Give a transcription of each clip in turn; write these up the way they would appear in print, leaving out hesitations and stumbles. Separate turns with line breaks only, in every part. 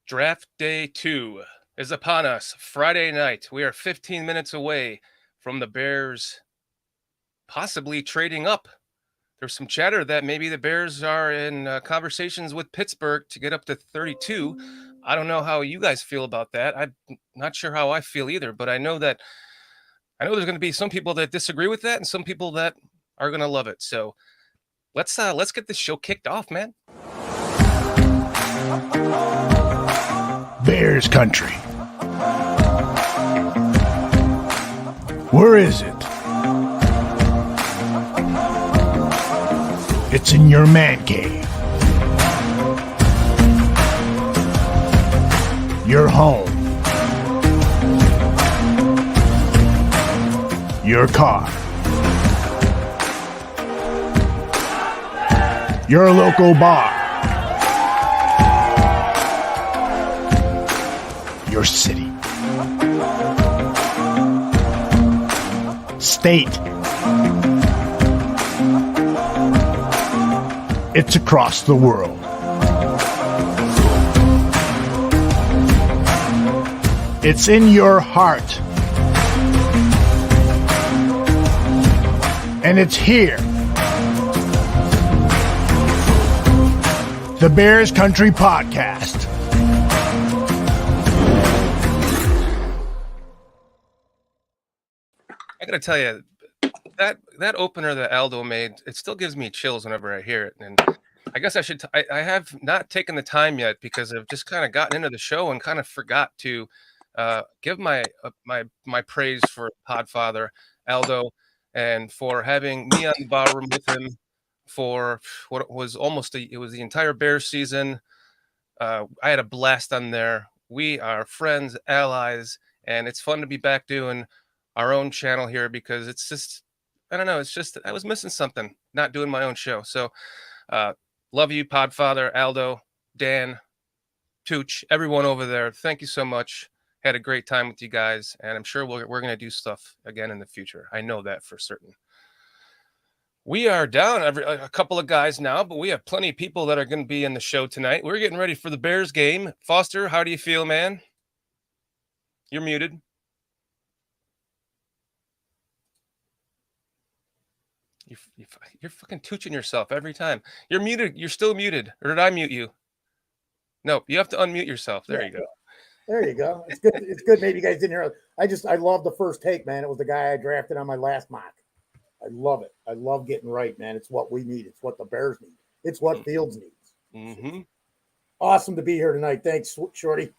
Draft Day 2 is upon us. Friday night. We are 15 minutes away from the Bears possibly trading up. There's some chatter that maybe the Bears are in conversations with Pittsburgh to get up to 32. I don't know how you guys feel about that. I'm not sure how I feel either, but I know there's going to be some people that disagree with that and some people that are going to love it. So let's get this show kicked off, man.
Bears country. Where is it? It's in your man cave. Your home. Your car. Your local bar. Your city. State. It's across the world. It's in your heart. And it's here. The Bears Country Podcast.
I gotta tell you, that opener that Aldo made, it still gives me chills whenever I hear it. And I guess I have not taken the time yet because I've just kind of gotten into the show and kind of forgot to give my praise for Podfather Aldo and for having me on the ballroom with him for what was it was the entire Bears season. I had a blast on there. We are friends, allies, and it's fun to be back doing our own channel here because it's just, I don't know, it's just I was missing something not doing my own show. So love you, Podfather, Aldo, Dan, Tooch, everyone over there. Thank you so much. Had a great time with you guys, and I'm sure we're going to do stuff again in the future. I know that for certain. We are down a couple of guys now, but we have plenty of people that are going to be in the show tonight. We're getting ready for the Bears game. Foster, how do you feel, man? You're muted. You're fucking tooching yourself every time. You're muted. You're still muted. Or did I mute you? No, you have to unmute yourself. There you go.
There you go. It's good. It's good. Maybe you guys didn't hear. I love the first take, man. It was the guy I drafted on my last mock. I love it. I love getting right, man. It's what we need. It's what the Bears need. It's what Fields needs.
Mm-hmm.
Awesome to be here tonight. Thanks, Shorty.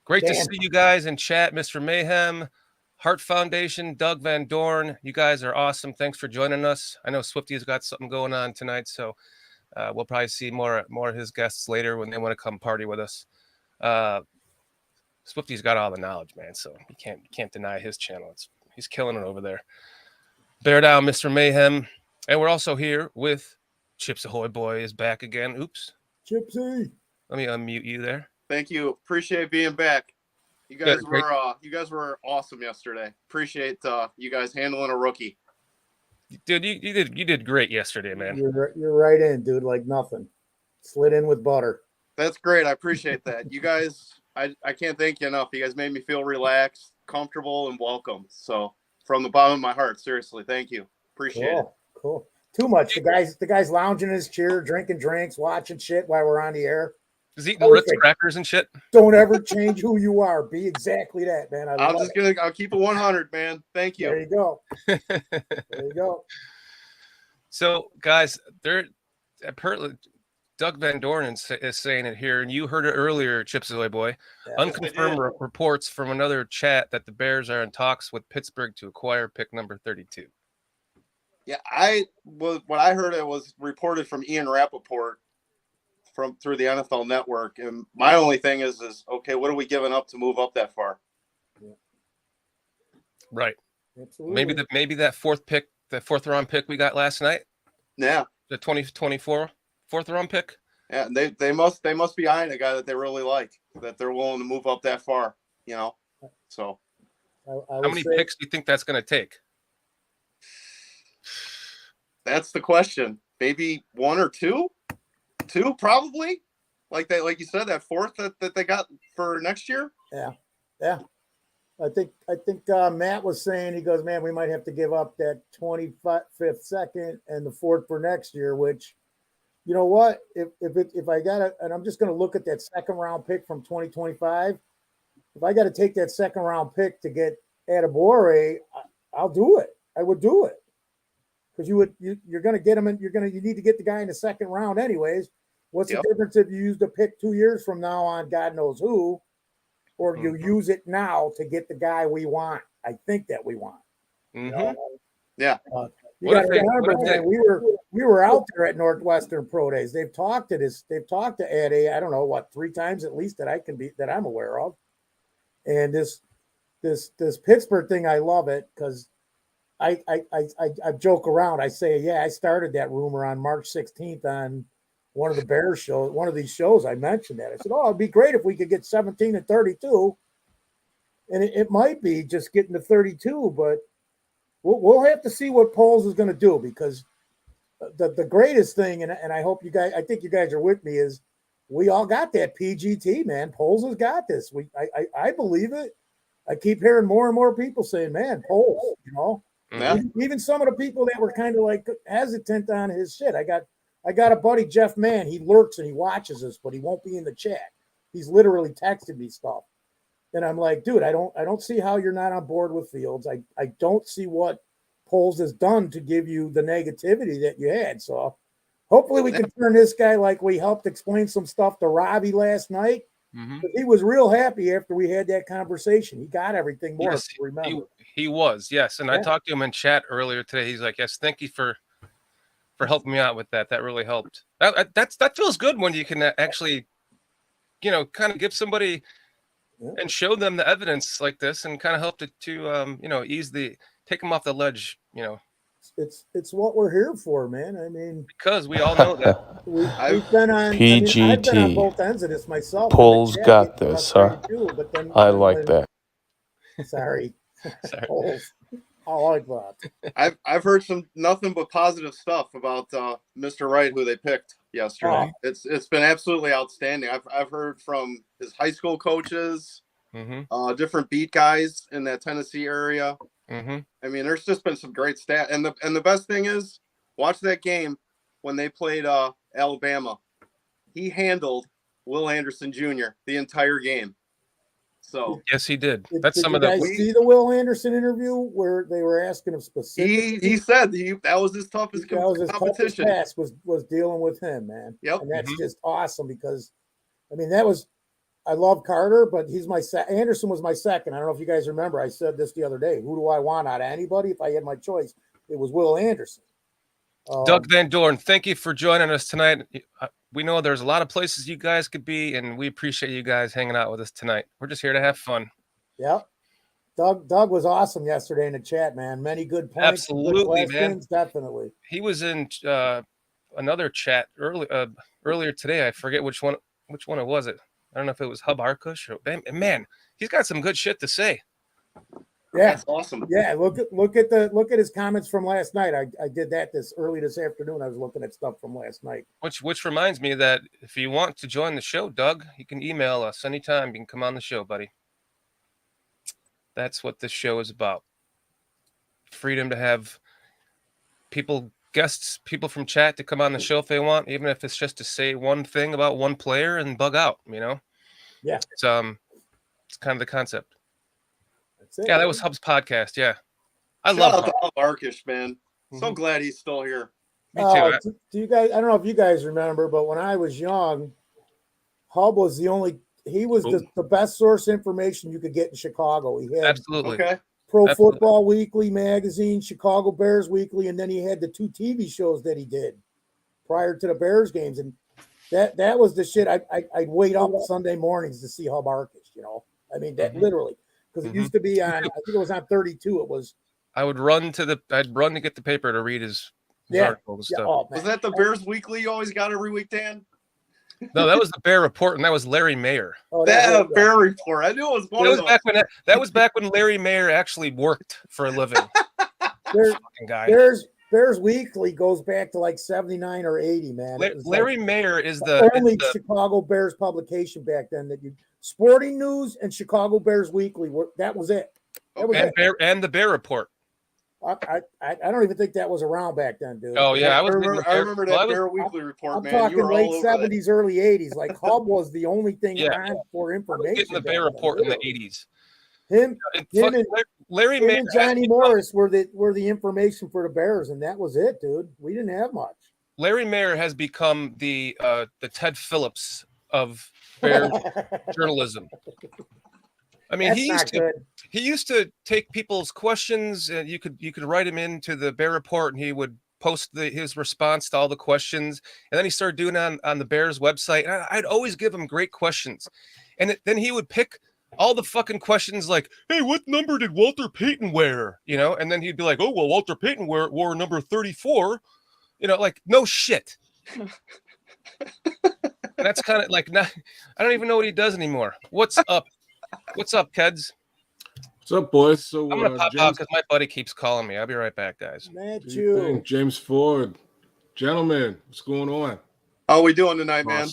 Great to see you guys in chat, Mr. Mayhem, Heart Foundation, Doug Van Dorn. You guys are awesome. Thanks for joining us. I know Swifty's got something going on tonight, so we'll probably see more of his guests later when they want to come party with us. Swifty's got all the knowledge, man, so you can't deny his channel. He's killing it over there. Bear down, Mr. Mayhem. And we're also here with Chips Ahoy Boy is back again. Oops.
Chipsy.
Let me unmute you there.
Thank you. Appreciate being back. You guys were awesome yesterday. Appreciate you guys handling a rookie.
Dude, you did great yesterday, man.
You're right in, dude, like nothing. Slid in with butter.
That's great. I appreciate that. You guys, I can't thank you enough. You guys made me feel relaxed, comfortable, and welcome. So from the bottom of my heart, seriously, thank you. Appreciate it.
Cool. Too much. The guy's lounging in his chair, drinking drinks, watching shit while we're on the air.
He's eating Ritz crackers and shit.
Don't ever change who you are. Be exactly that, man.
I'll keep it 100, man. Thank you.
There you go. There you go.
So, guys, Doug Van Dorn is saying it here, and you heard it earlier, Chips Ahoy Boy. Yeah, unconfirmed reports from another chat that the Bears are in talks with Pittsburgh to acquire pick number 32.
Yeah, what I heard, it was reported from Ian Rappaport through the NFL Network, and my only thing is okay, what are we giving up to move up that far?
Yeah.
Right.
Absolutely.
Maybe that fourth round pick we got last night.
Yeah.
The 2024 fourth round pick.
Yeah, they must be eyeing a guy that they really like, that they're willing to move up that far, you know. So
how many picks do you think that's going to take?
That's the question. Maybe one or two? Two, probably. like you said, that fourth that they got for next year.
Yeah. I think Matt was saying, he goes, man, we might have to give up that 25th second and the fourth for next year, which, you know what, if I got it, and I'm just going to look at that second round pick from 2025. If I got to take that second round pick to get Adebawore, I'll do it. I would do it. Because you're going to get him and you need to get the guy in the second round anyways. What's the difference if you use the pick 2 years from now on, God knows who, or you use it now to get the guy we want? I think that we want. You know?
Yeah.
You got to remember, man, we were out there at Northwestern Pro Days. They've talked to Ade, I don't know what, 3 times at least that I'm aware of. And this Pittsburgh thing, I love it because I joke around. I say, yeah, I started that rumor on March 16th on one of the Bears shows, one of these shows. I mentioned that. I said, oh, it'd be great if we could get 17 and 32. And it might be just getting to 32, but we'll have to see what Poles is going to do, because the greatest thing, and I hope I think you guys are with me, is we all got that PGT, man. Poles has got this. I believe it. I keep hearing more and more people saying, man, Poles, you know.
Yeah.
Even some of the people that were kind of like hesitant on his shit. I got a buddy, Jeff Mann. He lurks and he watches us, but he won't be in the chat. He's literally texted me stuff. And I'm like, dude, I don't see how you're not on board with Fields. I don't see what Poles has done to give you the negativity that you had. So hopefully we can turn this guy, like we helped explain some stuff to Robbie last night. He was real happy after we had that conversation. He got everything more.
Yes,
to remember.
He was, yes. And I talked to him in chat earlier today. He's like, yes, thank you for helping me out with that. That really helped. That feels good when you can actually, kind of give somebody and show them the evidence like this and kind of help to take them off the ledge,
It's what we're here for, man. I mean,
because we all know that
we've been on
PGT.
I've been on both ends of this myself.
Poles got this, huh?
But then
I like that.
Sorry. Poles. I like that.
I've heard nothing but positive stuff about Mr. Wright, who they picked yesterday. It's been absolutely outstanding. I've heard from his high school coaches, different beat guys in that Tennessee area. I mean, there's just been some great stats, and the best thing is, watch that game when they played Alabama. He handled Will Anderson Jr. the entire game. So
yes, he did.
Did you guys see the Will Anderson interview where they were asking him specifically?
He said that was his toughest competition.
Toughest task was dealing with him, man.
Yep.
And that's just awesome, because, I mean, I love Carter, but Anderson was my second. I don't know if you guys remember. I said this the other day. Who do I want out of anybody? If I had my choice, it was Will Anderson.
Doug Van Dorn, thank you for joining us tonight. We know there's a lot of places you guys could be, and we appreciate you guys hanging out with us tonight. We're just here to have fun.
Yeah. Doug was awesome yesterday in the chat, man. Many good points.
Absolutely,
good questions, man. Definitely.
He was in another chat earlier today. I forget which one it was. I don't know if it was Hub Arkush or man. He's got some good shit to say.
Yeah,
that's awesome.
Yeah, look at his comments from last night. I did that this afternoon. I was looking at stuff from last night.
Which reminds me that if you want to join the show, Doug, you can email us anytime. You can come on the show, buddy. That's what this show is about. Freedom to have guests, people from chat to come on the show if they want, even if it's just to say one thing about one player and bug out,
Yeah.
It's kind of the concept.
That's it.
Yeah, that was Hub's podcast. Yeah. I
Shout
love
out to Hub Arkush, man. So glad he's still here.
Me too.
Do you guys, I don't know if you guys remember, but when I was young, Hub was the best source information you could get in Chicago. He had
Absolutely.
Okay.
Pro Football Weekly magazine, Chicago Bears Weekly, and then he had the 2 TV shows that he did prior to the Bears games. And that was the shit. I'd wait up Sunday mornings to see Hub Arkush, I mean, that literally, because it used to be on, I think it was on 32. It was.
I'd run to get the paper to read his article and stuff.
Oh,
was that the Bears Weekly you always got every week, Dan?
No, that was the Bear Report, and that was Larry Mayer.
Oh,
that Bear Report. I knew it was one of those.
That was back when Larry Mayer actually worked for a living.
There's Bears Weekly goes back to like 79 or 80, man. It was
Larry
like
Mayer is
the
the
only Chicago Bears publication back then that you Sporting News and Chicago Bears Weekly that was it. That was it.
and the Bear Report.
I don't even think that was around back then, dude.
Oh yeah,
I remember that Bear Weekly report,
I'm
man. You
talking
were
late
all over
70s, early 80s. Like Hub was the only thing
Yeah.
on for information.
Getting the Bear Report in the 80s.
Him and
Larry Mayer
and Johnny Morris were the information for the Bears, and that was it, dude. We didn't have much.
Larry Mayer has become the Ted Phillips of Bears journalism. I mean, he used to take people's questions, and you could write him into the Bear Report, and he would post his response to all the questions. And then he started doing it on the Bears website. And I'd always give him great questions, and then he would pick all the fucking questions like, "Hey, what number did Walter Payton wear?" You know, and then he'd be like, "Oh, well, Walter Payton wore number 34." You know, like, no shit. That's kind of like, I don't even know what he does anymore. What's up? What's up, kids?
What's up, boys? So
I'm gonna pop out because my buddy keeps calling me. I'll be right back, guys.
Matthew.
James Ford, gentlemen, what's going on?
How are we doing tonight, man?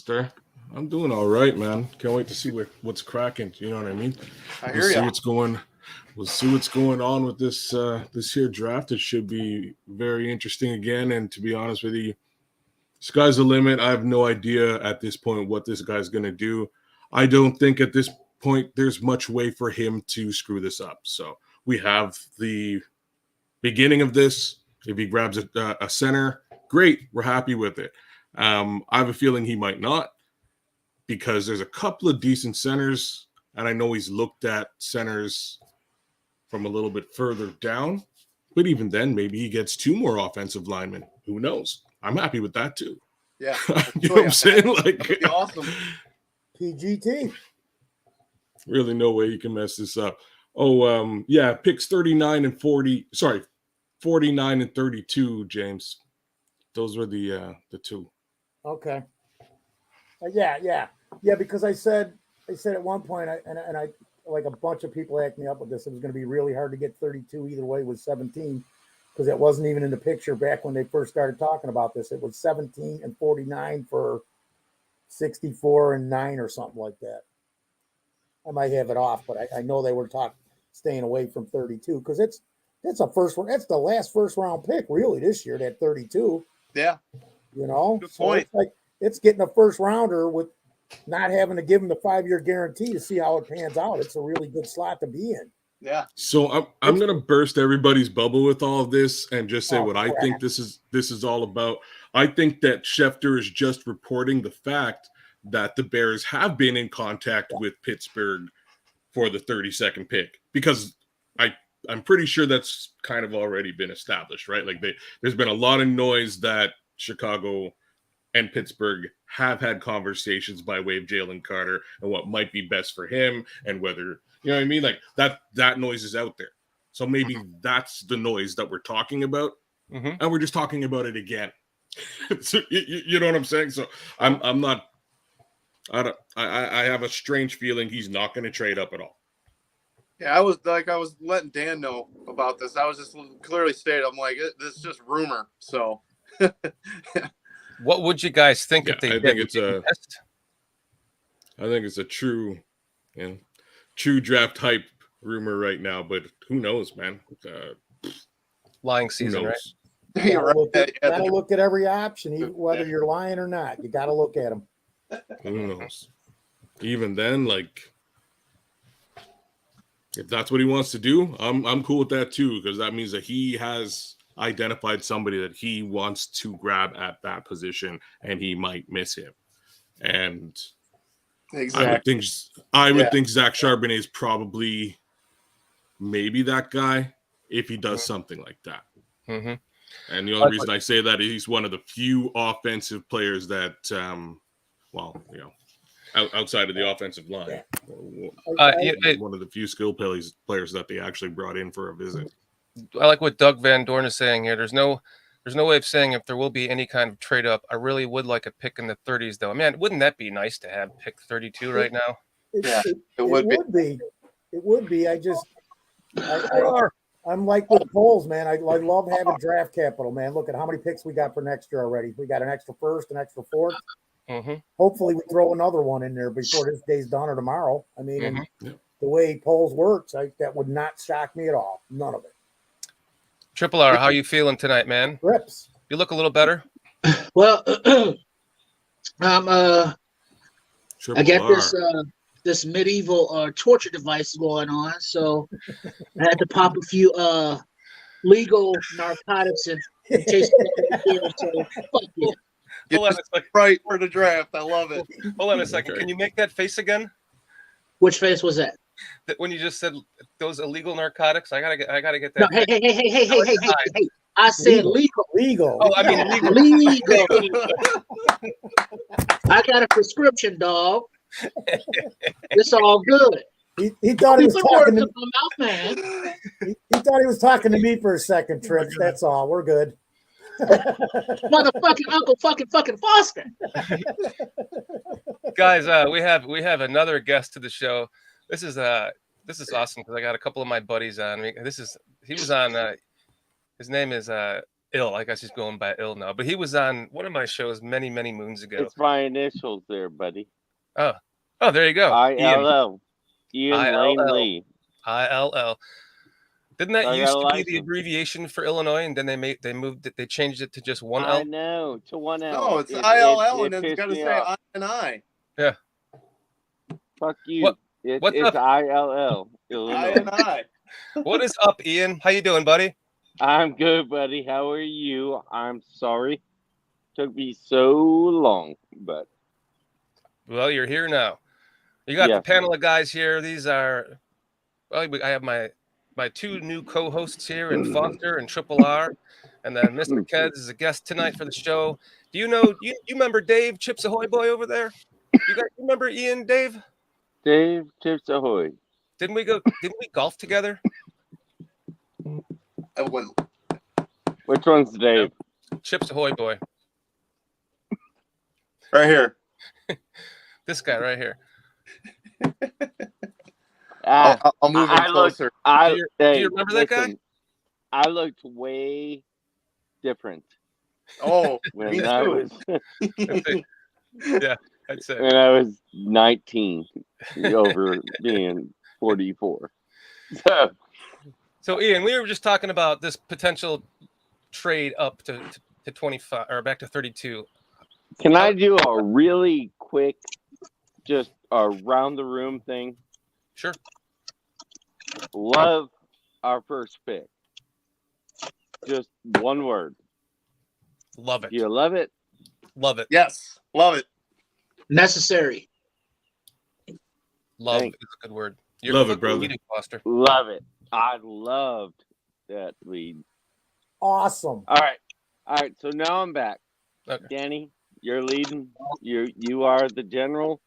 I'm doing all right, man. Can't wait to see what's cracking. You know what I mean?
I hear you.
We'll see what's going on with this here draft. It should be very interesting again. And to be honest with you, sky's the limit. I have no idea at this point what this guy's going to do. I don't think at this point there's much way for him to screw this up. So we have the beginning of this. If he grabs a center, great. We're happy with it. I have a feeling he might not, because there's a couple of decent centers, and I know he's looked at centers from a little bit further down. But even then, maybe he gets 2 more offensive linemen. Who knows? I'm happy with that too.
Yeah.
You know what I'm saying? Like,
that'd be awesome.
PGT.
Really no way he can mess this up. Oh, yeah, picks 39 and 40. Sorry, 49 and 32, James. Those were the 2.
Okay. Yeah. Because I said at one point, I like a bunch of people acting me up with this. It was going to be really hard to get 32 either way with 17, because it wasn't even in the picture back when they first started talking about this. It was 17 and 49 for 64 and 9 or something like that. I might have it off, but I know they were staying away from 32, because that's the last first round pick really this year, that 32.
Yeah.
You know,
good point.
It's getting a first rounder with not having to give him the 5-year guarantee to see how it pans out. It's a really good slot to be in.
Yeah.
So I'm gonna burst everybody's bubble with all of this and just say what I think this is all about. I think that Schefter is just reporting the fact that the Bears have been in contact with Pittsburgh for the 32nd pick, because I'm pretty sure that's kind of already been established, right? Like there's been a lot of noise that Chicago and Pittsburgh have had conversations by way of Jalen Carter and what might be best for him, and whether, you know what I mean? Like that noise is out there. So maybe that's the noise that we're talking about. Mm-hmm. And we're just talking about it again. So, you know what I'm saying? So I have a strange feeling he's not going to trade up at all.
Yeah, I was letting Dan know about this. I was just clearly stated, I'm like, this is just rumor. So
what would you guys think if they did?
I think it's a true draft hype rumor right now, but who knows, man?
Lying season, right?
You gotta look at every option, whether you're lying or not. You got to look at them.
Who knows? Even then, like, if that's what he wants to do, I'm cool with that too, because that means that he has identified somebody that he wants to grab at that position, and he might miss him. And exactly. I would think Zach Charbonnet is probably maybe that guy if he does something like that. Mm-hmm. And the only reason I say that is he's one of the few offensive players that, outside of the offensive line, one of the few skill players that they actually brought in for a visit.
I like what Doug Van Dorn is saying here. There's no way of saying if there will be any kind of trade up. I really would like a pick in the 30s, though. Man, wouldn't that be nice to have pick 32 right now?
It would be. It would be. I'm like with polls, man. I love having draft capital, man. Look at how many picks we got for next year already. We got an extra first, an extra fourth.
Mm-hmm.
Hopefully, we throw another one in there before this day's done or tomorrow. I mean, and
Yeah.
the way polls works, that would not shock me at all. None of it.
Triple R, how you feeling tonight, man?
Rips.
You look a little better.
Well, I
Triple
got
R.
this medieval torture device going on, so I had to pop a few legal narcotics and taste it. So fuck it.
Hold on a second.
Right for the draft. I love it.
Hold on a second. Can you make that face again?
Which face was that?
That when you just said those illegal narcotics, I gotta get
No,
that.
hey! I said legal.
Legal.
Oh, I mean legal.
Legal. I got a prescription, dog. It's all good.
He thought he was talking to
my mouth, man.
he thought he was talking to me for a second, Trips. That's all. We're good.
Motherfucking Uncle fucking Foster.
Guys, we have another guest to the show. This is awesome because I got a couple of my buddies on. He was on. His name is Ill. I guess he's going by Ill now, but he was on one of my shows many moons ago.
It's my initials there, buddy.
Oh, there you go.
ILL. Ian Lane Lee.
ILL. Didn't that
I
used
got a
to be the
license.
abbreviation for Illinois, and then they changed it to just one
I
L?
know, to one L.
No, it's ILL, and then it's got to
pissed me
say
off.
I and I.
Yeah.
Fuck you.
What-
It's
what's up?
ILL.
I
Illinois.
and I.
What is up, Ian? How you doing, buddy?
I'm good, buddy. How are you? I'm sorry. Took me so long, but
Well, you're here now. You got
Yeah.
the panel of guys here. These are, well, I have my two new co-hosts here, and Foster and Triple R, and then Mr. Keds is a guest tonight for the show. Do you know you remember Dave Chips Ahoy boy over there? You guys remember Ian, Dave?
Dave Chips Ahoy.
Didn't we golf together?
I went.
Which one's Dave?
Chips Ahoy boy.
Right here.
This guy right here.
I'll move in
I looked-
closer.
Do you remember that guy?
I looked way different
Oh,
when
me
I
too.
was
Yeah, I'd say.
when I was 19 over being 44.
So Ian, we were just talking about this potential trade up to 25 or back to 32.
Can I do a really quick, just around the room thing?
Sure.
Love our first pick. Just one word.
Love it.
Do you love it?
Love it.
Yes, love it.
Necessary.
Love
Thanks.
is a good word.
Love it,
fucking
brother.
leading, Foster.
Love it. I loved that lead.
Awesome.
All right. So now I'm back.
Okay.
Danny, you're leading. You are the general.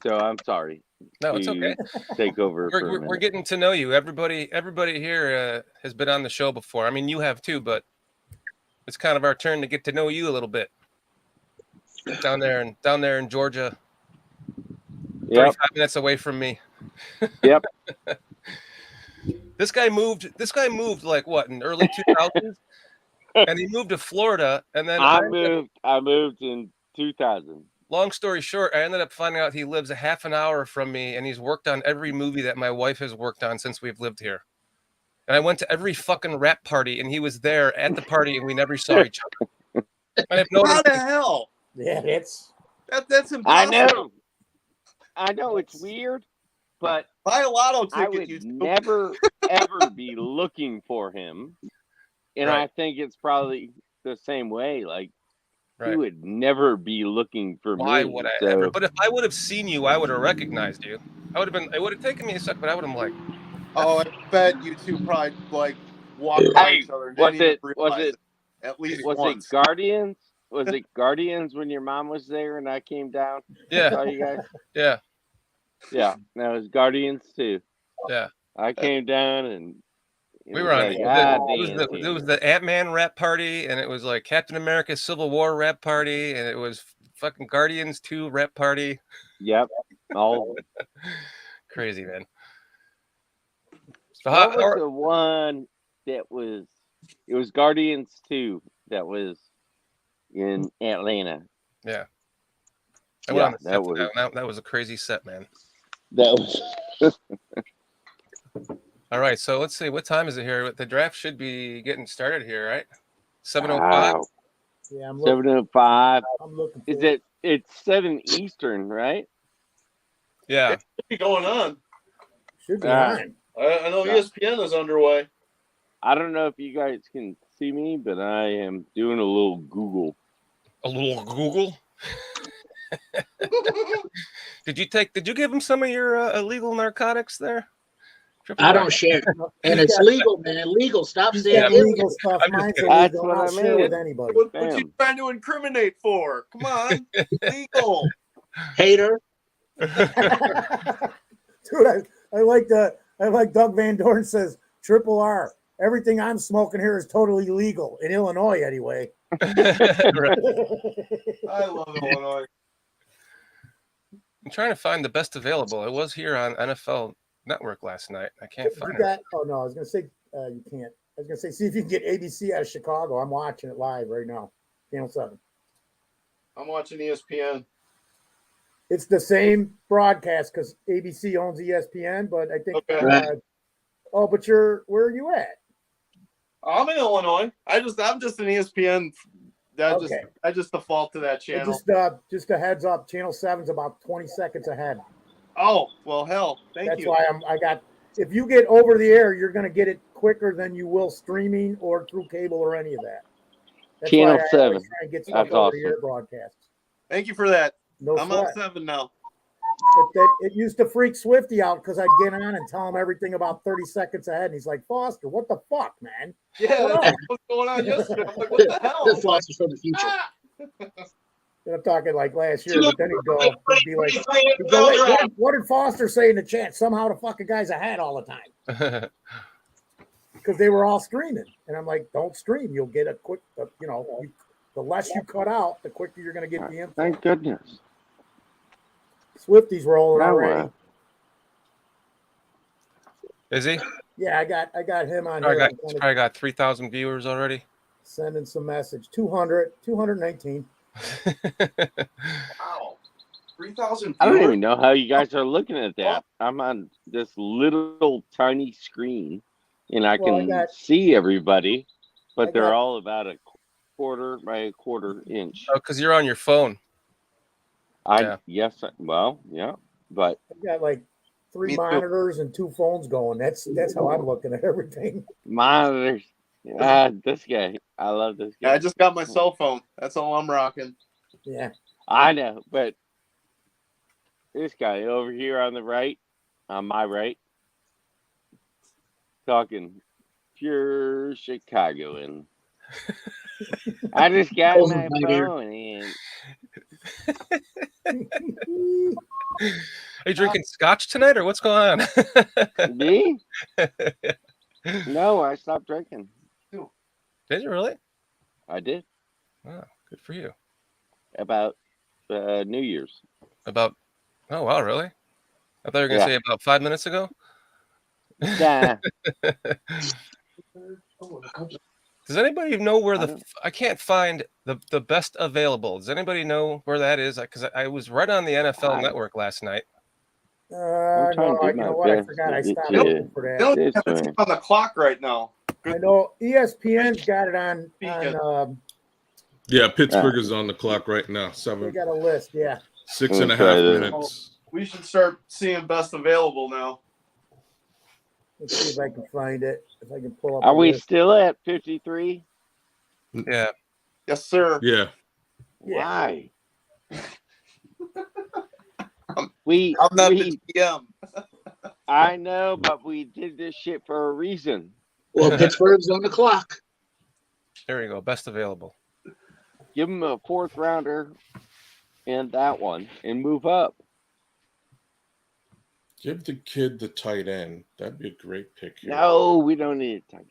So I'm sorry.
No, it's
to
okay.
Take over. for a
We're
minute.
getting to know you. Everybody here has been on the show before. I mean, you have too, but it's kind of our turn to get to know you a little bit. Down there in Georgia, 35
Yep.
minutes away from me.
Yep.
This guy moved like what, in early 2000s? And he moved to Florida, and then
I moved in 2000.
long story short, I ended up finding out he lives a half an hour from me, and he's worked on every movie that my wife has worked on since we've lived here. And I went to every fucking rap party, and he was there at the party, and we never saw each other. I have no
How the hell?
Yeah, that's
That's impossible.
I know it's weird, but
Buy a lotto
I
ticket.
would
You
never ever be looking for him. And
Right.
I think it's probably the same way. Like he
right.
would never be looking for
Why
me.
would I
so,
ever? But if I would have seen you, I would have recognized you. It would have taken me a second, but I would have like,
Oh, I bet you two probably like walked by
Hey,
each other. And
was
didn't even
it- was
realize
it-
at least
was
once?
it Guardians? Was it Guardians when your mom was there and I came down?
yeah,
Saw you guys?
yeah,
Yeah, that was Guardians too.
yeah.
I came down and
We were on.
like,
It was the Ant-Man rap party, and it was like Captain America Civil War rap party, and it was fucking Guardians 2 rap party.
Yep. All
Crazy, man. So
what was the one it was Guardians 2 that was in Atlanta.
Yeah. I
Yeah,
went on the set for that. That was a crazy set, man.
That was
All right, so let's see. What time is it here? The draft should be getting started here, right? 7:05.
wow.
Yeah, I'm looking.
7:05.
I'm looking.
Is it? It's 7 Eastern, right?
Yeah.
What's going on?
Should be
Ah.
on.
I know ESPN is underway.
I don't know if you guys can see me, but I am doing a little Google.
A little Google. Did you give him some of your illegal narcotics there?
I don't share, and it's legal, man. Legal. Stop
He's
saying
got
illegal.
legal stuff.
I'm just
Mine's
kidding.
That's
illegal.
what
I'll
I
share with
meant.
anybody.
What
Bam.
you trying to incriminate for? Come on, legal.
Hater.
Dude, I like Doug Van Dorn says Triple R. Everything I'm smoking here is totally legal in Illinois, anyway.
Right.
I love Illinois.
I'm trying to find the best available. It was here on NFL Network last night. I can't find it.
Oh no, I was gonna say you can't. I was gonna say see if you can get ABC out of Chicago. I'm watching it live right now. Channel 7.
I'm watching ESPN.
It's the same broadcast because ABC owns ESPN, but I think.
Okay.
But where are you at?
I'm in Illinois. I'm just an ESPN.
Okay.
I just default to that channel.
Just a heads up. Channel 7's about 20 seconds ahead.
Oh well, hell, thank you.
That's why if you get over the air, you're going to get it quicker than you will streaming or through cable or any of that. That's
Channel
why I
7.
always try and get stuff
That's
over the air
awesome.
broadcasts.
Thank you for that.
No
I'm on
sweat.
7 now.
It used to freak Swifty out because I'd get on and tell him everything about 30 seconds ahead. And he's like, Foster, what the fuck, man?
Yeah, that's what's going on yesterday. I'm like, what the hell?
The Foster's from the future.
I'm talking like last year, but then he'd be like, Wait, what did Foster say in the chat? Somehow the fucking guy's ahead all the time. Because they were all streaming. And I'm like, don't stream. You'll get a quick, the less you cut out, the quicker you're going to get the info.
Thank goodness.
Swifty's rolling
Now
already.
what?
Is he?
Yeah, I got him on
Probably
here.
probably got 3,000 viewers already.
Sending some message. 219.
Wow. 3,000
I don't even know how you guys are looking at that. I'm on this little tiny screen, and I can see everybody, but they're all about a quarter by a quarter inch.
Oh, because you're on your phone.
Yeah, but
I've got like 3 monitors and 2 phones going. That's how I'm looking at everything.
monitors. This guy, I love this guy.
Yeah, I just got my cell phone. That's all I'm rocking.
Yeah.
I know, but this guy over here on the right, on my right, talking pure Chicagoan. I just got my phone in.
Are you drinking scotch tonight, or what's going on?
Me? No, I stopped drinking.
Did you really?
I did.
Oh, good for you.
About New Year's.
Oh, wow, really? I thought you were going to say about 5 minutes ago.
Yeah.
Does anybody know where I can't find the best available. Does anybody know where that is? Because I was right on the NFL Network last night.
No, you know what? I forgot I stopped looking for that.
It's on the clock right now.
I know ESPN's got it on
yeah, Pittsburgh is on the clock right now. 7.
we got a list, yeah.
6.5 minutes.
We should start seeing best available now.
Let's see if I can find it. If I can pull up.
Are we still at 53?
Yeah.
Yes, sir.
Yeah.
Why?
I'm not the GM.
I know, but we did this shit for a reason.
Well, Pittsburgh's on the clock.
There you go. Best available.
Give them a 4th rounder and that one and move up.
Give the kid the tight end. That'd be a great pick here.
No, we don't need a tight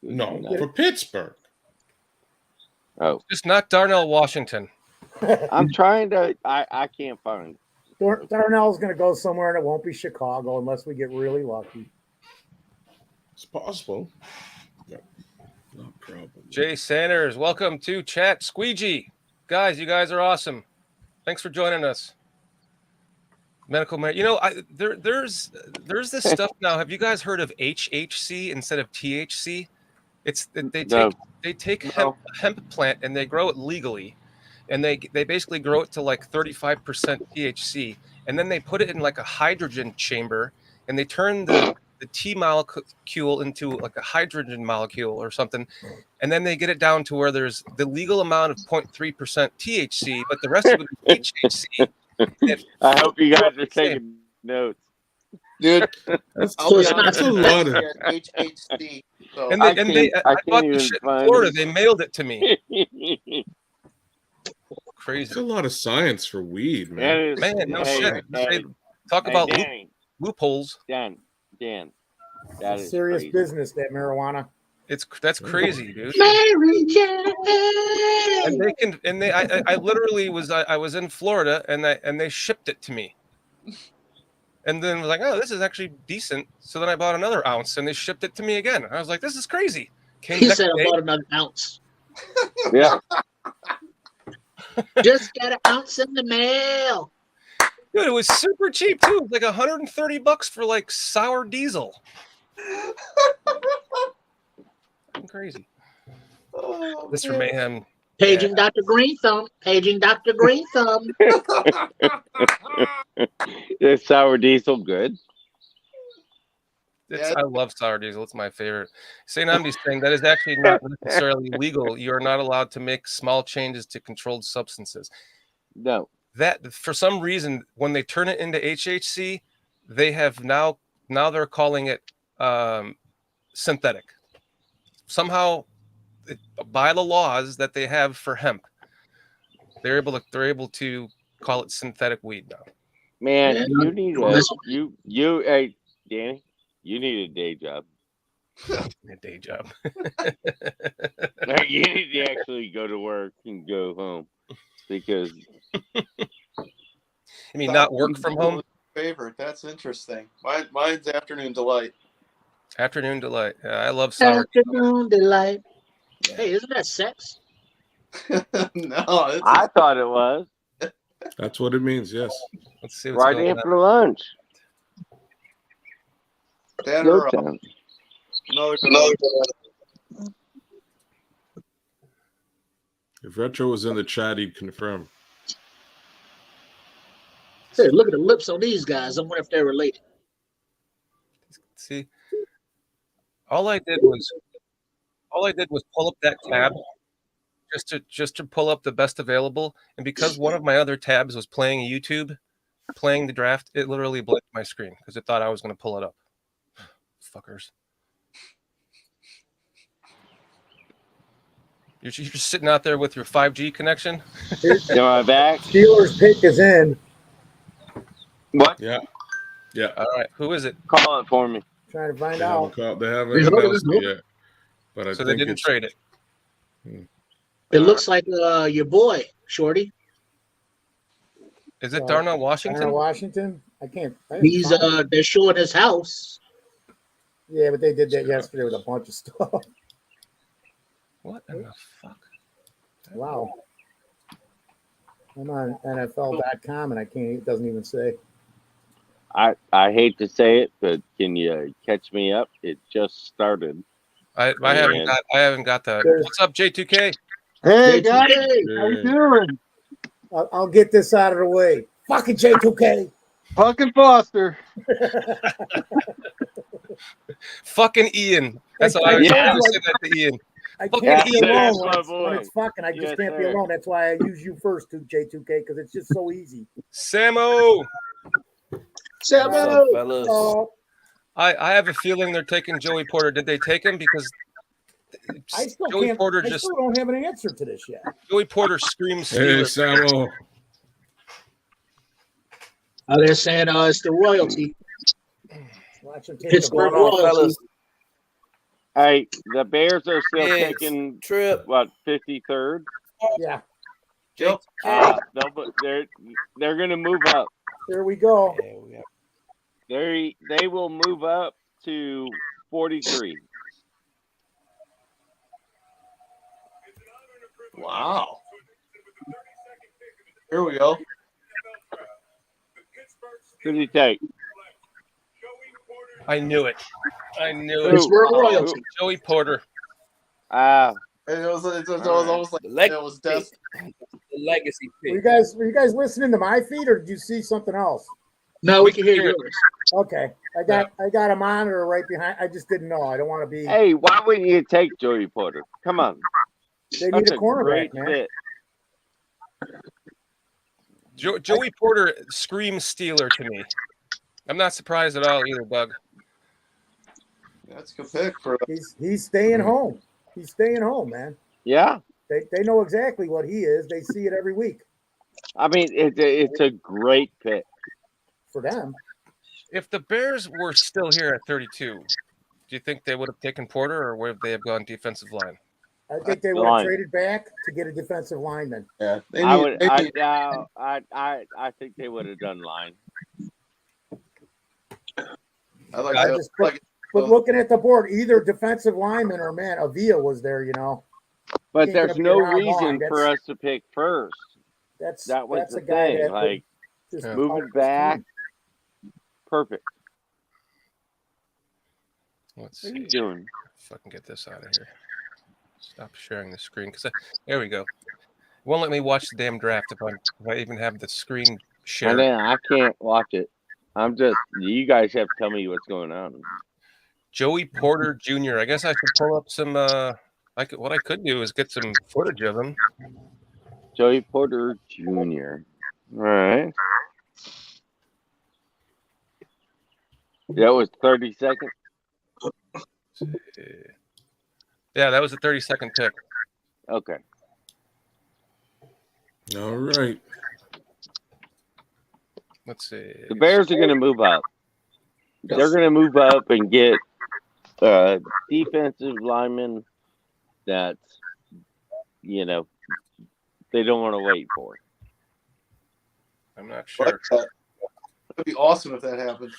end.
No, for Pittsburgh.
Oh.
Just not Darnell Washington.
I'm trying to. I can't find.
Darnell's going to go somewhere and it won't be Chicago unless we get really lucky.
It's possible. Probably.
Jay Sanders, welcome to chat. Squeegee, guys, you guys are awesome. Thanks for joining us. Medical man, there's this stuff now. Have you guys heard of HHC instead of THC? They take hemp plant and they grow it legally, and they basically grow it to like 35% THC, and then they put it in like a hydrogen chamber, and they turn the T molecule into like a hydrogen molecule or something, and then they get it down to where there's the legal amount of 0.3% THC, but the rest of it is HHC.
I hope you guys are taking notes,
dude.
That's a lot of
HHC. So.
And I bought this shit in Florida. They mailed it to me. Crazy.
It's a lot of science for weed, man.
Shit. Talk about loopholes.
Dan, that is
serious
crazy.
business. That marijuana.
That's crazy, dude.
Mary Jane.
And I literally was in Florida and they shipped it to me. And then was like, oh, this is actually decent. So then I bought another ounce and they shipped it to me again. I was like, this is crazy.
He said I bought another ounce.
Yeah.
Just got an ounce in the mail.
Dude, it was super cheap too. It was like $130 for like sour diesel. I'm crazy.
Oh,
Mr. Mayhem.
Paging Dr. Green Thumb. Paging Dr. Green Thumb.
Is sour diesel good?
I love sour diesel. It's my favorite. St. Ambi's saying that is actually not necessarily legal. You are not allowed to make small changes to controlled substances.
No.
That for some reason, when they turn it into HHC, they have now they're calling it synthetic. Somehow, by the laws that they have for hemp, they're able to call it synthetic weed now.
Man, you need hey Danny, you need a day job.
A day job.
You need to actually go to work and go home because.
I mean, not work from home.
Favorite. That's interesting. Mine's Afternoon Delight.
Afternoon Delight. Yeah, I love sour.
Afternoon Delight. Hey, isn't that sex?
No,
I thought it was.
That's what it means. Yes.
Let's see what's
Right
going
after lunch.
no.
If Retro was in the chat, he'd confirm.
Hey, look at the lips on these guys. I wonder if they're related.
See, all I did was pull up that tab just to pull up the best available, and because one of my other tabs was playing YouTube, playing the draft, it literally blinked my screen because it thought I was going to pull it up. Fuckers. You're just sitting out there with your 5G connection.
Am I back?
Steelers pick is in.
What? Yeah.
All right. Who is it?
Call it for me.
Trying to find out.
They haven't announced it yet. But I
so
think
they didn't trade it.
It looks like your boy, Shorty.
Is it Darnell Washington?
Darnell Washington? I can't.
He's they're showing his house.
Yeah, but they did that yesterday with a bunch of stuff.
What in the fuck?
Wow. I'm on NFL.com and I can't. It doesn't even say.
I hate to say it, but can you catch me up? It just started.
I haven't got that. What's up, J2K?
Hey guys, how you doing?
I'll get this out of the way. Fucking J2K.
Fucking Foster.
Fucking Ian. That's all I was trying to say that to Ian.
I can't be alone when it's fucking. I
Yes,
just can't be
sir.
alone. That's why I use you first, too, J2K, because it's just so easy.
Samo.
Fellas.
I have a feeling they're taking Joey Porter. Did they take him? Because
I still
Joey
can't.
Porter
I still don't have an answer to this yet.
Joey Porter screams.
Hey,
Steelers.
Samo.
They're saying it's the royalty.
Watch him take
Pittsburgh
the ball.
royalty.
Hey, the Bears are still
Yes.
taking
Trip.
what 53rd.
Yeah,
Yep.
They're going to move up.
there we go.
Yeah, we got
They will move up to 43.
Wow. Here we go.
Who did he take?
I knew it.
It's royalty.
Joey Porter.
It was almost like it was destined.
The legacy
Were
pick.
you guys listening to my feed, or did you see something else?
No, we can hear yours.
Okay, I got a monitor right behind. I just didn't know. I don't want to be.
Hey, why wouldn't you take Joey Porter? Come on.
They need
That's
a cornerback,
great
man.
fit.
Joey Porter screams Steeler to me. I'm not surprised at all either, Doug.
That's a good pick for.
He's staying home. He's staying home, man.
Yeah.
They know exactly what he is. They see it every week.
I mean, it's a great pick.
For them.
If the Bears were still here at 32, do you think they would have taken Porter, or would they have gone defensive line?
I think they would have traded back to get a defensive lineman.
Yeah,
I think they would have done line.
But looking at the board, either defensive lineman or Avila was there,
But there's no reason for us to pick first. That was the thing. Like, moving back, perfect.
Let's
see. What are you doing?
If I can get this out of here. Stop sharing the screen. There we go. It won't let me watch the damn draft if I even have the screen shared.
I can't watch it. You guys have to tell me what's going on.
Joey Porter Jr. I guess I should pull up some. What I could do is get some footage of him.
Joey Porter Jr. All right. That was 32nd.
Yeah, that was the 32nd pick.
Okay.
All right.
Let's see.
The Bears are going to move up. They're going to move up and get defensive linemen that, they don't want to wait for.
I'm not sure.
It'd be awesome if that happened.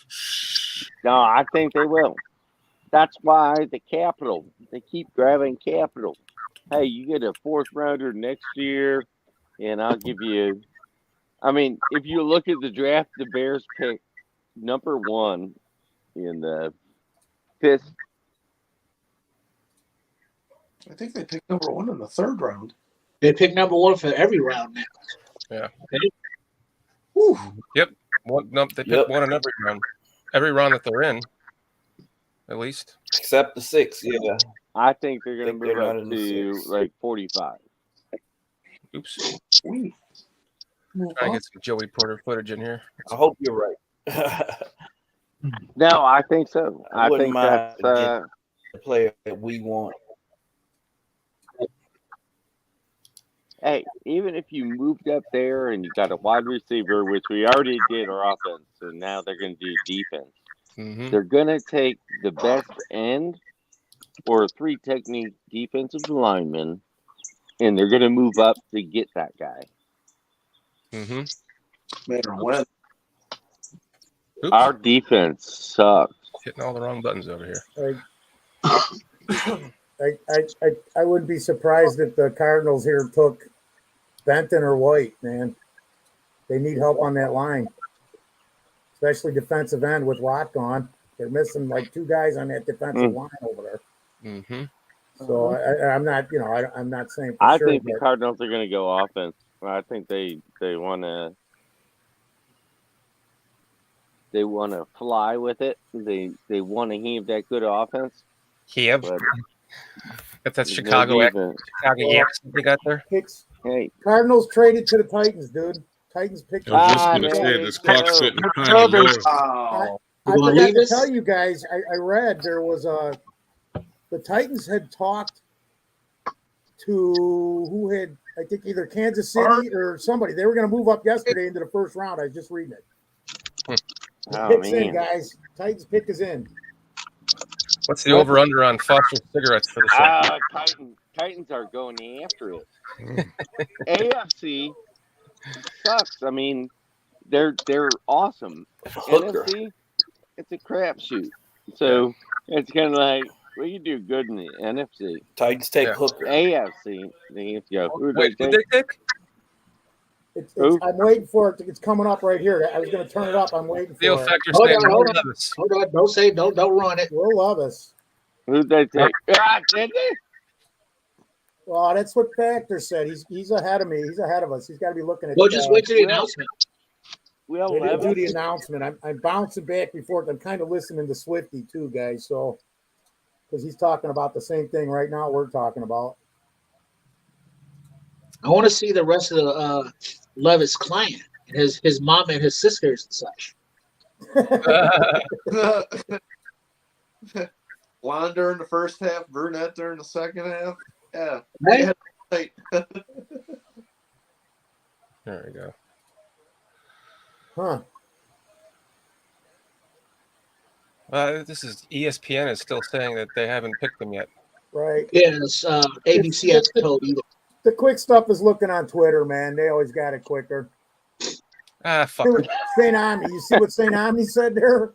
No, I think they will. That's why the capital. They keep grabbing capital. Hey, you get a 4th rounder next year, and I'll give you. I mean, if you look at the draft, the Bears picked number 1 in the 5th.
I think they picked number 1 in the 3rd round.
They picked number 1 for every round now.
Yeah.
Whew.
Yep. They picked 1 in every round. Every round that they're in, at least.
Except the 6, yeah.
I think they're going to move up to like 45.
Oops. Trying to get some Joey Porter footage in here.
I hope you're right.
No, I think so. I think that's
the player that we want.
Hey, even if you moved up there and you got a wide receiver, which we already did our offense, and now they're going to do defense.
Mm-hmm.
They're going to take the best end or 3 technique defensive linemen, and they're going to move up to get that guy.
Mm-hmm.
Matter when.
Our defense sucks.
Hitting all the wrong buttons over here.
I wouldn't be surprised if the Cardinals here took Benton or White, man. They need help on that line, especially defensive end with Watt gone. They're missing like 2 guys on that defensive line over there.
Mm-hmm.
So I'm not, I'm not saying.
I think the Cardinals are going to go offense. I think they want to fly with it. They want to have that good offense.
Yeah. That's Chicago accent they got there.
Hey,
Cardinals traded to the Titans, dude. Titans picked.
I was just going to say this clock's sitting kind of low.
I forgot to tell you guys. I read there was the Titans had talked to who had, I think, either Kansas City or somebody. They were going to move up yesterday into the 1st round. I was just reading it. Picks in, guys. Titans pick is in.
What's the over/under on Foster cigarettes for the show?
Titans are going after it. AFC sucks. I mean, they're awesome. NFC, it's a crapshoot. So it's kind of like, We can do good in the NFC.
Titans take
Yeah.
Hooker.
AFC. Who
Wait, did they pick?
I'm waiting for it. It's coming up right here. I was going to turn it up. I'm waiting
Leo
for it.
Factor
Hold
saying
on, hold
Will
on.
Levis.
Hold on. Don't say, don't run it.
Will Levis.
Who'd they take? Did they?
Well, that's what Factor said. He's ahead of me. He's ahead of us. He's got to be looking at.
We'll just wait till the announcement.
They didn't do the announcement. I'm bouncing back before. I'm kind of listening to Swifty too, guys. So, because he's talking about the same thing right now we're talking about.
I want to see the rest of the Levis clan, his mom and his sisters and such.
Blonde during the first half, brunette during the second half. Yeah.
Right?
There we go.
Huh.
This is ESPN is still saying that they haven't picked them yet.
Right.
Yeah, it's, ABC hasn't told either.
The quick stuff is looking on Twitter, man. They always got it quicker.
Fuck.
St. Ami. You see what St. Ami said there?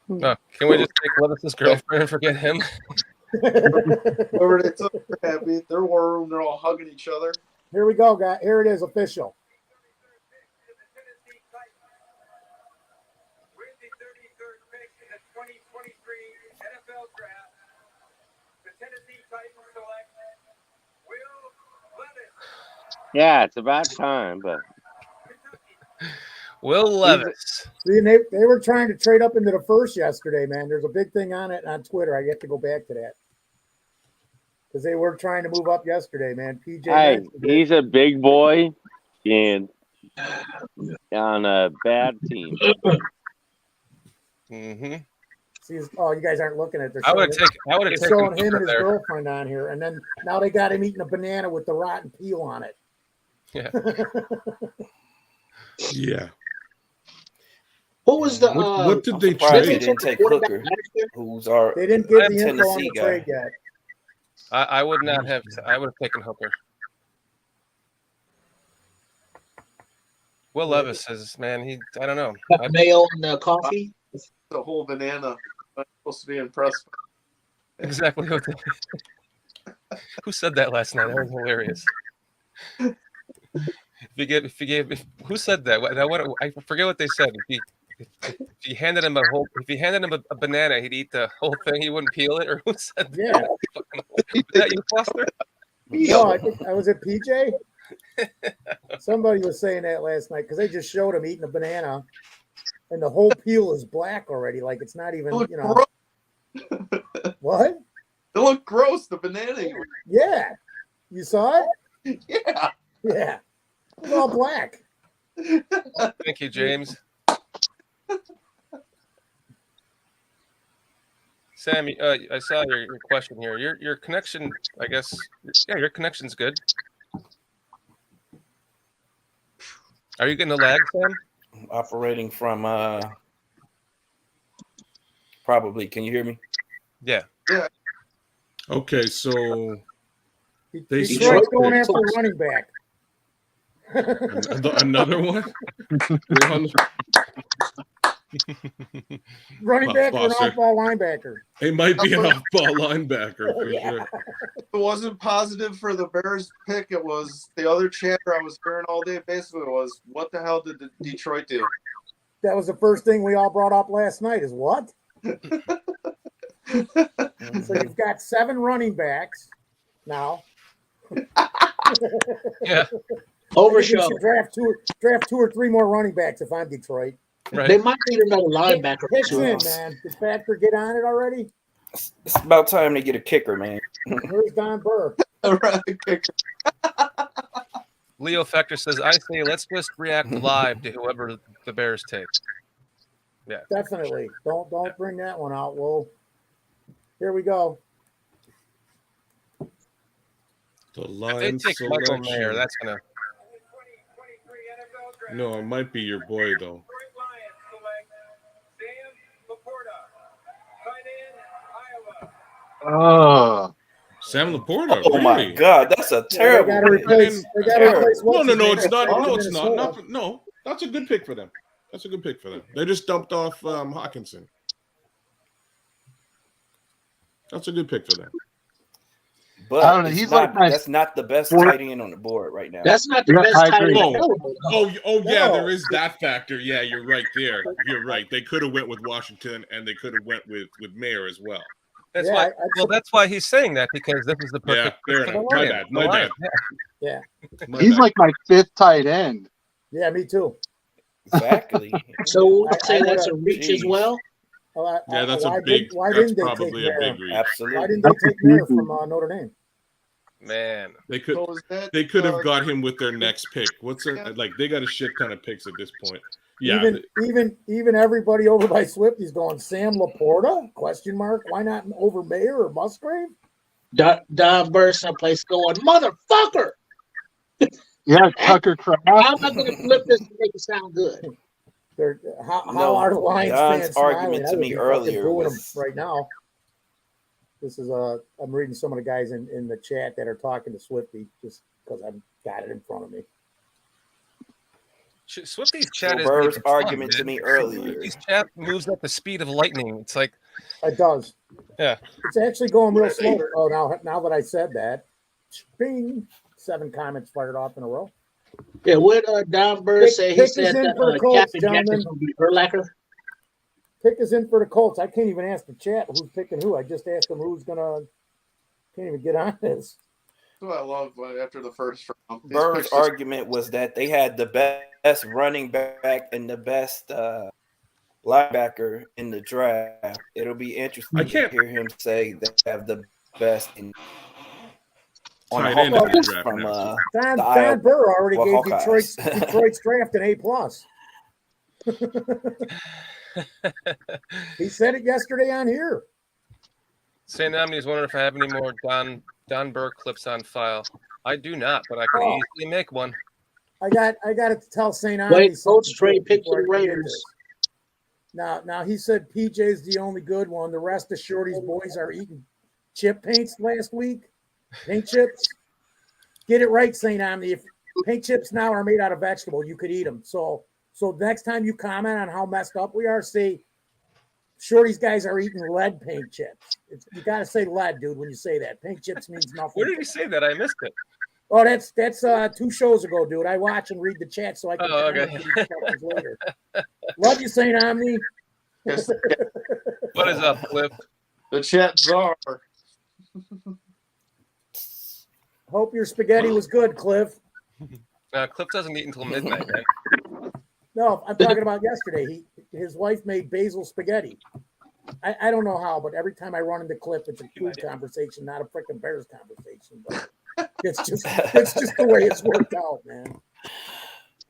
No, can we just take Levis's girlfriend and forget him?
Whoever they took, they're happy. They're war room. They're all hugging each other.
Here we go, guys. Here it is, official.
Yeah, it's about time, but
Will Levis.
See, and they were trying to trade up into the first yesterday, man. There's a big thing on it on Twitter. I have to go back to that. Because they were trying to move up yesterday, man. PJ.
hey, he's a big boy and on a bad team.
Mm-hmm.
See, you guys aren't looking at this.
I would have taken
showing him
Hooker
and his
there.
girlfriend on here, and then now they got him eating a banana with the rotten peel on it.
Yeah.
Yeah.
What was the
What did they
Surprised they
trade?
didn't take Hooker, who's our
They didn't give the info on
Tennessee
the
guy.
trade yet.
I would not have. I would have taken Hooker. Will Levis says, man, I don't know.
mayo and coffee?
The whole banana. I'm supposed to be impressed.
Exactly what who said that last night? That was hilarious. Who said that? I forget what they said. If you handed him a banana, he'd eat the whole thing. He wouldn't peel it. Or who said that?
Yeah.
Was that you, Foster?
No, I was it PJ? Somebody was saying that last night because they just showed him eating a banana, and the whole peel is black already. Like it's not even, you know. What?
It looked gross. The banana.
Yeah. You saw
it? Yeah.
Yeah. It's all black.
Thank you, James. Sammy, I saw your question here. Your connection, I guess. Yeah, your connection's good. Are you getting the lag, Sam?
Operating from probably. Can you hear me?
Yeah.
Yeah.
Okay, so they
Detroit's going after a running back.
Another one?
Running back or an off-ball linebacker?
It might be an off-ball linebacker for sure.
It wasn't positive for the Bears pick. It was the other chatter I was hearing all day. Basically, was what the hell did Detroit do?
That was the first thing we all brought up last night. Is what? So you've got 7 running backs now.
Yeah.
Overshow.
Draft two or three more running backs if I'm Detroit.
Right.
They might need another linebacker.
Hicks in, man. Did Factor get on it already?
It's about time to get a kicker, man.
Where's Don Burr?
Leo Factor says, I say let's just react live to whoever the Bears take. Yeah.
Definitely. Don't bring that one out. Well, here we go.
The
If they
line
take Michael
selection.
Mayer, that's gonna.
No, it might be your boy though.
Oh.
Sam Laporta.
Oh my
really?
God, that's a terrible.
They got to replace.
No, it's not. No, that's a good pick for them. They just dumped off Hawkinson. That's a good pick for them.
But
I don't know. He's like my
that's not the best tight end on the board right now.
That's not the
Yeah,
best
I
tight end
agree.
available.
Yeah,
No.
there is that factor. Yeah, you're right there. You're right. They could have went with Washington, and they could have went with Mayer as well.
That's
Yeah,
why. Well, that's why he's saying that, because this is the
Yeah,
perfect.
fair
for the
enough. My
Lions.
bad.
The
My bad.
Lions,
Yeah.
My
He's
bad.
like my 5th tight end.
Yeah, me too.
Exactly.
So we'll say
I
that's a
would've-
reach as well.
Yeah, that's
why
a big.
Why
That's
didn't they take
probably a
Mayer?
big reach.
Why
Absolutely.
didn't they take Mayer from Notre Dame?
man.
They could.
So is that,
They could have got him with their next pick. What's their like? They got a shit ton of picks at this point. Yeah.
Even everybody over by Swifty's going Sam Laporta? Question mark. Why not over Mayer or Musgrave?
Don Burst someplace going, motherfucker.
Yeah, Tucker Kraft.
How am I going to flip this to make it sound good?
How are the Lions
Don's
fans
argument
smiling?
to
I would
me
be
earlier
fucking booing
was-
them right now. This is I'm reading some of the guys in the chat that are talking to Swifty just because I've got it in front of me.
Swifty's chat is
Burr's
making fun,
argument to
man.
me earlier.
Swifty's chat moves at the speed of lightning. It's like,
It does.
yeah.
It's actually going real slow. Oh, now that I said that, bing, 7 comments fired off in a row.
Yeah, what Don Burst say? He
Pick is
said
in
that
for the Colts,
Captain
gentlemen.
Jackson's going to be Urlacher.
Pick is in for the Colts. I can't even ask the chat who's picking who. I just asked them who's gonna. Can't even get on this.
That's what I love after the first round. These
Burr's
picks just-
argument was that they had the best running back and the best linebacker in the draft. It'll be interesting
I
to
can't-
hear him say they have the best in on
Tight
the
end in the
Hawkeyes
draft
from
now.
Don
Iowa
Burr already gave
Hawkeyes.
Detroit's draft an A+. He said it yesterday on here.
St. Omni's wondering if I have any more Don Burr clips on file. I do not, but I can
Oh.
easily make one.
I got to tell St. Omni.
Wait, Colts
something
trade pick
before
for the
I forget
Raiders.
this. Now he said PJ's the only good one. The rest of Shorty's boys are eating chip paints last week. Paint chips. Get it right, St. Omni. If paint chips now are made out of vegetable, you could eat them. So next time you comment on how messed up we are, say Shorty's guys are eating lead paint chips. You got to say lead, dude, when you say that. Paint chips means nothing.
Where did he say that? I missed it.
Oh, that's 2 shows ago, dude. I watch and read the chat so I can
Okay.
comment to these fuckers later. Love you, St. Omni.
Yes,
What is up, Cliff?
the chat czar.
Hope your spaghetti was good, Cliff.
Cliff doesn't eat until midnight, man.
No, I'm talking about yesterday. His wife made basil spaghetti. I don't know how, but every time I run into Cliff, it's a food conversation, not a freaking Bears conversation. But it's just the way it's worked out, man.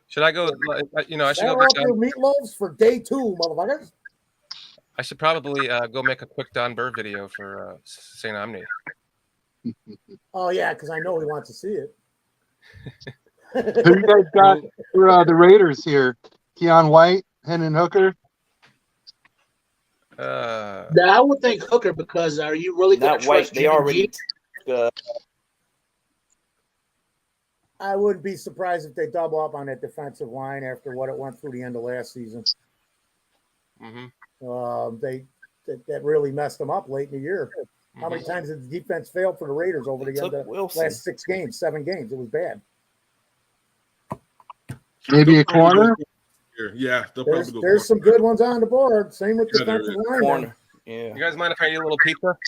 Should I go? I should go
Shout
back
out your
down.
meatloaves for day 2, motherfuckers.
I should probably go make a quick Don Burr video for St. Omni.
Oh yeah, because I know he wants to see it.
Who you guys got for the Raiders here? Keon White, Hendon Hooker.
Now, I would think Hooker because are you really going
not
to
White.
trust
They
Jimmy
already
G?
I wouldn't be surprised if they double up on that defensive line after what it went through the end of last season.
Mm-hmm.
That really messed them up late in the year. How many times did the defense fail for the Raiders over the end of the last 6 games, 7 games? It was bad.
Maybe a corner.
Yeah, they'll probably go.
There's some good ones on the board. Same with
Yeah, there
defensive
is.
line.
corner. Yeah.
You guys mind if I eat a little pizza?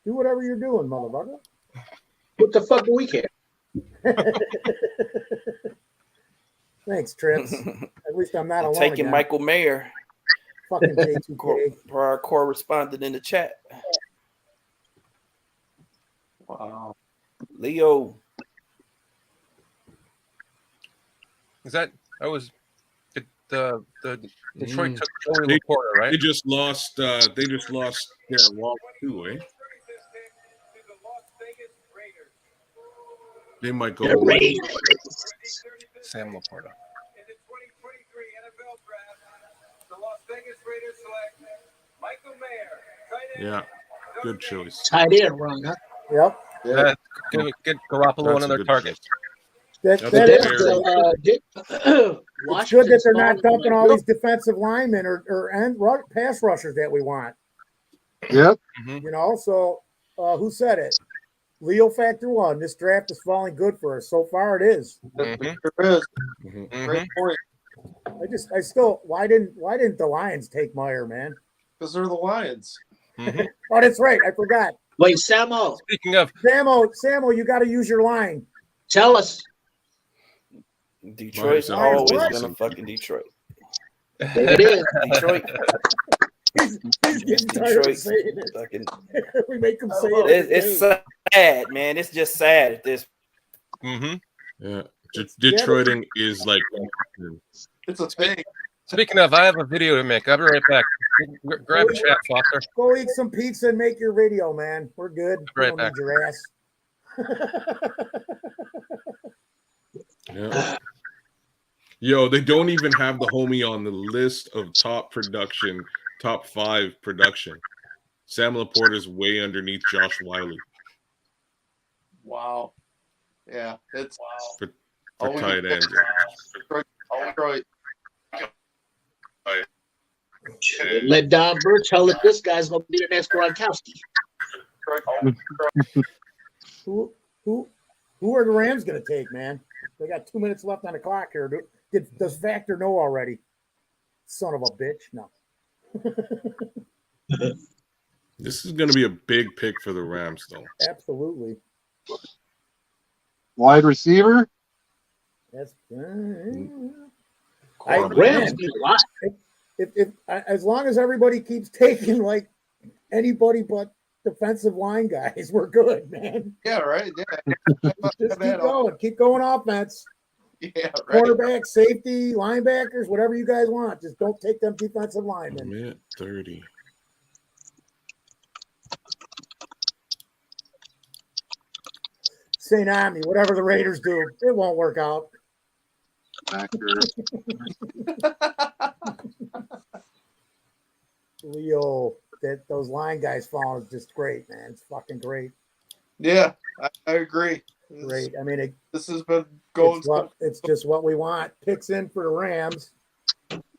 Do whatever you're doing, motherfucker.
What the fuck do we care?
Thanks, Trips. At least I'm not alone.
Taking
again.
Michael Mayer,
Fucking J2K.
for our correspondent in the chat.
Wow.
Leo.
Is that the Detroit took Joey
They-
Laporta, right?
They just lost. Darren Waller too, eh? They might go.
The Raiders.
Sam Laporta.
Yeah, good choice.
Tight end run, huh?
Yep.
Yeah.
Get Garoppolo
That's a
another
good
target.
That
That's
is
fair.
it's good that they're not dumping all these defensive linemen or pass rushers that we want.
Yep.
You know, so who said it? Leo Factor 1. This draft is falling good for us. So far, it is.
It sure is. Great point.
I still. Why didn't the Lions take Meyer, man?
Because they're the Lions.
Oh, that's right. I forgot.
Wait, Samo.
Speaking of
Samo, you got to use your line.
Tell us.
Detroit's
Lions,
always
what?
gonna fucking Detroit.
There it is.
Detroit.
He's getting tired of
Detroit.
saying it.
Fucking,
We make him say it.
it's sad, man. It's just sad at this.
Yeah. Detroiting is like.
It's a thing.
Speaking of, I have a video to make. I'll be right back. Grab a chat, Foster.
Go eat some pizza and make your video, man. We're good. We
Right
don't
back.
need your ass.
Yeah. Yo, they don't even have the homie on the list of top 5 production. Sam Laporta's way underneath Josh Wiley
Wow. Yeah, it's
for tight ends.
Detroit.
Let Don Burch tell that this guy's gonna be the next Gronkowski.
Who are the Rams going to take, man? They got 2 minutes left on the clock here. Does Factor know already? Son of a bitch. No.
This is going to be a big pick for the Rams, though.
Absolutely.
Wide receiver.
That's
Rams
man,
need a lot.
if as long as everybody keeps taking like anybody but defensive line guys, we're good, man.
Yeah, right. Yeah.
Just keep going. Keep going offense.
Yeah, right.
Quarterback, safety, linebackers, whatever you guys want. Just don't take them defensive linemen.
Mid 30.
St. Omni, whatever the Raiders do, it won't work out. Leo, those line guys falling is just great, man. It's fucking great.
Yeah, I agree.
Great. I mean,
This has been going.
it's just what we want. Picks in for the Rams.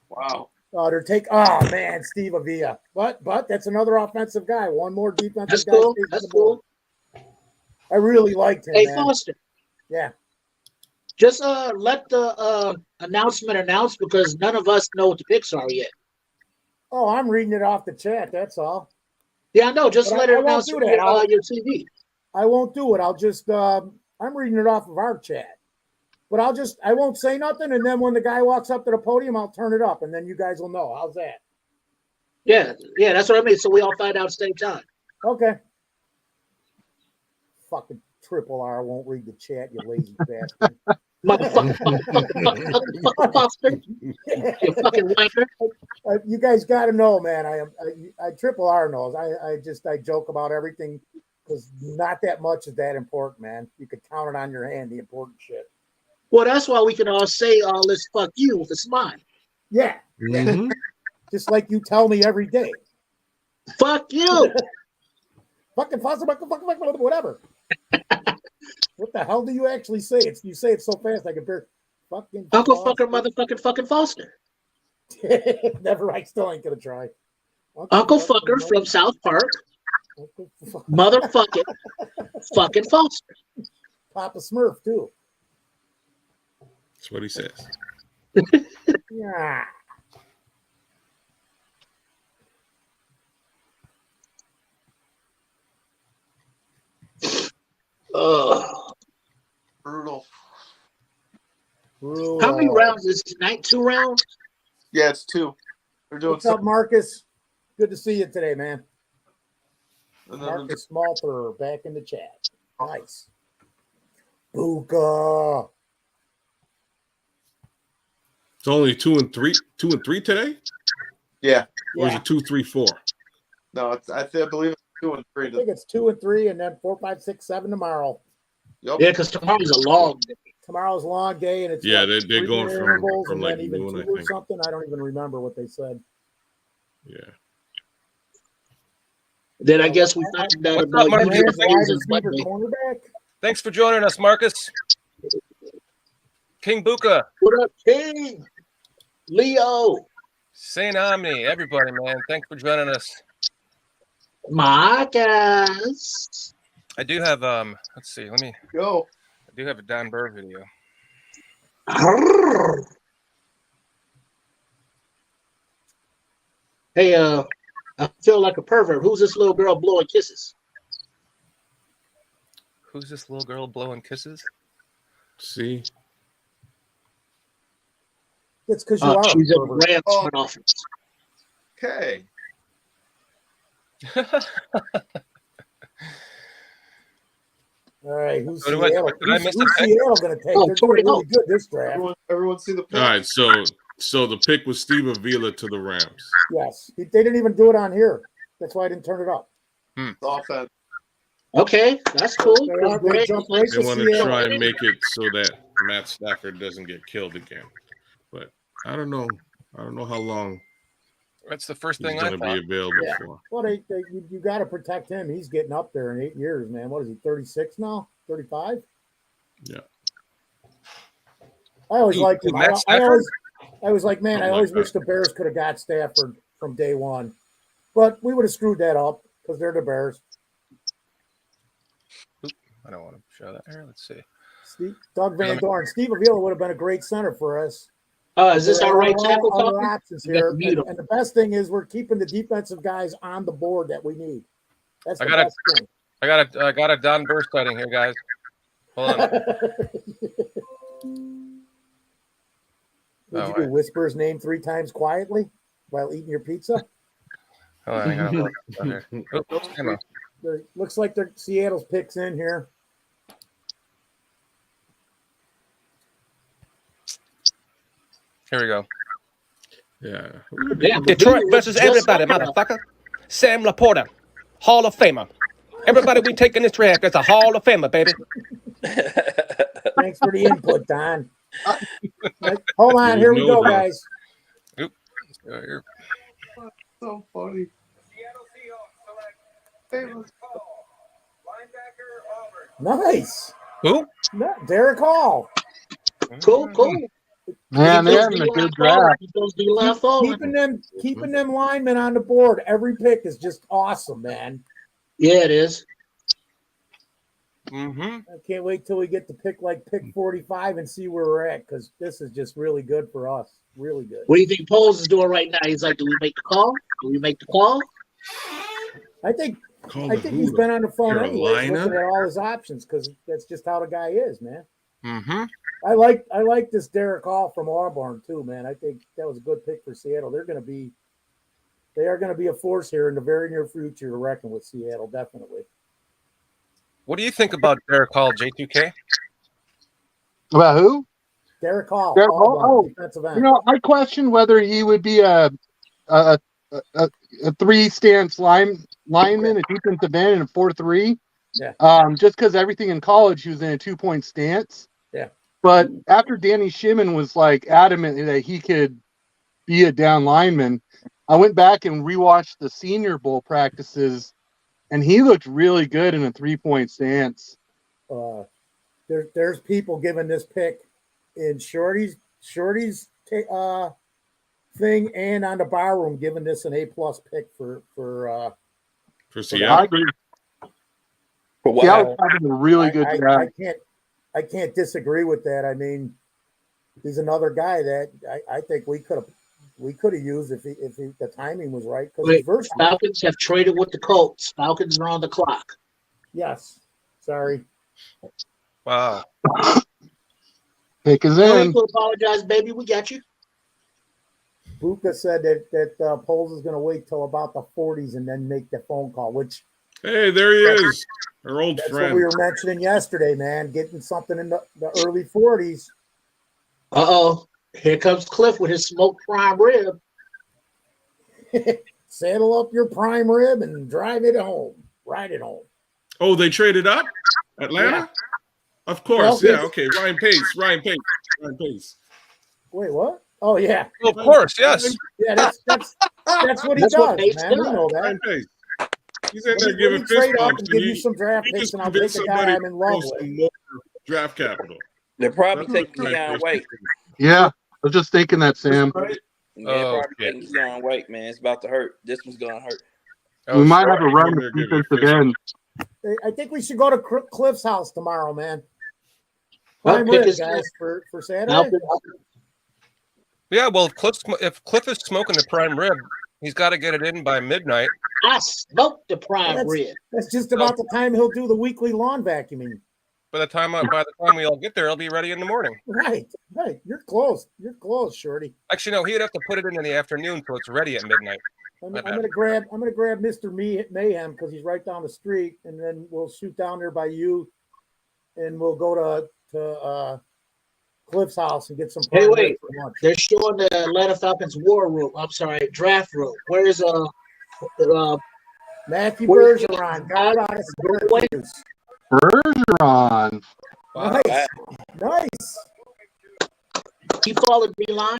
Wow.
Oh, man, Steve Avila. But that's another offensive guy. One more defensive
That's
guy.
cool.
stays on
That's
the board.
cool.
I really liked him.
Hey,
man.
Foster.
Yeah.
Just let the announcement announce because none of us know what the picks are yet.
Oh, I'm reading it off the chat. That's all.
Yeah, I know. Just
But
let
I
it
won't
announce
do
on
that.
your TV.
I won't do it. I'll just I'm reading it off of our chat. But I won't say nothing, and then when the guy walks up to the podium, I'll turn it up, and then you guys will know. How's that?
Yeah, that's what I mean. So we all find out at the same time.
Okay. Fucking Triple R won't read the chat, you lazy bastard.
Motherfucker, Foster. You fucking wanker.
You guys got to know, man. I Triple R knows. I joke about everything because not that much is that important, man. You could count it on your hand, the important shit.
Well, that's why we can all say all this fuck you with a smile.
Yeah.
Mm-hmm.
Just like you tell me every day.
Fuck you.
Fucking Foster, whatever. What the hell do you actually say? You say it so fast I can bear fucking
Uncle
Foster.
fucker, motherfucking fucking Foster.
Never. I still ain't gonna try.
Uncle fucker from South Park.
Uncle
Motherfucking fucking Foster.
Papa Smurf too.
That's what he says.
Yeah.
Brutal.
How many rounds is it tonight? 2 rounds?
Yeah, it's 2. They're doing
What's up, Marcus? Good to see you today, man.
and then
Marcus Smalter back in the chat. Nice. Buka.
It's only 2 and 3 today?
Yeah.
Or is it 2, 3, 4?
No, I believe it's 2 and 3.
I think it's 2 and 3, and then 4, 5, 6, 7 tomorrow.
Yep.
Yeah, because tomorrow's a long day.
Tomorrow's a long day, and it's
Yeah,
what,
they're
3
going from
intervals and
like
then even
noon,
2
I
or
think.
something. I don't even remember what they said.
Yeah.
Then I guess we found out
What's
about
up, Marcus?
you.
Rams wide receiver cornerback.
Thanks for joining us, Marcus. King Buka,
What up, King? Leo.
St. Omni, everybody, man. Thanks for joining us.
Marcus.
I do have let's see, let me
go.
I do have a Don Burr video.
Hey, I feel like a pervert. Who's this little girl blowing kisses?
Who's this little girl blowing kisses?
See?
It's because you are.
She's a Rams front office.
Okay.
All right, who's
So
Seattle?
did I miss
Who's
a pick?
Seattle going to take? They're doing really good this draft.
Everyone see the pick?
All right, so the pick was Steve Avila to the Rams.
Yes, they didn't even do it on here. That's why I didn't turn it up.
Offense.
Okay, that's cool.
They jump right
They
to
want to
Seattle.
try and make it so that Matt Stafford doesn't get killed again. But I don't know. I don't know how long
That's the first
he's
thing I
going to
thought.
be available
Yeah.
for.
Well, you got to protect him. He's getting up there in 8 years, man. What is he, 36 now? 35?
Yeah.
I always liked him.
Matt
I
Stafford?
was like, man, I always wish the Bears could have got Stafford from day one. But we would have screwed that up because they're the Bears.
I don't want to show that here. Let's see.
Doug Van Dorn. Steve Avila would have been a great center for us.
Is this our right tackle
other
talking?
options here. And the best thing is we're keeping the defensive guys on the board that we need. That's the best thing.
I got a Don Burr sighting here, guys. Hold on.
Would you do whisper his name 3 times quietly while eating your pizza?
Hold on, I gotta look down here. Oops, hang on.
Looks like Seattle's picks in here.
Here we go.
Yeah.
Detroit versus everybody, motherfucker. Sam Laporta, Hall of Famer. Everybody we take in this draft, that's a Hall of Famer, baby.
Thanks for the input, Don. Hold on, here we go, guys.
Oop. Let's go here.
So funny.
Nice.
Who?
Derek Hall.
Cool.
Man, they're having a good draft.
Keeping them linemen on the board. Every pick is just awesome, man.
Yeah, it is.
Mm-hmm.
I can't wait till we get to pick 45 and see where we're at, because this is just really good for us. Really good.
What do you think Poles is doing right now? He's like, do we make the call? Do we make the call?
I think he's been on the phone anyway, looking at all his options, because that's just how the guy is, man.
Mm-hmm.
I like this Derek Hall from Auburn too, man. I think that was a good pick for Seattle. They are going to be a force here in the very near future to reckon with Seattle, definitely.
What do you think about Derek Hall, J2K?
About who?
Derek Hall.
Derek Hall.
Defensive end.
You know, I question whether he would be a 3-stance lineman, a defensive end, and a 4-3.
Yeah.
Just because everything in college he was in a 2-point stance.
Yeah.
But after Danny Shimon was adamant that he could be a down lineman, I went back and rewatched the Senior Bowl practices, and he looked really good in a 3-point stance.
There's people giving this pick in Shorty's thing and on the bar room, giving this an A+ pick for
Seattle.
I agree. Seattle's having a really good draft.
I can't disagree with that. I mean, he's another guy that I think we could have used if the timing was right. Because
Falcons have traded with the Colts. Falcons are on the clock.
Yes. Sorry.
Wow.
Pick is
No
in.
need to apologize, baby. We got you.
Buka said that Poles is going to wait till about the 40s and then make the phone call, which.
Hey, there he is. Our old
That's
friend.
what we were mentioning yesterday, man. Getting something in the early 40s.
Uh-oh. Here comes Cliff with his smoked prime rib.
Saddle up your prime rib and drive it home. Ride it home.
Oh, they traded up? Atlanta?
Yeah.
Of course,
Well,
yeah. Okay, Ryan Pace.
Wait, what? Oh, yeah.
Of course, yes.
Yeah, that's what he
That's
does,
what Pace
man. We
does.
know
Ryan
that.
Pace. He's in there
Let
giving
me
fist
trade up
bumps.
and give you some draft picks, and I'll take a guy I'm in love with.
More draft capital.
They're probably
That's
taking
what
Keon White.
Yeah, I was just thinking that, Sam.
Yeah, probably taking Keon White, man. It's about to hurt. This one's gonna hurt.
We might have a run of defensive ends.
I think we should go to Cliff's house tomorrow, man.
Well,
Prime rib, guys, for Saturday.
Yeah, well, if Cliff is smoking the prime rib, he's got to get it in by midnight.
I smoked the prime rib.
That's just about the time he'll do the weekly lawn vacuuming.
By the time we all get there, it'll be ready in the morning.
Right. You're close, Shorty.
Actually, no, he'd have to put it in the afternoon so it's ready at midnight.
I'm gonna grab Mr. Mayhem because he's right down the street, and then we'll shoot down there by you, and we'll go to Cliff's house and get some.
Hey, wait! They're showing the Atlanta Falcons war room. I'm sorry, draft room. Where's
Matthew Bergeron? God honest
Bergeron.
Wow.
Nice.
Keep falling D-line.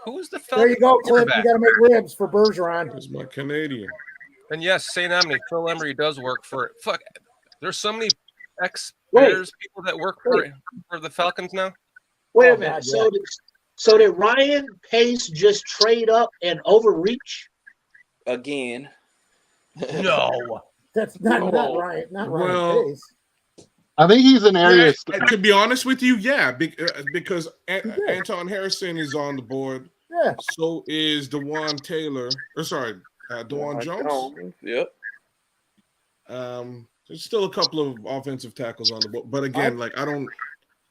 Who's the Falcons?
There you go, Cliff. You got to make ribs for Bergeron.
That's my Canadian.
And yes, St. Omni, Phil Emery does work for. Fuck, there's so many ex-Bears people that work for the Falcons now.
Wait a minute. God, so did Ryan Pace just trade up and overreach
again?
No, that's not Ryan. Not Ryan Pace.
I think he's an area.
To be honest with you, yeah, because Anton Harrison is on the board.
Yeah.
So is DeJuan Jones.
Yep.
There's still a couple of offensive tackles on the board, but again,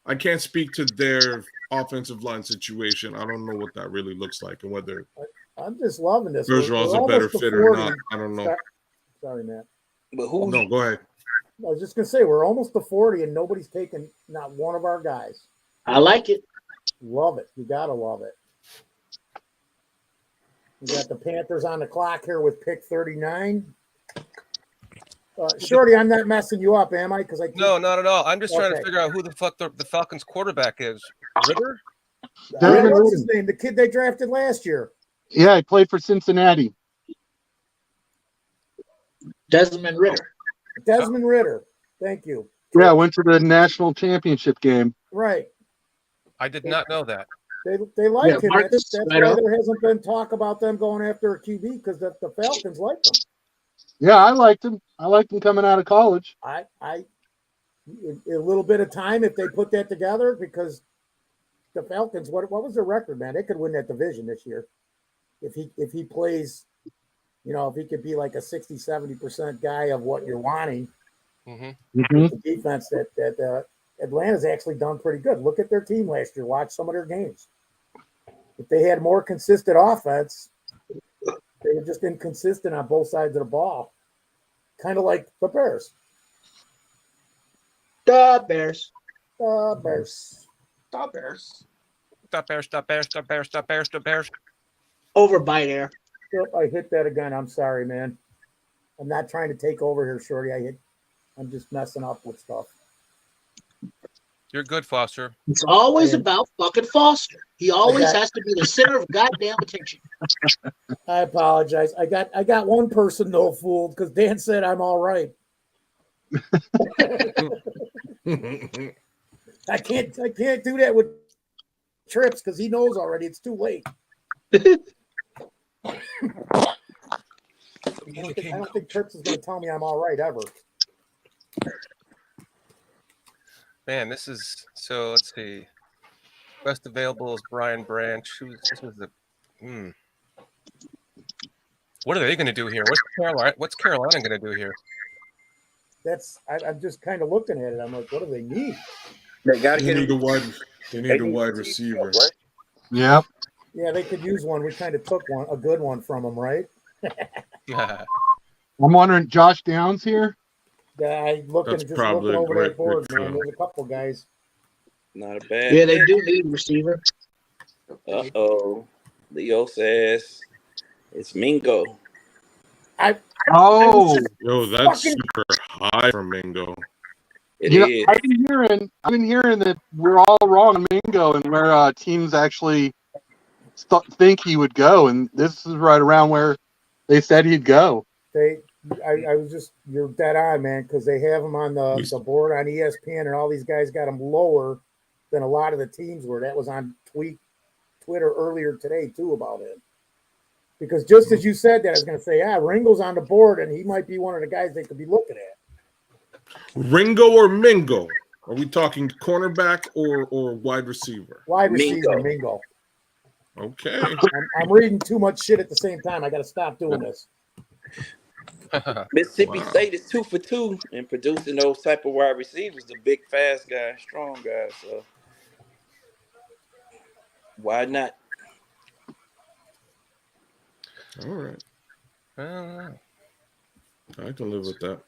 I can't speak to their offensive line situation. I don't know what that really looks like and whether
I'm just loving this.
Bergeron's a better fit or not. I don't know.
Sorry, Matt.
But who?
No, go ahead.
I was just gonna say we're almost to 40 and nobody's taken not one of our guys.
I like it.
Love it. You gotta love it. We got the Panthers on the clock here with pick 39. Shorty, I'm not messing you up, am I?
No, not at all. I'm just trying to figure out who the fuck the Falcons quarterback is. Ritter?
What's his name? The kid they drafted last year.
Yeah, he played for Cincinnati.
Desmond Ritter. Thank you.
Yeah, went to the national championship game.
Right.
I did not know that.
They like him. That's why there hasn't been talk about them going after a QB because the Falcons like him.
Yeah, I liked him. I liked him coming out of college.
A little bit of time if they put that together because the Falcons, what was their record, man? They could win that division this year. If he plays, if he could be like a 60-70% guy of what you're wanting. The defense that Atlanta's actually done pretty good. Look at their team last year. Watch some of their games. If they had more consistent offense, they were just inconsistent on both sides of the ball. Kind of like the Bears.
The Bears. Overbite there.
I hit that again. I'm sorry, man. I'm not trying to take over here, Shorty. I'm just messing up with stuff.
You're good, Foster.
It's always about fucking Foster. He always has to be the center of goddamn attention.
I apologize. I got one person though fooled because Dan said I'm all right. I can't do that with Trips because he knows already. It's too late. I don't think Trips is going to tell me I'm all right ever.
Man, this is so. Let's see. Best available is Brian Branch. What are they going to do here? What's Carolina going to do here?
I'm just kind of looking at it. I'm like, what do they need?
They got to
They
get
need a wide receiver.
Yep.
Yeah, they could use one. We kind of took a good one from them, right?
I'm wondering, Josh Downs here?
Yeah, I'm looking over that board, man. There's a couple guys.
Not a bad.
Yeah, they do need a receiver.
Leo says it's Mingo.
Yo, that's super high for Mingo.
It is.
I've been hearing that we're all wrong on Mingo and where teams actually think he would go, and this is right around where they said he'd go.
You're dead on, man, because they have him on the board on ESPN, and all these guys got him lower than a lot of the teams were. That was on Twitter earlier today too about it. Because just as you said that, I was going to say, Ringo's on the board, and he might be one of the guys they could be looking at.
Ringo or Mingo? Are we talking cornerback or wide receiver?
Wide receiver, Mingo.
Okay.
I'm reading too much shit at the same time. I got to stop doing this.
Mississippi State is 2 for 2 in producing those type of wide receivers, the big, fast guy, strong guy. So why not?
All right. I can live with that.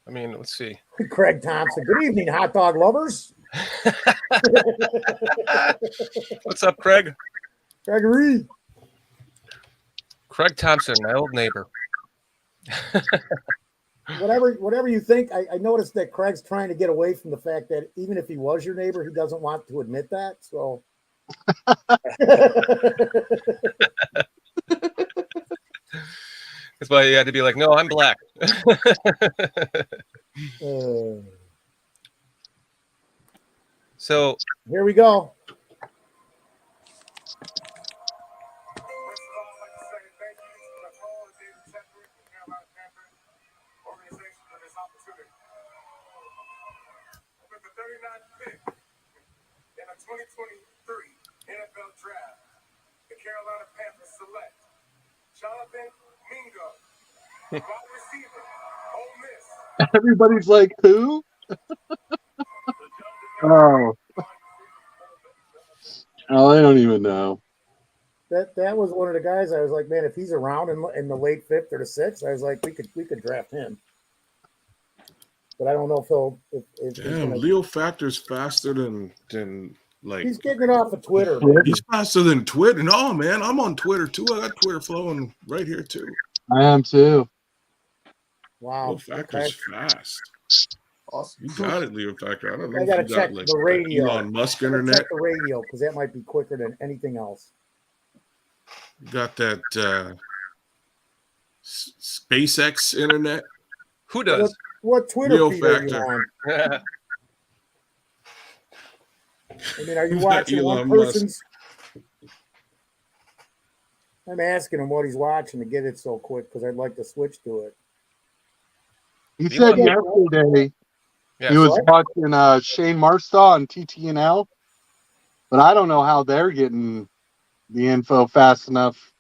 I mean, let's see.
Craig Thompson. Good evening, hot dog lovers.
What's up, Craig?
Gregory.
Craig Thompson, my old neighbor.
Whatever you think, I noticed that Craig's trying to get away from the fact that even if he was your neighbor, he doesn't want to admit that. So
that's why you had to be like, no, I'm black. So
here we go.
The 39th pick in the 2023 NFL Draft, the Carolina Panthers select Jonathan Mingo, wide receiver, Ole Miss.
Everybody's like, who? Oh, I don't even know.
That was one of the guys I was like, man, if he's around in the late 5th or the 6th, I was like, we could draft him. But I don't know if he'll.
Damn, Leo Factor's faster than like.
He's getting it off of Twitter.
He's faster than Twitter. No, man, I'm on Twitter too. I got Twitter flowing right here too.
I am too.
Wow,
Leo Factor's fast.
Awesome.
You got it, Leo Factor. I don't know.
I gotta
if you
check
got, like,
the radio.
Elon Musk
I gotta
internet.
check the radio because that might be quicker than anything else.
You got that SpaceX internet.
Who does?
What Twitter
Leo
feed are you
Factor.
on? I mean, are you
Not
watching
Elon
one
Musk.
person's? I'm asking him what he's watching to get it so quick because I'd like to switch to it.
He said yesterday he was watching Shane Marstaw on TTNL, but I don't know how they're getting the info fast enough.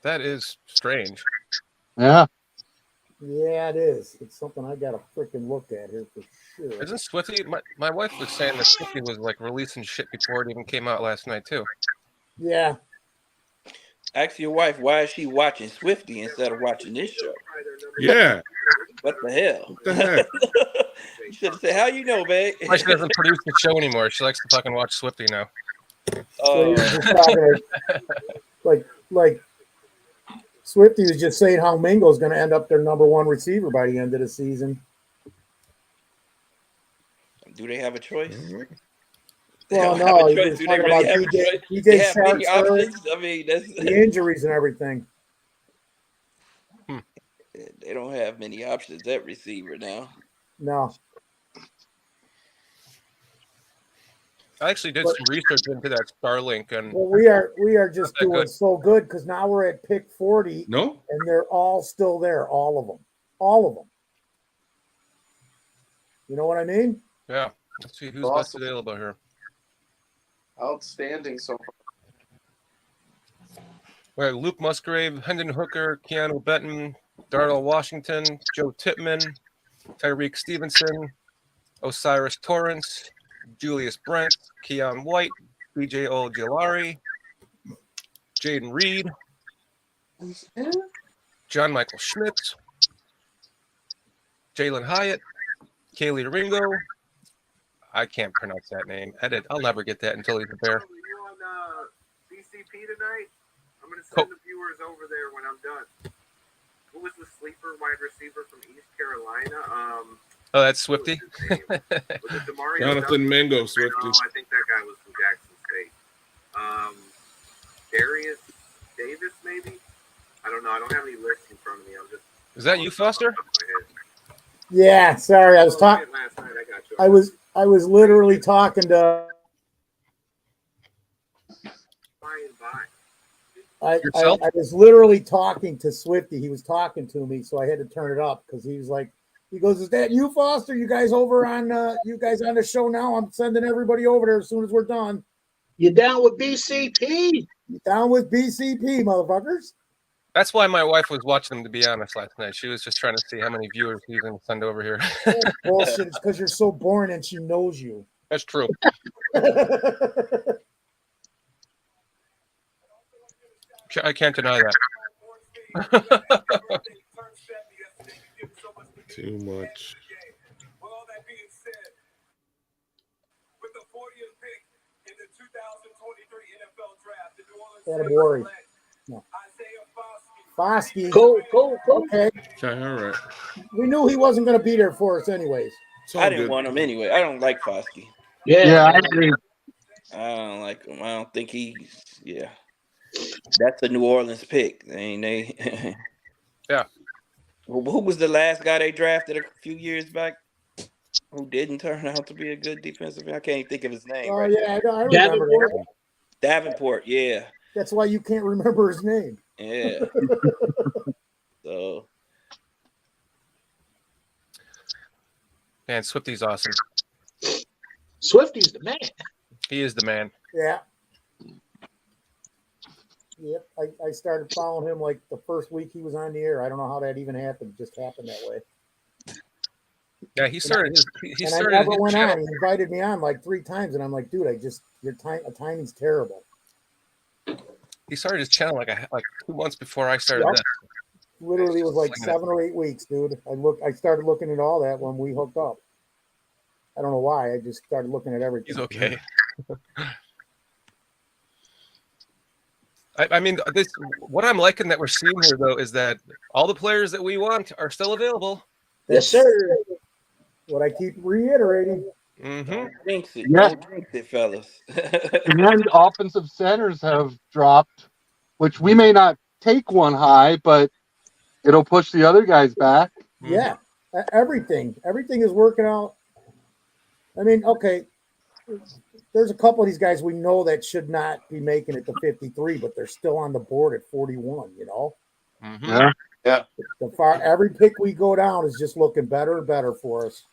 That is strange.
Yeah.
Yeah, it is. It's something I got to freaking look at here for sure.
Isn't Swifty? My wife was saying that Swifty was like releasing shit before it even came out last night too.
Yeah.
Ask your wife why is she watching Swifty instead of watching this show.
Yeah.
What the hell?
What the heck?
You should have said, "How you know, babe?"
Why she doesn't produce the show anymore? She likes to fucking watch Swifty now.
So he's just talking like Swifty was just saying how Mingo's going to end up their number 1 receiver by the end of the season.
Do they have a choice?
Well, no, he was talking about DJ Sharp's hurt,
I mean, that's
the injuries and everything.
They don't have many options at receiver now.
No.
I actually did some research into that Starlink, and
well, we are just doing so good because now we're at pick 40.
No,
and they're all still there, all of them. You know what I mean?
Yeah. Let's see who's best available here.
Outstanding so far.
We have Luke Musgrave, Hendon Hooker, Keanu Benton, Darnell Washington, Joe Tippmann, Tyreek Stevenson, Osiris Torrance, Julius Brent, Keon White, BJ Ojolari, Jaden Reed, John Michael Schmitz, Jalen Hyatt, Kaylee Ringo. I can't pronounce that name. I'll never get that until he's a Bear.
Are you on BCP tonight? I'm going to send the viewers over there when I'm done. Who was the sleeper wide receiver from East Carolina?
Oh, that's Swifty.
Was it Demario
Jonathan Mingo, Swifty.
No, I think that guy was from Jackson State. Darius Davis, maybe? I don't know. I don't have any lists in front of me. I'm just.
Is that you, Foster?
Yeah, sorry. I was talking.
Last night, I got you.
I was literally talking to.
By and by,
I was literally talking to Swifty. He was talking to me, so I had to turn it up because he was like, he goes, "Is that you, Foster? You guys over on you guys on the show now? I'm sending everybody over there as soon as we're done."
You down with BCP?
You down with BCP, motherfuckers?
That's why my wife was watching him, to be honest, last night. She was just trying to see how many viewers he's going to send over here.
Bullshit. It's because you're so boring and she knows you.
That's true. I can't deny that.
Too much.
Attaboy. No. Foskey.
Cool.
Okay.
Okay, all right.
We knew he wasn't going to be there for us anyways.
I didn't want him anyway. I don't like Foskey.
Yeah, I agree.
I don't like him. I don't think he's. Yeah, that's a New Orleans pick. Ain't they?
Yeah.
Who was the last guy they drafted a few years back? Who didn't turn out to be a good defensive end? I can't think of his name.
Oh, yeah, I remember that.
Davenport, yeah.
That's why you can't remember his name.
Yeah. So.
Man, Swifty's awesome.
Swifty's the man.
He is the man.
Yeah. Yep. I started following him like the first week he was on the air. I don't know how that even happened. It just happened that way.
Yeah, he started.
I never went on. He invited me on like 3 times, and I'm like, dude, your timing's terrible.
He started his channel like 2 months before I started this.
Literally, it was like 7 or 8 weeks, dude. I started looking at all that when we hooked up. I don't know why. I just started looking at everything.
He's okay. I mean, what I'm liking that we're seeing here, though, is that all the players that we want are still available.
Yes, sir.
What I keep reiterating.
Mm-hmm.
Don't jinx it.
Yeah.
Don't jinx it, fellas.
And offensive centers have dropped, which we may not take one high, but it'll push the other guys back.
Yeah, everything is working out. I mean, okay, there's a couple of these guys we know that should not be making it to 53, but they're still on the board at 41. You know,
Yeah.
Every pick we go down is just looking better and better for us.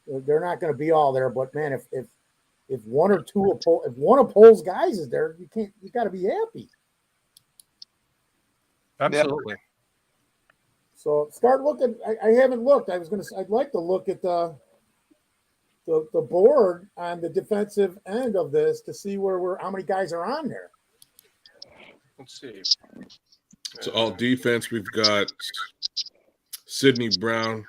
They're not going to be all there, but man, if one or two if one of Pole's guys is there, you got to be happy.
Absolutely.
So start looking. I haven't looked. I'd like to look at the board on the defensive end of this to see how many guys are on there.
Let's see.
So all defense, we've got Sidney Brown,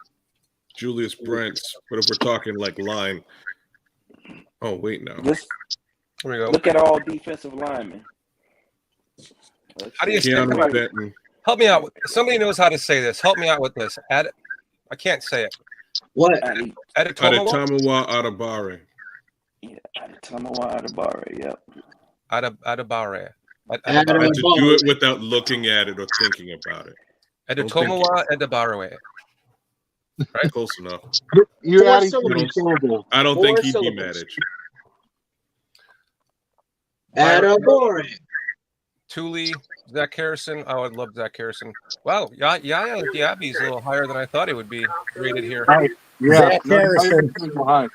Julius Brents. But if we're talking like line, oh wait, no.
Here we go.
Look at all defensive linemen.
How do you say
Keanu Benton.
Help me out. Somebody knows how to say this. Help me out with this. I can't say it.
What?
Adetomawa Adebare.
Yeah, Adetomawa Adebare. Yep.
Adebare.
I had to do it without looking at it or thinking about it.
Adetomawa Adebare.
Right, close enough.
You're adding syllables.
I don't think he'd be mad at you.
Adebare.
Thule, Zach Harrison. Oh, I love Zach Harrison. Wow, Yaya Diaby's a little higher than I thought he would be rated here.
Right. Yeah,
Zach Harrison.
You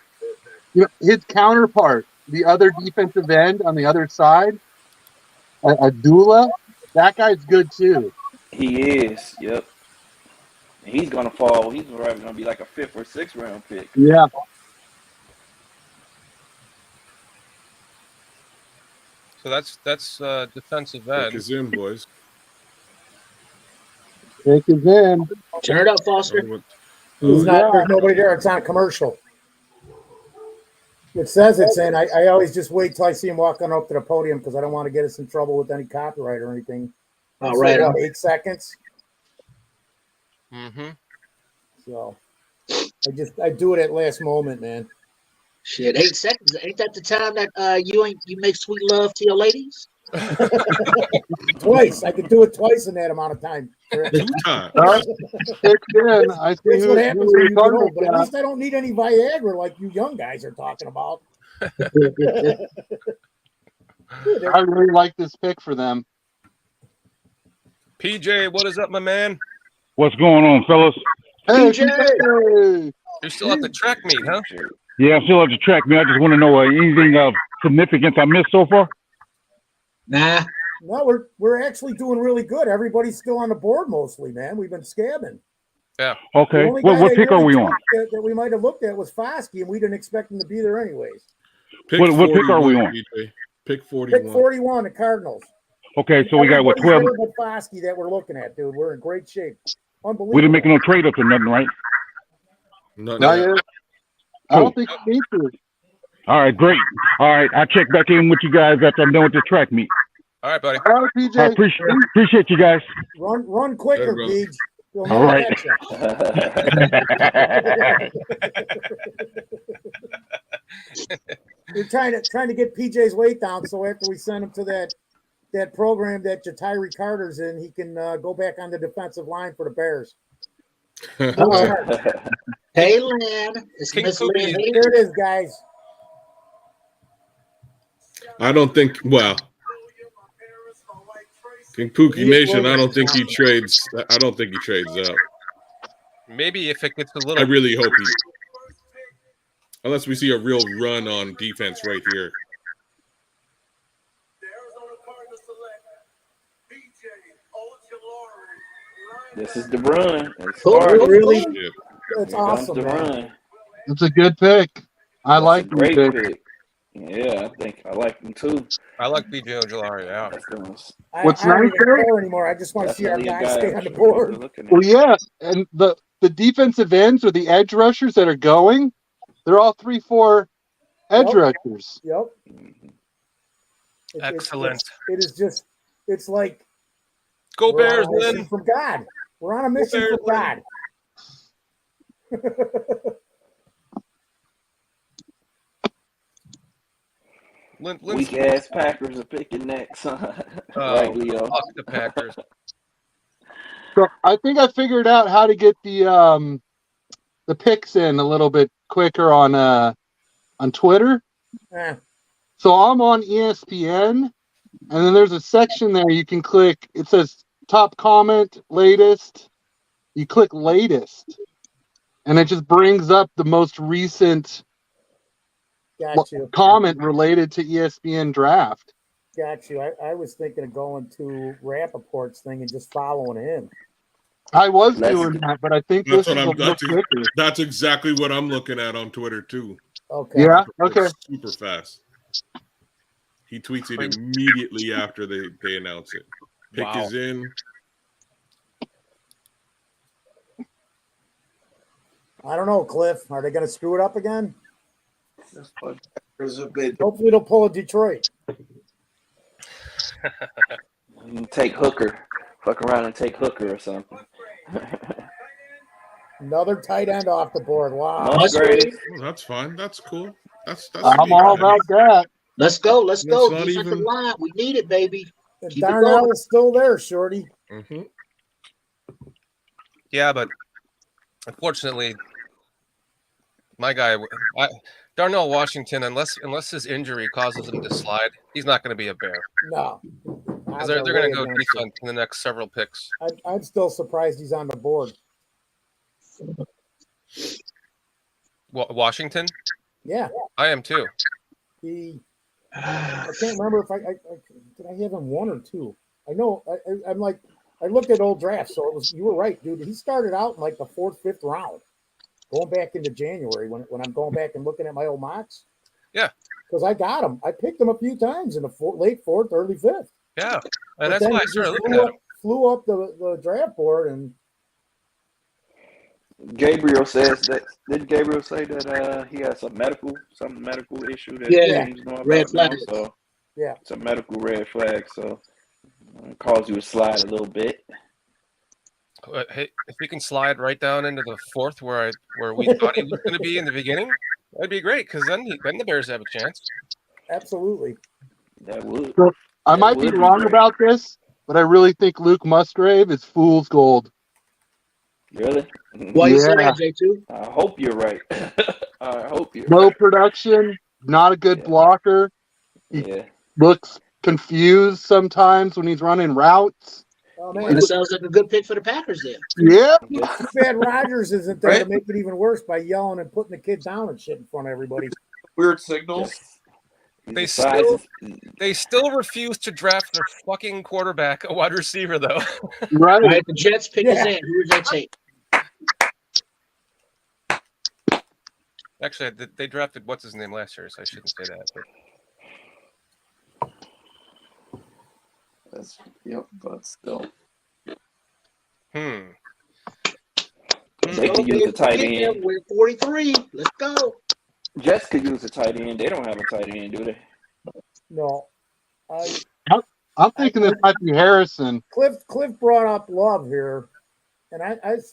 know, his counterpart, the other defensive end on the other side, Adula, that guy's good too.
He is. Yep. He's gonna fall. He's probably gonna be like a 5th or 6th round pick.
Yeah.
So that's defensive end.
Take us in, boys.
Take us in.
Turn it up, Foster.
There's nobody there. It's on a commercial. It says it's in. I always just wait till I see him walking up to the podium because I don't want to get us in trouble with any copyright or anything.
All right.
8 seconds.
Mm-hmm.
So I do it at last moment, man.
Shit, 8 seconds. Ain't that the time that you make sweet love to your ladies?
Twice. I could do it twice in that amount of time.
2 times.
I see
That's what happens when you get old, but at
that.
least I don't need any Viagra like you young guys are talking about.
I really like this pick for them.
PJ, what is up, my man?
What's going on, fellas?
Hey,
PJ!
You're still at the track meet, huh?
Yeah, I'm still at the track, man. I just want to know anything of significance I missed so far.
Nah.
No, we're actually doing really good. Everybody's still on the board mostly, man. We've been scamming.
Yeah.
Okay. What pick are we on?
That we might have looked at was Foskey, and we didn't expect him to be there anyways.
What pick are we on?
Pick 41.
Pick 41, the Cardinals.
Okay, so we got what, 12?
But Foskey that we're looking at, dude. We're in great shape. Unbelievable.
We didn't make no trade ups or nothing, right?
No.
I don't think we need to.
All right, great. All right, I'll check back in with you guys after I'm done with the track meet.
All right, buddy.
All right, PJ.
I appreciate you guys.
Run quicker,
Good,
Peach.
All right.
We're trying to get PJ's weight down, so after we send him to that program that Jatiri Carter's in, he can go back on the defensive line for the Bears.
Hey, Lynn. It's
King
Miss
Poopy.
Lynn.
There it is, guys.
I don't think. Well, King Pookie Nation. I don't think he trades. I don't think he trades out.
Maybe if it gets a little.
I really hope he. Unless we see a real run on defense right here.
This is the run.
Really?
Yeah.
That's awesome,
The
man.
run.
It's a good pick. I like the
Great
pick.
pick. Yeah, I think I like him too.
I like BJ Ojolari. Yeah.
What's
I don't
nice
even
there?
care anymore. I just want to see our
Definitely a
guys
guy
stay on the
we're
board.
looking at.
Well, yeah, and the defensive ends or the edge rushers that are going, they're all 3-4 edge
Yep.
rushers.
Yep.
Excellent.
It is just. It's like
Go
we're
Bears,
on a mission
Lynn.
from God. We're on a mission
Bears,
from God.
Lynn's
Weak ass Packers are picking next. Right, Leo.
Fuck the Packers.
So I think I figured out how to get the picks in a little bit quicker on Twitter.
Eh,
So I'm on ESPN, and then there's a section there you can click. It says top comment, latest. You click latest, and it just brings up the most recent
got you.
comment related to ESPN draft.
Got you. I was thinking of going to Rappaport's thing and just following him.
I was
Let's
doing
do-
that, but I think
That's
this is
what
a
I'm.
little quicker.
That's exactly what I'm looking at on Twitter too.
Okay.
Yeah. Okay.
Super fast. He tweets it immediately after they announce it. Pick
Wow.
is in.
I don't know, Cliff. Are they going to screw it up again?
There's a bit.
Hopefully, they'll pull a Detroit.
You can take Hooker. Fuck around and take Hooker or something.
Another tight end off the board. Wow.
Musgrave.
Oh, that's fine. That's cool. That's
I'm all about that.
Let's go. Let's go.
That's not
Defensive
even-
line. We need it, baby.
And
Keep it
Darnell
going.
is still there, Shorty.
Mm-hmm.
Yeah, but unfortunately, my guy, Darnell Washington, unless his injury causes him to slide, he's not going to be a Bear.
No.
Because they're going to go defense in the next several picks.
I'm still surprised he's on the board.
Washington?
Yeah.
I am too.
I can't remember if I did I have him 1 or 2. I know I'm like I looked at old drafts, so it was you were right, dude. He started out in like the 4th, 5th round, going back into January when I'm going back and looking at my old mocks.
Yeah,
because I got him. I picked him a few times in the late 4th, early 5th.
Yeah,
But
and that's
then
why
he
I started
just
looking at him.
flew up the draft board and
Gabriel says that. Did Gabriel say that he has some medical issue that
Yeah,
teams know about
red
now?
flag.
So
yeah,
it's a medical red flag. So it cause you to slide a little bit.
Hey, if we can slide right down into the 4th where we thought he was going to be in the beginning, that'd be great. Because then the Bears have a chance.
absolutely.
That would.
So I
That
might be
would be
wrong
great.
about this, but I really think Luke Musgrave is fool's gold.
Really?
Why you say
Yeah.
that, J2?
I hope you're right. I hope you're
Low
right.
production, not a good
Yeah.
blocker.
Yeah.
Looks confused sometimes when he's running routes.
Oh man,
That sounds like a good pick for the Packers then.
Yeah.
too bad Rodgers isn't there to make it even worse by yelling and putting the kid down and shit in front of everybody.
Weird signals.
They still refuse to draft their fucking quarterback, a wide receiver, though.
Right. All right, the Jets pick his in. Who would they take?
Actually, they drafted what's his name last year, so I shouldn't say that. But...
but still.
They could use a tight end.
We're 43. Let's go.
Jets could use a tight end. They don't have a tight end, do they?
No.
I'm thinking this might be Harrison.
Cliff brought up Love here, and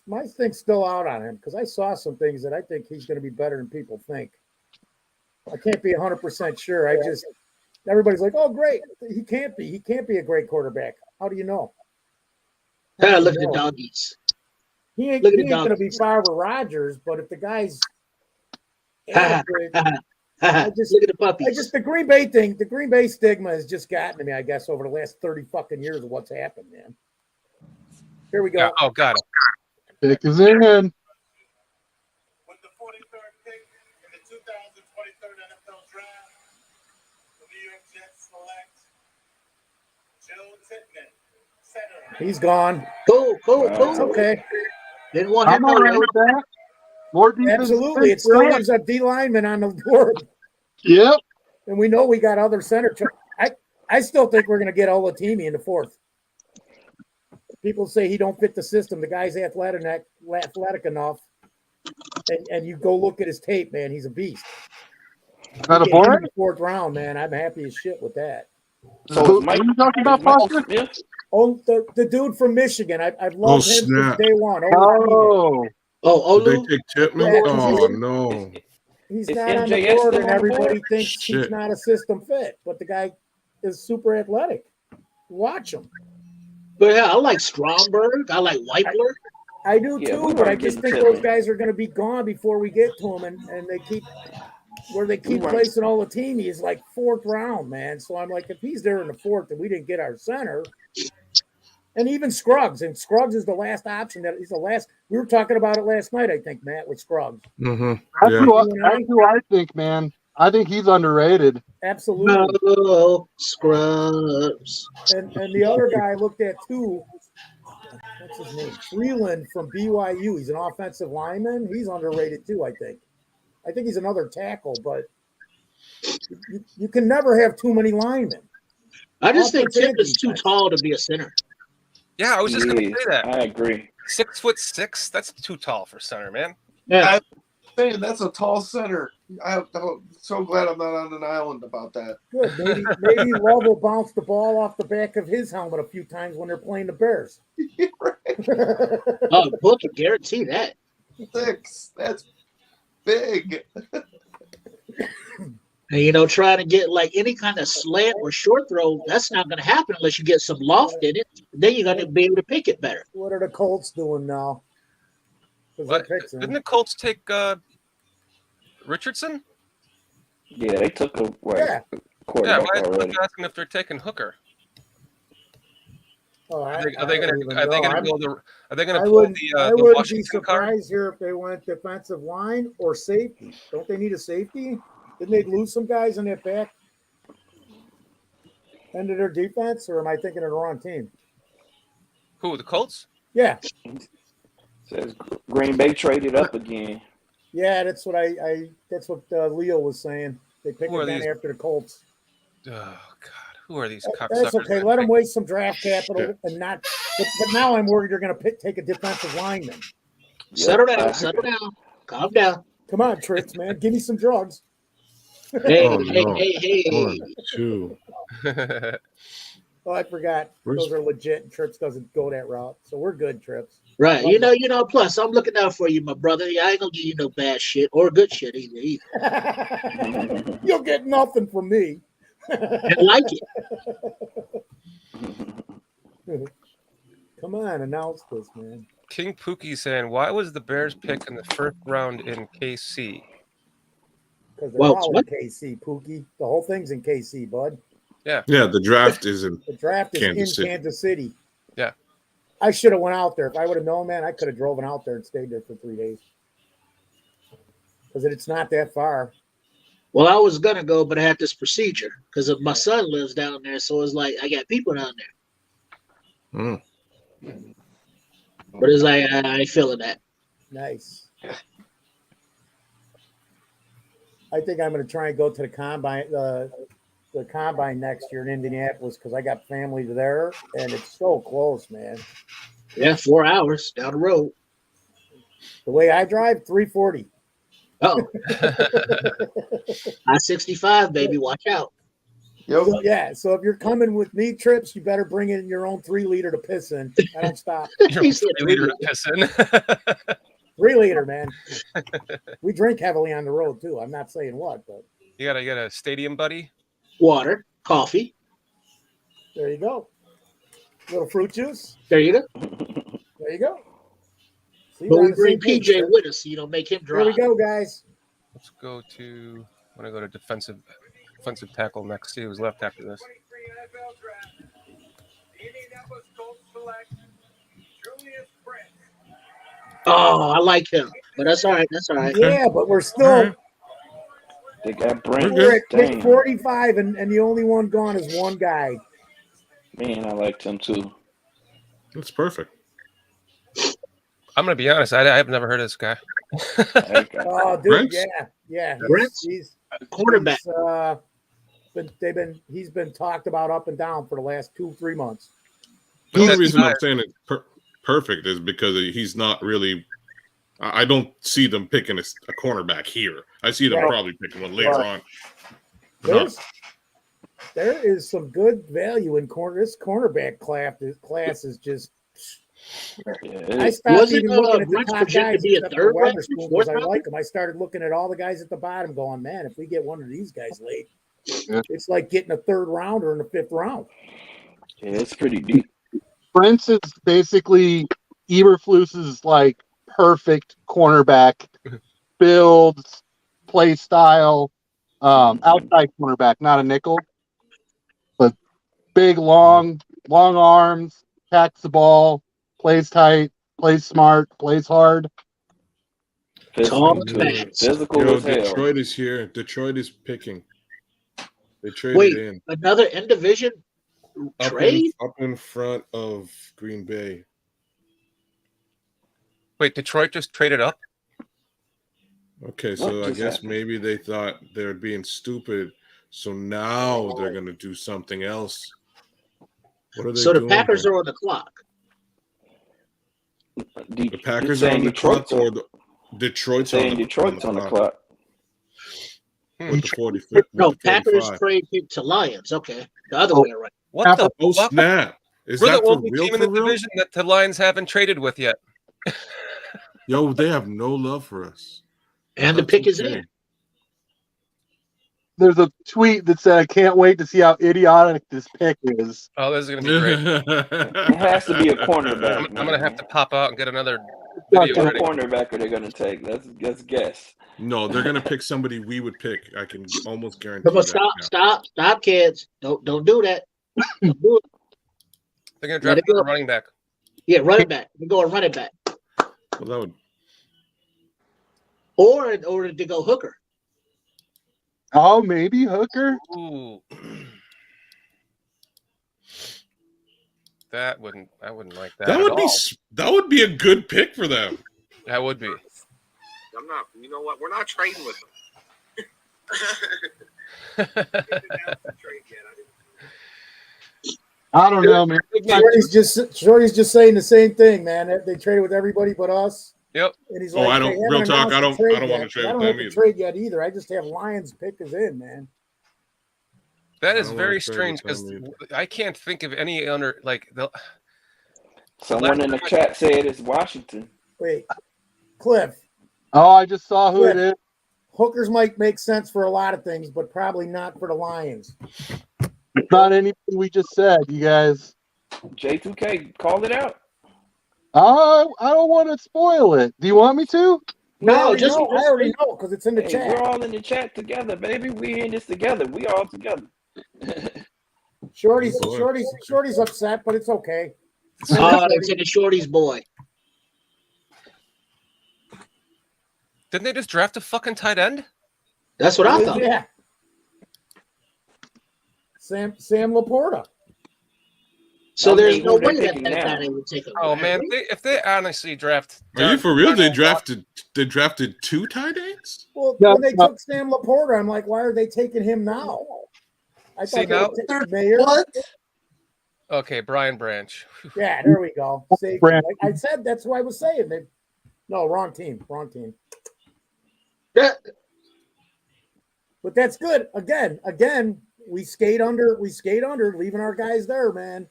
my thing's still out on him because I saw some things that I think he's going to be better than people think. I can't be 100% sure. Everybody's like, oh, great. He can't be. He can't be a great quarterback. How do you know?
Look at the doggies.
He ain't going to be Favre Rodgers, but if the guy's average, look at
the puppies.
The Green Bay thing, the Green Bay stigma has just gotten to me, I guess, over the last 30 fucking years of what's happened, man. Here we go.
Yeah, oh, got it.
Pick is in.
With the 43rd pick in the 2023 NFL Draft, the New York Jets select Joe Tittman, center.
He's gone.
Cool.
It's okay.
Didn't want him
all right with that. More defense.
Absolutely. It still leaves a D lineman on the board.
Yep.
And we know we got other center. I still think we're going to get Olatimi in the fourth. People say he don't fit the system. The guy's athletic enough. And you go look at his tape, man. He's a beast.
Got a board?
Fourth round, man. I'm happy as shit with that.
So
Mike, you talking about Foster?
Oh, the dude from Michigan. I've loved him since day one.
Oh,
did they take Tittman?
Yeah,
Oh no.
He's not on the board, and everybody thinks he's not a system fit. But the guy is super athletic. Watch him.
But yeah, I like Stromberg. I like Whitebler.
I do too, but I just think those guys are going to be gone before we get to them, and they keep placing all the team. He's like fourth round, man. So I'm like, if he's there in the fourth, and we didn't get our center, and even Scruggs, and Scruggs is the last option. That he's the last. We were talking about it last night, I think, Matt, with Scruggs.
Mm-hmm.
That's who I think, man. I think he's underrated.
Absolutely.
No, Scrubs.
And the other guy I looked at too. What's his name? Freeland from BYU. He's an offensive lineman. He's underrated too, I think. I think he's another tackle, but you can never have too many linemen.
I just think Tip is too tall to be a center.
Yeah, I was just going to say that.
I agree.
6'6", that's too tall for center, man.
Yeah.
I'm that's a tall center. I'm so glad I'm not on an island about that.
Good. Maybe Love will bounce the ball off the back of his helmet a few times when they're playing the Bears.
Oh, Book can guarantee that.
6. That's big.
And, trying to get like any kind of slant or short throw, that's not going to happen unless you get some loft in it. Then you're going to be able to pick it better.
What are the Colts doing now?
Didn't the Colts take Richardson?
Yeah, they took a
quarterback
already.
I was asking if they're taking Hooker.
Oh,
are they going to pull the
I wouldn't be
Washington
surprised here if they went defensive line or safety. Don't they need a safety? Didn't they lose some guys in that back end of their defense, or am I thinking of the wrong team?
Who, the Colts?
Yeah.
Says Green Bay traded up again.
Yeah, that's what that's what Leo was saying. They picked again after the Colts.
Oh God, who are these cocksuckers?
That's okay. Let them waste some draft capital and not. But now I'm worried they're going to take a defensive lineman.
Settle down. Calm down.
Come on, Tricks, man. Give me some drugs.
Hey.
1, 2.
Oh, I forgot. Those are legit, and Trips doesn't go that route. So we're good, Trips.
Right. Plus, I'm looking out for you, my brother. I ain't going to give you no bad shit or good shit either.
You'll get nothing from me.
I like
it. Come on, announce this, man.
King Pookie saying, why was the Bears pick in the first round in KC?
Because they're all in KC, Pookie. The whole thing's in KC, bud.
Yeah.
Yeah, the draft is in
Kansas
City.
City.
Yeah.
I should have went out there. If I would have known, man, I could have driven out there and stayed there for 3 days. Because it's not that far.
Well, I was gonna go, but I had this procedure because my son lives down there, so it's like I got people down there.
Mm.
But it's like I ain't feeling that.
Nice. I think I'm going to try and go to the combine next year in Indianapolis because I got family there, and it's so close, man.
Yeah, 4 hours down the road.
The way I drive, 340.
Oh, I-65, baby, watch out.
So, yeah, so if you're coming with me trips, you better bring in your own 3-liter to piss in. I don't stop.
Your 3-liter to piss in.
3-liter, man. We drink heavily on the road too. I'm not saying what, but
you got a stadium buddy.
Water, coffee.
There you go. Little fruit juice.
There you go.
There you go. See,
but we bring PJ with us, so you don't make him drive.
There we go, guys.
Let's go to. I'm gonna go to defensive tackle next. See who's left after this.
Oh, I like him, but that's all right. That's all right.
Yeah, but we're still.
They got Brent.
We're at pick 45, and the only one gone is one guy.
Man, I liked him too.
That's perfect.
I'm gonna be honest. I have never heard of this guy.
Oh, dude,
Brent's?
yeah. He's
quarterback.
He's been talked about up and down for the last 2-3 months.
The only reason I'm saying it's perfect is because he's not really. I don't see them picking a cornerback here. I see them probably picking one later on.
There is some good value in corner. This cornerback class is just. I stopped even looking at the top guys except for Weatherspoon because I like them. I started looking at all the guys at the bottom, going, "Man, if we get one of these guys late, it's like getting a 3rd rounder in the 5th round."
Yeah, it's pretty deep.
Brent's is basically Eberflus's like perfect cornerback builds, play style, outside cornerback, not a nickel, but big, long arms, catches the ball, plays tight, plays smart, plays hard.
Physical as hell.
Detroit is here. Detroit is picking. They traded in.
Another in division trade
up in front of Green Bay.
Wait, Detroit just traded up?
Okay, so I guess maybe they thought they were being stupid, so now they're going to do something else. What are they doing?
So the Packers are on the clock.
The Packers are on the clock, or Detroit's on the clock. With the 45th.
No, Packers trade to Lions. Okay, the other way around.
What the
fuck? Snap! Is
We're
that
the
for
only
real?
team in the division that the Lions haven't traded with yet.
Yo, they have no love for us.
And the pick is in.
There's a tweet that said, "I can't wait to see how idiotic this pick is."
Oh, this is going to be great.
It has to be a cornerback.
I'm going to have to pop out and get another
What
video ready.
cornerback are they going to take? Let's guess.
No, they're going to pick somebody we would pick. I can almost guarantee.
Come on, stop, kids! Don't do that. Don't do it.
They're going to draft a running back.
Yeah, running back. We're going running back.
Well, that would.
Or in order to go hooker.
Oh, maybe hooker.
Ooh. I wouldn't like that.
That would be a good pick for them.
That would be.
I'm not. You know what? We're not trading with them.
I don't know, man.
Shorty's just saying the same thing, man. They traded with everybody but us.
Yep.
And he's
I don't. Real talk. I don't want to trade
I
with
don't
them
have to
either.
trade yet either. I just have Lions pick us in, man.
That is very strange because I can't think of any other
Someone in the chat said it's Washington.
Wait, Cliff.
Oh, I just saw who it is.
Hookers might make sense for a lot of things, but probably not for the Lions.
Not anything we just said, you guys.
J2K called it out.
I don't want to spoil it. Do you want me to?
No, I already know because it's in the chat.
We're all in the chat together, baby. We in this together. We all together.
Shorty's upset, but it's okay.
Oh, they're taking Shorty's boy.
Didn't they just draft a fucking tight end?
That's what I thought.
Yeah. Sam Laporta.
So there's no
who they're
way that
picking now.
guy would take a.
Oh man, if they honestly draft,
Are you for real? They
Darnell
drafted 2 tight ends?
Well,
No,
when they
no.
took Sam Laporta, I'm like, why are they taking him now? I
See,
thought they
now-
would take Mayer.
What?
Okay, Brian Branch.
Yeah, there we go. Safety.
Brand-
Like I said, that's what I was saying. No, wrong team.
Yeah.
But that's good. Again, we skate under, leaving our guys there, man.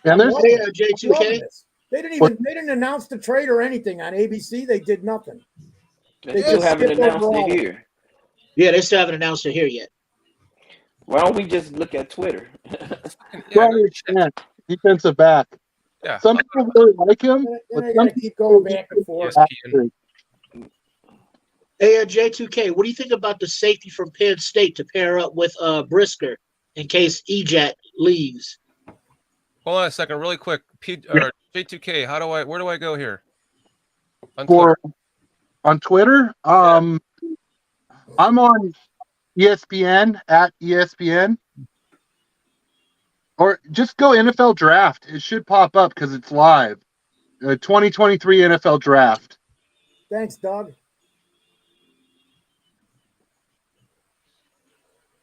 And there's
Loving
J2K.
this. They didn't announce the trade or anything on ABC. They did nothing.
They still
just
haven't
skipped
announced
over
it
all-
here.
Yeah, they still haven't announced it here yet.
Why don't we just look at Twitter?
defensive back.
Yeah.
Some people really like him,
Then
but
I
some
gotta keep going back and forth.
ESPN.
Hey, J2K, what do you think about the safety from Penn State to pair up with Brisker in case Ejak leaves?
Hold on a second, really quick. J2K, where do I go here? On
on Twitter. I'm on ESPN at ESPN. Or just go NFL draft. It should pop up because it's live. 2023 NFL draft.
Thanks, Doug.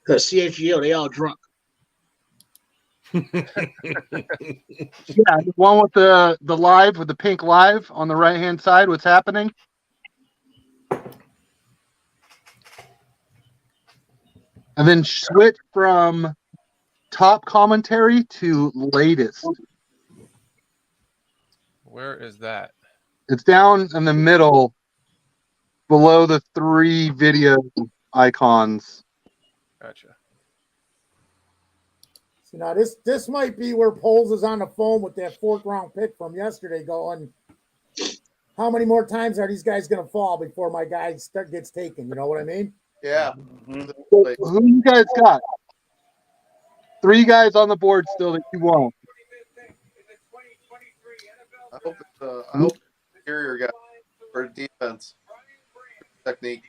Because CHGO, they all drunk.
Yeah, the one with the live with the pink live on the right hand side. What's happening? And then switch from top commentary to latest.
Where is that?
It's down in the middle, below the 3 video icons.
Gotcha.
So now this might be where Poles is on the phone with that 4th round pick from yesterday going, how many more times are these guys going to fall before my guy gets taken? You know what I mean?
Yeah.
So who you guys got? 3 guys on the board still that you won't.
I hope it's interior guy for defense technique.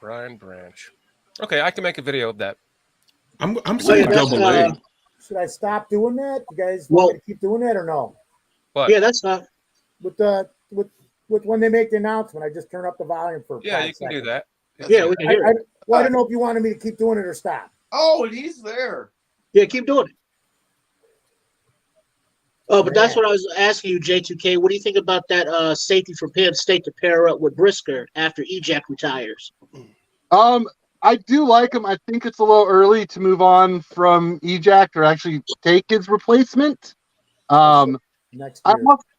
Brian Branch. Okay, I can make a video of that.
I'm saying double A.
Should I stop doing that? You guys want me to keep doing that or no?
What?
Yeah, that's not.
With when they make the announcement, I just turn up the volume for
Yeah,
5
you can
seconds.
do that.
Yeah, we can hear it.
Well, I don't know if you wanted me to keep doing it or stop.
Oh, and he's there.
Yeah, keep doing it. Oh, but that's what I was asking you, J2K. What do you think about that safety for Penn State to pair up with Brisker after Ejak retires?
I do like him. I think it's a little early to move on from Ejak or actually take his replacement.
Next year.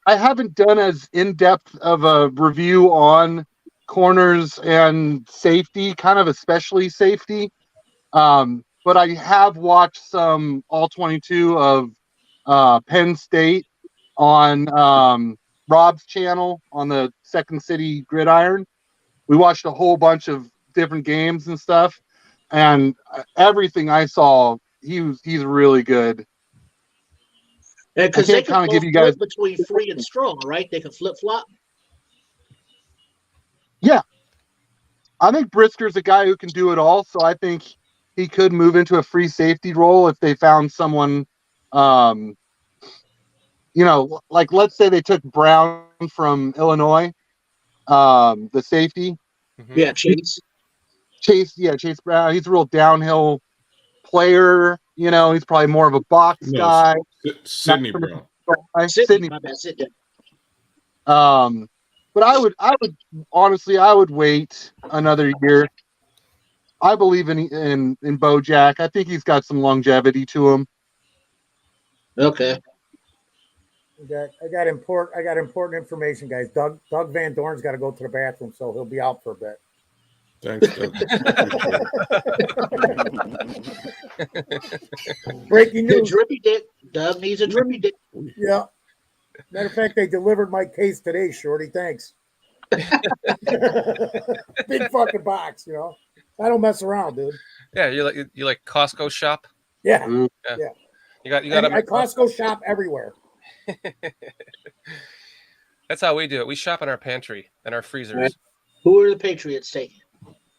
I haven't done as in-depth of a review on corners and safety, kind of especially safety. But I have watched some all 22 of Penn State on Rob's channel on the Second City Gridiron. We watched a whole bunch of different games and stuff, and everything I saw, he's really good.
And because
I
they
can't
can
kinda give
both
you guys-
flip between free and strong, right? They can flip flop.
Yeah, I think Brisker's a guy who can do it all, so I think he could move into a free safety role if they found someone. Like let's say they took Brown from Illinois, the safety.
Mhm.
Yeah, Chase.
Chase Brown. He's a real downhill player. He's probably more of a box
No,
guy.
Sydney Brown.
Sydney. My bad, Sydney.
But I would honestly, I would wait another year. I believe in Bojack. I think he's got some longevity to him.
Okay.
I got important information, guys. Doug Van Dorn's got to go to the bathroom, so he'll be out for a bit.
Thanks, Doug.
Breaking news.
Drippy dick. Doug needs a drippy dick.
Yeah. Matter of fact, they delivered my case today, Shorty. Thanks. Big fucking box, I don't mess around, dude.
Yeah, you like Costco shop?
Yeah.
Yeah. You got.
I Costco shop everywhere.
That's how we do it. We shop in our pantry and our freezers.
Right. Who are the Patriots taking?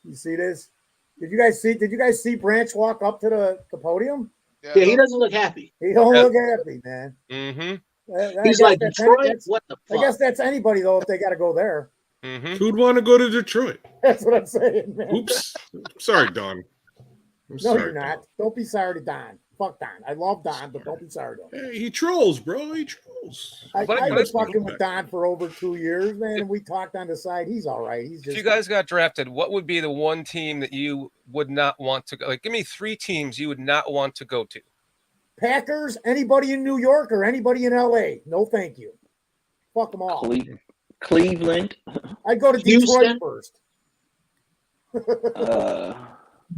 You see this? Did you guys see Branch walk up to the podium?
Yeah, he doesn't look happy.
He don't look happy, man.
Mm-hmm.
He's like, Detroit? What the fuck?
I guess that's anybody, though, if they got to go there.
Mm-hmm.
Who'd want to go to Detroit?
That's what I'm saying, man.
Oops. Sorry, Don.
You're not. Don't be sorry to Don. Fuck Don. I love Don, but don't be sorry to him.
Hey, he trolls, bro. He trolls.
I've been fucking with Don for over 2 years, man, and we talked on the side. He's all right. He's just.
If you guys got drafted, what would be the one team that you would not want to go? Like, give me 3 teams you would not want to go to.
Packers, anybody in New York, or anybody in LA? No, thank you. Fuck them all.
Cleveland.
I'd go to Detroit first.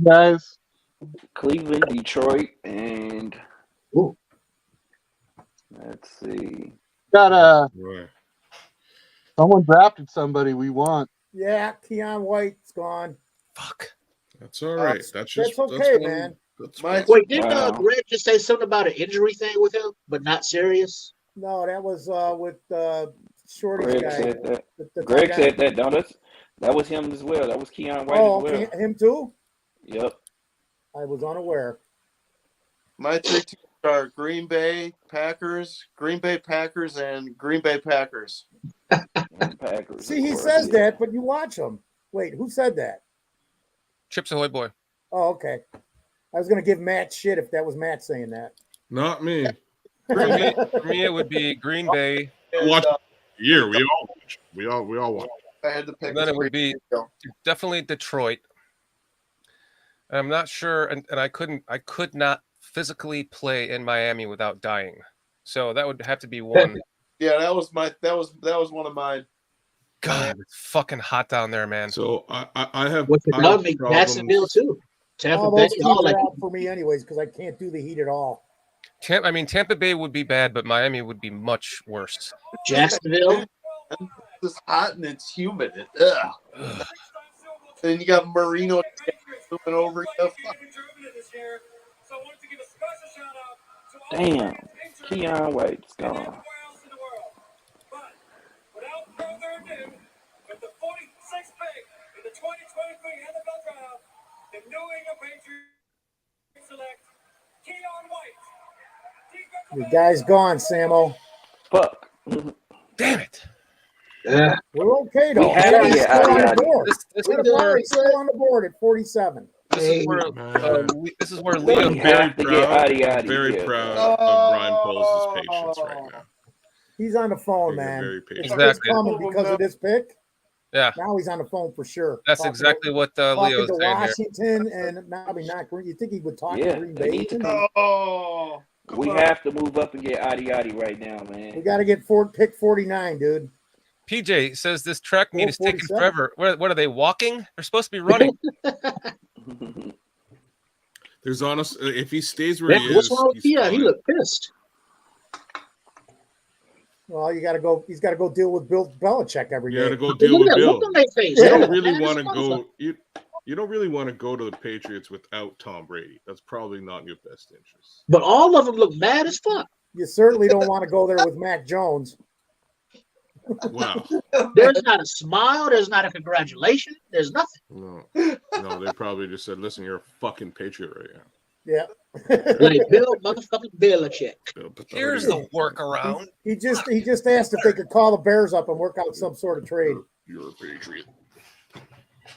Guys.
Cleveland, Detroit, and let's see.
Got someone drafted somebody we want.
Yeah, Keon White's gone.
Fuck.
That's all right. That's
okay, man.
Wait, didn't Greg just say something about an injury thing with him, but not serious?
No, that was with Shorty's
Greg
guy.
said that. Greg said that. No, that was him as well. That was Keon White as well.
Him too?
Yep.
I was unaware.
My 3 teams are Green Bay Packers, and Green Bay Packers.
Packers.
See, he says that, but you watch him. Wait, who said that?
Chips Ahoy boy.
Oh, okay. I was going to give Matt shit if that was Matt saying that.
Not me.
For me, it would be Green Bay.
Watch year. We all watch.
I had to pick.
And then it would be definitely Detroit. I'm not sure, and I could not physically play in Miami without dying. So that would have to be one.
Yeah, that was one of mine.
God, it's fucking hot down there, man.
So I have.
What's about me? Jacksonville too. Tampa Bay.
Those teams are out for me anyways because I can't do the heat at all.
Tampa Bay would be bad, but Miami would be much worse.
Jacksonville.
It's hot and it's humid. Ugh. Then you got Marino moving over.
Damn. Keon White's gone.
With the 46th pick in the 2023 NFL Draft, the New England Patriots select Keon White.
The guy's gone, Samo.
Fuck.
Damn it.
Yeah. We're okay, though.
He's
still on the board. He's still on the board at 47.
This is where Leo.
I'm very proud of Brian Poles' patience right now.
He's on the phone, man.
Very patient.
It's coming because of this pick.
Yeah.
Now he's on the phone for sure.
That's exactly what Leo's
to
saying
Washington
here.
and probably not Green. You think he would talk
Yeah,
to Green
they
Bay?
need to we have to move up and get Adi right now, man.
We got to get pick 49, dude.
PJ says this track meet is taking forever. What are they walking? They're supposed to be running.
There's honestly, if he stays where he is,
what's wrong with Keon? He looked pissed.
Well, you got to go. He's got to go deal with Bill Belichick every day.
You got to go deal with Bill.
Look on their face.
You don't really want to go. You don't really want to go to the Patriots without Tom Brady. That's probably not in your best interest.
But all of them look mad as fuck.
You certainly don't want to go there with Mac Jones.
Wow.
There's not a smile. There's not a congratulation. There's nothing.
No, they probably just said, "Listen, you're a fucking Patriot right now."
Yeah.
Like Bill motherfucking Belichick.
Here's the workaround.
He just asked if they could call the Bears up and work out some sort of trade.
You're a Patriot.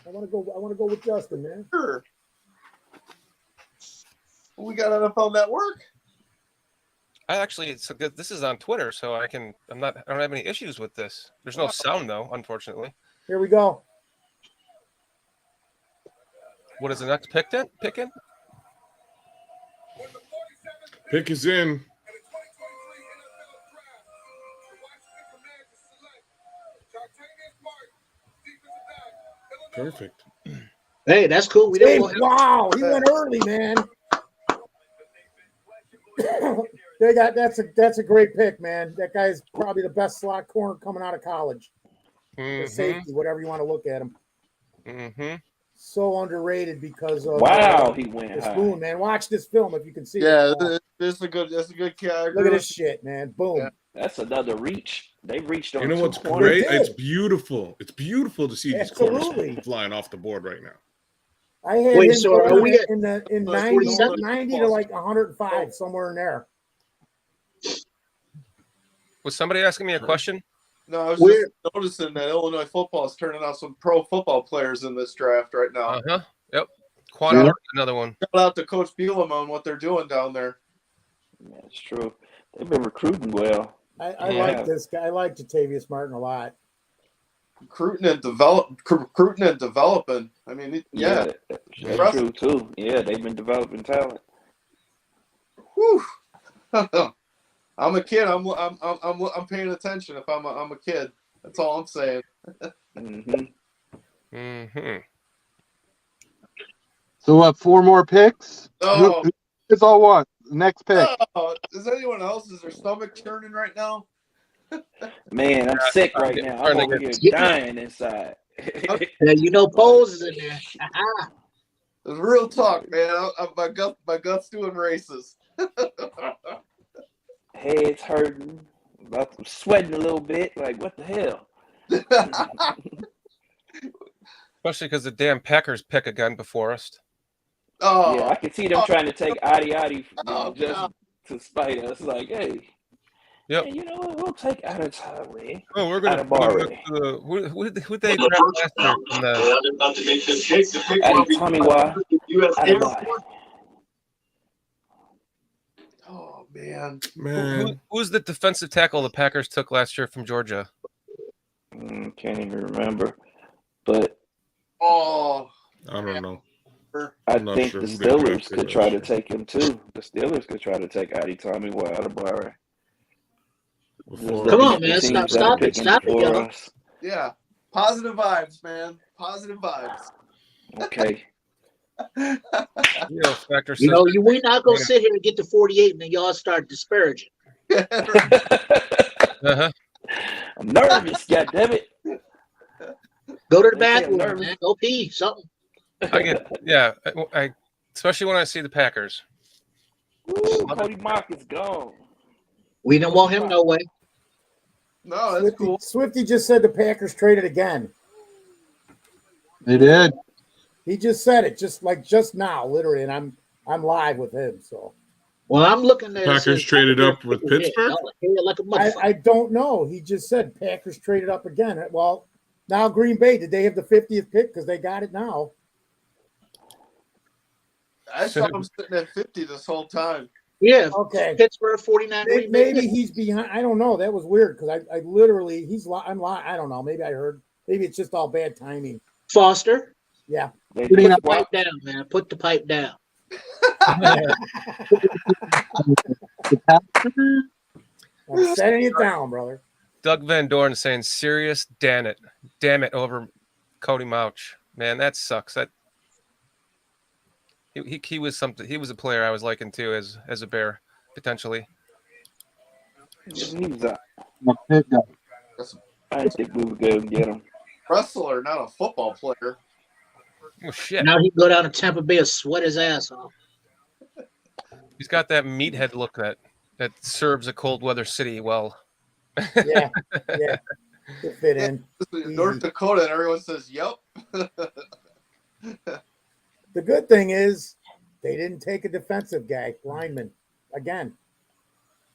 I want to go with Justin, man.
Sure. We got NFL Network.
This is on Twitter, so I don't have any issues with this. There's no sound though, unfortunately.
Here we go.
What is the next pick then? Picking?
Pick is in. Perfect.
Hey, that's cool.
Wow, he went early, man. That's a great pick, man. That guy's probably the best slot corner coming out of college.
Mm-hmm.
Safety, whatever you want to look at him.
Mm-hmm.
so underrated because of
he went
this
high.
boom, man. Watch this film if you can see it.
Yeah, this is a good character.
Look at this shit, man. Boom.
Yeah.
That's another reach. They reached on
You know
two
what's
corners.
great? It's beautiful. It's beautiful to see these corners
Absolutely.
flying off the board right now.
I had
Wait,
him
so are
going
we at
in 90
47?
to like 105, somewhere in there.
Was somebody asking me a question?
No, I was just noticing that Illinois football is turning out some pro football players in this draft right now.
Uh-huh. Yep. Quan Martin, another one.
Shout out to Coach Bielema and what they're doing down there.
That's true. They've been recruiting well.
I like this guy. I like Jatavius Martin a lot.
Recruiting and developing. I mean,
That's true too. Yeah, they've been developing talent.
Whew. I'm a kid. I'm paying attention. If I'm a kid, that's all I'm saying.
So what? 4 more picks?
Oh.
It's all what? Next pick.
Oh, is anyone else? Is their stomach churning right now?
Man, I'm sick right now. I'm over here dying inside.
Yeah, you know, Poles is in there.
It's real talk, man. My gut's doing races.
Head's hurting. I'm sweating a little bit. Like, what the hell?
Especially because the damn Packers pick again before us.
Oh,
yeah, I can see them trying to take Adi just to spite us. Like, hey,
yep.
Hey, you know what? We'll take Adi.
Oh, we're gonna who they draft last year from the
Adi Tomiwa.
Oh man.
Who's the defensive tackle the Packers took last year from Georgia?
Can't even remember, but
I
don't know.
I think the Steelers could try to take him too. The Steelers could try to take Adi Tomiwa out of Barry.
Come on, man! Stop it! Y'all.
Yeah, positive vibes, man. Positive vibes.
Okay.
You know, we're not gonna sit here and get to 48 and then y'all start disparaging.
Uh-huh.
I'm nervous, goddammit.
Go to the bathroom, man. Go pee, something.
I especially when I see the Packers.
Ooh, Cody Mock is gone.
We don't want him no way.
No, that's cool.
Swifty just said the Packers traded again.
They did.
He just said it just now, literally, and I'm live with him. So,
well, I'm looking at
Packers traded up with Pittsburgh.
I don't know. He just said Packers traded up again. Well, now Green Bay, did they have the 50th pick because they got it now?
I saw him sitting at 50 this whole time.
Yeah.
Okay.
Pittsburgh 49.
Maybe he's behind. I don't know. That was weird because I literally I don't know. Maybe I heard. Maybe it's just all bad timing.
Foster.
Yeah.
Put the pipe down, man. Put the pipe down.
I'm setting it down, brother.
Doug Van Dorn saying serious damn it over Cody Mauch. Man, that sucks. That he was something. He was a player I was liking too as a Bear potentially.
I think we would go get him.
Wrestler, not a football player.
Oh shit!
Now he can go down to Tampa Bay and sweat his ass off.
He's got that meathead look that serves a cold weather city well.
Yeah. To fit in.
North Dakota, and everyone says, "Yep."
The good thing is they didn't take a defensive guy, lineman, again.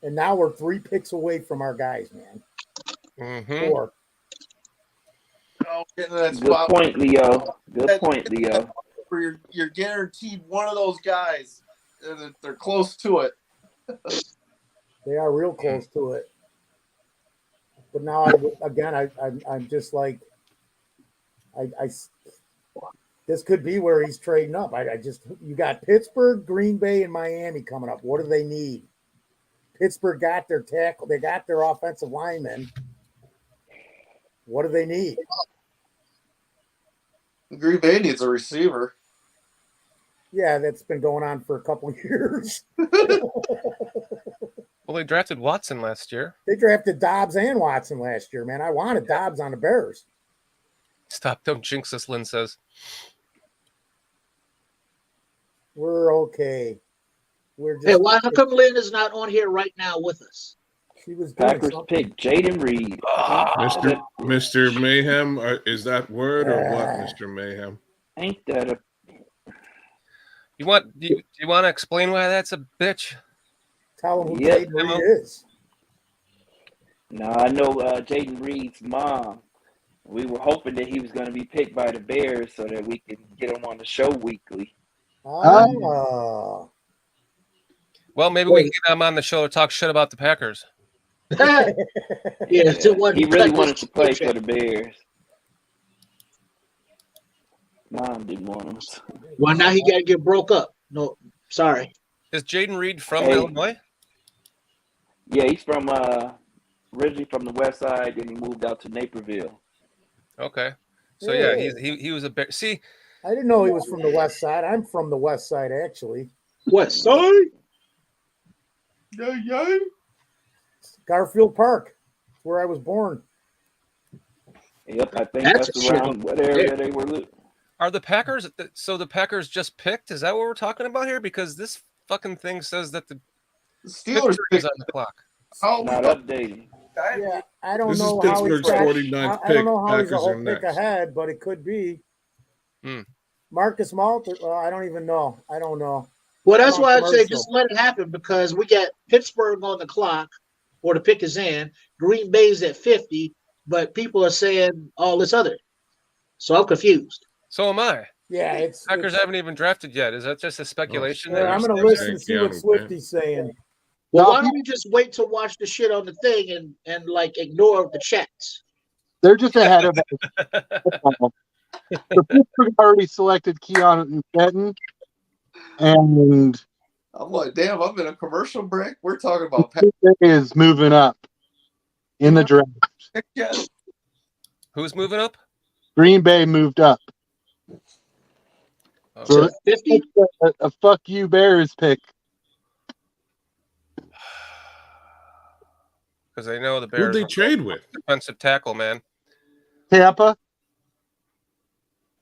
And now we're 3 picks away from our guys, man.
Mm-hmm.
4.
Good point, Leo. Good point, Leo.
Where you're guaranteed one of those guys, and they're close to it.
They are real close to it. But now, I'm just like, this could be where he's trading up. You got Pittsburgh, Green Bay, and Miami coming up. What do they need? Pittsburgh got their tackle. They got their offensive linemen. What do they need?
Green Bay needs a receiver.
Yeah, that's been going on for a couple of years.
Well, they drafted Watson last year.
They drafted Dobbs and Watson last year, man. I wanted Dobbs on the Bears.
Stop! Don't jinx us, Lynn says.
We're okay. We're just.
Hey, how come Lynn is not on here right now with us?
She was doing
Packers
something.
pick Jaden Reed.
Mr. Mayhem, is that word or what, Mr. Mayhem?
Ain't that a?
Do you want to explain why that's a bitch?
Tell him who
Yep.
Jaden Reed is.
No, I know Jaden Reed's mom. We were hoping that he was going to be picked by the Bears so that we could get him on the show weekly.
Oh.
Well, maybe we can get him on the show to talk shit about the Packers.
Yeah,
He really wanted to play for the Bears. Mom didn't want him.
Well, now he got to get broke up. No, sorry.
Is Jaden Reed from Illinois?
Yeah, he's from originally from the West Side, then he moved out to Naperville.
Okay, so yeah, he was a Bear. See,
I didn't know he was from the West Side. I'm from the West Side, actually.
West Side?
Yeah. Garfield Park, where I was born.
Yep, I think that's around what area they were living.
Are the Packers? So the Packers just picked? Is that what we're talking about here? Because this fucking thing says that the
Steelers
is on the clock.
Not updating.
Yeah, I don't
This
know
is
how he's
Pittsburgh's
got,
49th
I don't know
pick.
how he's a
Packers
whole
are
pick
next.
ahead, but it could be.
Hmm.
Marcus Malter. I don't even know. I don't know.
Well, that's why I'd say just let it happen because we got Pittsburgh on the clock, or the pick is in. Green Bay's at 50, but people are saying all this other. So I'm confused.
So am I.
Yeah,
Packers haven't even drafted yet. Is that just a speculation?
Yeah, I'm going to listen and see what Swifty's saying.
Well, why don't we just wait to watch the shit on the thing and like ignore the chats?
They're just ahead of us. The Pittsburgh already selected Keanu Benton, and
I'm like, damn, I'm in a commercial break. We're talking about
is moving up in the draft.
Who's moving up?
Green Bay moved up. So
50?
a fuck you Bears pick.
Because they know the Bears.
Who'd they trade with?
Defensive tackle, man.
Tampa.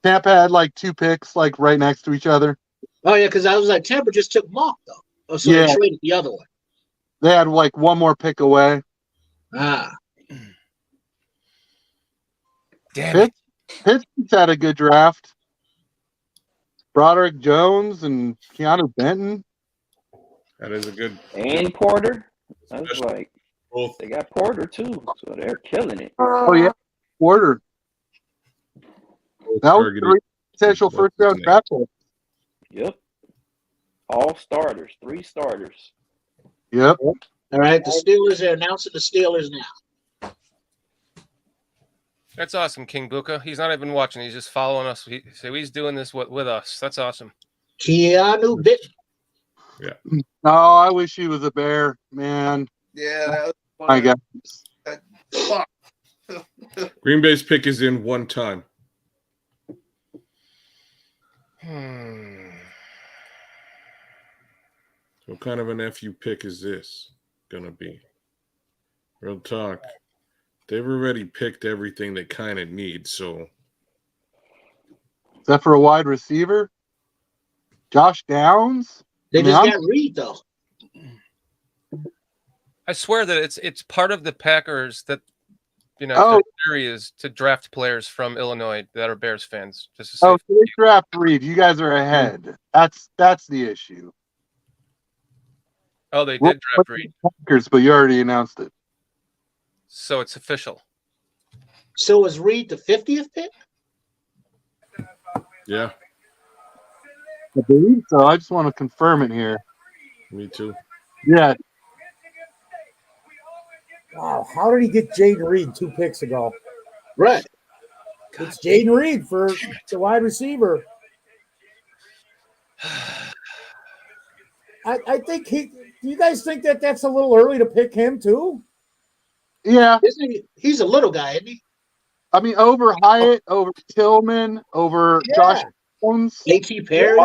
Tampa had like 2 picks, like right next to each other.
Oh yeah, because I was like, Tampa just took Mock though. Oh, so
Yeah.
they traded the other one.
They had like 1 more pick away.
Ah.
Damn it.
Pittsburgh's had a good draft. Broderick Jones and Keanu Benton.
That is a good.
And Porter. I was like,
both.
They got Porter too, so they're killing it.
Oh yeah, Porter. That was 3 potential first round draft picks.
Yep. All starters, 3 starters.
Yep.
All right, the Steelers are announcing the Steelers now.
That's awesome, King Buka. He's not even watching. He's just following us. So he's doing this with us. That's awesome.
Keanu Benton.
Yeah.
No, I wish he was a Bear, man.
Yeah.
I guess.
Fuck.
Green Bay's pick is in 1 time. What kind of an FU pick is this gonna be? Real talk. They've already picked everything they kind of need, so.
Is that for a wide receiver? Josh Downs?
They just got Reed though.
I swear that it's part of the Packers that their theory is to draft players from Illinois that are Bears fans. Just to
so they draft Reed. You guys are ahead. That's the issue.
Oh, they did draft Reed.
Packers, but you already announced it.
So it's official.
So is Reed the 50th pick?
Yeah.
I believe so. I just want to confirm it here.
Me too.
Yeah.
Wow, how did he get Jaden Reed 2 picks ago?
Right.
It's Jaden Reed for the wide receiver. I think do you guys think that that's a little early to pick him too?
Yeah.
He's a little guy, isn't he?
I mean, over Hyatt, over Tillman, over Josh Jones.
A.T. Perry.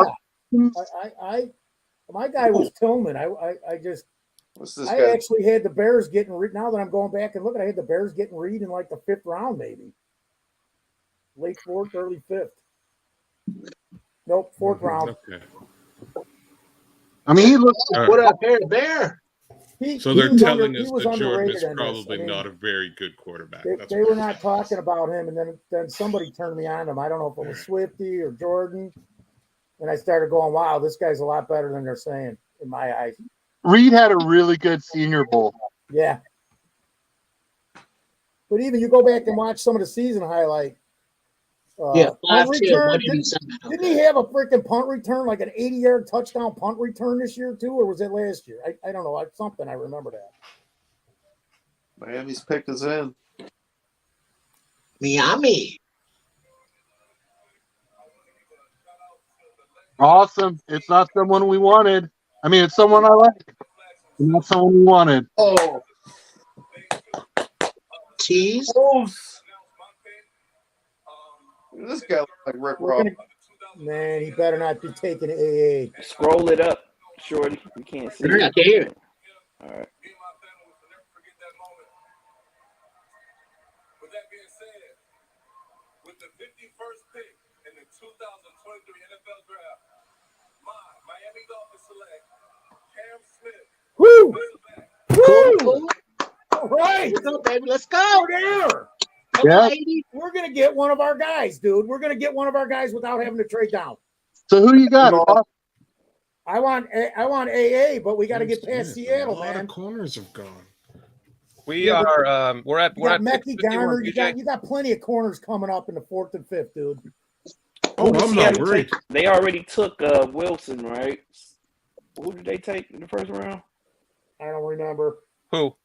My guy was Tillman. I actually had the Bears getting Reed. Now that I'm going back and looking, I had the Bears getting Reed in like the 5th round, maybe. Late 4th, early 5th. Nope, 4th round.
Okay.
I mean, he looks
what up, Bear?
So they're telling us that Jordan is probably not a very good quarterback.
They were not talking about him, and then somebody turned me on to him. I don't know if it was Swifty or Jordan, and I started going, "Wow, this guy's a lot better than they're saying." In my eyes,
Reed had a really good Senior Bowl.
Yeah, but even you go back and watch some of the season highlight. Punt return. Didn't he have a freaking punt return, like an 80-yard touchdown punt return this year too, or was it last year? I don't know. Something I remember that.
Miami's pick is in.
Miami.
Awesome. It's not someone we wanted. I mean, it's someone I like. It's not someone we wanted.
Oh.
Tease.
This guy looks like Rick Ross.
Man, he better not be taking AA.
Scroll it up, Shorty. You can't see it.
I can hear it.
All right.
With that being said, with the 51st pick in the 2023 NFL Draft, Miami Dolphins select Cam Smith.
Woo!
Cool.
All right.
Let's go, baby. Let's go.
There.
Yeah.
We're going to get one of our guys, dude. We're going to get one of our guys without having to trade down.
So who you got?
I want AA, but we got to get past Seattle,
a lot
man.
of corners have gone.
We're at
Metcalf, Garner. You got plenty of corners coming up in the 4th and 5th, dude.
Oh, I'm not worried.
They already took Wilson, right? Who did they take in the first round?
I don't remember.
Who?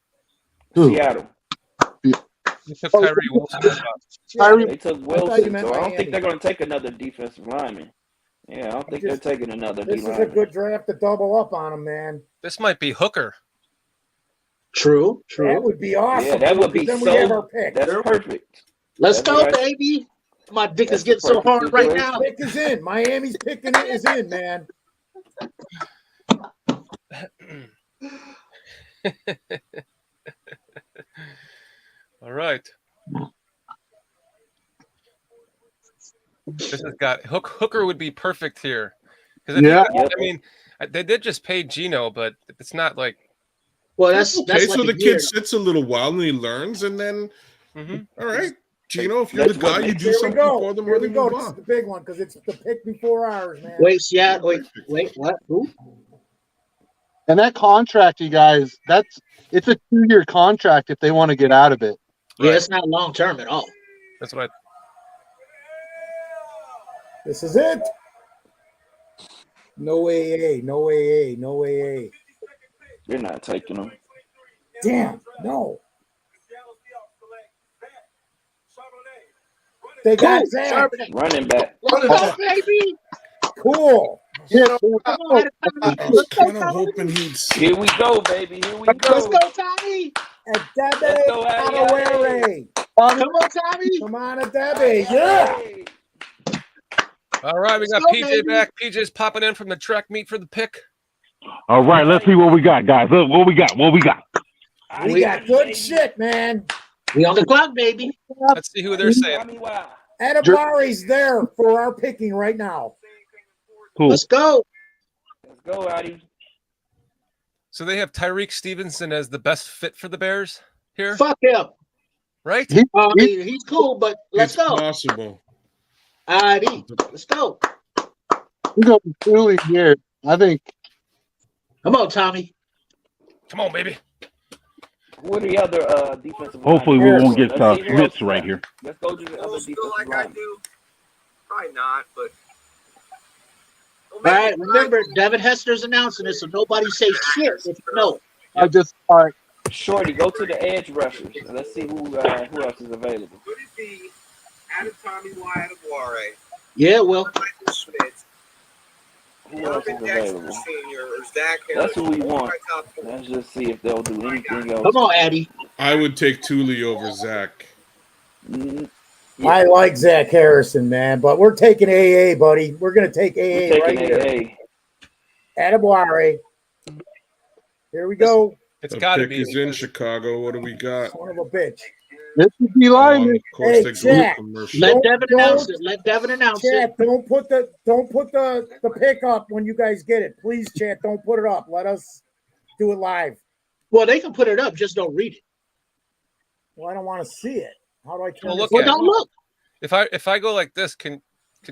Seattle.
They took Tyree Wilson.
They took Wilson, so I don't think they're going to take another defensive lineman. Yeah, I don't think they're taking another
This
D-lineman.
is a good draft to double up on him, man.
This might be Hooker.
True.
That would be awesome.
Yeah, that would be
then
so.
we have our pick.
That's perfect.
Let's go, baby. My dick is getting so hard right now.
Pick is in. Miami's picking it is in, man.
All right. This has got Hooker would be perfect here.
Yeah.
I mean, they did just pay Geno, but it's not like.
Well, that's
okay.
like
So the kid sits a little while and he learns, and then all right, Geno, if you're the guy, you do something for them, or they move
This is
on.
the big one because it's the pick before ours, man.
Wait, Seattle. Wait, what? Who?
And that contract, you guys, it's a 2-year contract if they want to get out of it.
Yeah, it's not long term at all.
That's what.
This is it. No AA, no AA, no AA.
You're not taking them.
Damn, no. They got Zach.
Running back.
Let's go, baby.
Cool.
Yeah,
I was kind of hoping he'd.
Here we go, baby. Here we go.
Let's go, Tommy.
And Debbie
Let's go, Addy.
Adewere.
Come on, Tommy.
Come on, Debbie. Yeah.
All right, we got
Let's go,
PJ
baby.
back. PJ's popping in from the track meet for the pick.
All right, let's see what we got, guys. Look, what we got.
We got good shit, man.
We on the clock, baby.
Let's see who they're saying.
Adebayo's there for our picking right now.
Cool.
Let's go.
Let's go, Addy.
So they have Tyreek Stevenson as the best fit for the Bears here,
Fuck him.
right?
He's cool, but let's
It's
go.
possible.
ID. Let's go.
We go truly here. I think.
Come on, Tommy.
Come on, baby.
Who are the other defensive
Hopefully we
linemen?
won't get
Let's see who else
Smiths
we
right
got.
here.
Let's go to the other
Still
defensive
like I
linemen.
do? Probably not, but.
All right, remember, Devin Hester's announcing it, so nobody say shit if you know.
I just thought.
Shorty, go to the edge rushers. And let's see who else is available.
Could it be Adetomiwa Adewere,
Yeah, well,
Michael Schmitz,
Who else is
Marvin Dexter
available?
Sr., or Zach Harris?
That's who we want.
My top four.
Let's just see if they'll do anything else.
come on, Addy.
I would take Thule over Zach.
Mm,
I like Zach Harrison, man, but we're taking AA, buddy. We're going to take
we're
AA right
taking
here.
AA.
Adebayo. Here we go.
It's
The
got to
pick
be.
is in Chicago. What do we got?
Son of a bitch.
Mississippi lineman.
Of course,
Hey,
they go
Jack,
commercial.
Let Devin announce it. Let Devin announce
Chat,
it.
don't put the pick up when you guys get it. Please, chat, don't put it up. Let us do it live.
Well, they can put it up, just don't read it.
Well, I don't want to see it. How do I turn
Well,
this
look
Well,
at it.
don't look.
If I go like this, do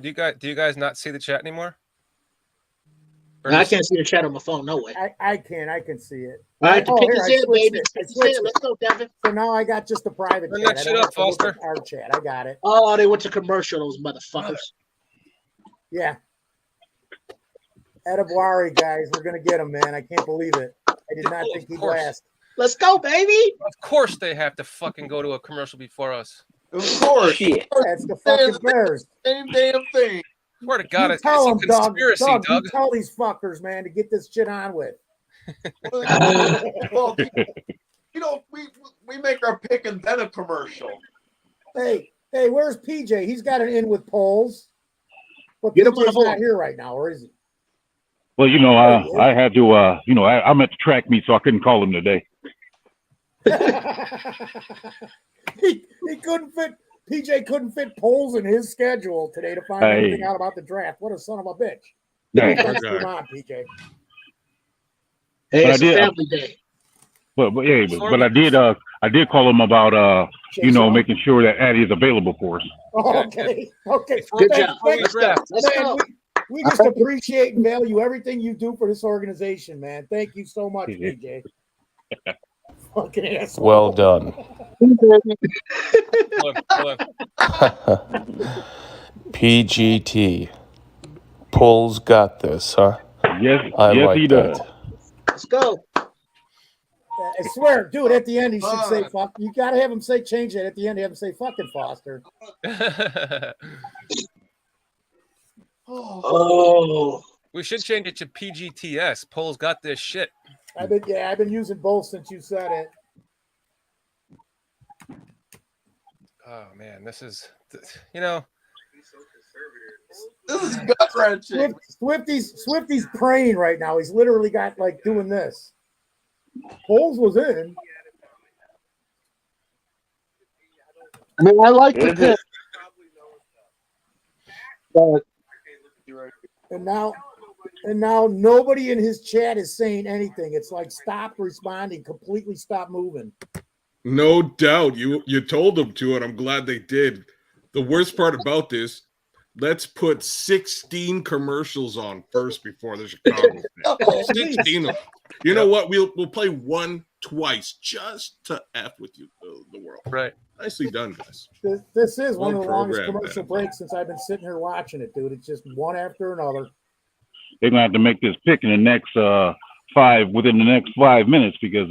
you guys not see the chat anymore? Or
I
just-
can't see the chat on my phone. No way.
I can see it.
All right, the pick
here,
is
I
in,
switched
baby.
it. I
Pick is in.
switched
Let's go, Devin.
So now I got just the private
Turn
chat.
that
I
shit
don't
up,
have to look
Foster.
at our chat. I got it.
Oh, they went to commercial, those motherfuckers.
Yeah. Edabwari, guys, we're gonna get him, man. I can't believe it. I did not think he'd
course.
last.
Let's go, baby.
Of course they have to fucking go to a commercial before us.
Of course.
Shit.
That's the fucking Bears.
Same damn thing.
Swear to God,
You
it's
tell
a
them, Doug.
conspiracy,
Doug,
Doug.
you tell these fuckers, man, to get this shit on with.
Well, we make our pick and then a commercial.
Hey, where's PJ? He's got an in with polls. But
Get him on the
PJ's not
horn.
here right now, or is he?
Well, I had to, I'm at the track meet, so I couldn't call him today.
he couldn't fit. PJ couldn't fit polls in his schedule today to find
Hey.
anything out about the draft. What a son of a bitch!
Hey.
Let's move on, PJ.
Hey,
But
it's
I
a
did-
family day.
But I did call him about, making sure that Addie is available for us.
Oh, okay.
Good
Thank-
job.
thank-
Let's go. Let's
man,
go.
we just appreciate and value everything you do for this organization, man. Thank you so much, PJ. Fucking asshole.
Well done.
Hold on.
PGT. Paul's got this, huh?
Yes,
I
yes,
like
he
that.
does.
Let's go.
I swear, dude, at the end he should say fuck. You gotta have him say change it at the end. Have him say fucking Foster.
Oh.
We should change it to PGTS. Pole's got this shit.
I've been using both since you said it.
Oh man, this is
This is gut wrenching.
Swifty's praying right now. He's literally got like doing this. Poles was in.
I mean, I like the pick. But
And now nobody in his chat is saying anything. It's like stop responding, completely stop moving.
No doubt. You told them to, and I'm glad they did. The worst part about this, let's put 16 commercials on first before the Chicago thing. 16 of them. You know what? We'll play one twice just to F with you, the world.
Right.
Nicely done, guys.
This is one
Well
of the longest
programmed,
commercial
man.
breaks since I've been sitting here watching it, dude. It's just one after another.
They're gonna have to make this pick in the next within the next 5 minutes because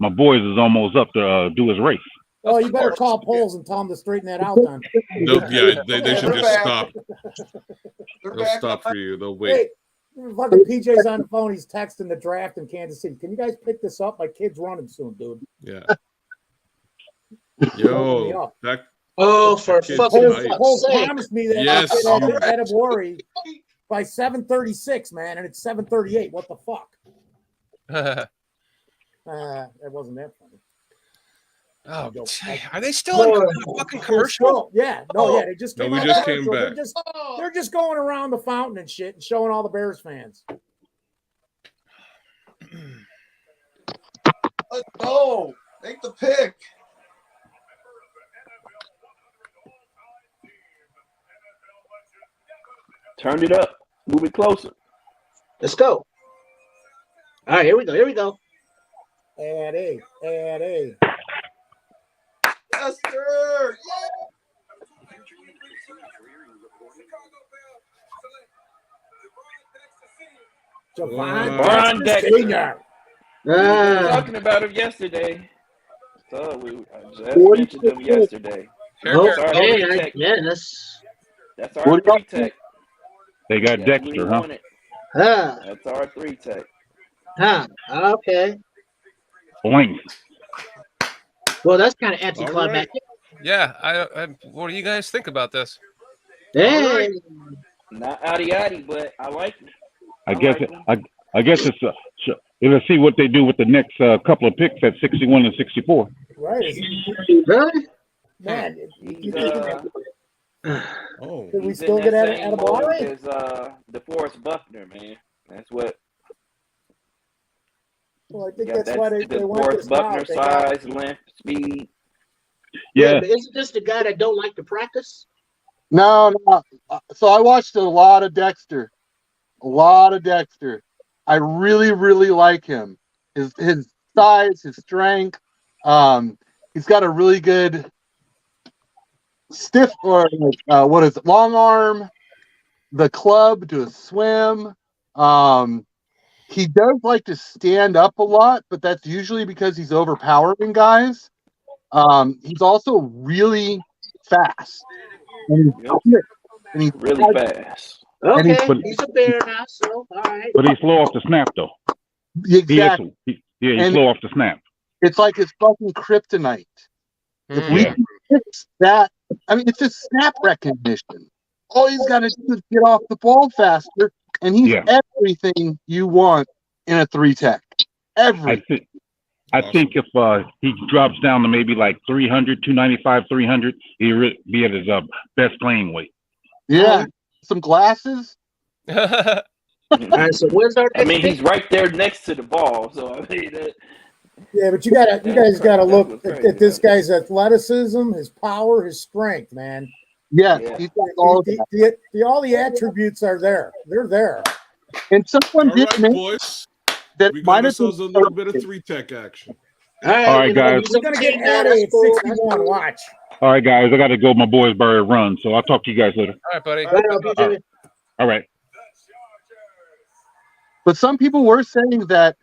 my boys is almost up to do his race.
Oh, you better call Poles and tell him to straighten that out, then.
They should just stop. They'll stop for you. They'll wait.
Hey, fucking PJ's on the phone. He's texting the draft in Kansas City. Can you guys pick this up? My kid's running soon, dude.
Yeah. Yo, that
Oh, for
kid's
fucking
nice.
Poles
sake.
promised me that
Yes,
at
you-
Edabwari by 7:36, man, and it's 7:38. What the fuck? It wasn't that funny.
Oh, are they still in a fucking commercial?
Yeah, they just
No,
came
we
out
just
of
came
commercial.
back.
They're just going around the fountain and shit and showing all the Bears fans.
Let's go. Make the pick.
Turn it up. Move it closer.
Let's go. All right, here we go.
Add A.
Dexter.
Javon Dexter.
Senior.
We were talking about him yesterday. So I just mentioned him yesterday. That's our
Okay,
three
I
tech.
guess.
That's our three tech.
They got
That's what we
Dexter, huh?
wanted.
Huh.
That's our three tech.
Huh. Okay.
Blink.
Well, that's kind of anticlimactic.
Yeah. I what do you guys think about this?
Hey.
Not outy, but I like him.
I guess it's let's see what they do with the next couple of picks at 61 and 64.
Right.
Really?
Man,
Oh,
did we
he's
still
in
get
that
at
same
a ball
mold
rate?
as DeForest Buckner, man. That's what.
Well, I think
Got
that's why they went
DeForest
this
Buckner
route. They got
size, length, speed.
Yeah.
But isn't this the guy that don't like to practice?
No. So I watched a lot of Dexter. I really, really like him. His size, his strength. He's got a really good stiff or what is it, long arm. The club to a swim. He does like to stand up a lot, but that's usually because he's overpowering guys. He's also really fast. And he's quick. And he's
Really fast.
Okay,
But-
he's a bear now, so all right.
But he's slow off the snap, though.
Exactly.
He's
And-
slow off the snap.
It's like his fucking kryptonite. If we
Yeah.
can fix that, I mean, it's just snap recognition. All he's got to do is get off the ball faster, and he's everything you want in a 3-tech. Everything.
I think if he drops down to maybe like 300, 295, 300, he'll be at his best playing weight.
Yeah. Some glasses.
All right, so where's our
I mean, he's right there next to the ball. So I mean,
Yeah, but you guys gotta look at this guy's athleticism, his power, his strength, man.
Yeah, he's got all of that.
All the attributes are there. They're there.
And someone
all
did
right,
mention
boys.
that
We got
might have
ourselves
been
a little bit of 3-tech action.
All right,
All right, guys.
We're gonna get Addy at 61. Watch.
All right, guys. I got to go. My boys better run. So I'll talk to you guys later.
All right, buddy.
All right.
But some people were saying that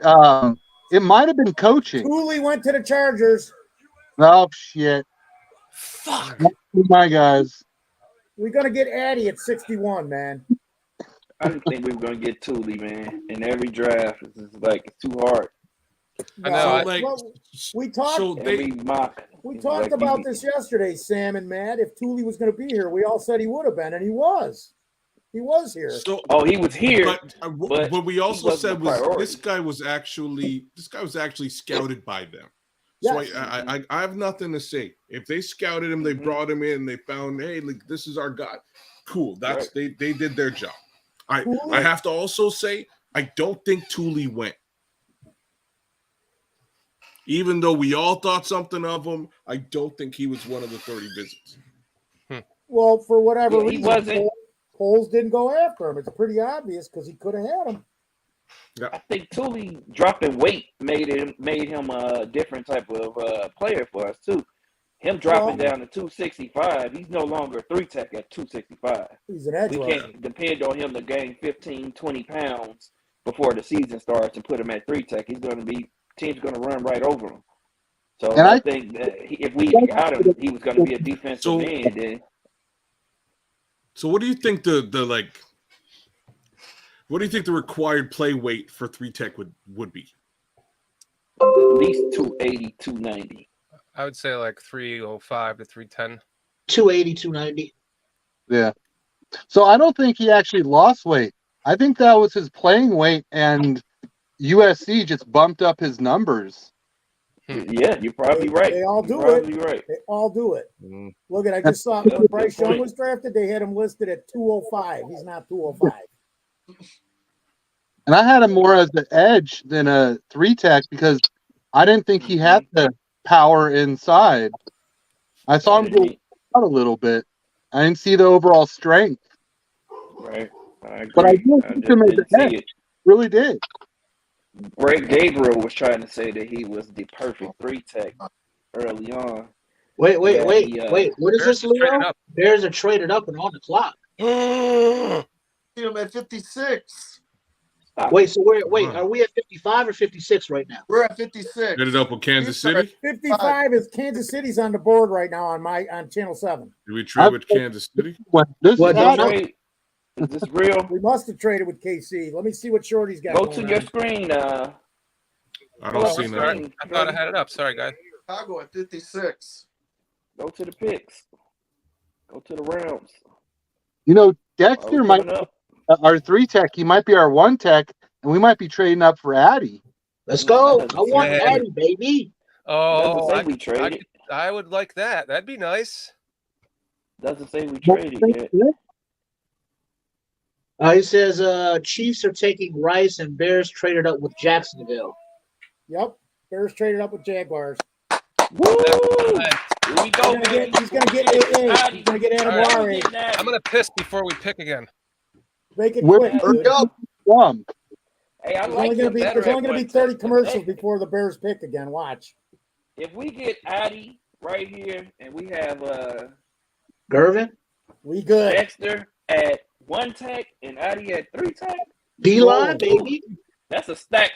it might have been coaching.
Cooley went to the Chargers.
Oh shit!
Fuck.
My guys.
We're gonna get Addy at 61, man.
I didn't think we were gonna get Thule, man. In every draft, it's just like it's too hard.
I know.
We talked.
Every mock.
We
is
talked
like
about
you-
this yesterday, Sam and Matt. If Thule was going to be here, we all said he would have been, and he was. He was here.
So,
he was here.
But what we also
wasn't
said
a
was
priority.
this guy was actually scouted by them. So
Yes.
I have nothing to say. If they scouted him, they brought him in, they found, hey, like, this is our guy. Cool. That's they did their job. I have to also say I don't think Thule went. Even though we all thought something of him, I don't think he was one of the 30 visits.
Well, for whatever
Yeah, he
reason,
wasn't.
Coles didn't go after him. It's pretty obvious because he could have had him.
I think Thule dropping weight made him a different type of player for us too. Him dropping down to 265, he's no longer a 3-tech at 265.
He's an edge
We
rusher.
can't depend on him to gain 15, 20 pounds before the season starts and put him at 3-tech. Team's going to run right over him. So
And
I think that if we got him, he was going to be a defensive end. Then
So what do you think what do you think the required play weight for 3-tech would be?
at least 280, 290.
I would say like 305 to 310.
280, 290.
Yeah. So I don't think he actually lost weight. I think that was his playing weight, and USC just bumped up his numbers.
Yeah, you're probably right.
They all do
You're
it.
probably right.
They all do it. Look at, I just saw when Bryce Young was drafted, they had him listed at 205. He's not 205.
And I had him more as an edge than a 3-tech because I didn't think he had the power inside. I saw him go out a little bit. I didn't see the overall strength.
Right. I agree.
But I did think him as an
didn't see
edge.
it.
Really did.
Greg Gabriel was trying to say that he was the perfect 3-tech early on.
Wait.
Yeah,
What is
Bears
this,
are traded
Leo?
up.
Bears are traded up and on the clock.
See him at 56.
Wait, so are we at 55 or 56 right now?
We're at 56.
Get it up with Kansas City?
55 is Kansas City's on the board right now on Channel 7.
Did we trade with Kansas City?
This
What,
is
don't know.
Trade? Is this real?
We must have traded with KC. Let me see what Shorty's got.
Go
going
to
on.
your screen.
I
Go
don't
to
see
your
nothing.
screen.
I thought I had it up. Sorry, guys.
Chicago at 56.
Go to the picks. Go to the rounds.
Dexter might
Up.
our 3-tech. He might be our 1-tech, and we might be trading up for Addy.
Let's go. I want
Man.
Addy, baby.
Oh,
Doesn't say we traded.
I would like that. That'd be nice.
Doesn't say we traded yet.
He says Chiefs are taking Rice and Bears traded up with Jacksonville.
Yep. Bears traded up with Jaguars.
Woo! Here we go.
He's gonna get AA. He's gonna get Adewale.
I'm gonna piss before we pick again.
Make it quick, dude.
Hey, I
There's
like
only gonna be
better
there's only
at
gonna be
one
30
tech.
commercials before the Bears pick again. Watch.
If we get Addy right here and we have
Gervin,
we good.
Dexter at 1 tech and Addy at 3 tech.
D-line, baby.
That's a stack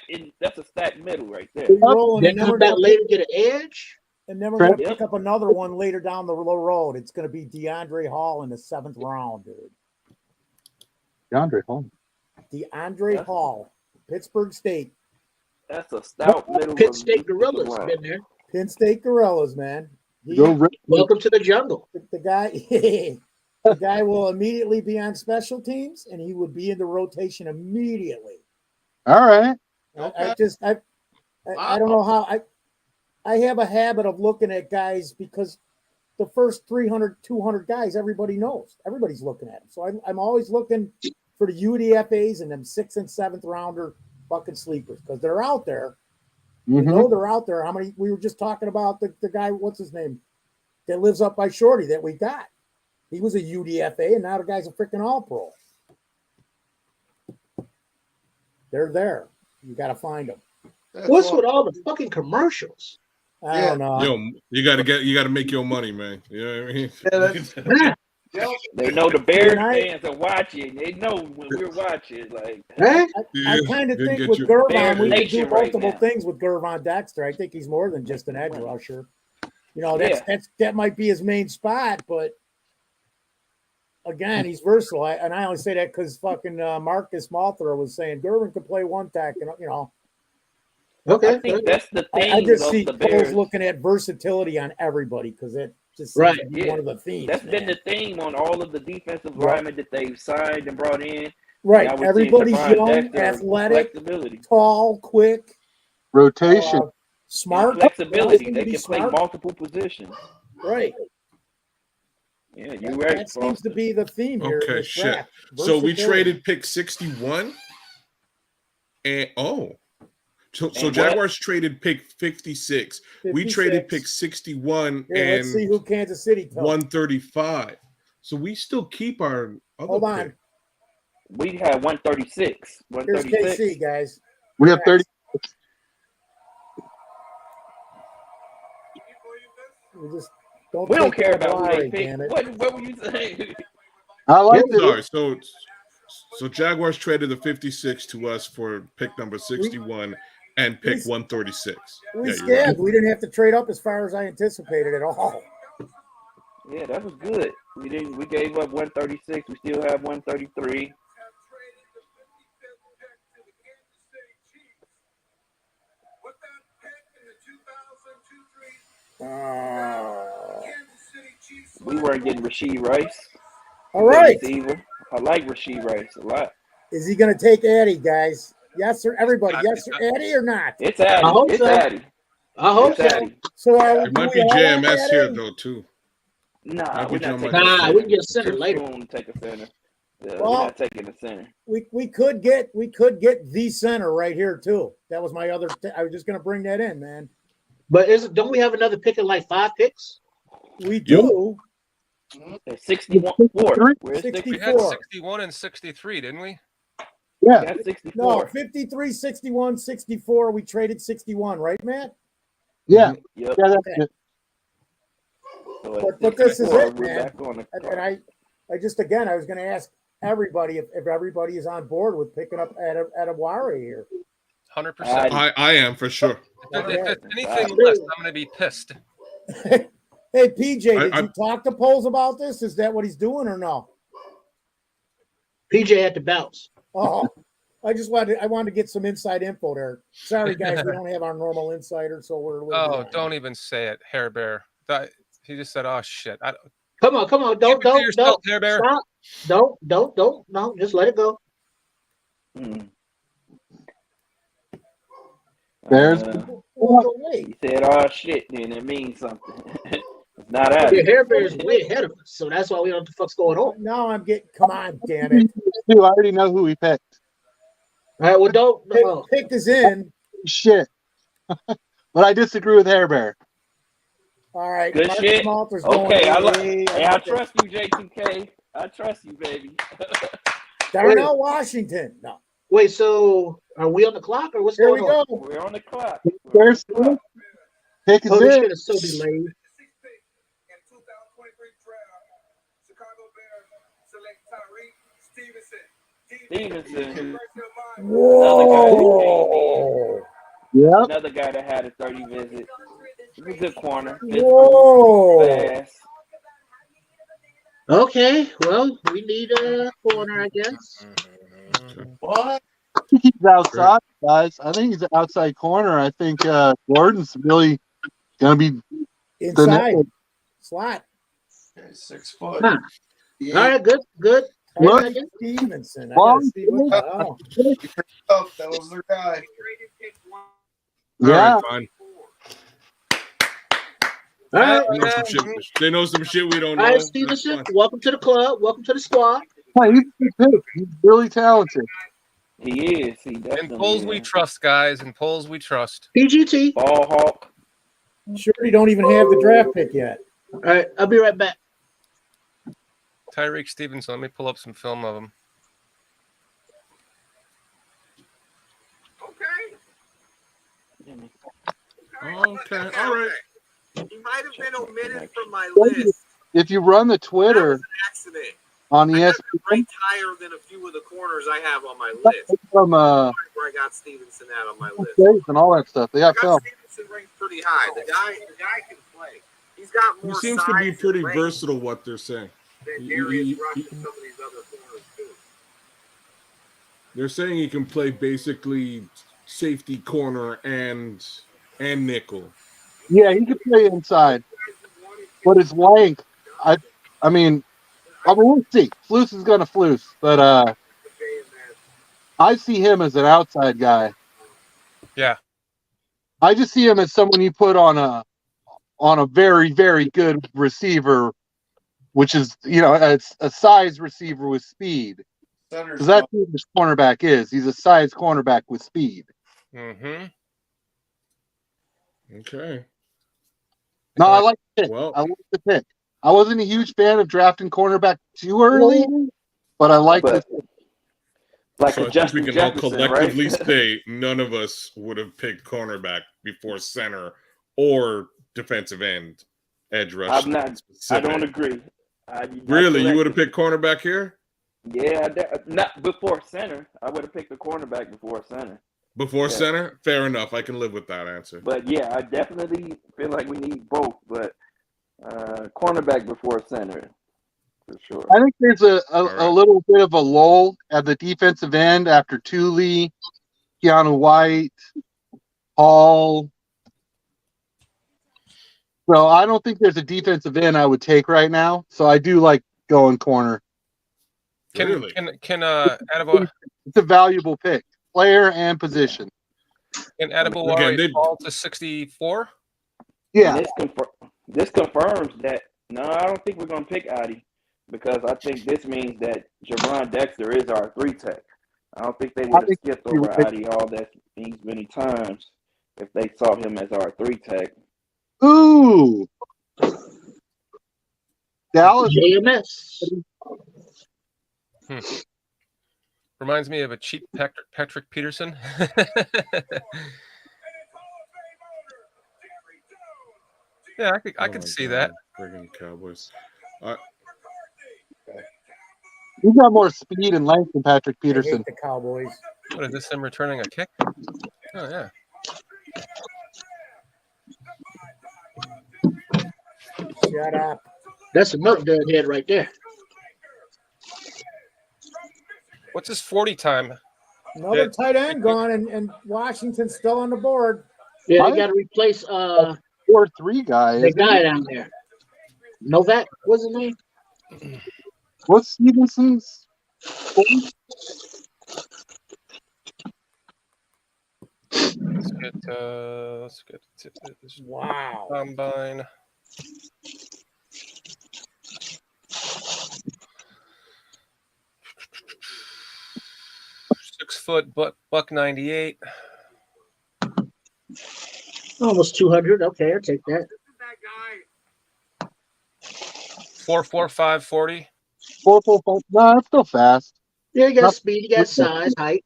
middle right there.
Rolling,
Then come back later, get an edge.
And then we're going to pick up another one later down the road. It's going to be DeAndre Hall in the 7th round, dude.
DeAndre Hall.
DeAndre Hall, Pittsburgh State.
That's a stout middle.
Penn State Gorillas been there.
Penn State Gorillas, man.
Welcome to the jungle.
The guy will immediately be on special teams, and he would be in the rotation immediately.
All right.
I don't know how I have a habit of looking at guys because the first 300, 200 guys, everybody knows. Everybody's looking at them. So I'm always looking for the UDFAs and them 6th and 7th rounder fucking sleepers because they're out there. You know they're out there. How many? We were just talking about the guy, what's his name, that lives up by Shorty that we got. He was a UDFA, and now the guy's a freaking all-pro. They're there. You got to find them.
What's with all the fucking commercials?
I don't know.
Yo, you gotta make your money, man. You know what I mean?
They know the Bears fans are watching. They know when we're watching. Like,
I kind of think with Gervon, we could do multiple things with Gervon Dexter. I think he's more than just an edge rusher. You know, that might be his main spot, but again, he's versatile. And I only say that because fucking Marcus Malthrow was saying Gervon could play one tack, and you know.
Okay,
I think that's the thing.
I just see
the
Cole's
Bears
looking at versatility on everybody because it just seems to be one of the themes.
That's been the theme on all of the defensive linemen that they've signed and brought in.
Right,
Now we're
everybody's
seeing
young,
Dexter,
athletic,
flexibility,
tall, quick,
rotation,
smart,
and flexibility. They
be
can play
smart.
multiple positions.
Right.
Yeah, you're right.
That seems to be the theme here.
Okay, shit. So we traded pick 61, and So Jaguars traded pick 56. We traded pick 61 and
let's see who Kansas City took.
135. So we still keep our other
Hold on.
pick.
We had 136.
Here's KC, guys.
We have 30.
We just don't.
We don't care about who
Adewale,
they pick.
damn it.
What were you saying?
I like
Sorry, so Jaguars traded the 56 to us for pick number 61 and pick 136.
We scared. We didn't have to trade up as far as I anticipated at all.
Yeah, that was good. We gave up 136. We still have 133. We weren't getting Rashee Rice.
All right.
Receiver. I like Rashee Rice a lot.
Is he going to take Addy, guys? Yes, sir. Everybody, yes, sir. Addy or not?
It's Addy.
I hope
it's
so.
Addy.
I hope
It's
so.
Addy.
So
It might be JMS here though too.
Nah,
Might
we're
be
not
John
taking
Michael.
Nah, we can get center
We're
later.
going to take a center. Yeah,
Well,
we're not taking the center.
We could get the center right here too. That was my other. I was just going to bring that in, man.
But don't we have another pick of like 5 picks?
We do.
At 61. Where's
64.
We had 61 and 63, didn't we?
Yeah.
Got 64.
No, 53, 61, 64. We traded 61, right, Matt?
Yeah.
Yep.
Yeah, that's
Okay.
good.
So
But this is
64,
it,
we're
man.
back on the
And I just again, I was going to ask everybody if everybody is on board with picking up Adewale here.
100%.
I am for sure.
If it's anything less, I'm going to be pissed.
Hey, PJ, did you talk to Poles about this? Is that what he's doing or no?
PJ had to bounce.
Oh, I wanted to get some inside info there. Sorry, guys, we don't have our normal insider, so we're a little
Oh,
behind.
don't even say it, Hair Bear. He just said, "Oh shit."
Come on. Don't,
yourself, Hair Bear.
Stop. Don't. No, just let it go.
Bears.
He said, "Oh shit," then it means something. It's not out.
The Hair Bear is way ahead of us, so that's why we don't know what the fuck's going on.
Now I'm getting. Come on, damn it!
I already know who he picked.
All right, well, don't.
Pick is in.
Shit. But I disagree with Hair Bear.
All right.
Good
Marcus
shit.
Malter's
Okay,
going
I trust you, J2K. I trust you, baby.
Darnell Washington. No.
Wait, so are we on the clock or what's
Here
going
we
on?
go.
We're on the clock.
There's pick is
Holy
in.
shit, it's so delayed.
Stevenson.
Whoa.
Yep.
Another guy that had a 30 visit. He's a good corner.
Whoa.
Fast.
Okay, well, we need a corner, I guess.
What?
I think he's outside, guys. I think he's an outside corner. I think Gordon's really going to be
Inside. Slot.
Okay, 6 foot.
Huh. All right, good.
Look.
Stevenson. I
Long
gotta see what the hell.
Oh, that was their guy.
Yeah.
All right, fine.
All right.
They know some shit we don't know.
All right, Stevenson, welcome to the club. Welcome to the squad.
Hey, he's really talented.
He is. He
In
definitely
polls
is.
we trust, guys. In polls we trust.
PGT.
Ball hawk.
Sure, you don't even have the draft pick yet.
All right, I'll be right back.
Tyreek Stevenson. Let me pull up some film of him.
Okay. All right.
He might have been omitted from my list.
If you run the Twitter
Accident.
on
I got him
ESPN,
ranked higher than a few of the corners I have on my list.
from
Where I got Stevenson at on my list.
and all that stuff, they got
I
film.
got Stevenson ranked pretty high. The guy can play. He's got
He
more
seems to
size
be
and
pretty
range
versatile. What they're saying.
than Darius Rush and some of these other corners too.
They're saying he can play basically safety, corner, and nickel.
Yeah, he could play inside, but his length. I mean, we'll see. Flus is gonna flus, but I see him as an outside guy.
Yeah.
I just see him as someone you put on a very, very good receiver, which is it's a size receiver with speed. Because that's who this cornerback is. He's a size cornerback with speed.
Mm-hmm.
Okay.
No, I like the pick.
Well,
I like the pick. I wasn't a huge fan of drafting cornerback too early, but I like this.
Like
so
a
I think
Justin
we can all
Jefferson,
collectively
right?
say none of us would have picked cornerback before center or defensive end, edge rush.
I'm not. I don't agree.
Really, you would have picked cornerback here?
Yeah, not before center. I would have picked the cornerback before center.
Before center? Fair enough. I can live with that answer.
But yeah, I definitely feel like we need both. But cornerback before center, for sure.
I think there's a little bit of a lull at the defensive end after Thule, Keanu White, Hall. So I don't think there's a defensive end I would take right now. So I do like going corner.
Can Adebawore,
it's a valuable pick, player and position.
can Adebawore fall to 64?
Yeah.
This confirms that I don't think we're gonna pick Adi, because I think this means that Javon Dexter is our 3 tech. I don't think they would have skipped over Adi all these many times if they saw him as our 3 tech.
Ooh. Dallas
JMS.
Reminds me of a cheap Patrick Peterson. Yeah, I could see that.
Friggin' Cowboys.
He's got more speed and length than Patrick Peterson.
The Cowboys.
What is this? Him returning a kick? Oh yeah.
Shut up.
That's a milk dud head right there.
What's his 40 time?
Another tight end gone, and Washington's still on the board.
Yeah, they got to replace
4-3 guy.
the guy down there. Novak, what's his name?
What's Stevenson's?
Let's get this
Wow.
combine. 6 foot, buck 98.
Almost 200. Okay, I'll take that.
4.45 40.
4.45. No, that's still fast.
Yeah, you got speed, you got size, height.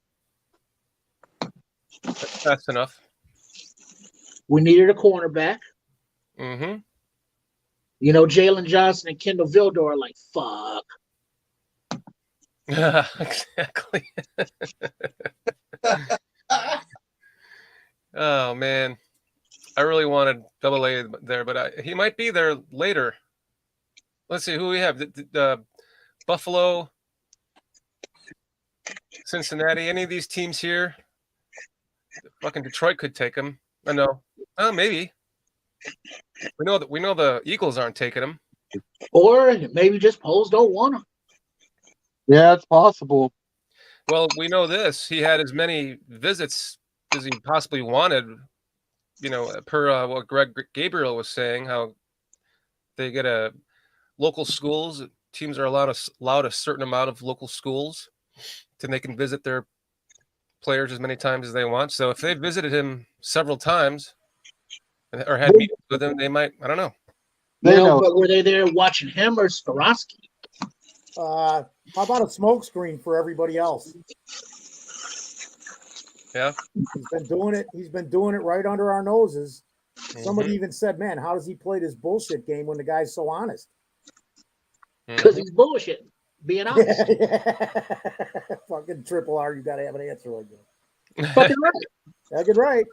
That's enough.
We needed a cornerback.
Mm-hmm.
You know, Jalen Johnson and Kendall Vildor are like, fuck.
Exactly. Oh man, I really wanted AA there, but he might be there later. Let's see who we have. The Buffalo, Cincinnati, any of these teams here? Fucking Detroit could take him. I know. Maybe. We know the Eagles aren't taking him.
Or maybe just Poles don't want him.
Yeah, it's possible.
Well, we know this. He had as many visits as he possibly wanted. You know, per what Greg Gabriel was saying, how they get local schools. Teams are allowed a certain amount of local schools, so they can visit their players as many times as they want. So if they visited him several times or had meetings with him, they might. I don't know.
You know, but were they there watching him or Skorowski?
How about a smoke screen for everybody else?
Yeah.
He's been doing it. He's been doing it right under our noses. Somebody even said, man, how does he play this bullshit game when the guy's so honest?
Because he's bullshit. Being honest.
Fucking triple R, you got to have an answer like that.
Fucking right.
Fucking right.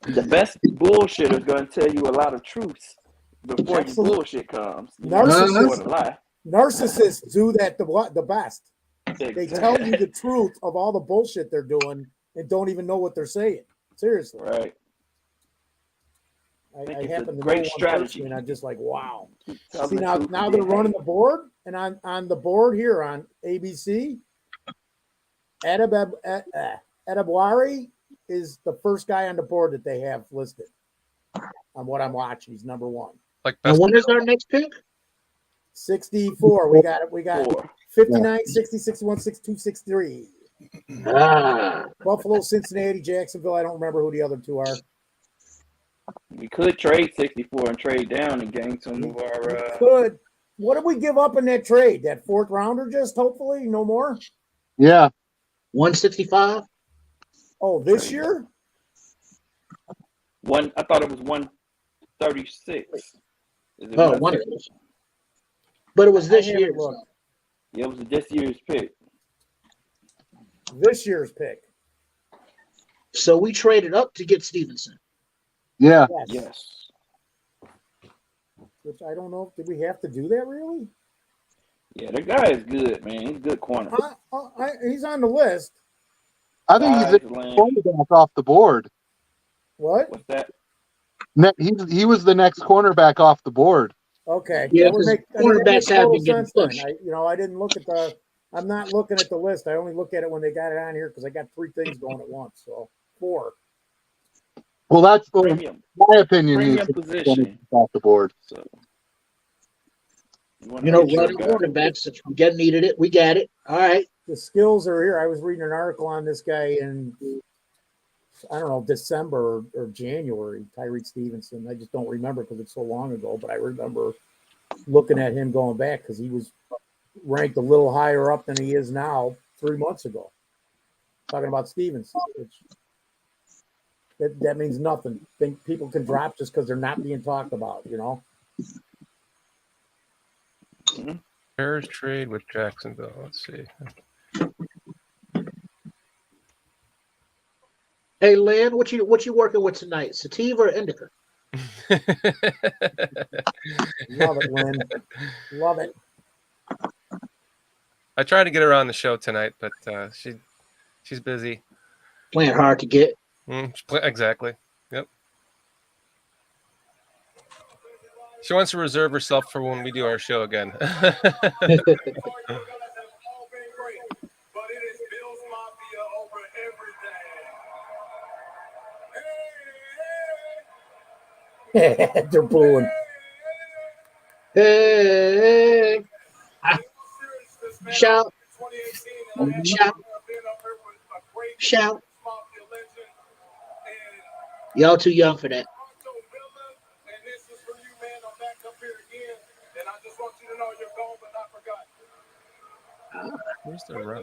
The best bullshit is going to tell you a lot of truths before your bullshit comes.
Narcissists do that the best. They tell you the truth of all the bullshit they're doing and don't even know what they're saying. Seriously.
Right.
I happen to know one
strategy.
person, and I'm just like, wow. See, now they're running the board, and on the board here on ABC, Adebawari is the first guy on the board that they have listed on what I'm watching. He's number one.
And when is our next pick?
64. We got it. We got 59, 60, 61, 62, 63. Buffalo, Cincinnati, Jacksonville. I don't remember who the other two are.
We could trade 64 and trade down and gain some of our.
Could. What did we give up in that trade? That fourth rounder, just hopefully, no more.
Yeah,
165.
Oh, this year?
I thought it was 136.
Oh, wonderful. But it was this year.
Yeah, it was this year's pick.
This year's pick.
So we traded up to get Stevenson.
Yeah.
Yes.
Which I don't know. Did we have to do that really?
Yeah, the guy is good, man. He's a good corner.
He's on the list.
I think he's a cornerback off the board.
What?
What's that?
He was the next cornerback off the board.
Okay.
Yeah, cornerbacks have been getting pushed.
I didn't look at I'm not looking at the list. I only look at it when they got it on here because I got 3 things going at once. So 4.
Well, that's
Premium.
my opinion.
Premium position
off the board.
So,
running quarterbacks. If we needed it, we got it. All right.
The skills are here. I was reading an article on this guy in, I don't know, December or January, Tyreek Stevenson. I just don't remember because it's so long ago, but I remember looking at him going back because he was ranked a little higher up than he is now 3 months ago. Talking about Stevenson, which that means nothing. Think people can drop just because they're not being talked about, you know?
Bears trade with Jacksonville. Let's see.
Hey, Lynn, what you working with tonight? Sativa or indica?
Love it, Lynn. Love it.
I tried to get her on the show tonight, but she's busy.
Playing hard to get.
Exactly. Yep. She wants to reserve herself for when we do our show again.
They're booing.
Hey, shout, shout, shout. Y'all too young for that.
Where's the run?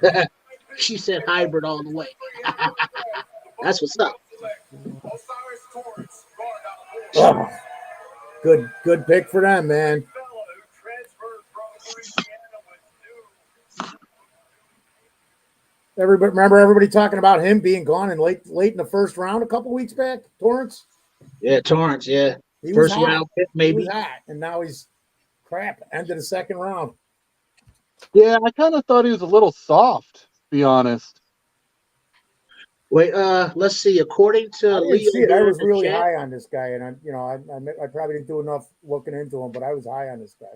She said hybrid all the way. That's what's up.
Oh, good pick for them, man. Remember everybody talking about him being gone in late in the first round a couple weeks back? Torrance?
Yeah, Torrance, yeah.
He
First
was
round pick, maybe.
He was hot, and now he's crap. End of the second round.
Yeah, I kind of thought he was a little soft, to be honest.
Wait, let's see. According to Leo,
I was really high on this guy, and I probably didn't do enough looking into him, but I was high on this guy.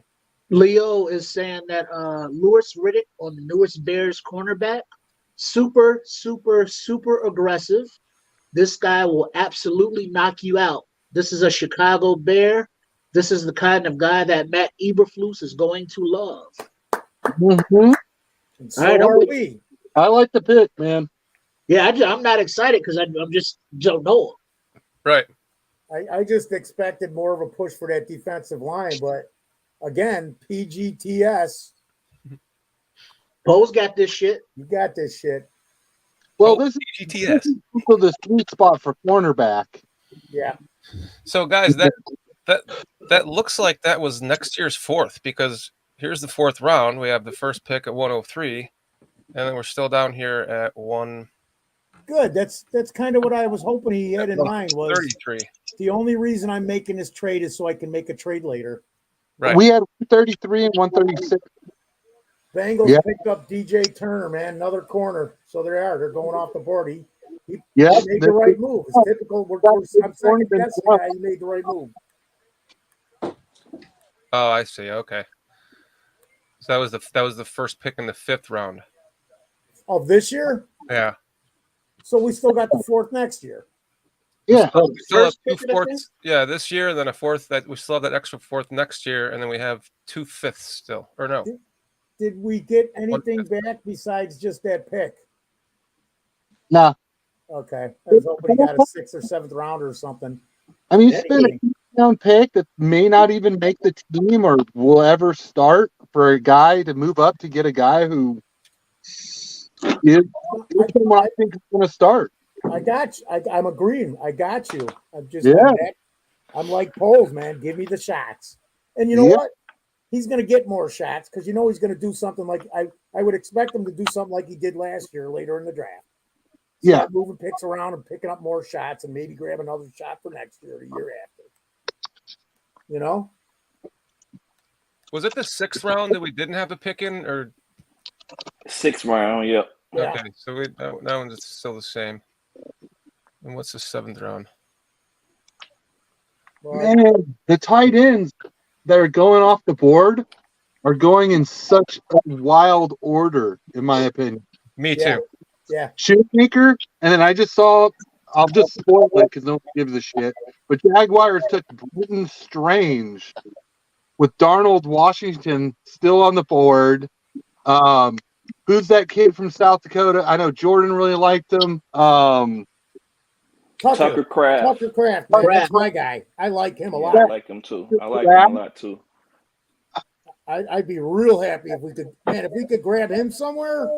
Leo is saying that Louis Riddick on the newest Bears cornerback, super, super, super aggressive. This guy will absolutely knock you out. This is a Chicago Bear. This is the kind of guy that Matt Eberflus is going to love.
Mm-hmm.
And so are we.
I like the pick, man.
Yeah, I'm not excited because I'm just don't know him.
Right.
I just expected more of a push for that defensive line, but again, PGTS.
Poe's got this shit.
You got this shit.
Well, this is the sweet spot for cornerback.
Yeah.
So, guys, that looks like that was next year's fourth, because here's the fourth round. We have the first pick at 103, and then we're still down here at 1.
Good. That's kind of what I was hoping he had in mind. Was
33.
The only reason I'm making this trade is so I can make a trade later.
Right.
We had 133 and 136.
Bengals picked up DJ Turner, man, another corner. So they are. They're going off the board. He made the right move. It's typical. I'm second guessing the guy. He made the right move.
Oh, I see. Okay. So that was the first pick in the fifth round
of this year.
Yeah.
So we still got the fourth next year.
Yeah.
We still have 2 fourths. Yeah, this year, and then a fourth. That we still have that extra fourth next year, and then we have 2 fifths still. Or no?
Did we get anything back besides just that pick?
Nah.
Okay. I was hoping he got a 6th or 7th round or something.
I mean, you spent a round pick that may not even make the team or will ever start for a guy to move up to get a guy who I think is going to start.
I got you. I'm agreeing. I got you. I'm just I'm like Poles, man. Give me the shots. And you know what? He's going to get more shots because he's going to do something like I would expect him to do something like he did last year later in the draft. Start moving picks around and picking up more shots and maybe grab another shot for next year or the year after. You know?
Was it the 6th round that we didn't have a pick in, or
6th round? Yep.
Okay, so that one's still the same. And what's the 7th round?
Man, the tight ends that are going off the board are going in such a wild order, in my opinion.
Me too.
Yeah.
Shoemaker, and then I just saw, I'll just spoil it because nobody gives a shit, but Jaguars took Britton Strange with Darnold Washington still on the board. Who's that kid from South Dakota? I know Jordan really liked him.
Tucker Kraft.
Tucker Kraft. That's my guy. I like him a lot.
I like him too. I like him a lot too.
I'd be real happy if we could grab him somewhere.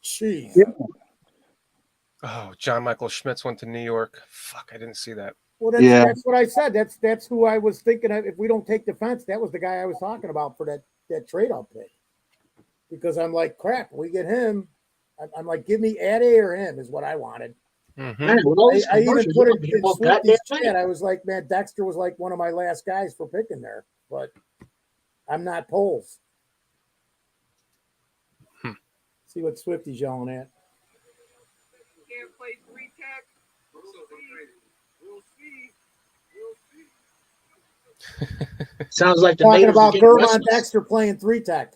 Jeez.
Yeah.
Oh, John Michael Schmitz went to New York. Fuck, I didn't see that.
Well, that's what I said. That's who I was thinking of. If we don't take defense, that was the guy I was talking about for that trade-up pick. Because I'm like, crap, we get him. I'm like, give me Ade or him is what I wanted.
Mm-hmm.
I even put it in Swifty's chat. I was like, man, Dexter was like one of my last guys for picking there. But I'm not Poles. See what Swifty's yelling at.
Can't play 3-tech. We'll see.
Sounds like the
talking
natives
about
getting
Gervon
restless.
Dexter playing 3-tech.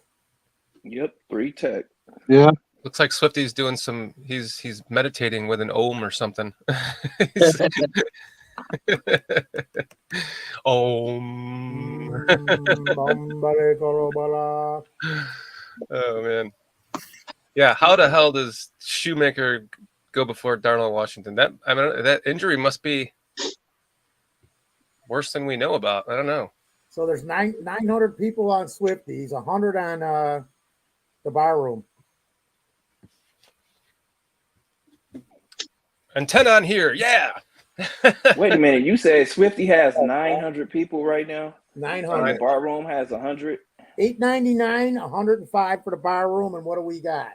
Yep, 3-tech.
Yeah.
Looks like Swifty's doing he's meditating with an ohm or something. Oh man. Yeah, how the hell does Shoemaker go before Darnell Washington? That injury must be worse than we know about. I don't know.
So there's 900 people on Swifties, 100 on the bar room.
And 10 on here. Yeah.
Wait a minute. You said Swifty has 900 people right now?
900.
And the bar room has 100?
$8.99, 105 for the bar room. And what do we got?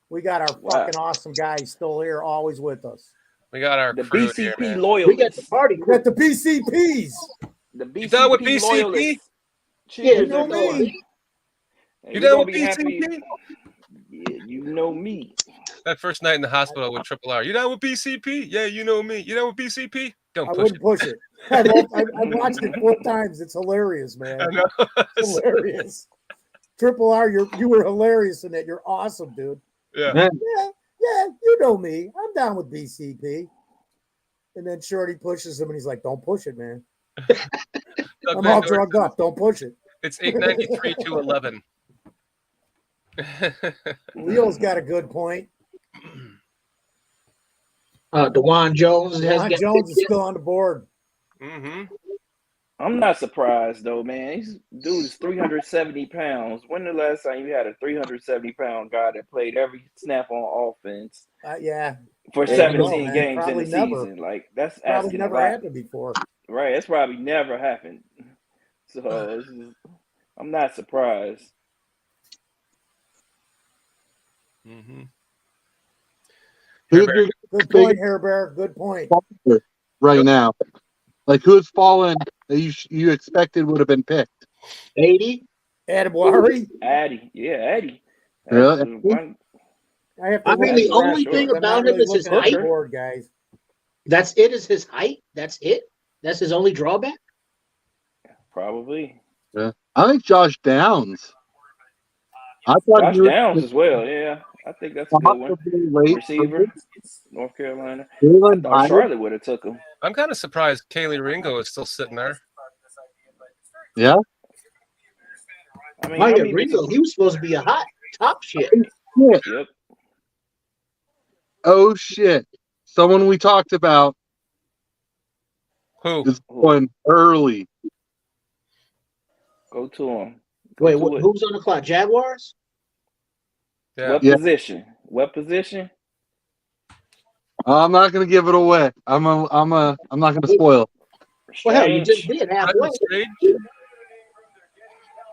We got our fucking awesome guys still here, always with us.
We got our
the
crew
BCP
here,
loyalists.
We got the party.
We got the BCPs.
The BCP
You done with BCP?
loyalists.
Yeah,
Cheers,
you know
everybody.
me.
You done with BCP?
Yeah, you know me.
That first night in the hospital with Triple R. You done with BCP? Yeah, you know me. You done with BCP? Don't push it.
Push it. I watched it 4 times. It's hilarious, man.
I know.
It's hilarious. Triple R, you were hilarious in it. You're awesome, dude.
Yeah.
Yeah, you know me. I'm down with BCP. And then Shorty pushes him, and he's like, "Don't push it, man. I'm all drugged up. Don't push it."
It's 893 to 11.
Leo's got a good point.
DeJuan Jones.
Jones is still on the board.
Mm-hmm.
I'm not surprised though, man. This dude is 370 pounds. When the last time you had a 370-pound guy that played every snap on offense?
Yeah.
For 17 games
probably
in the season, like that's
probably never happened before.
Right, that's probably never happened. So I'm not surprised.
Mm-hmm.
Good point, Hair Bear. Good point.
Right now, like who's fallen that you expected would have been picked?
80.
Adibwari.
Addy, yeah, Addy.
Really?
I mean, the only thing about him is his height.
Board, guys.
That's it. Is his height? That's it. That's his only drawback.
Probably.
Yeah, I think Josh Downs. I thought
Josh Downs as well. Yeah, I think that's a good one. Receiver, North Carolina. I thought Charlotte would have took him.
I'm kind of surprised Kaylee Ringo is still sitting there.
Yeah.
I mean, Ringo, he was supposed to be a hot top shit.
Yep.
Oh shit! Someone we talked about.
Who
is going early?
Go to him.
Wait, who's on the clock? Jaguars?
Yeah.
What position? What position?
I'm not going to give it away. I'm not going to spoil it.
Well, hell, you just did halfway.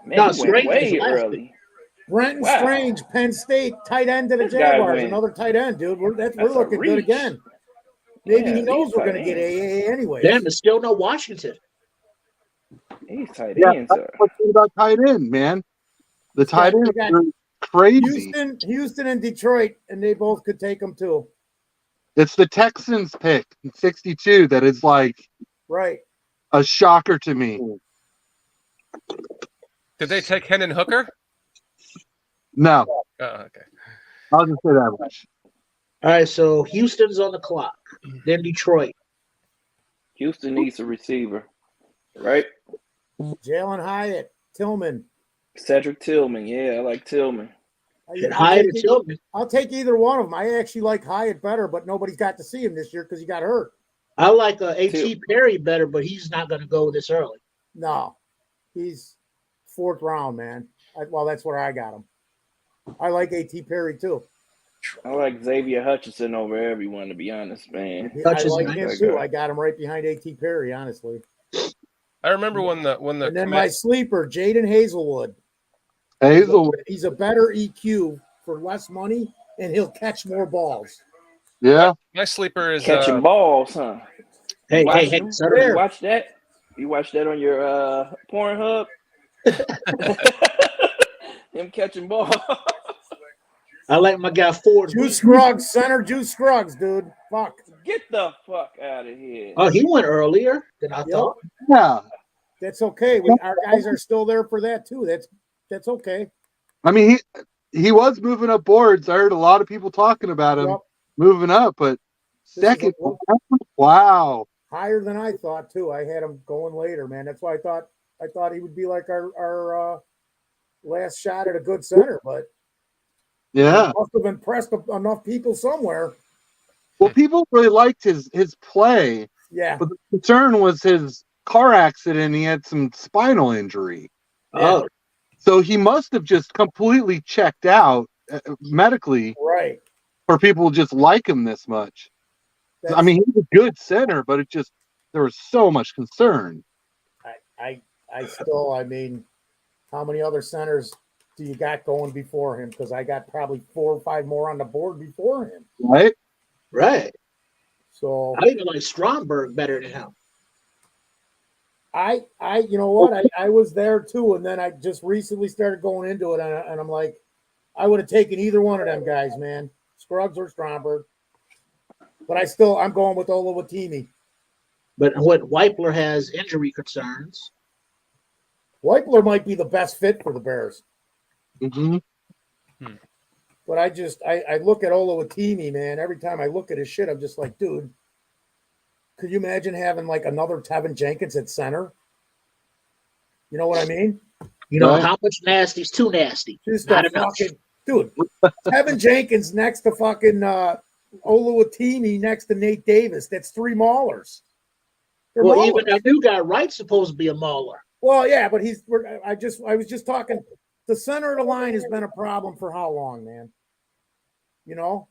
Man,
No,
he went way
Strange
early.
Brenton Strange, Penn State, tight end to the Jaguars. Another tight end, dude. We're looking good again. Maybe he knows we're going to get AAA anyway.
Damn, there's still no Washington.
He's tight
That's
end, sir.
what's good about tight end, man. The tight end are crazy.
Houston and Detroit, and they both could take them too.
It's the Texans pick, 62, that is like a shocker to me.
Did they take Hendon Hooker?
No.
Oh, okay.
I'll just say that much.
All right, so Houston's on the clock. Then Detroit.
Houston needs a receiver, right?
Jalen Hyatt, Tillman.
Cedric Tillman. Yeah, I like Tillman.
I'll take either one of them. I actually like Hyatt better, but nobody's got to see him this year because he got hurt.
I like A.T. Perry better, but he's not going to go this early.
No, he's 4th round, man. That's where I got him. I like A.T. Perry too.
I like Xavier Hutchinson over everyone, to be honest, man.
I like him too. I got him right behind A.T. Perry, honestly.
I remember when the
and then my sleeper, Jaden Hazelwood. He's a better EQ for less money, and he'll catch more balls.
Yeah.
My sleeper is
catching balls, huh?
Hey,
you watch that? You watch that on your Pornhub? Him catching balls.
I like my guy Ford.
Juice Scruggs, center Juice Scruggs, dude. Fuck.
Get the fuck out of here.
Oh, he went earlier than I thought.
Yeah.
That's okay. Our guys are still there for that too. That's okay.
I mean, he was moving up boards. I heard a lot of people talking about him moving up, but second, wow.
Higher than I thought too. I had him going later, man. That's why I thought he would be like our last shot at a good center, but
Yeah,
must have impressed enough people somewhere.
well, people really liked his play,
Yeah,
but the concern was his car accident. He had some spinal injury,
yeah,
so he must have just completely checked out medically
right.
for people to just like him this much. I mean, he's a good center, but there was so much concern.
I still, I mean, how many other centers do you got going before him? Because I got probably 4 or 5 more on the board before him.
Right?
Right.
So
I even like Stromberg better than him.
you know what? I was there too, and then I just recently started going into it, and I'm like, I would have taken either one of them guys, man, Scruggs or Stromberg. But I'm going with Olowatimi.
But what Weipler has injury concerns.
Weipler might be the best fit for the Bears.
Mm-hmm.
But I look at Olowatimi, man. Every time I look at his shit, I'm just like, dude, could you imagine having like another Tevin Jenkins at center? You know what I mean?
You know, how much nasty's too nasty?
Just
Not
a
enough.
fucking dude. Tevin Jenkins next to fucking Olowatimi next to Nate Davis. That's 3 maulers. They're
Well,
maulers.
even our new guy Wright's supposed to be a mauler.
Well, yeah, but I was just talking. The center of the line has been a problem for how long, man? You know,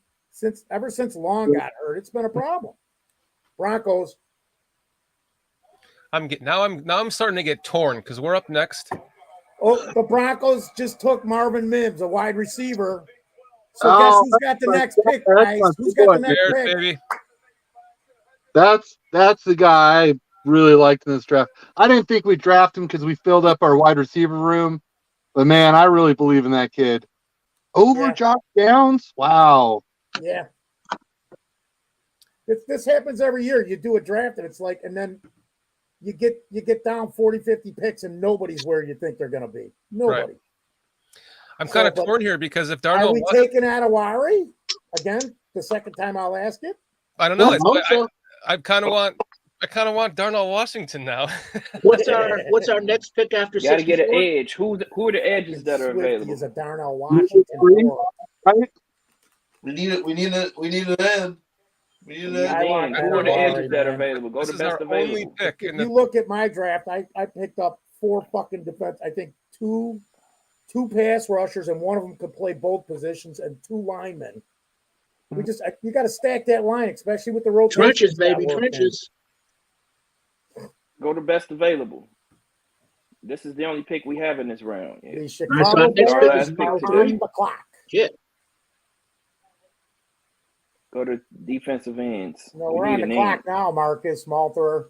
ever since Long got hurt, it's been a problem. Broncos.
Now I'm starting to get torn because we're up next.
Oh, the Broncos just took Marvin Mims, a wide receiver. So guess who's got the next pick, guys? Who's got the next pick?
Baby.
That's the guy I really liked in this draft. I didn't think we'd draft him because we filled up our wide receiver room, but man, I really believe in that kid. Over Josh Downs? Wow.
Yeah. This happens every year. You do a draft and it's like, and then you get down 40, 50 picks and nobody's where you think they're going to be. Nobody.
Right. I'm kind of torn here because if
Are
Darnell
we taking Adewari again? The second time I'll ask it.
I don't know. I kind of want Darnell Washington now.
What's our next pick after?
Got to get an edge. Who are the edges that are available?
Is a Darnell Washington.
We need it. We need an end. We need an end.
Who are the edges that are available? Go to best available.
If you look at my draft, I picked up 4 fucking defense. I think two pass rushers, and one of them could play both positions, and 2 linemen. You got to stack that line, especially with the rotation.
Trenches, baby, trenches.
Go to best available. This is the only pick we have in this round. Yeah.
The Chicago Bears behind the clock.
Yeah.
Go to defensive ends.
No, we're on the clock now, Marcus Malter,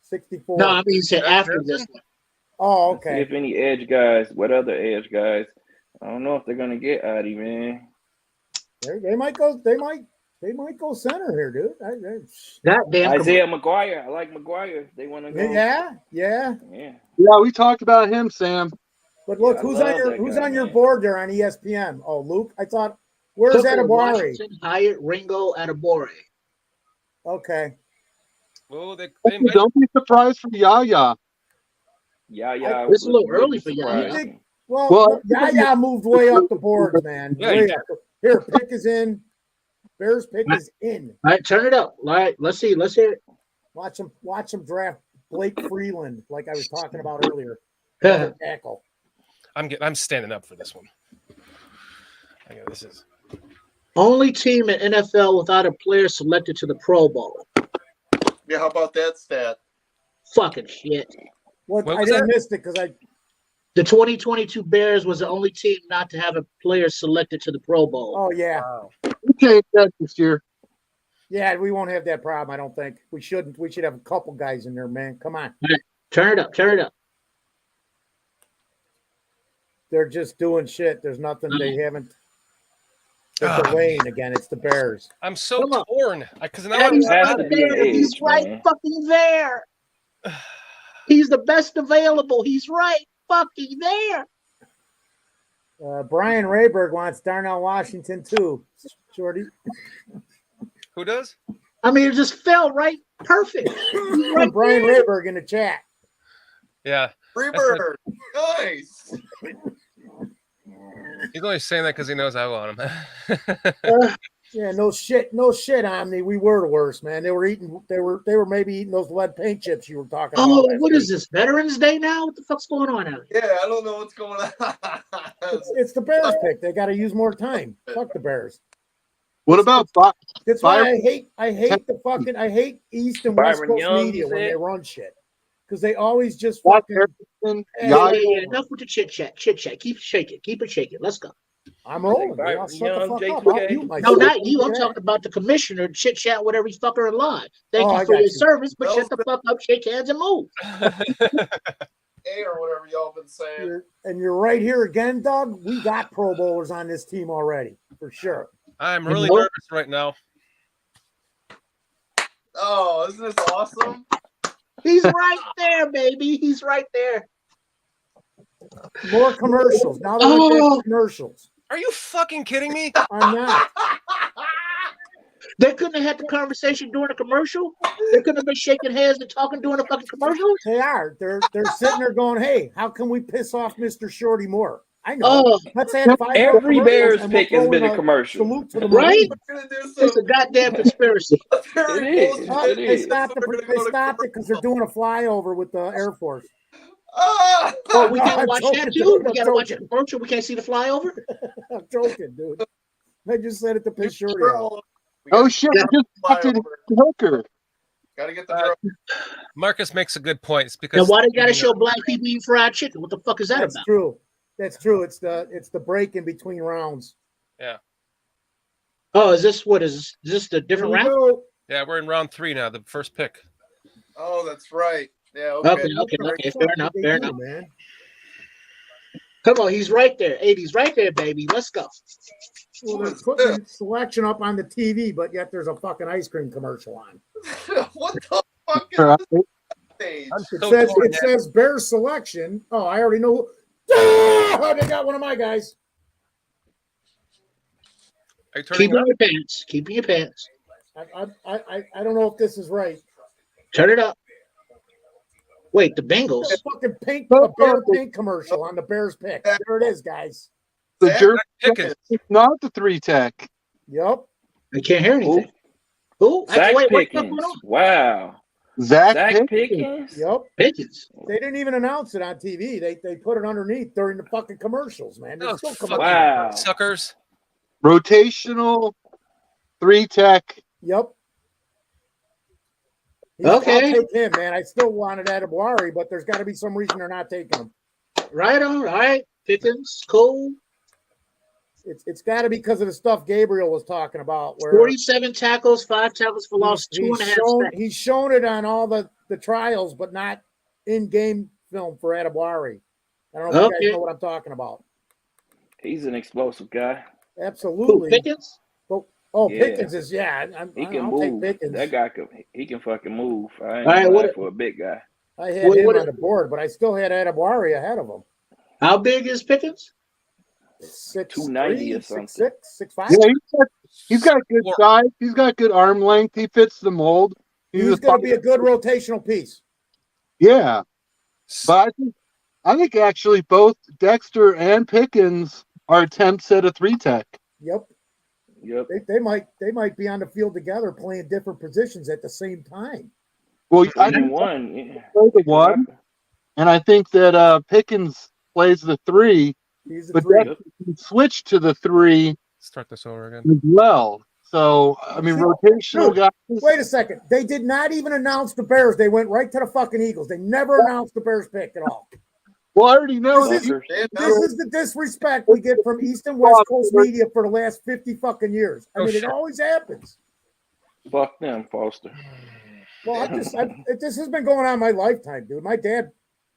64.
No, I mean, said after this one.
Oh, okay.
See if any edge guys, what other edge guys? I don't know if they're gonna get Adi, man.
They might go. They might go center here, dude.
That damn
Isaiah McGuire. I like McGuire. They want to go.
Yeah.
We talked about him, Sam.
But look, who's on your board there on ESPN? Oh, Luke. I thought. Where's Adebari?
Hyatt Ringo Adebari.
Okay.
Well,
don't be surprised for Yaya.
Yeah.
It's a little early for Yaya.
Well, Yaya moved way up the boards, man. Way up. Here, pick is in. Bears pick is in.
All right, turn it up. All right, let's see. Let's hear it.
Watch him draft Blake Freeland, like I was talking about earlier. Tackle.
I'm standing up for this one. This is
only team in NFL without a player selected to the Pro Bowl.
Yeah, how about that stat?
Fucking shit.
What I didn't miss it because
the 2022 Bears was the only team not to have a player selected to the Pro Bowl.
Oh yeah.
We changed that this year.
Yeah, we won't have that problem. I don't think we shouldn't. We should have a couple guys in there, man. Come on.
Right. Turn it up. Turn it up.
They're just doing shit. There's nothing they haven't. They're delaying again. It's the Bears.
I'm so torn because now
he's right fucking there. He's the best available. He's right fucking there.
Brian Rayberg wants Darnell Washington too. Shorty.
Who does?
I mean, it just fell right perfect.
Right Brian Rayberg in the chat.
Yeah.
Rayberg. Nice.
He's only saying that because he knows I want him.
Yeah, no shit, Omni. We were the worst, man. They were maybe eating those lead paint chips you were talking about.
Oh, what is this? Veterans Day now? What the fuck's going on out here?
Yeah, I don't know what's going on.
It's the Bears pick. They got to use more time. Fuck the Bears.
What about
That's why I hate East and West
Byron
Coast
Young,
media
you
when
said?
they run shit because they always just
Scott
fucking.
Yeah, enough with the chit chat. Keep it shaking. Let's go.
I'm rolling.
Byron
I'll shut the
Young,
fuck up.
J2K.
I'll mute
No,
myself.
not you. I'm talking about the commissioner, chit chat with every fucker in line. Thank
Oh,
you
I
for
got
your
you.
service, but shut the fuck up, shake hands, and move.
A or whatever y'all been saying.
You're right here again, Doug. We got Pro Bowlers on this team already, for sure.
I'm really nervous right now.
Oh, isn't this awesome?
He's right there, baby. He's right there.
More commercials. Now they're back to commercials.
Are you fucking kidding me?
I'm not.
They couldn't have had the conversation during the commercial. They couldn't have been shaking hands and talking during the fucking commercial.
They are. They're sitting there going, "Hey, how can we piss off Mr. Shorty more?" I know.
Oh,
Let's add 5
every
more
Bears
commercials and we'll
pick has
throw
been
in
a commercial.
Salute to the
Right?
Marines.
We're gonna do
It's a goddamn conspiracy.
It is. It
They
is.
stopped it because they're doing a flyover with the Air Force.
Ah!
Oh, we
No,
can't
I'm
watch
joking,
that too.
dude.
We
I'm
gotta watch a
joking.
commercial. We can't see the flyover.
I'm joking, dude. I just said it to piss Shorty off.
Oh shit! We just drafted Hooker.
Gotta get the drill.
Marcus makes a good point. It's
Now,
because
why they gotta show black people eating fried chicken? What the fuck is that
That's
about?
true. That's true. It's the break in between rounds.
Yeah.
Oh, is this what is this the different
Here we
round?
go.
Yeah, we're in round 3 now, the first pick.
Oh, that's right. Yeah, okay.
Okay. Fair enough.
They
Fair
do,
enough.
man.
Come on, he's right there. 80's right there, baby. Let's go.
Well, they're putting selection up on the TV, but yet there's a fucking ice cream commercial on.
What the fuck is this page?
It says Bears selection. Oh, I already know. Oh, they got one of my guys.
Are you turning
Keeping
up?
your pants. Keeping your pants.
I don't know if this is right.
Turn it up. Wait, the Bengals.
A fucking a bear pink commercial on the Bears pick. There it is, guys.
The jerk
Pickens.
is not the 3-tech.
Yep.
I can't hear anything. Who?
Zach
Wait, what's
Pickens.
going on?
Wow.
Zach
Pickens.
Yep.
Pickens.
They didn't even announce it on TV. They put it underneath during the fucking commercials, man. They're
Those
still
fucking
Wow.
suckers.
Rotational 3-tech.
Yep.
Okay.
I'll take him, man. I still wanted Adebawari, but there's got to be some reason they're not taking him.
Right on. All right. Pickens. Cool.
It's got to be because of the stuff Gabriel was talking about. Where
47 tackles, 5 tackles for loss,
he's
2.5
shown,
sacks.
he's shown it on all the trials, but not in-game film for Adebawari. I don't know if you guys know what I'm talking about.
He's an explosive guy.
Absolutely.
Who, Pickens?
Oh,
Yeah.
Pickens is, yeah.
He can
I'll take
move.
Pickens.
That guy he can fucking move. I ain't
All right,
gonna lie
what-
for a big guy.
I had him on the board, but I still had Adebawari ahead of him.
How big is Pickens?
290 or something.
6'6", 6'5".
Yeah, he's got good size. He's got good arm length. He fits the mold.
He's going to be a good rotational piece.
Yeah, but I think actually both Dexter and Pickens are attempts at a 3-tech.
Yep.
Yep.
They might be on the field together playing different positions at the same time.
Well, I
Even
think
one. Yeah.
play the 1, and I think that Pickens plays the 3,
He's the
but
3.
Dexter can switch to the 3
Start this over again.
as well. So I mean, rotational guys.
Wait a second. They did not even announce the Bears. They went right to the fucking Eagles. They never announced the Bears pick at all.
Well, I already know
This
that.
is the disrespect we get from East and West Coast media for the last 50 fucking years. I mean, it always happens.
Fuck them, Foster.
Well, this has been going on my lifetime, dude. My dad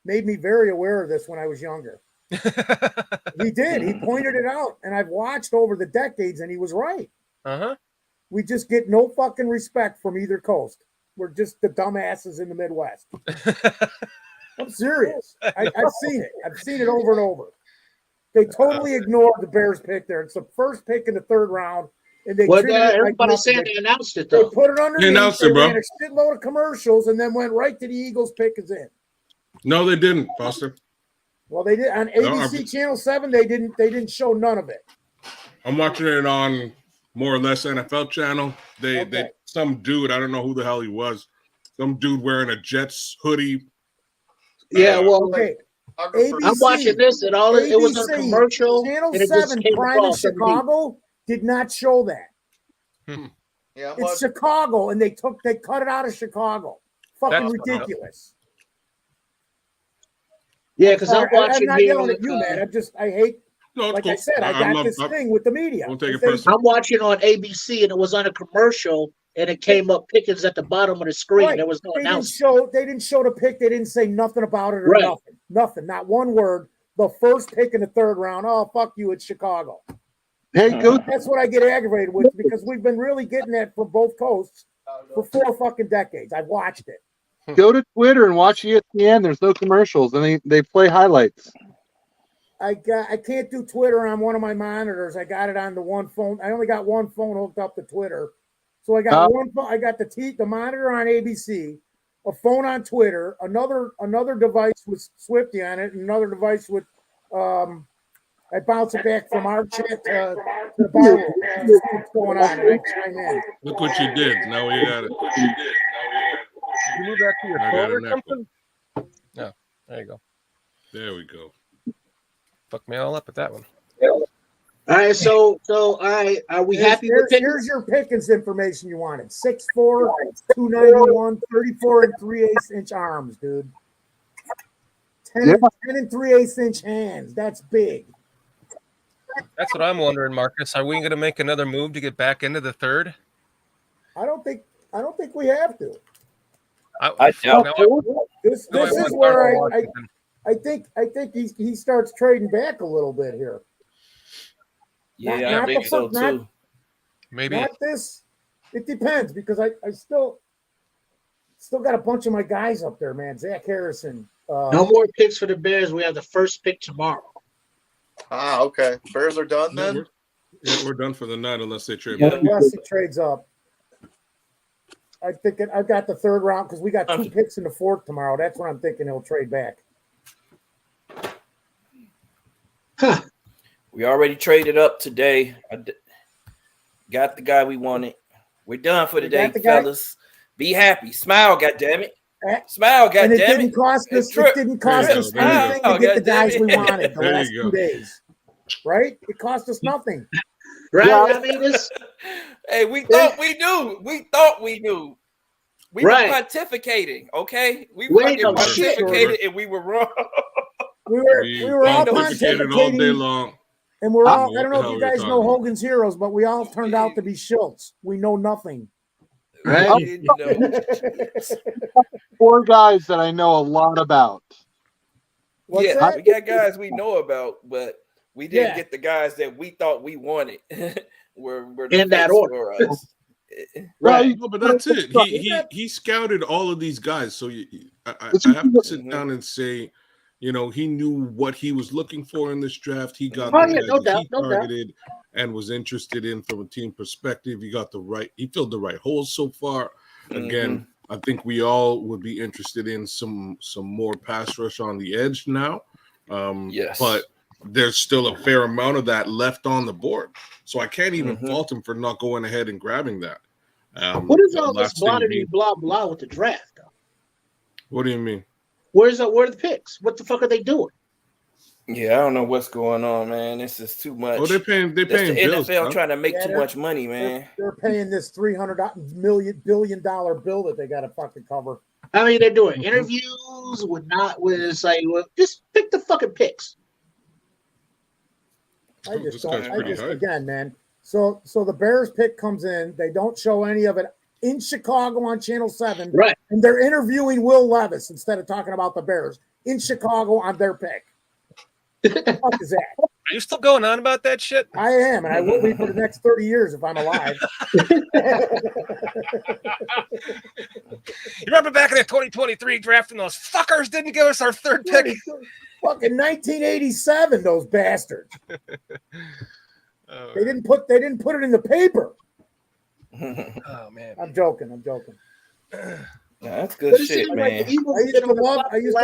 made me very aware of this when I was younger. He did. He pointed it out, and I've watched over the decades, and he was right.
Uh-huh.
We just get no fucking respect from either coast. We're just the dumbasses in the Midwest. I'm serious. I've seen it. I've seen it over and over. They totally ignored the Bears pick there. It's the first pick in the 3rd round. And they
Well,
treated it like
everybody's
nothing.
saying they announced it,
They
though.
put it underneath.
They announced
They
it, bro.
ran a shitload of commercials and then went right to the Eagles pick is in.
No, they didn't, Foster.
Well, they did on ABC Channel 7. They didn't show none of it.
I'm watching it on more or less NFL channel. They some dude, I don't know who the hell he was, some dude wearing a Jets hoodie.
Yeah, well,
okay.
ABC, I'm watching this, and all it was a commercial.
Channel
and it just
7
came
Prime in
across underneath.
Chicago did not show that.
Yeah,
it's Chicago, and they cut it out of Chicago. Fucking
That's
ridiculous.
Yeah, because I'm watching.
I'm not yelling at you, man. I hate.
No,
like
cool.
I said, I got this thing with the media.
I'm watching on ABC, and it was on a commercial, and it came up Pickens at the bottom of the screen.
Right.
There was no
They
announcement.
didn't show the pick. They didn't say nothing about it or
Right.
nothing. Nothing. Not one word. The first pick in the third round. Oh, fuck you! It's Chicago.
Hey, go.
That's what I get aggravated with because we've been really getting that from both coasts for 4 fucking decades. I've watched it.
Go to Twitter and watch ESPN. There's no commercials, and they play highlights.
I can't do Twitter on one of my monitors. I got it on the one phone. I only got one phone hooked up to Twitter, so I got one phone. I got the monitor on ABC, a phone on Twitter, another device with Swifty on it, and another device with I bounce it back from our chat to the bar. What's going on? And I chime in.
Look what you did. Now we got it.
You move that to your
I got
phone or
an
something? No, there you go.
There we go.
Fuck me all up with that one.
All right, so all right, are we happy with Pickens?
Here's your Pickens information you wanted. 6'4", 291, 34 and 3/8 inch arms, dude. 10 and 3/8 inch hands. That's big.
That's what I'm wondering, Marcus. Are we going to make another move to get back into the third?
I don't think we have to. This is where I think he starts trading back a little bit here.
Yeah, I think so too.
Maybe
not this. It depends because I still got a bunch of my guys up there, man. Zach Harrison.
No more picks for the Bears. We have the first pick tomorrow.
Ah, okay. Bears are done then?
We're done for the night unless they trade.
Unless he trades up. I think I've got the third round because we got 2 picks in the fourth tomorrow. That's when I'm thinking he'll trade back.
Huh. We already traded up today. Got the guy we wanted. We're done for today, fellas. Be happy. Smile, goddammit. Smile, goddammit.
And it didn't cost us. It didn't cost us anything to get the guys we wanted the last 2 days. Right? It cost us nothing.
Right? I mean, it's.
Hey, we thought we knew. We thought we knew. We were pontificating, okay? We fucking pontificated and we were wrong.
We were all pontificating
all day long.
And we're all, I don't know if you guys know Hogan's Heroes, but we all turned out to be shilts. We know nothing.
Right? 4 guys that I know a lot about.
We got guys we know about, but we didn't get the guys that we thought we wanted. were
in that order.
For us.
Right, no, but that's it. He scouted all of these guys, so I have to sit down and say, you know, he knew what he was looking for in this draft. He got the guys he targeted and was interested in from a team perspective. He filled the right holes so far. Again, I think we all would be interested in some more pass rush on the edge now.
Yes,
but there's still a fair amount of that left on the board. So I can't even fault him for not going ahead and grabbing that.
What is all this blah blah with the draft, though?
What do you mean?
Where are the picks? What the fuck are they doing?
Yeah, I don't know what's going on, man. This is too much.
Oh, they're paying
the
bills,
NFL trying to make too much money, man.
They're paying this $300 billion bill that they got to fucking cover.
I mean, they're doing interviews just pick the fucking picks.
Again, man. So the Bears pick comes in. They don't show any of it in Chicago on Channel 7.
Right.
And they're interviewing Will Levis instead of talking about the Bears in Chicago on their pick. What the fuck is that?
Are you still going on about that shit?
I am, and I will be for the next 30 years if I'm alive.
You remember back in the 2023 draft and those fuckers didn't give us our third pick?
Fucking 1987, those bastards. They didn't put it in the paper.
Oh man.
I'm joking.
That's good shit, man.
I used to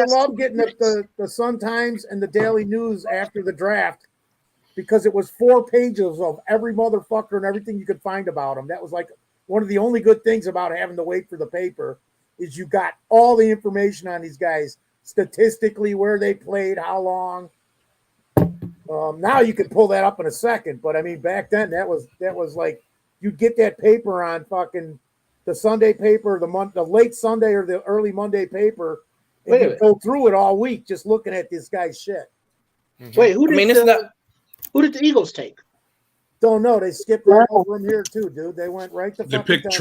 love getting the Sun Times and the Daily News after the draft because it was 4 pages of every motherfucker and everything you could find about them. That was like one of the only good things about having to wait for the paper is you got all the information on these guys statistically, where they played, how long. Now you can pull that up in a second, but I mean back then that was like you'd get that paper on fucking the Sunday paper, the late Sunday or the early Monday paper, and you go through it all week just looking at this guy's shit.
Wait, who did the Eagles take?
Don't know. They skipped right over him here too, dude. They went right to.
They picked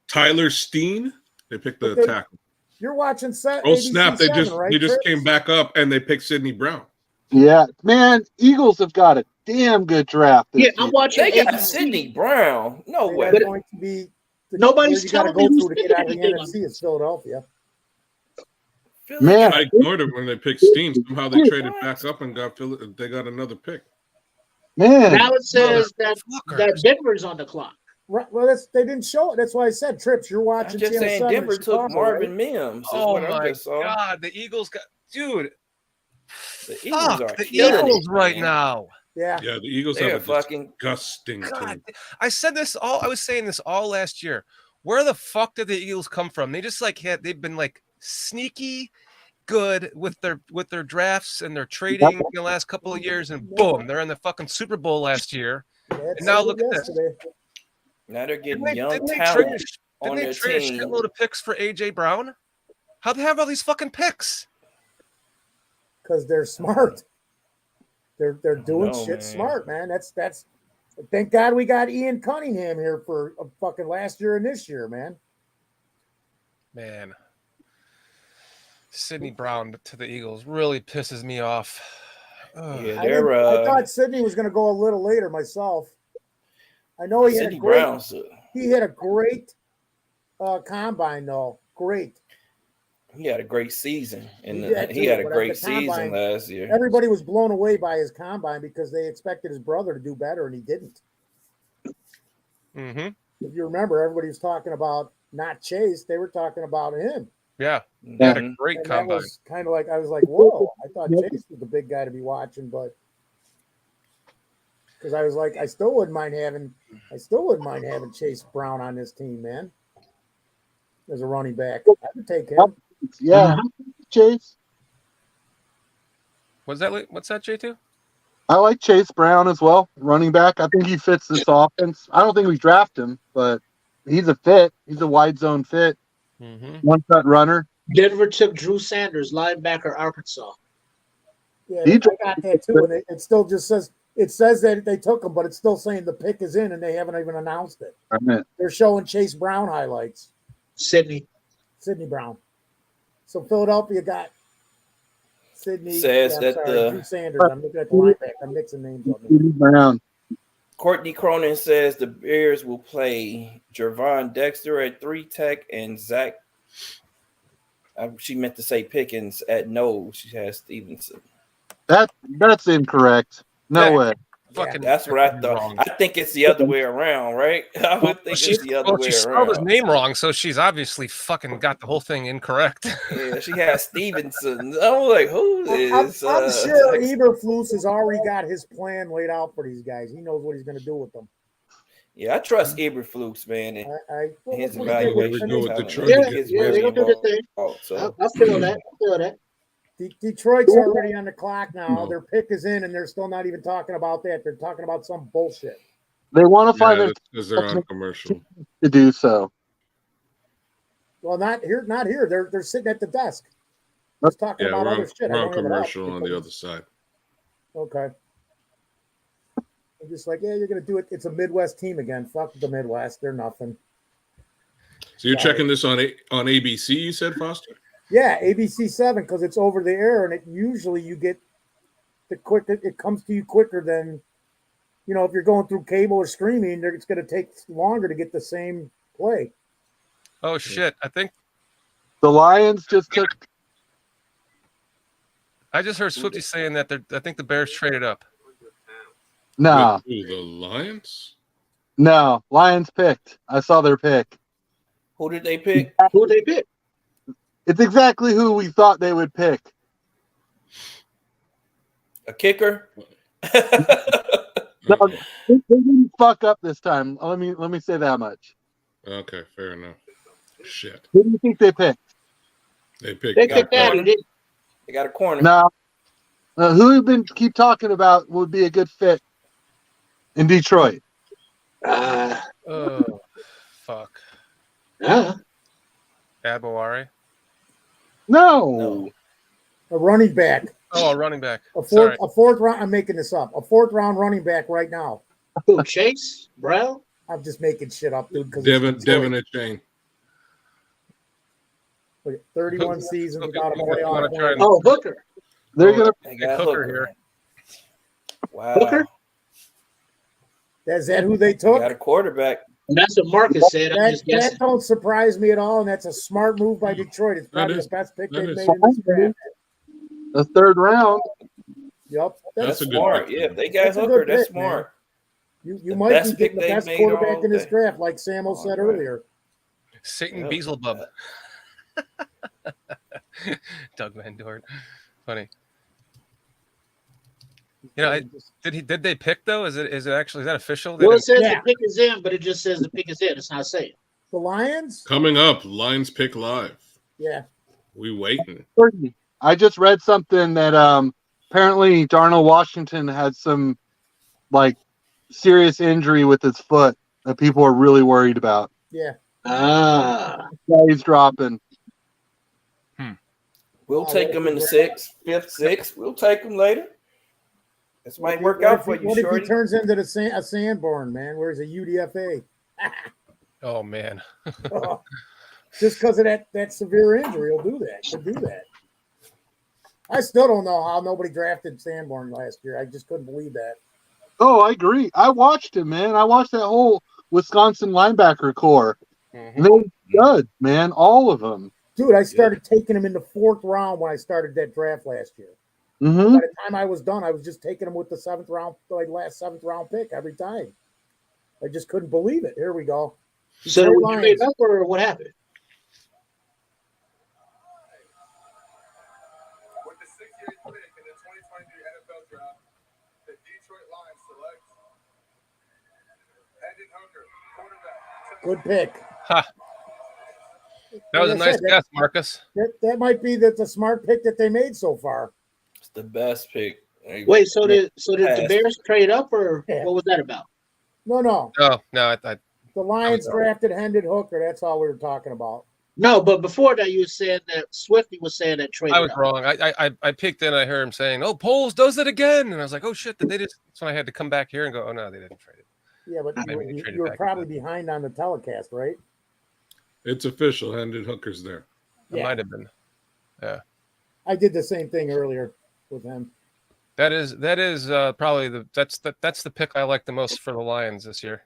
Tyler Steen. They picked the tackle.
You're watching
snap! They just came back up and they picked Sidney Brown.
Yeah, man, Eagles have got a damn good draft.
I'm watching.
They got Sidney Brown. No way.
They're going to be.
Nobody's telling me who's
to get out of the NFC is Philadelphia.
Man,
I ignored it when they picked Steen. Somehow they traded back up and they got another pick.
Man,
now it says that Denver's on the clock.
Right. Well, they didn't show it. That's why I said, Trips, you're watching.
I'm just saying Denver took Marvin Mims.
Oh my God, the Eagles got
The Eagles are
the Eagles right now.
Yeah,
the Eagles
They're
have a
fucking
disgusting team.
I was saying this all last year. Where the fuck did the Eagles come from? They just they've been like sneaky good with their drafts and their trading in the last couple of years, and boom, they're in the fucking Super Bowl last year. And now look at this.
Now they're getting young talent on their
Didn't they trade
team.
a shitload of picks for AJ Brown? How'd they have all these fucking picks?
Because they're smart. They're doing shit smart, man. That's. Thank God we got Ian Cunningham here for fucking last year and this year, man.
Man, Sidney Brown to the Eagles really pisses me off.
Yeah,
I thought Sidney was going to go a little later myself. I know he had a great combine though. Great.
He had a great season, and he had a great season last year.
Everybody was blown away by his combine because they expected his brother to do better, and he didn't.
Mm-hmm.
If you remember, everybody was talking about not Chase; they were talking about him.
Yeah, he had a great combine.
That was kind of like I was like, "Whoa!" I thought Chase was the big guy to be watching, but because I was like, I still wouldn't mind having Chase Brown on this team, man, as a running back. I would take him.
Yeah, Chase.
What's that, J2?
I like Chase Brown as well, running back. I think he fits this offense. I don't think we draft him, but he's a fit. He's a wide zone fit.
Mm-hmm.
One-cut runner.
Denver took Drew Sanders, linebacker, Arkansas.
Yeah, I got that too. And it still just says that they took him, but it's still saying the pick is in, and they haven't even announced it. They're showing Chase Brown highlights.
Sidney
Brown. So Philadelphia got Sidney.
Drew
Sanders. I'm looking at the linebacker. I'm mixing names up.
Brown.
Courtney Cronin says the Bears will play Javon Dexter at 3 tech and Zach. She meant to say Pickens at nose. She has Stevenson.
That's incorrect. No way.
Fucking
that's what I thought. Wrong. I think it's the other way around, right? I would think it's the other way
she
around.
spelled his name wrong, so she's obviously fucking got the whole thing incorrect.
Yeah, she has Stevenson. I'm like, who is?
I'm sure Eberflus has already got his plan laid out for these guys. He knows what he's going to do with them.
Yeah, I trust Eberflus, man. And his evaluation.
They're going to do the thing.
So.
I feel that.
Detroit's already on the clock now. Their pick is in, and they're still not even talking about that. They're talking about some bullshit.
They want to find
because they're on commercial
to do so.
Well, not here. They're sitting at the desk. Just talking about other shit.
We're on commercial on the other side.
Okay. I'm just like, you're gonna do it. It's a Midwest team again. Fuck the Midwest. They're nothing.
So you're checking this on ABC? You said, Foster?
Yeah, ABC 7 because it's over the air, and it usually you get it comes to you quicker than, if you're going through cable or streaming, it's going to take longer to get the same play.
Oh shit! I think
the Lions just took.
I just heard Swifty saying that I think the Bears traded up.
No.
With the Lions?
No. Lions picked. I saw their pick.
Who did they pick?
Who did they pick?
It's exactly who we thought they would pick.
A kicker?
No, they didn't fuck up this time. Let me say that much.
Okay, fair enough. Shit.
Who do you think they picked?
They picked
Daddy, didn't
They got a corner.
No. Who we've been keep talking about would be a good fit in Detroit?
Oh, fuck. Abouari?
No.
A running back.
Oh, a running back.
A fourth round. I'm making this up. A fourth round running back right now.
Who? Chase Brown?
I'm just making shit up, dude.
Devin Achane.
31 seasons without a playoff.
Oh, Hooker.
They're gonna
get Hooker here.
Wow.
Hooker?
Is that who they took?
Got a quarterback.
And that's what Marcus said. I'm just guessing.
That don't surprise me at all, and that's a smart move by Detroit. It's probably the best pick they've made in this draft.
The third round.
Yep.
That's smart. Yeah, if they got Hooker, that's smart.
You might be getting the best quarterback in this draft, like Samo said earlier.
Satan Beelzebub. Doug Van Dort. Funny. You know, did they pick though? Is it actually, is that official?
Well, it says the pick is in, but it just says the pick is in. It's not saying.
The Lions?
Coming up, Lions pick live.
Yeah.
We waiting.
I just read something that apparently Darnell Washington had some like serious injury with his foot that people are really worried about.
Yeah.
He's dropping.
We'll take him in the 6th, 5th, 6th. We'll take him later. This might work out for you,
What if
Shorty.
he turns into a Sanborn, man? Where's a UDFA?
Oh, man.
Just because of that severe injury, he'll do that. He'll do that. I still don't know how nobody drafted Sanborn last year. I just couldn't believe that.
Oh, I agree. I watched him, man. I watched that whole Wisconsin linebacker core. And they were good, man. All of them.
Dude, I started taking him in the 4th round when I started that draft last year.
Mm-hmm.
By the time I was done, I was just taking him with the 7th round, like last 7th round pick every time. I just couldn't believe it. Here we go.
So did we trade up or what happened?
With the 68th pick in the 2023 NFL draft, the Detroit Lions select Hendon Hooker, quarterback.
Good pick.
Ha. That was a nice guess, Marcus.
That might be the smart pick that they made so far.
It's the best pick.
Wait, so did the Bears trade up or what was that about?
No.
No.
The Lions drafted Hendon Hooker. That's all we were talking about.
No, but before that, you said that Swifty was saying that trade.
I was wrong. I peeked in. I heard him saying, "Oh, Poles does it again," and I was like, "Oh shit!" Did they just? So I had to come back here and go, "Oh no, they didn't trade it."
Yeah, but you were probably behind on the telecast, right?
It's official. Hendon Hooker's there.
It might have been. Yeah.
I did the same thing earlier with him.
That is probably that's the pick I like the most for the Lions this year.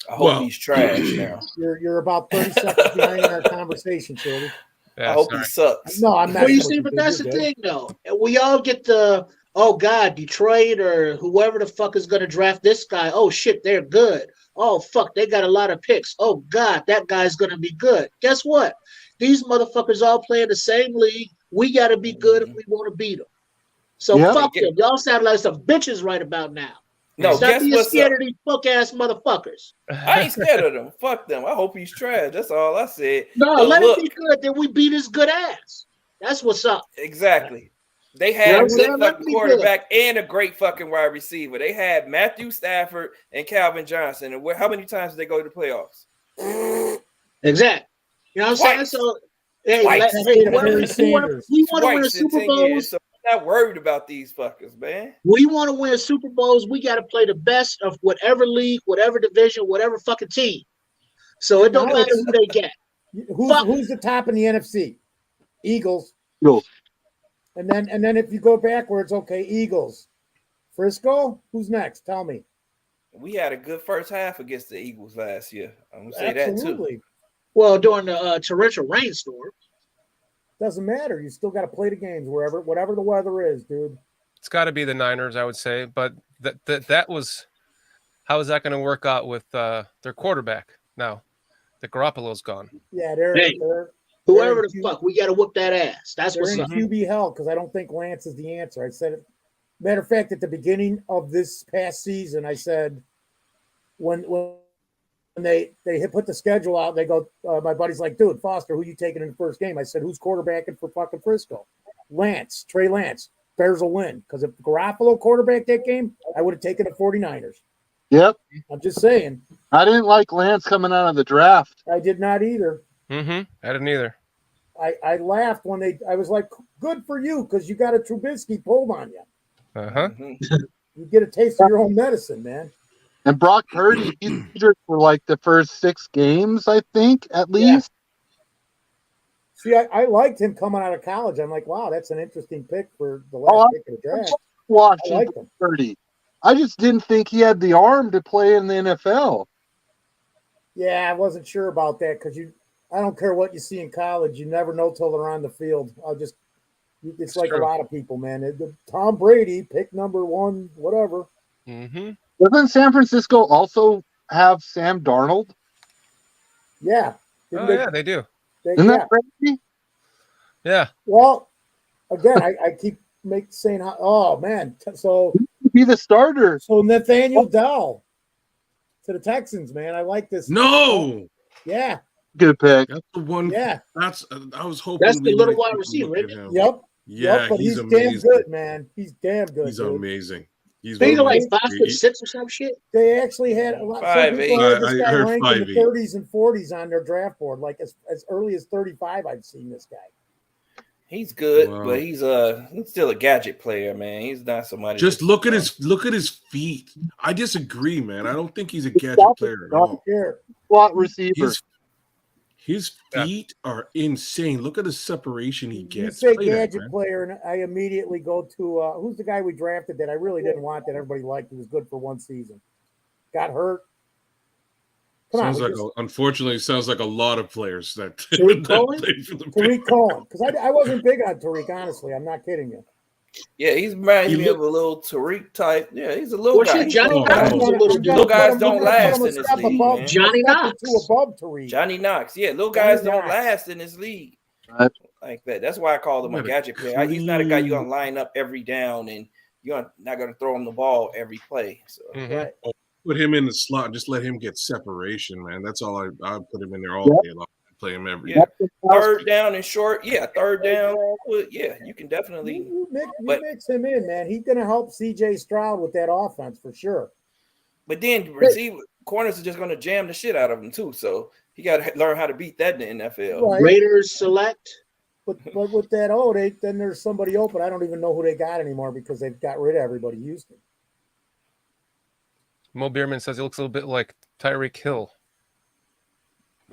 I hope he's trash now.
You're about 30 seconds behind in our conversation, Shirley.
Yeah,
I hope he sucks.
No, I'm not.
Well, you see, but that's the thing, though. We all get the, oh, God, Detroit or whoever the fuck is going to draft this guy. Oh, shit, they're good. Oh, fuck, they got a lot of picks. Oh, God, that guy's going to be good. Guess what? These motherfuckers all play in the same league. We got to be good if we want to beat them. So fuck them. Y'all sound like some bitches right about now.
No,
stop being scared of these fuck-ass motherfuckers.
I ain't scared of them. Fuck them. I hope he's trash. That's all I said.
No, let it be good. Then we beat his good ass. That's what's up.
Exactly. They had a good fucking quarterback and a great fucking wide receiver. They had Matthew Stafford and Calvin Johnson. And how many times did they go to the playoffs?
Exactly. You know what I'm saying? So, hey, we want to win a Super Bowl.
So I'm not worried about these fuckers, man.
We want to win Super Bowls. We got to play the best of whatever league, whatever division, whatever fucking team. So it don't matter who they get.
Who's the top in the NFC? Eagles. And then if you go backwards, okay, Eagles. Frisco? Who's next? Tell me.
We had a good first half against the Eagles last year. I'm gonna say that too.
Well, during the torrential rainstorm.
Doesn't matter. You still got to play the games whatever the weather is, dude.
It's got to be the Niners, I would say, but that was how is that going to work out with their quarterback now that Garoppolo's gone?
Yeah,
whoever the fuck, we got to whoop that ass. That's what's
up. QB hell because I don't think Lance is the answer. I said it. Matter of fact, at the beginning of this past season, I said when they put the schedule out, they go, my buddy's like, dude, Foster, who you taking in the first game? I said, who's quarterbacking for fucking Frisco? Lance, Trey Lance. Bears will win. Because if Garoppolo quarterbacked that game, I would have taken the 49ers.
Yep.
I'm just saying.
I didn't like Lance coming out of the draft.
I did not either.
I didn't either.
I laughed when I was like, good for you, because you got a Trubisky pulled on you. You get a taste of your own medicine, man.
And Brock Purdy, he's injured for like the first 6 games, I think, at least.
See, I liked him coming out of college. I'm like, wow, that's an interesting pick for the last pick of the draft.
Watching Purdy. I just didn't think he had the arm to play in the NFL.
Yeah, I wasn't sure about that because I don't care what you see in college. You never know till they're on the field. It's like true. A lot of people, man. Tom Brady, pick number 1, whatever.
Doesn't San Francisco also have Sam Darnold?
Yeah.
Yeah, they do.
Isn't that crazy?
Yeah.
Well, again, I keep saying, oh, man. So
be the starter.
So Nathaniel Dell to the Texans, man. I like this.
No.
Yeah.
Good pick.
That's the one.
Yeah.
I was hoping.
That's the little wide receiver.
Yep.
Yeah,
but he's damn good, man. He's damn good.
He's amazing.
He's like 5'6" or some shit.
They actually had a lot.
5'8".
This guy ranked in the 30s and 40s on their draft board, like as early as 35. I've seen this guy.
He's good, but he's still a gadget player, man. He's not somebody.
Just look at his feet. I disagree, man. I don't think he's a gadget player at all.
Slot receiver.
His feet are insane. Look at the separation he gets.
You say gadget player, and I immediately go to who's the guy we drafted that I really didn't want that everybody liked. He was good for 1 season. Got hurt.
Unfortunately, it sounds like a lot of players that
Tariq Cohen. Because I wasn't big on Tariq, honestly. I'm not kidding you.
Yeah, he's reminds me of a little Tariq type. Yeah, he's a little guy.
Little
guys don't last in this league. Man.
Johnny Knox.
Above Tariq.
Johnny Knox. Yeah, little guys don't last in this league like that. That's why I call him a gadget player. He's not a guy you're gonna line up every down and you're not gonna throw him the ball every play. So
put him in the slot and just let him get separation, man. That's all I put him in there all day long. Play him every day.
Third down and short. Yeah, third down. Yeah, you can definitely
you mix him in, man. He's gonna help CJ Stroud with that offense for sure.
But then corners are just gonna jam the shit out of him too. So he got to learn how to beat that in the NFL.
Right.
Raiders select.
But with that, then there's somebody open. I don't even know who they got anymore because they've got rid of everybody. Houston.
Mo Bierman says he looks a little bit like Tyreek Hill.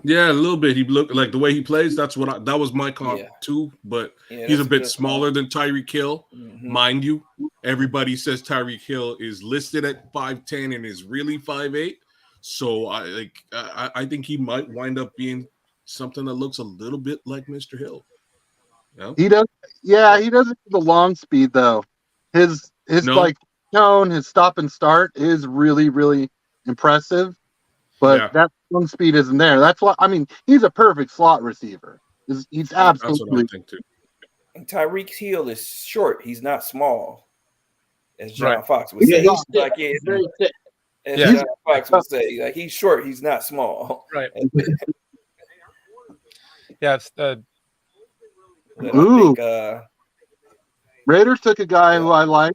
Yeah, a little bit. He looked like the way he plays. That was my comp too. But he's a bit smaller than Tyreek Hill, mind you. Everybody says Tyreek Hill is listed at 5'10" and is really 5'8". So I think he might wind up being something that looks a little bit like Mr. Hill. Yeah?
He does. Yeah, he doesn't have the long speed though. His tone, his stop and start is really, really impressive. But that long speed isn't there. That's why he's a perfect slot receiver. He's absolutely.
That's what I think too.
And Tyreek Hill is short. He's not small, as John Fox would say. John Fox would say, like he's short. He's not small.
Right. Yeah.
Raiders took a guy who I like.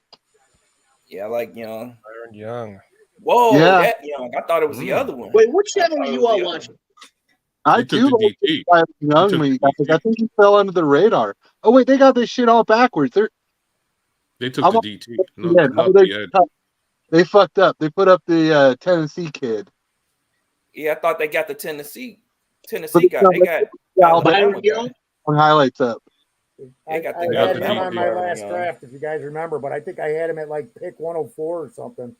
Yeah, I like Young.
Byron Young.
Whoa, that Young. I thought it was the other one.
Wait, what channel are you all watching?
I do like Young. I think he fell under the radar. Oh wait, they got this shit all backwards.
They took the DT. Not the edge.
They fucked up. They put up the Tennessee kid.
Yeah, I thought they got the Tennessee guy. They got
Byron Young.
Highlights up.
I had him on my last draft, if you guys remember, but I think I had him at like pick 104 or something.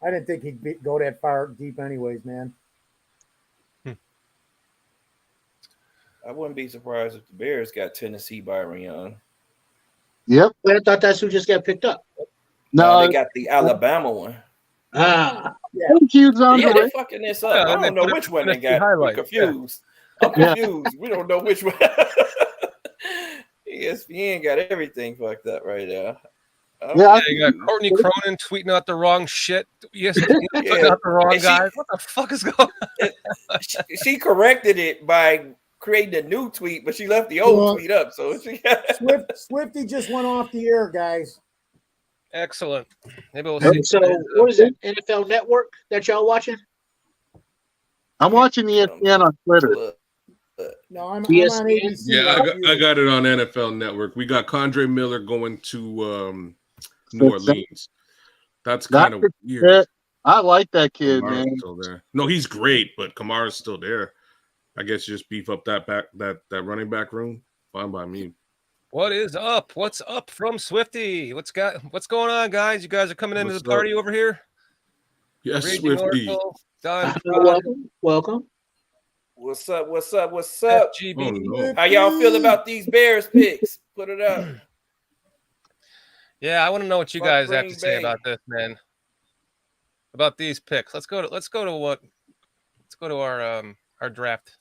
I didn't think he'd go that far deep anyways, man.
I wouldn't be surprised if the Bears got Tennessee Byron Young.
Yep.
But I thought that's who just got picked up. No,
they got the Alabama one.
Yeah.
Yeah, they're fucking this up.
Yeah,
I don't know which one they got. We're confused.
Yeah.
I'm confused. We don't know which one. ESPN got everything fucked up right now.
Yeah, you got Courtney Cronin tweeting out the wrong shit. ESPN tweeting out the wrong guys. What the fuck is going on?
She corrected it by creating a new tweet, but she left the old tweet up. So
Swifty just went off the air, guys.
Excellent. Maybe we'll see.
So what is it? NFL Network that y'all watching?
I'm watching ESPN on Twitter.
No, I'm on
ESPN?
ABC.
Yeah, I got it on NFL Network. We got Condre Miller going to New Orleans. That's kind of weird.
I like that kid,
Kamara's
man.
still there. No, he's great, but Kamara's still there. I guess you just beef up that running back room. Fine by me.
What is up? What's up from Swifty? What's going on, guys? You guys are coming into the party over here?
Yes,
Raging
Swifty.
Oracle, Don
Welcome.
What's up? What's up? What's up?
FGB.
Oh, no.
How y'all feel about these Bears picks? Put it up.
Yeah, I want to know what you guys have to
Green
say
Bay.
about this, man. About these picks. Let's go to our draft.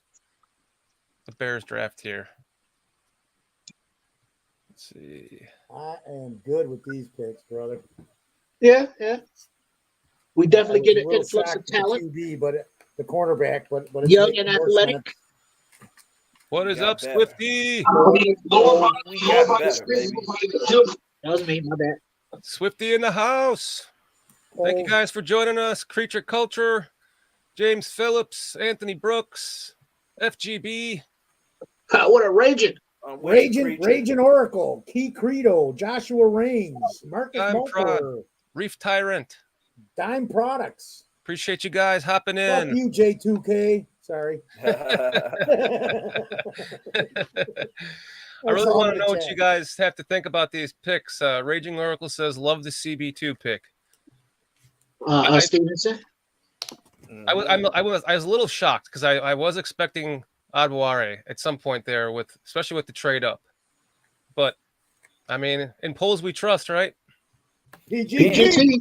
The Bears draft here. Let's see.
I am good with these picks, brother.
Yeah. We definitely
I was
get
a
an
little
influx of
shocked with the
talent.
QB, but the cornerback, but it's
Young
making
and
more
athletic.
sense.
What is up,
better.
Swifty?
We got better, baby.
That was me, my bad.
Swifty in the house. Thank you guys for joining us. Creature Culture, James Phillips, Anthony Brooks, FGB.
What a raging.
Raging Oracle, Key Credo, Joshua Raines, Marcus
Dime Prod,
Mulder,
Reef Tyrant.
Dime Products.
Appreciate you guys hopping
Fuck
in.
you, J2K. Sorry.
I really want to know what you guys have to think about these picks. Raging Oracle says, love the CB2 pick.
Stevenson?
I was a little shocked because I was expecting Adware at some point there, especially with the trade up. But, I mean, in polls we trust, right?
PGT.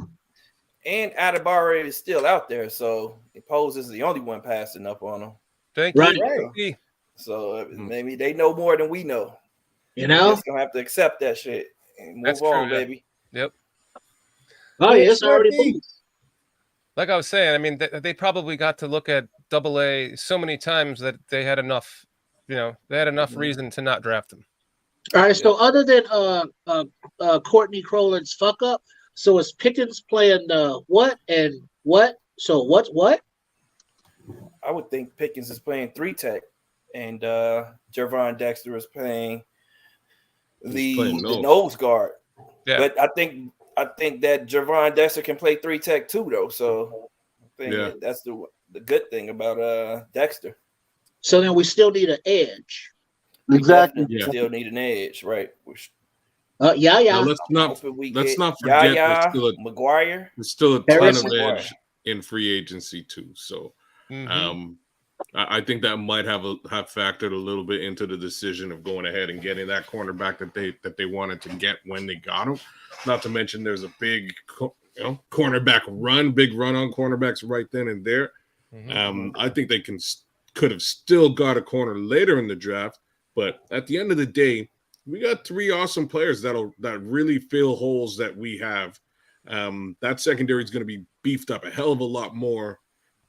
And Adibare is still out there, so Pose is the only one passing up on him.
Thank
you.
So maybe they know more than we know.
You know?
Just gonna have to accept that shit and move
That's
on,
true, yeah.
baby.
Yep.
Oh, yeah, it's already moved.
Like I was saying, I mean, they probably got to look at AA so many times that they had enough, reason to not draft them.
All right, so other than Courtney Cronin's fuck up, so is Pickens playing what and what? So what?
I would think Pickens is playing 3-tech, and Javon Dexter is playing the nose guard.
Yeah.
But I think that Javon Dexter can play 3-tech too, though. So I think that's the good thing about Dexter.
So then we still need an edge.
Exactly.
We still need an edge, right?
Yeah.
Now, let's not forget
McGuire.
There's still a ton of edge in free agency too. So I think that might have factored a little bit into the decision of going ahead and getting that cornerback that they wanted to get when they got him. Not to mention there's a big cornerback run, big run on cornerbacks right then and there. I think they could have still got a corner later in the draft, but at the end of the day, we got 3 awesome players that really fill holes that we have. That secondary is going to be beefed up a hell of a lot more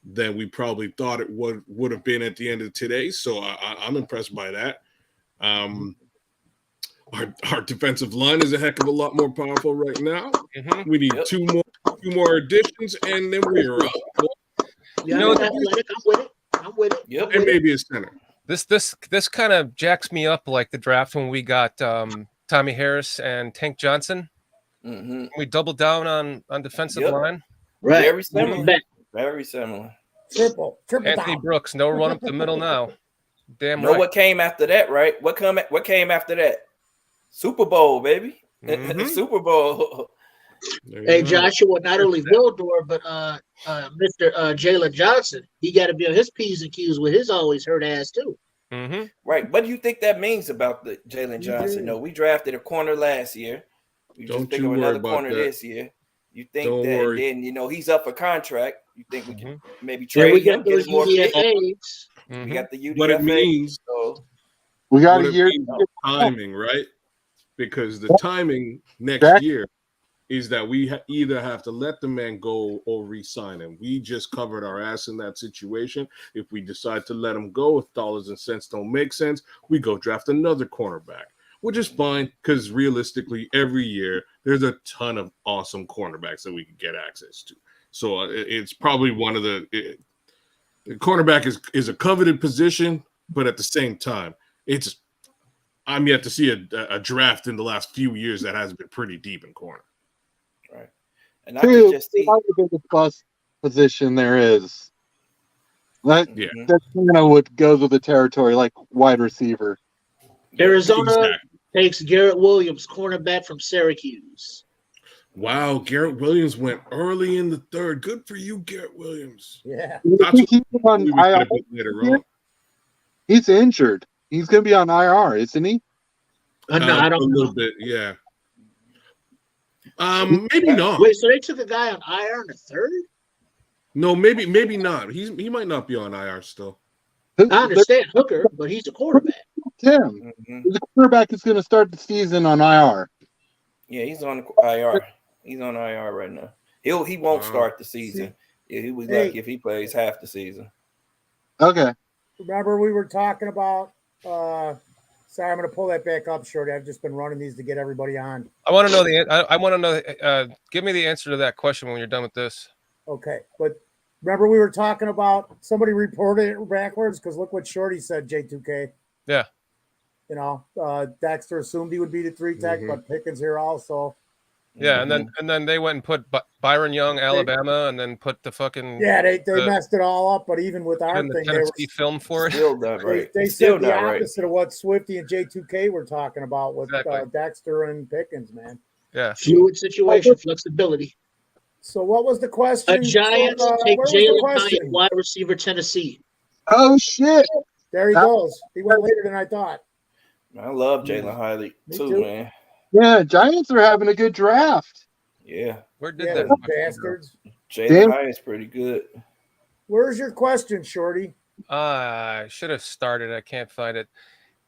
than we probably thought it would have been at the end of today. So I'm impressed by that. Our defensive line is a heck of a lot more powerful right now. We need two more additions, and then we're up.
I'm with it.
Yep.
And maybe a center.
This kind of jacks me up like the draft when we got Tommy Harris and Tank Johnson. We doubled down on defensive line.
Right.
Very similar. Very similar.
Triple
Anthony
down.
Brooks, no run up the middle now. Damn
You know
right.
what came after that, right? What came after that? Super Bowl, baby. Super Bowl.
Hey, Joshua, not only Wildor, but Mr. Jalen Johnson, he got to be on his P's and Q's with his always hurt ass too.
Right. What do you think that means about the Jalen Johnson? No, we drafted a corner last year.
You
Don't
just think
you
of
worry
another
about
corner
that.
this year. You think
Don't
that,
worry.
and then he's up for contract. You think we can maybe
Yeah,
trade
we
him,
got
get
those
him more pick?
UDFAs.
We got the UDFA.
What it means,
So
We got
what
a
it
year.
means is timing, right? Because the timing next year is that we either have to let the man go or re-sign him. We just covered our ass in that situation. If we decide to let him go, if dollars and cents don't make sense, we go draft another cornerback, which is fine because realistically, every year there's a ton of awesome cornerbacks that we can get access to. So it's probably one of the cornerback is a coveted position, but at the same time, I'm yet to see a draft in the last few years that has been pretty deep in corner.
Right. And I could just see
the biggest bust position there is. That,
Yeah.
That's what goes with the territory, like wide receiver.
Arizona takes Garrett Williams, cornerback from Syracuse.
Wow, Garrett Williams went early in the third. Good for you, Garrett Williams.
Yeah.
That's
He's on
we could
IR.
have been later on.
He's injured. He's going to be on IR, isn't he?
No, I don't
a
know.
little bit, yeah. Maybe not.
Wait, so they took a guy on IR in the third?
No, maybe not. He might not be on IR still.
I understand Hooker, but he's a quarterback.
Tim, the quarterback is going to start the season on IR.
Yeah, he's on IR. He's on IR right now. He won't start the season. Yeah, he was lucky if he plays half the season.
Okay.
Remember we were talking about sorry, I'm going to pull that back up, Shorty. I've just been running these to get everybody on.
I want to know I want to know. Give me the answer to that question when you're done with this.
Okay, but remember we were talking about somebody reported it backwards because look what Shorty said. J2K.
Yeah.
You know, Dexter assumed he would be the 3 tech, but Pickens here also.
Yeah, and then they went and put Byron Young, Alabama, and then put the fucking
they messed it all up. But even with our
the
thing, they
Tennessee
were
film for it.
Still not right.
They
still
said the
not
opposite of what Swifty and J2K were talking about with
Exactly.
Dexter and Pickens, man.
Yeah.
Fluid situation, flexibility.
So what was the question?
Giants take
where was the
Jalen
question?
Hyatt, wide receiver, Tennessee.
Oh, shit.
There he goes. He went later than I thought.
I love Jalen Hyatt too, man.
Yeah, Giants are having a good draft.
Yeah.
Where did
Yeah,
that
bastards?
Jalen Hyatt's pretty good.
Where's your question, Shorty?
I should have started. I can't find it.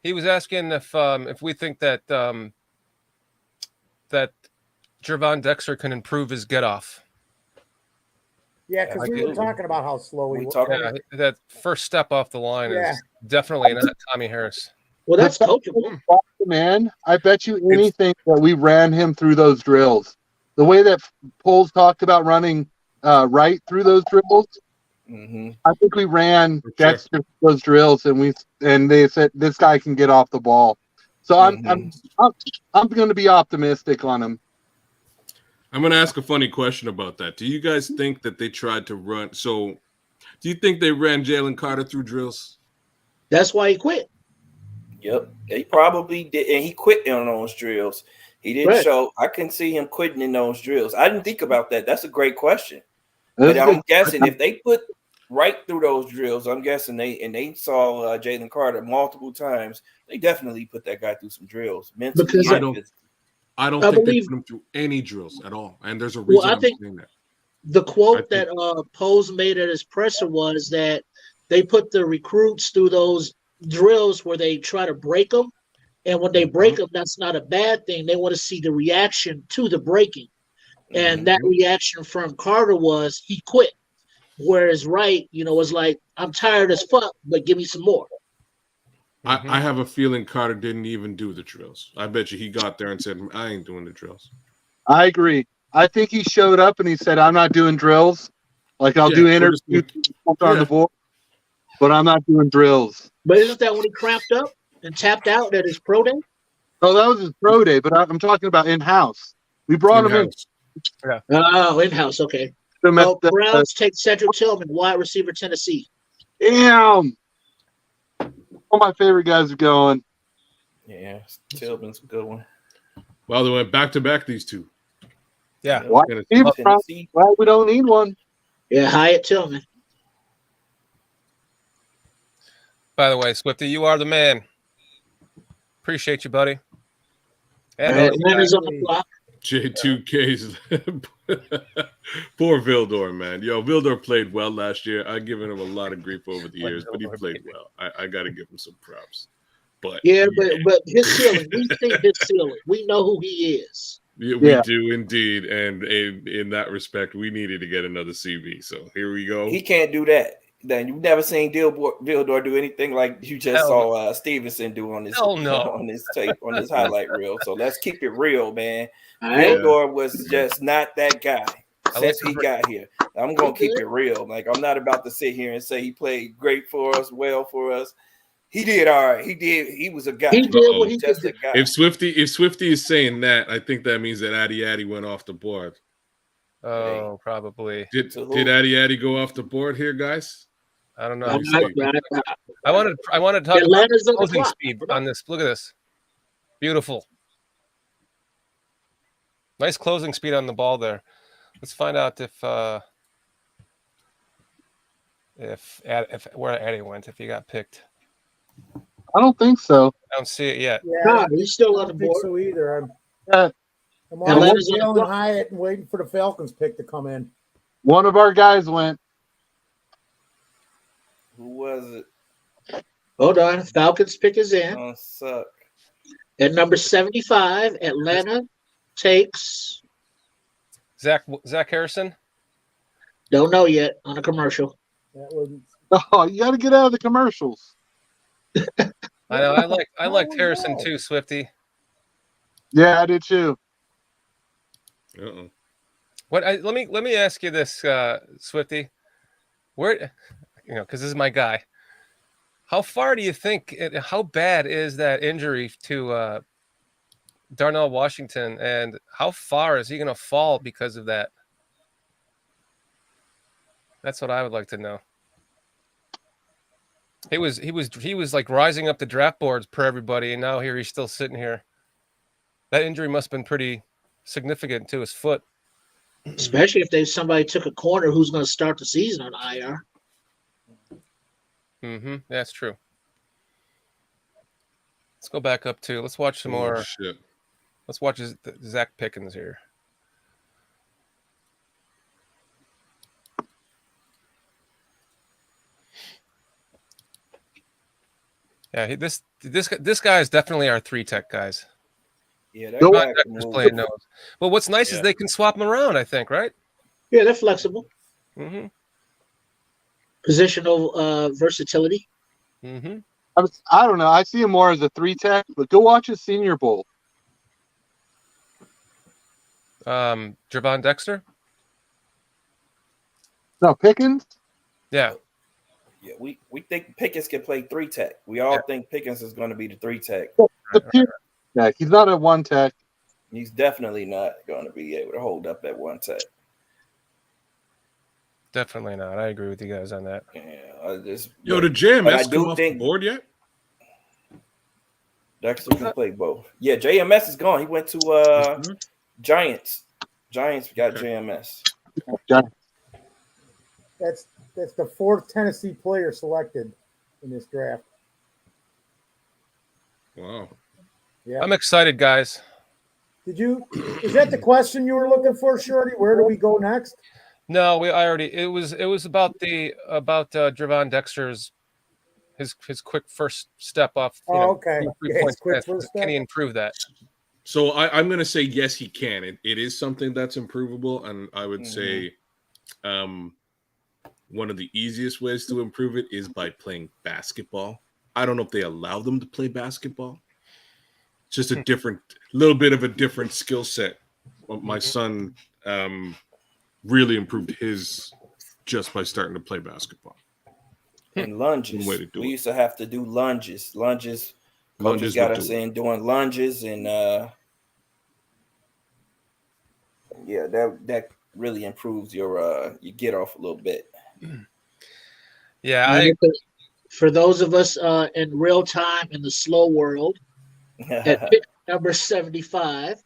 He was asking if we think that that Javon Dexter can improve his get off.
Yeah, because we were talking about how slow he was.
Yeah, that first step off the line is definitely not Tommy Harris.
Well, that's coachable.
Man, I bet you anything that we ran him through those drills. The way that Poles talked about running right through those drills, I think we ran Dexter through those drills, and they said this guy can get off the ball. So I'm going to be optimistic on him.
I'm going to ask a funny question about that. Do you guys think that they tried to run? So, do you think they ran Jalen Carter through drills?
That's why he quit.
Yep, he probably did, and he quit on those drills. He didn't show. I can see him quitting in those drills. I didn't think about that. That's a great question. But I'm guessing if they put right through those drills, I'm guessing they saw Jalen Carter multiple times. They definitely put that guy through some drills. Mentally,
because I don't think they put him through any drills at all. And there's a reason I'm saying that.
The quote that Pose made at his presser was that they put the recruits through those drills where they try to break them. And when they break them, that's not a bad thing. They want to see the reaction to the breaking. And that reaction from Carter was he quit. Whereas Wright, was like, I'm tired as fuck, but give me some more.
I have a feeling Carter didn't even do the drills. I bet you he got there and said, I ain't doing the drills.
I agree. I think he showed up and he said, I'm not doing drills. Like, I'll do interviews on the board, but I'm not doing drills.
But isn't that when he cramped up and tapped out at his pro day?
Oh, that was his pro day, but I'm talking about in-house. We brought him in.
Yeah.
Oh, in-house, okay. Well, Browns take Cedric Tillman, wide receiver, Tennessee.
Damn. All my favorite guys are going.
Yeah, Tillman's a good one.
Well, they went back-to-back, these two.
Yeah.
Why we don't need one.
Yeah, Hyatt Tillman.
By the way, Swifty, you are the man. Appreciate you, buddy. And
Atlanta's on the block.
J2K's poor Vildor, man. Yo, Vildor played well last year. I've given him a lot of grief over the years, but he played well. I got to give him some props. But
but his ceiling, we see his ceiling. We know who he is.
Yeah, we do indeed, and in that respect, we needed to get another CB. So here we go.
He can't do that. Then you've never seen Vildor do anything like you just saw Stevenson do on this on this tape on this highlight reel. So let's keep it real, man. Vildor was just not that guy since he got here. I'm gonna keep it real. Like I'm not about to sit here and say he played great for us, well for us. He did all right. He did. He was a guy.
He did what he
just
could
a guy.
If Swifty is saying that, I think that means that Addy went off the board.
Oh, probably.
Did Addy go off the board here, guys?
I don't know.
I
wanted to talk about closing speed on this. Look at this. Beautiful. Nice closing speed on the ball there. Let's find out if where Addy went, if he got picked.
I don't think so.
I don't see it yet.
Yeah,
he's still on the
I don't think
board.
so either. I'm
Atlanta's
on
on the
Jalen
board.
Hyatt and waiting for the Falcons pick to come in.
One of our guys went.
Who was it?
Hold on. Falcons pick is in.
Oh, suck.
At number 75, Atlanta takes.
Zach Harrison.
Don't know yet on a commercial.
Oh, you got to get out of the commercials.
I know. I liked Harrison too, Swifty.
Yeah, I did too.
Uh-oh.
Let me ask you this, Swifty. Where, because this is my guy. How far do you think? How bad is that injury to Darnell Washington, and how far is he going to fall because of that? That's what I would like to know. He was like rising up the draft boards per everybody, and now here he's still sitting here. That injury must have been pretty significant to his foot.
Especially if somebody took a corner who's going to start the season on IR.
Mm-hmm. That's true. Let's go back up to. Let's watch some more.
Shit.
Let's watch Zach Pickens here. Yeah, this guy is definitely our 3-tech guys.
Yeah, that guy
Dexter's playing nose. But what's nice is they can swap them around, I think, right?
Yeah, they're flexible.
Mm-hmm.
Positional versatility.
Mm-hmm.
I don't know. I see him more as a 3-tech, but go watch his Senior Bowl.
Javon Dexter?
No, Pickens?
Yeah.
Yeah, we think Pickens can play 3-tech. We all think Pickens is going to be the 3-tech.
Yeah, he's not a 1-tech.
He's definitely not going to be able to hold up at 1-tech.
Definitely not. I agree with you guys on that.
Yeah,
did JMS come off the board yet?
Dexter can play both. Yeah, JMS is gone. He went to Giants. Giants got JMS.
That's the 4th Tennessee player selected in this draft.
Wow.
Yeah.
I'm excited, guys.
Is that the question you were looking for, Shorty? Where do we go next?
No, it was about Javon Dexter's his quick first step off.
Okay.
Can he improve that?
So I'm going to say yes, he can. It is something that's improvable, and I would say one of the easiest ways to improve it is by playing basketball. I don't know if they allow them to play basketball. It's just a little bit of a different skill set. My son really improved his just by starting to play basketball.
And lunges. We used to have to do lunges. Coaches got us in doing lunges, and that really improves your get off a little bit.
Yeah,
for those of us in real time in the slow world, at pick number 75,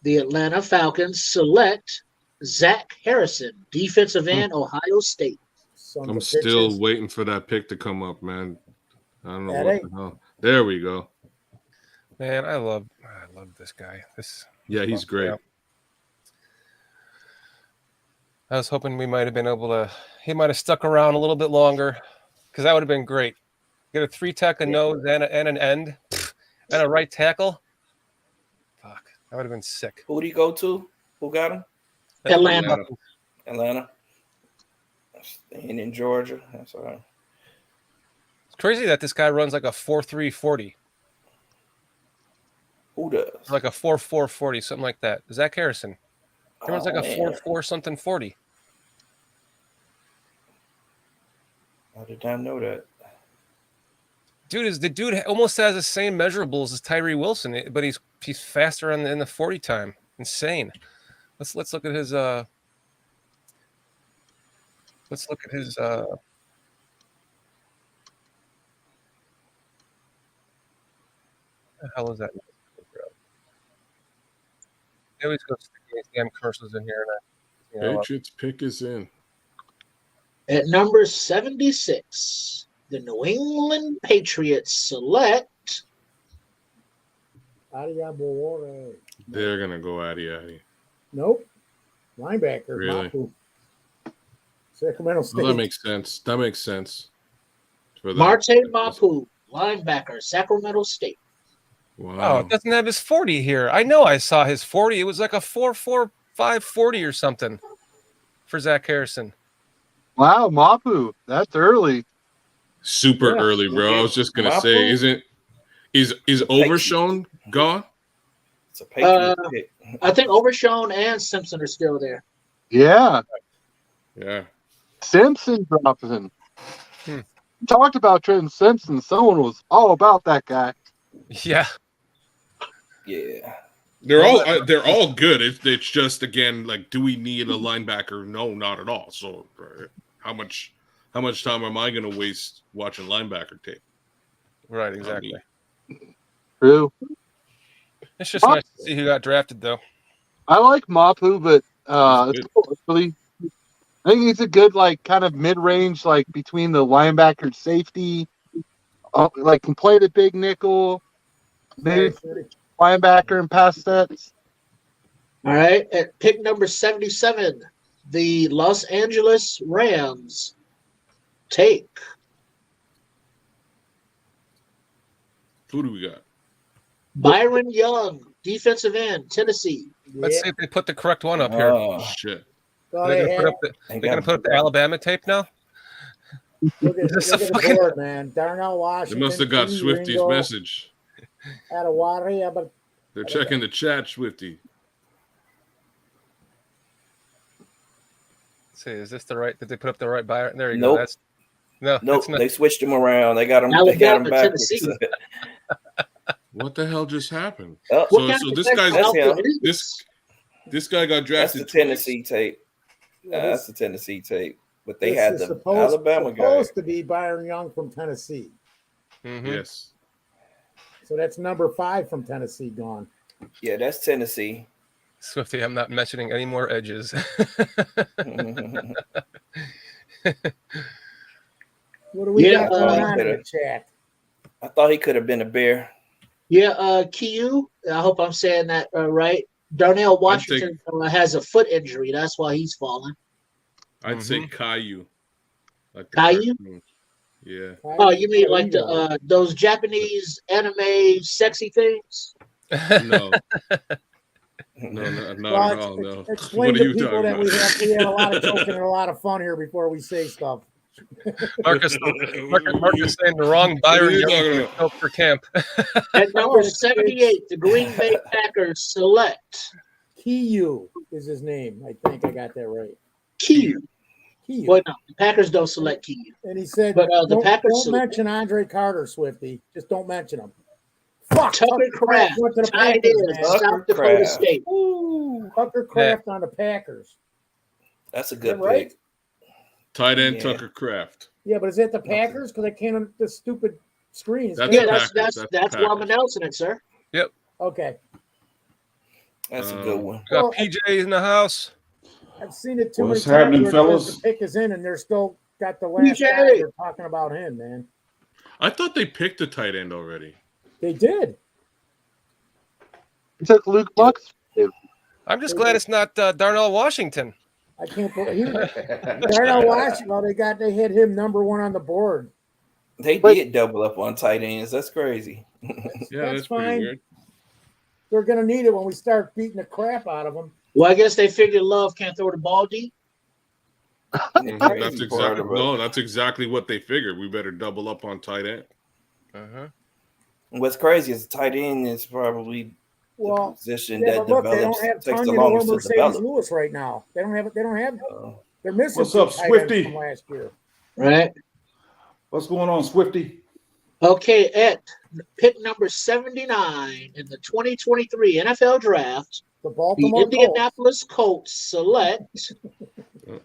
the Atlanta Falcons select Zach Harrison, defensive end, Ohio State.
I'm still waiting for that pick to come up, man. I don't know what the hell. There we go.
Man, I love this guy.
He's great.
I was hoping we might have been able to. He might have stuck around a little bit longer, because that would have been great. Get a 3-tech, a nose, and an end, and a right tackle. Fuck, that would have been sick.
Who did he go to? Who got him?
Atlanta.
Atlanta. Staying in Georgia. That's all right.
It's crazy that this guy runs like a 4.3 40.
Who does?
Like a 4.4 40, something like that. Zach Harrison. He runs like a 4.4 something 40.
I did not know that.
The dude almost has the same measurables as Tyree Wilson, but he's faster in the 40 time. Insane. Let's look at his the hell is that? They always go stick these damn commercials in here.
Patriots pick is in.
At number 76, the New England Patriots select.
They're gonna go Addy.
Nope. Linebacker.
Really?
Mapu. Sacramento State.
Well, that makes sense.
Marte Mapu, linebacker, Sacramento State.
Wow. Oh, it doesn't have his 40 here. I know I saw his 40. It was like a 4.45 40 or something for Zach Harrison.
Wow, Mapu. That's early.
Super early, bro. I was just gonna say, is Overshown gone?
It's a Patriot pick.
I think Overshown and Simpson are still there.
Yeah.
Yeah.
Simpson dropping. Talked about Trenton Simpson. Someone was all about that guy.
Yeah.
Yeah.
They're all good. It's just, again, like, do we need a linebacker? No, not at all. So how much time am I going to waste watching linebacker tape?
Right, exactly.
True.
It's just nice to see who got drafted, though.
I like Mapu, but it's cool, really. I think he's a good, like, kind of mid-range, like, between the linebacker and safety. Like, can play the big nickel, maybe linebacker and pass sets.
All right. At pick number 77, the Los Angeles Rams take.
Who do we got?
Byron Young, defensive end, Tennessee.
Let's see if they put the correct one up here.
Oh, shit.
They're going to put up the Alabama tape now?
Look at the board, man. Darnell Washington.
They must have got Swifty's message. They're checking the chat, Swifty.
Let's see, is this the right? Did they put up the right Byron? There you
Nope.
go.
Nope. They switched him around. They got him back.
What the hell just happened?
Oh.
So this guy got drafted.
That's the Tennessee tape. That's the Tennessee tape. But they had the Alabama guy.
Supposed to be Byron Young from Tennessee.
Mm-hmm.
Yes.
So that's number 5 from Tennessee gone.
Yeah, that's Tennessee.
Swifty, I'm not mentioning any more edges.
What do we got going on in the chat?
I thought he could have been a Bear.
Yeah, Q. I hope I'm saying that right. Darnell Washington has a foot injury. That's why he's falling.
I'd say Caillou. Like
Caillou?
Yeah.
Oh, you mean like the those Japanese anime sexy things?
No. No, not at all. No.
Explain to people that we have a lot of joking and a lot of fun here before we say stuff.
Marcus saying the wrong Byron Young for camp.
At number 78, the Green Bay Packers select.
Kiyu is his name. I think I got that right.
Kiyu. Well, no, the Packers don't select Kiyu.
And he said,
but the Packers
don't mention Andre Carter, Swifty. Just don't mention him. Fuck.
Tucker Kraft, tight end, South Dakota State.
Ooh, Tucker Kraft on the Packers.
That's a good
right?
pick.
Tight end Tucker Kraft.
Yeah, but is that the Packers? Because I can't on the stupid screen.
That's why I'm announcing it, sir.
Yep.
Okay.
That's a good one.
Got PJ in the house.
I've seen it too
What's
many times.
happening, fellas?
The pick is in, and they're still got the last
PJ.
guy. They're talking about him, man.
I thought they picked a tight end already.
They did.
It took Luke Bucks.
I'm just glad it's not Darnell Washington.
I can't believe right on Washington. They had him number 1 on the board.
They did double up on tight ends. That's crazy.
That's
fine.
pretty weird.
They're gonna need it when we start beating the crap out of them.
Well, I guess they figured Love can't throw the ball deep.
That's exactly what they figured. We better double up on tight end.
What's crazy is tight end is probably the position that
look,
develops
they don't have
takes the
Tanya
longest
or
to develop.
Mercedes Lewis right now. They don't have it. They don't have. They're missing.
What's up,
tight ends
Swifty?
from last year.
Right.
What's going on, Swifty?
Okay, at pick number 79 in the 2023 NFL Draft,
the Baltimore
Indianapolis Colts select
the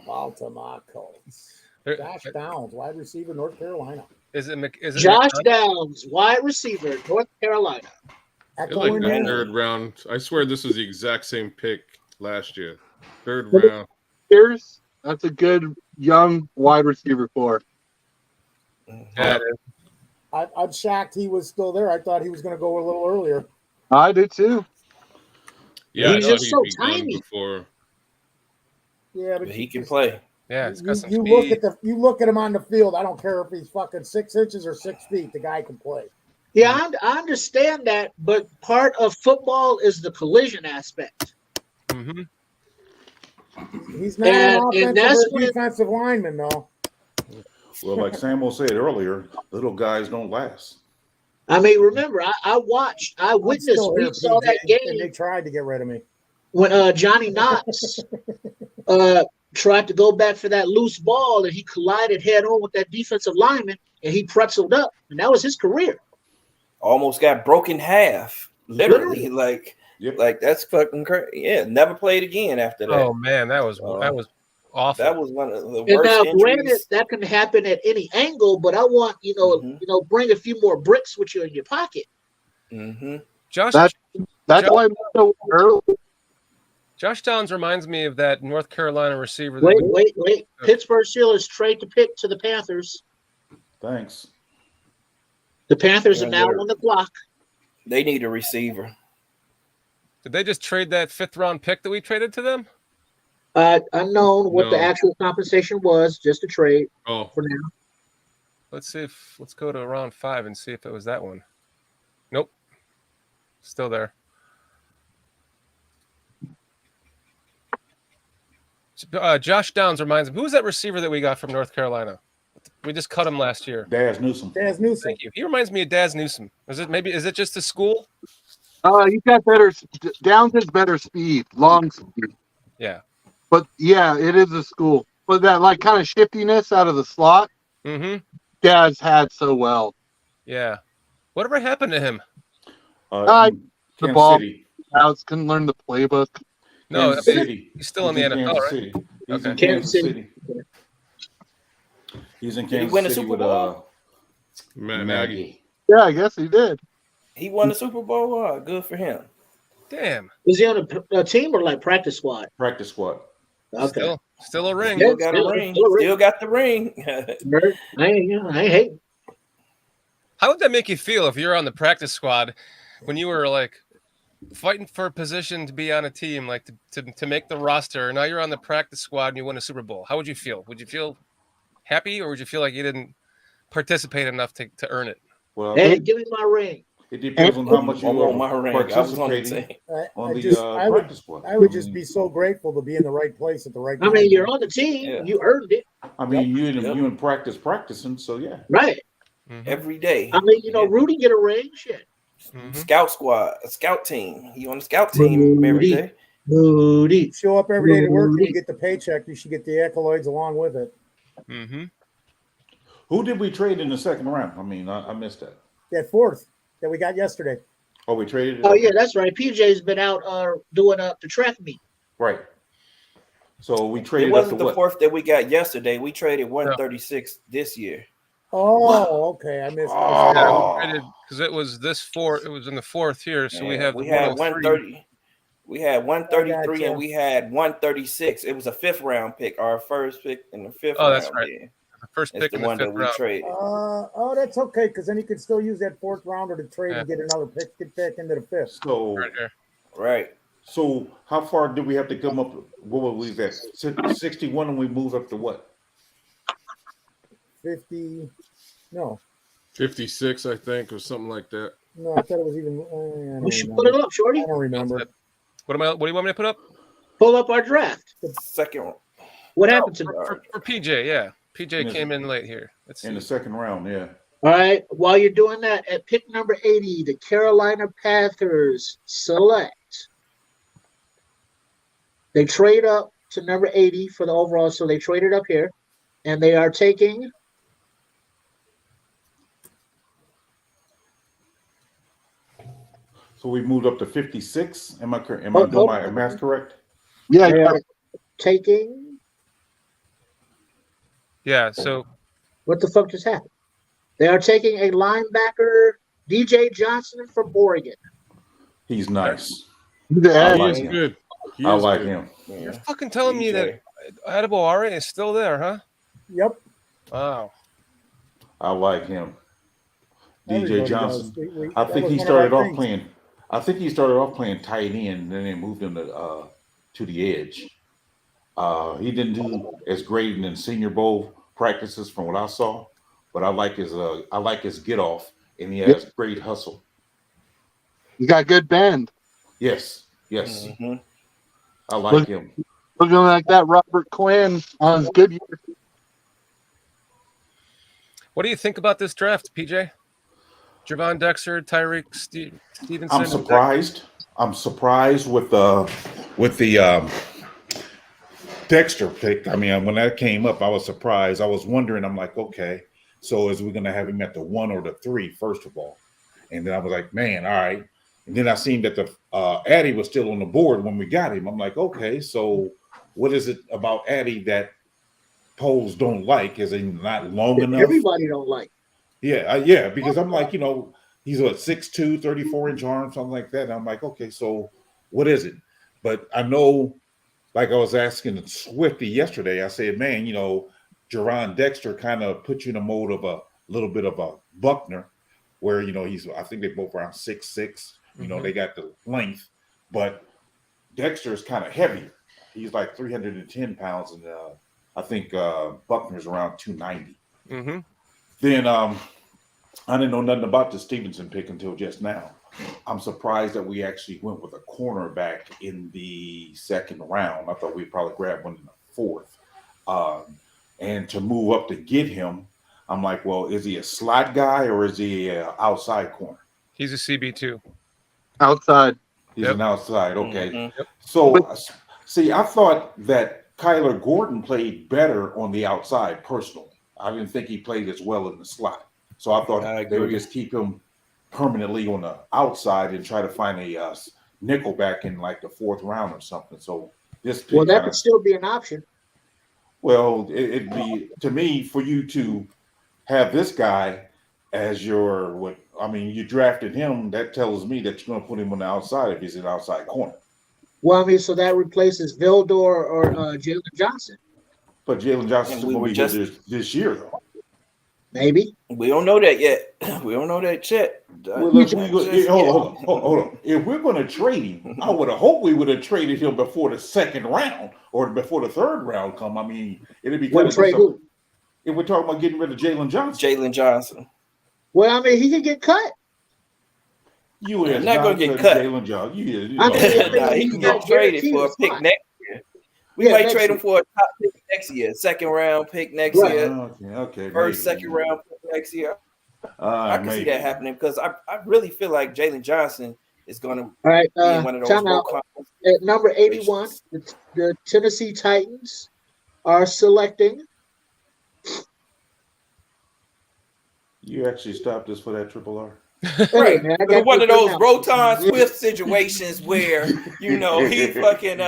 Baltimore Colts. Josh Downs, wide receiver, North Carolina.
Is it
Josh Downs, wide receiver, North Carolina.
It's like the third round. I swear this was the exact same pick last year. Third round.
Bears, that's a good young wide receiver core.
Yeah,
I'm shocked he was still there. I thought he was going to go a little earlier.
I did too.
Yeah,
he's just so tiny.
Before.
Yeah, but
he can play.
Yeah, it's got some
you look at him on the field. I don't care if he's fucking 6 inches or 6 feet. The guy can play.
Yeah, I understand that, but part of football is the collision aspect.
Mm-hmm.
He's not an offensive or defensive lineman, though.
Well, like Samuel said earlier, little guys don't last.
I mean, remember, I witnessed, we saw that game.
And they tried to get rid of me.
When Johnny Knox tried to go back for that loose ball, and he collided head on with that defensive lineman, and he pretzeled up, and that was his career.
Almost got broken half, literally. Like that's fucking crazy. Yeah, never played again after that.
Oh man, that was awful.
That was one of the
And
worst
now,
injuries.
granted, that can happen at any angle, but I want bring a few more bricks with you in your pocket.
Mm-hmm.
That's why I'm so early.
Josh Downs reminds me of that North Carolina receiver.
Wait. Pittsburgh Steelers trade the pick to the Panthers.
Thanks.
The Panthers are now on the clock.
They need a receiver.
Did they just trade that 5th round pick that we traded to them?
Unknown what the actual compensation was, just a trade for now.
Let's go to round 5 and see if it was that one. Nope. Still there. Josh Downs reminds me. Who was that receiver that we got from North Carolina? We just cut him last year.
Daz Newsome.
Thank you. He reminds me of Daz Newsome. Is it just the school?
He's got better. Downs has better speed, long speed.
Yeah.
But yeah, it is a school. But that like kind of shiftiness out of the slot, Daz had so well.
Yeah. Whatever happened to him?
The ball.
City.
Outs couldn't learn the playbook.
No,
Kansas City.
He's still in the NFL,
Kansas
right?
City. He's
Okay.
in Kansas City. He's in
Did he
Kansas
win the
City
Super
with
Bowl?
Matt
Nagy.
Yeah, I guess he did.
He won the Super Bowl. Oh, good for him.
Damn.
Was he on a team or like practice squad?
Practice squad.
Okay.
Still a ring.
Still got a ring. Still got the ring.
I ain't hating.
How would that make you feel if you're on the practice squad when you were like fighting for a position to be on a team, like to make the roster, and now you're on the practice squad and you win a Super Bowl? How would you feel? Would you feel happy, or would you feel like you didn't participate enough to earn it?
Well,
hey, give me my ring.
It depends on how much you
want my ring.
participating on the practice squad.
I would just be so grateful to be in the right place at the right time.
I mean, you're on the team. Yeah. You earned it.
I mean, you in practicing, so yeah.
Right.
Every day.
I mean, Rudy get a ring. Shit.
Scout squad, a scout team. He on the scout team every day.
Rudy.
Show up every day to work and you get the paycheck. You should get the accolades along with it.
Who did we trade in the 2nd round? I mean, I missed that.
That 4th that we got yesterday.
Oh, we traded it?
Oh, yeah, that's right. PJ's been out doing the track meet.
Right. So we traded
it wasn't
up to
the 4th that we got yesterday. We traded 136 this year.
Oh, okay. I missed
that. Because it was this 4th. It was in the 4th here. So we had
130. We had 133 and we had 136. It was a 5th round pick. Our first pick in the 5th round.
Oh, that's right. The first pick in the 5th round.
Traded.
Oh, that's okay, because then you can still use that 4th rounder to trade and get another pick into the 5th.
So
right.
So how far did we have to come up? What were we at? 61, and we moved up to what?
50. No,
56, I think, or something like that.
no, I thought it was even. I
We should put it up, Shorty.
I don't remember.
What do you want me to put up?
Pull up our draft.
Second round.
What happened to
for PJ? Yeah, PJ came in late here. Let's see.
In the second round, yeah.
All right. While you're doing that, at pick number 80, the Carolina Panthers select. They trade up to number 80 for the overall, so they traded up here, and they are taking.
So we moved up to 56. Am I correct? Am I doing my math correct?
Yeah.
They are taking.
Yeah. So.
What the fuck just happened? They are taking a linebacker, DJ Johnson from Oregon.
He's nice.
I like him. Good.
I like him.
You're fucking telling me that Adebaware is still there, huh?
Yep.
Wow.
I like him.
Everybody
DJ Johnson.
does.
I think he started off playing. I think he started off playing tight end, and then they moved him to the edge. He didn't do as great in the Senior Bowl practices from what I saw, but I like his get off, and he has great hustle.
You got good bend.
Yes. Mm-hmm. I like
Look,
him.
Looking like that Robert Quinn on his good year.
What do you think about this draft, PJ? Javon, Dexter, Tyreek, Stevenson.
I'm surprised. I'm surprised with the Dexter pick. I mean, when that came up, I was surprised. I was wondering. I'm like, okay, so is we going to have him at the 1 or the 3 first of all? And then I was like, man, all right. And then I seen that the Addy was still on the board when we got him. I'm like, okay, so what is it about Addy that polls don't like? Is he not long enough?
Everybody don't like.
Yeah, because I'm like, he's a 6'2", 34-inch arm, something like that. And I'm like, okay, so what is it? But I know, like I was asking Swifty yesterday, I said, man, Jerron Dexter kind of put you in a mode of a little bit of a Buckner, where, I think they both around 6'6". They got the length, but Dexter is kind of heavier. He's like 310 pounds, and I think Buckner's around 290.
Mm-hmm.
Then I didn't know nothing about the Stevenson pick until just now. I'm surprised that we actually went with a cornerback in the second round. I thought we'd probably grab one in the 4th. And to move up to get him, I'm like, well, is he a slot guy or is he an outside corner?
He's a CB2.
Outside.
He's an outside. Okay.
Mm-hmm.
So, see, I thought that Kyler Gordon played better on the outside personally. I didn't think he played as well in the slot. So I thought they would just keep him permanently on the outside and try to find a nickel back in like the 4th round or something. So this pick
that could still be an option.
Well, it'd be, to me, for you to have this guy as your you drafted him, that tells me that you're going to put him on the outside if he's an outside corner.
Well, so that replaces Vildor or Jalen Johnson.
But Jalen Johnson's going to be here this year, though.
Maybe.
We don't know that yet. We don't know that yet.
Hold on. If we're going to trade him, I would have hoped we would have traded him before the 2nd round or before the 3rd round come. I mean, it'd be kind of
who?
If we're talking about getting rid of Jalen Johnson.
Well, he can get cut.
You are
not going to get cut.
Jalen Johnson.
He can get traded for a pick next year. We might trade him for a top pick next year, 2nd round pick next year.
Okay.
First, maybe. 2nd round pick next year. I can see that happening because I really feel like Jalen Johnson is going to be in one of those.
At number 81, the Tennessee Titans are selecting.
You actually stopped us for that triple R.
Right. One of those Rotan Swift situations where, he fucking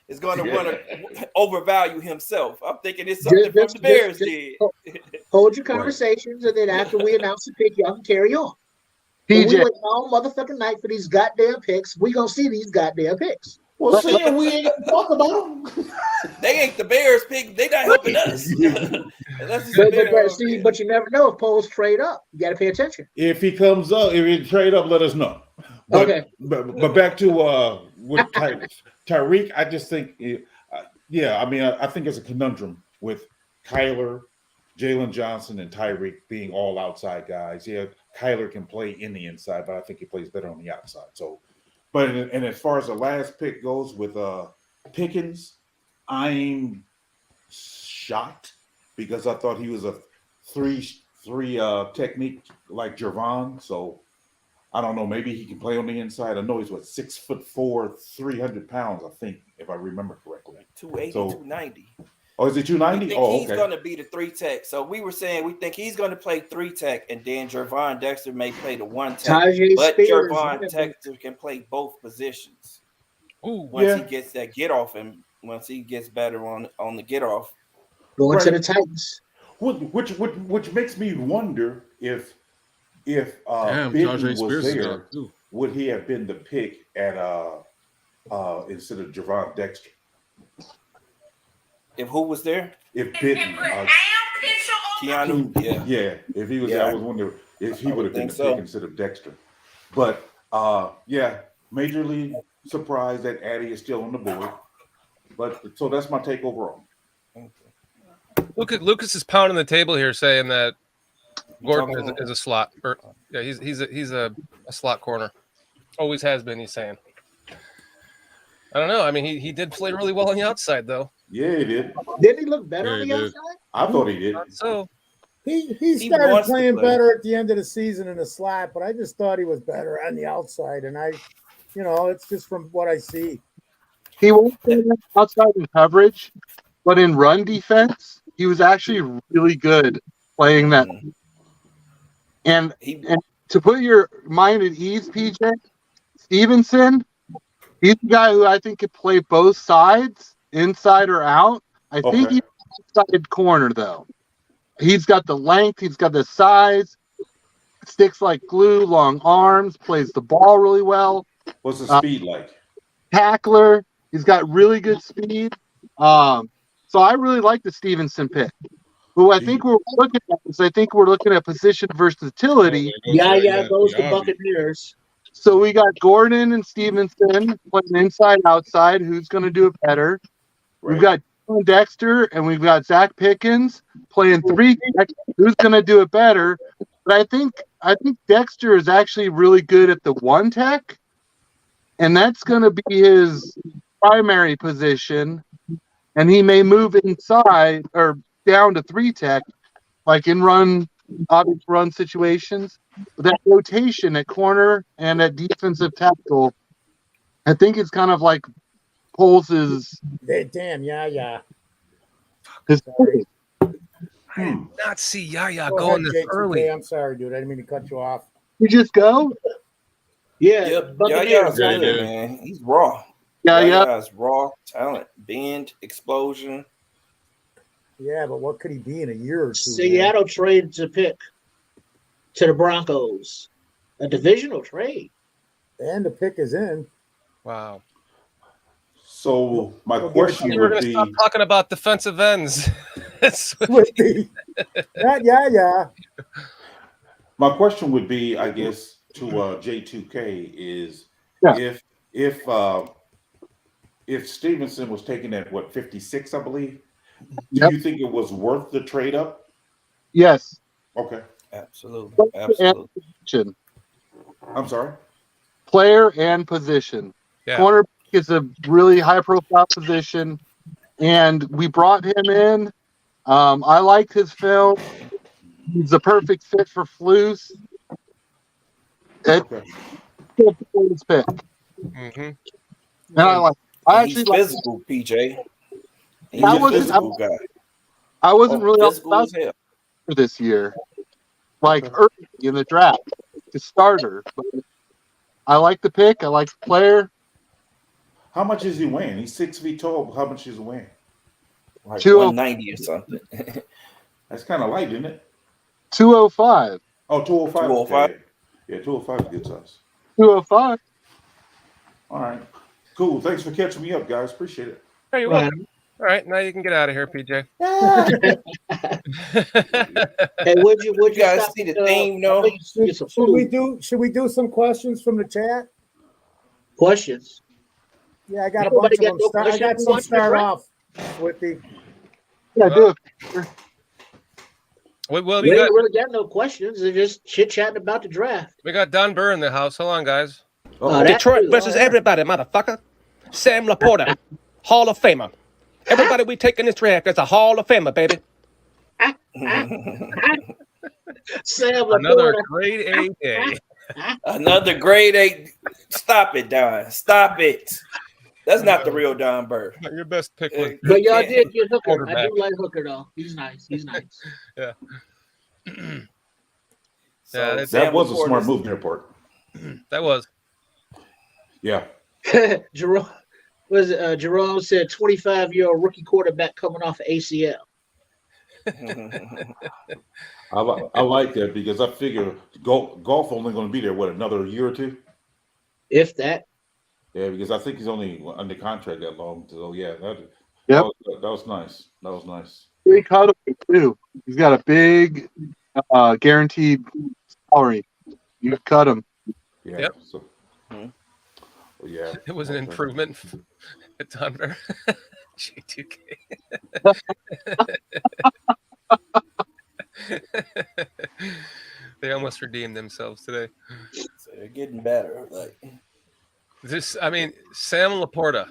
is going to want to overvalue himself. I'm thinking it's something from the Bears did.
Hold your conversations, and then after we announce the pick, y'all can carry on.
PJ.
We wait all motherfucking night for these goddamn picks. We going to see these goddamn picks.
Well, see, we ain't got to talk about them.
They ain't the Bears pick. They not helping us.
But you never know if polls trade up. You got to pay attention.
If he comes up, if he trade up, let us know. But,
okay.
But back to with Tyreek, I just think, I think there's a conundrum with Kyler, Jalen Johnson, and Tyreek being all outside guys. Yeah, Kyler can play in the inside, but I think he plays better on the outside. So, and as far as the last pick goes with Pickens, I'm shocked because I thought he was a three technique like Javon. So I don't know. Maybe he can play on the inside. I know he's 6'4", 300 pounds. I think, if I remember correctly,
280,
so,
290.
Oh, is it 290?
We think he's going to be the 3 tech. So we were saying we think he's going to play 3 tech, and then Javon Dexter may play the 1 tech. But Javon Dexter can play both positions. Once he gets that get off, and once he gets better on the get off,
going to the Titans.
Which makes me wonder if
Damn,
Bitten was there, would he have been the pick at instead of Javon Dexter?
If who was there?
If Bitten,
Keanu,
if he was there, I was wondering if he would have been the pick instead of Dexter. But majorly surprised that Addy is still on the board. But so that's my take overall.
Lucas is pounding the table here, saying that Gordon is a slot. He's a slot corner. Always has been. He's saying. I don't know. I mean, he did play really well on the outside, though.
Yeah, he did.
Did he look better on the outside?
I thought he did.
So
he started playing better at the end of the season in the slot, but I just thought he was better on the outside, and it's just from what I see.
He won't play outside in coverage, but in run defense, he was actually really good playing that. And to put your mind at ease, PJ, Stevenson, he's the guy who I think could play both sides, inside or out. I think he's outside corner, though. He's got the length, he's got the size, sticks like glue, long arms, plays the ball really well.
What's the speed like?
Tackler. He's got really good speed. So I really like the Stevenson pick. Who I think we're looking at is we're looking at position versatility.
Those the Buccaneers.
So we got Gordon and Stevenson playing inside outside. Who's going to do it better? Right. We've got Dexter and we've got Zach Pickens playing 3 tech. Who's going to do it better? But I think Dexter is actually really good at the 1 tech, and that's going to be his primary position. And he may move inside or down to 3 tech, like in obvious run situations. But that rotation at corner and at defensive tackle, I think it's kind of like Poles'
damn, yeah.
I did not see Yaya going this early.
I'm sorry, dude. I didn't mean to cut you off.
You just go?
Yeah.
Yaya's good, man. He's raw. Yaya's raw talent, bend, explosion.
Yeah, but what could he be in a year or two?
Seattle traded to pick to the Broncos. A divisional trade.
And the pick is in.
Wow.
So my question
would be... Stop talking about defensive ends.
Would be. Yeah.
My question would be, I guess, to J2K is if Stevenson was taken at 56, I believe, do you think it was worth the trade up?
Yes.
Okay.
Absolutely.
I'm sorry?
Player and position. Yeah. Cornerback is a really high profile position, and we brought him in. I liked his film. He's a perfect fit for Flus.
Okay.
His pick.
And
I actually physical, PJ. He's a physical guy.
I wasn't really about for this year, early in the draft, the starter. But I like the pick. I like the player.
How much is he weighing? He's 6 feet tall. How much is he weighing?
Like 190 or something.
That's kind of light, isn't it?
205.
Oh, 205.
205.
Okay. Yeah, 205 is good size.
205.
All right. Cool. Thanks for catching me up, guys. Appreciate it.
Hey, you're welcome. All right, now you can get out of here, PJ.
Hey, would you
guys see the theme? No.
Should we do some questions from the chat?
Questions.
Yeah, I got a bunch of them. I got some start off with the.
Yeah, do it.
Well,
we ain't really got no questions. They're just chit chatting about the draft.
We got Don Burr in the house. Hold on, guys.
Detroit versus everybody, motherfucker. Sam Laporta, Hall of Famer. Everybody we take in this draft is a Hall of Famer, baby.
Sam
Another
Laporta.
grade A day.
Another grade A. Stop it, Don. Stop it. That's not the real Don Burr.
Your best pick was.
But y'all did get Hooker. I do like Hooker though. He's nice. He's nice.
Yeah.
So that was a smart move there, Port.
That was.
Yeah.
Jerome said 25-year-old rookie quarterback coming off of ACL.
I like that because I figure golf only going to be there another year or two,
if that.
Yeah, because I think he's only under contract that long. So yeah, that was nice. That was nice.
They cut him too. He's got a big guaranteed salary. You cut him.
Yeah.
Yep.
So, yeah.
It was an improvement at Don Burr. G2K. They almost redeemed themselves today.
So they're getting better. Like
Sam Laporta.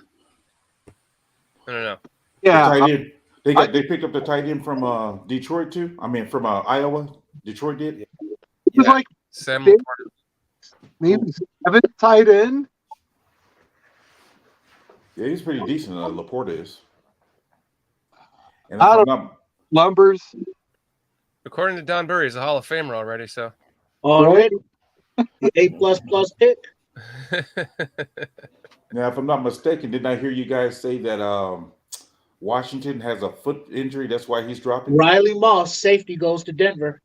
I don't know.
Yeah.
They picked up the tight end from Detroit too. I mean from Iowa. Detroit did.
It was like
Sam Laporta.
Maybe 7 tight end.
Yeah, he's pretty decent. Laporta is. And
Lumbers.
According to Don Burr, he's a Hall of Famer already. So
already A++ pick.
Now, if I'm not mistaken, didn't I hear you guys say that Washington has a foot injury? That's why he's dropping.
Riley Moss, safety, goes to Denver.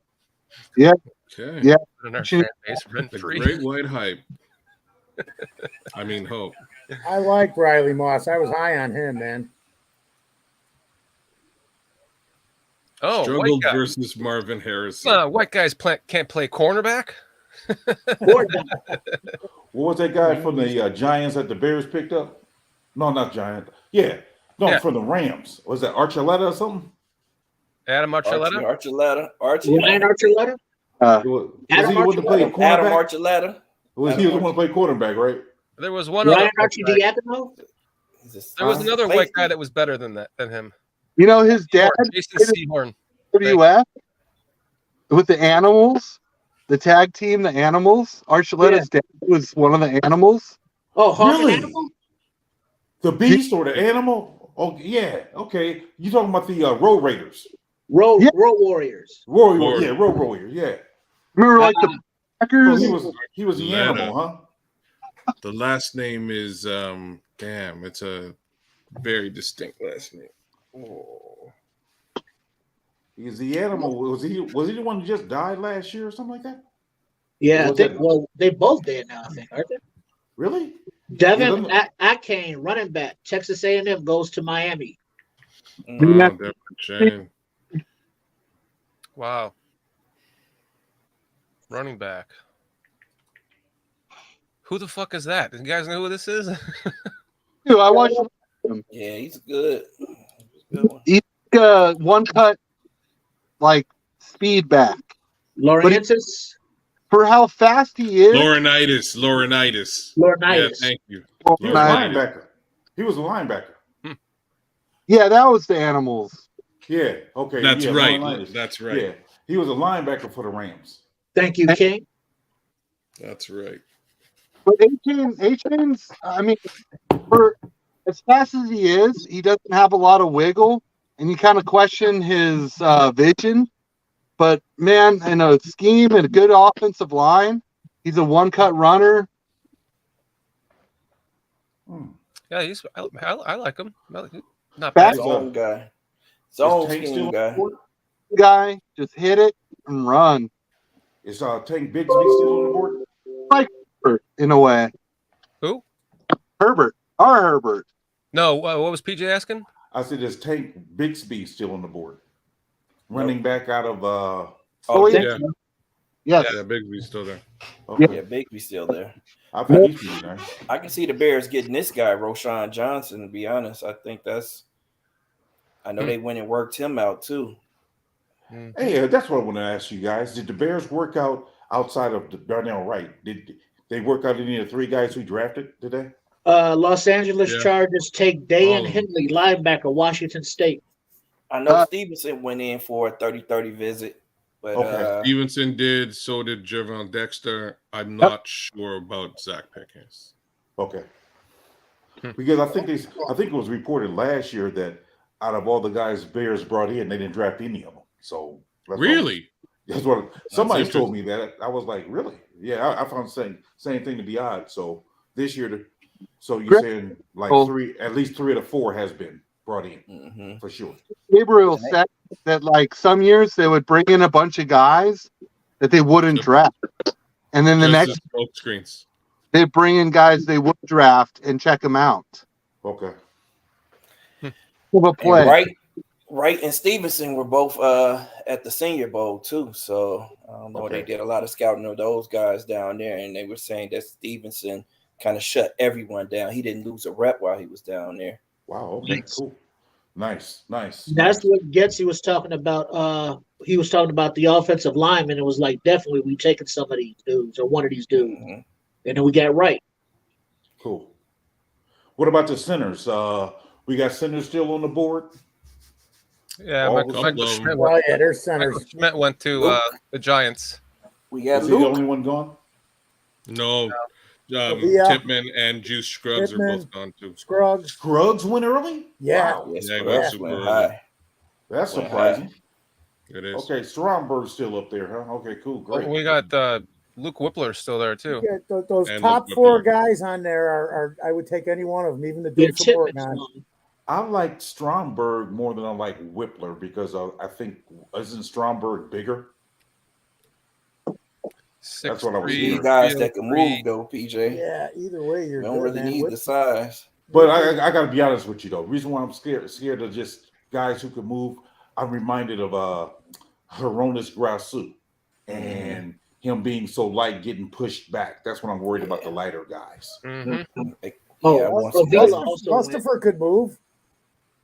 Yeah.
Okay.
Yeah.
In our fan base,
The great white hype. Hope.
I like Riley Moss. I was high on him, man.
Oh,
struggled versus Marvin Harrison.
White guys can't play cornerback.
What was that guy from the Giants that the Bears picked up? No, not Giant. From the Rams. Was that Archuleta or something?
Adam Archuleta.
Ryan
Archuleta.
Was he the one to play cornerback?
Adam Archuleta.
He was the one to play quarterback, right?
There was one
Ryan
other.
Archidiakono.
There was another white guy that was better than him.
You know his dad.
Jason Sehorn.
WF with the animals, the tag team, the animals. Archuleta's dad was one of the animals.
Oh,
really?
Animal?
The beast or the animal? Oh, yeah. Okay. You talking about the Road Raiders?
Road Warriors.
Road Warriors. Yeah.
Remember, like the Packers.
So he was the animal, huh?
The last name is it's a very distinct last name. Oh.
He's the animal. Was he the one who just died last year or something like that?
Yeah, they both dead now, I think, aren't they?
Really?
Devin Akane, running back, Texas A&M, goes to Miami.
Wow. Running back. Who the fuck is that? Do you guys know who this is?
Dude, I watched him.
Yeah, he's good.
He's one cut, like speed back.
Laurinaitis.
For how fast he is.
Laurinaitis.
Yeah,
thank you.
He was a linebacker. He was a linebacker.
Yeah, that was the animals.
Yeah. Okay.
That's right.
Laurinaitis.
That's right.
Yeah. He was a linebacker for the Rams.
Thank you, King.
That's right.
But A-Chain's, for as fast as he is, he doesn't have a lot of wiggle, and you kind of question his vision. But, man, in a scheme and a good offensive line, he's a one-cut runner.
Yeah, I like him. Not
bad.
Zone guy. Zone scheme
guy. Just hit it and run.
Is Tank Bigsby still on the board?
Like Herbert, in a way.
Who?
Herbert. Our Herbert.
No, what was PJ asking?
I said, is Tank Bigsby still on the board? Running back out of
Yes.
Yeah, Bigsby's still there.
Okay.
Yeah, Bigby's still there.
I think he's pretty nice.
I can see the Bears getting this guy, Roshan Johnson, to be honest. I think I know they went and worked him out too.
Hey, that's what I want to ask you guys. Did the Bears work out outside of the Darnell Wright? Did they work out any of the three guys we drafted today?
Los Angeles Chargers take Dan Henley, linebacker, Washington State.
I know Stevenson went in for a 30-30 visit. But
Stevenson did, so did Javon Dexter. I'm not sure about Zach Pickens.
Okay. Because I think it was reported last year that out of all the guys Bears brought in, they didn't draft any of them. So
really,
that's what somebody told me that. I was like, really? Yeah, I found the same thing to be odd. So this year, so you're saying like at least three of the four has been brought in for sure.
Gabriel said that like some years they would bring in a bunch of guys that they wouldn't draft, and then the next
smoke screens
they bring in guys they would draft and check them out.
Okay.
Wright and Stevenson were both at the Senior Bowl too, so I don't know. They did a lot of scouting of those guys down there, and they were saying that Stevenson kind of shut everyone down. He didn't lose a rep while he was down there.
Wow. Okay. Cool. Nice.
That's what Getsy was talking about. He was talking about the offensive lineman. It was like, definitely we taking some of these dudes or one of these dudes, and then we got right.
Cool. What about the centers? We got centers still on the board.
Yeah, Michael Schmidt.
There's centers.
Michael Schmidt went to the Giants.
We got
Is he the only one gone?
No. Tipman and Juice Scruggs are both gone too.
Scruggs went early?
Yeah.
Wow.
Scruggs went high.
That's surprising.
It is.
Okay, Stromberg's still up there, huh? Okay, cool, great.
We got Luke Whippler still there too.
Yeah, those top four guys on there are I would take any one of them, even the dude from Oregon.
I like Stromberg more than I like Whippler because I think isn't Stromberg bigger? That's what I was
hearing. Guys that can move though, PJ.
Yeah, either way you're.
We don't really need the size.
But I got to be honest with you though. Reason why I'm scared of just guys who can move. I'm reminded of Hronis Grasu and him being so light, getting pushed back. That's what I'm worried about, the lighter guys.
Christopher could move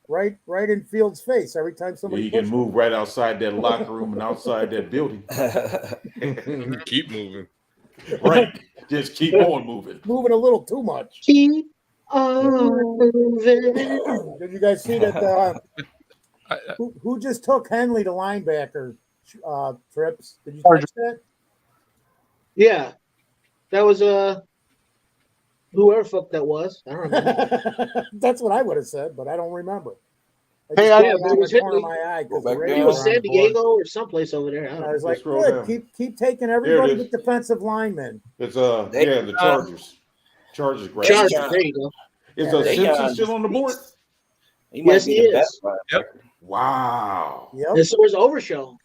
right in Fields' face every time somebody.
You can move right outside that locker room and outside that building.
Keep moving.
Right, just keep on moving.
Moving a little too much.
Keep on moving.
Did you guys see that? Who just took Henley to linebacker trips? Did you catch that?
Yeah, that was whoever fuck that was. I don't remember.
That's what I would have said, but I don't remember.
He was San Diego or someplace over there.
I was like, good, keep taking everybody with defensive linemen.
It's the Chargers. Chargers.
There you go.
Is Simpson still on the board?
Yes, he is.
Yep.
Wow.
Yep.
And so is Overshown.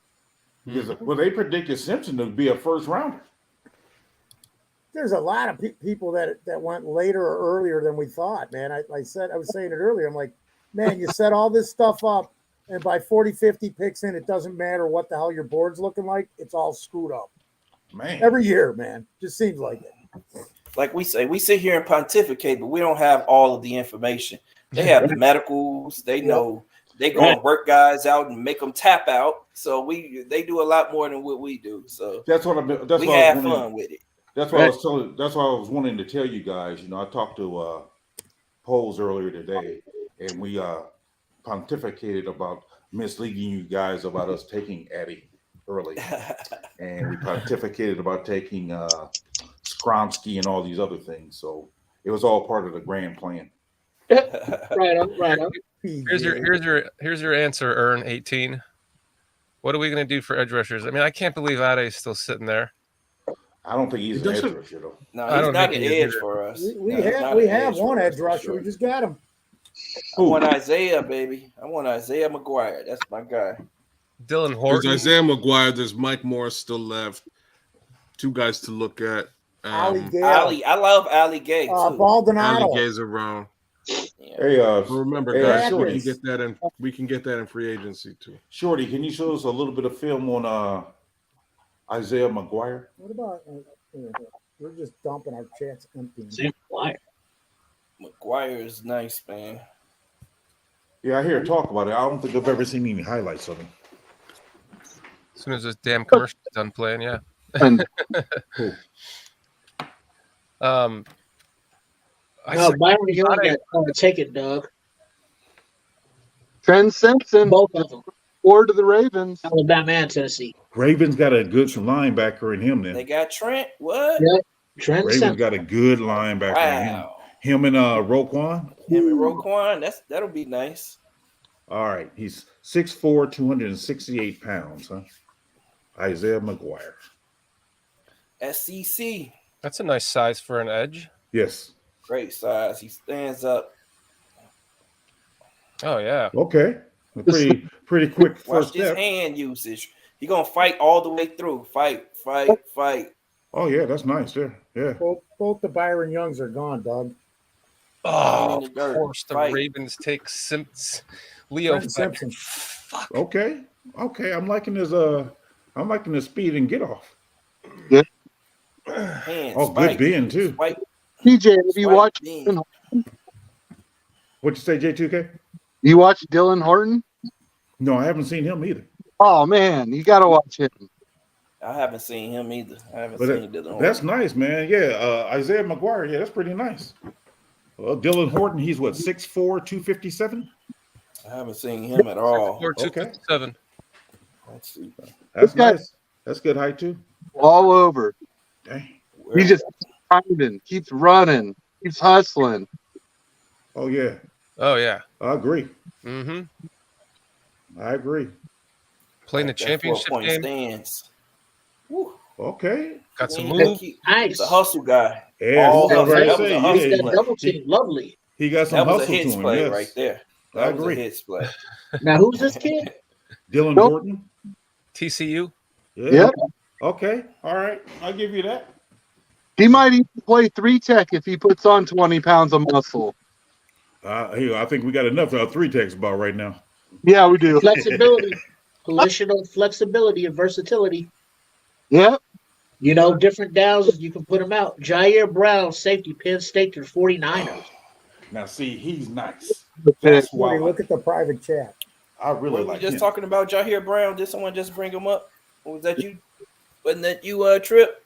Well, they predicted Simpson to be a first rounder.
There's a lot of people that went later or earlier than we thought, man. I was saying it earlier. I'm like, man, you set all this stuff up, and by 40, 50 picks in, it doesn't matter what the hell your board's looking like. It's all screwed up.
Man.
Every year, man. Just seems like it.
Like we say, we sit here and pontificate, but we don't have all of the information. They have the medicals. They know they go and work guys out and make them tap out. So they do a lot more than what we do. So
that's what
we have fun with it.
That's what I was telling. That's why I was wanting to tell you guys. You know, I talked to Poles earlier today, and we pontificated about misleading you guys about us taking Eddie early, and we pontificated about taking Skronsky and all these other things. So it was all part of the grand plan.
Right on.
Here's your answer, Earn 18. What are we going to do for edge rushers? I mean, I can't believe Ade's still sitting there.
I don't think he's an edge rusher though.
No, he's not an edge for us.
We have one edge rusher. We just got him.
I want Isaiah, baby. I want Isaiah McGuire. That's my guy.
Dylan Horton.
There's Isaiah McGuire. There's Mike Morris still left. Two guys to look at.
I love Ali Gay too.
Baldonado.
Ali Gay's around.
Yeah.
Hey,
remember, guys, Shorty, we can get that in free agency too.
Shorty, can you show us a little bit of film on Isaiah McGuire.
What about? We're just dumping our chats empty.
McGuire is nice, man.
Yeah, I hear talk about it. I don't think I've ever seen any highlights of him.
As soon as this damn commercial's done playing, yeah.
Cool.
Byron Young got take it, Doug.
Trent Simpson.
Both of them.
Or to the Ravens.
Alabama and Tennessee.
Ravens got a good linebacker in him then.
They got Trent. What?
Yep. Trent
Ravens
Simpson.
got a good linebacker in him. Him and Roquan.
Him and Roquan. That'll be nice.
All right. He's 6'4", 268 pounds, huh? Isaiah McGuire.
SEC.
That's a nice size for an edge.
Yes.
Great size. He stands up.
Oh yeah.
Okay. Pretty quick
Watch
first
this
step.
hand usage. He gonna fight all the way through. Fight.
Oh yeah, that's nice there. Yeah.
Both the Byron Youngs are gone, Doug.
Oh, of course the Ravens take Leo
Simpson.
Okay. I'm liking his speed and get off.
Yeah.
Good being too.
TJ, have you watched?
What'd you say, J2K?
You watch Dylan Horton?
No, I haven't seen him either.
Oh man, you gotta watch him.
I haven't seen him either.
That's nice, man. Yeah, Isaiah McGuire. Yeah, that's pretty nice. Dylan Horton, he's what, 6'4", 257?
I haven't seen him at all.
6'4", 257.
Let's see.
That's nice. That's good height too.
All over.
Dang.
He just keeps running, keeps hustling.
Oh yeah.
Oh yeah.
I agree.
Mm-hmm.
I agree.
Playing the championship game.
Stands.
Okay.
Got some moves.
Nice.
He's a hustle guy.
Yeah,
double team. Lovely.
He got some hustle
a hits
to him.
play
Yes.
right there.
I
That was
agree.
a hits play.
Now who's this kid?
Dylan Horton.
TCU.
Yeah.
Yep.
Okay. All right. I'll give you that.
He might even play 3-tech if he puts on 20 pounds of muscle.
I think we got enough 3-techs about right now.
Yeah, we do.
Flexibility. Positional flexibility and versatility.
Yep.
You know, different downs, you can put him out. Jair Brown, safety, Penn State to 49ers.
Now, see, he's nice. That's why.
Look at the private chat.
I really
Were we
like
just
him.
talking about Jair Brown? Did someone just bring him up? Or was that you? Wasn't that you, Trip?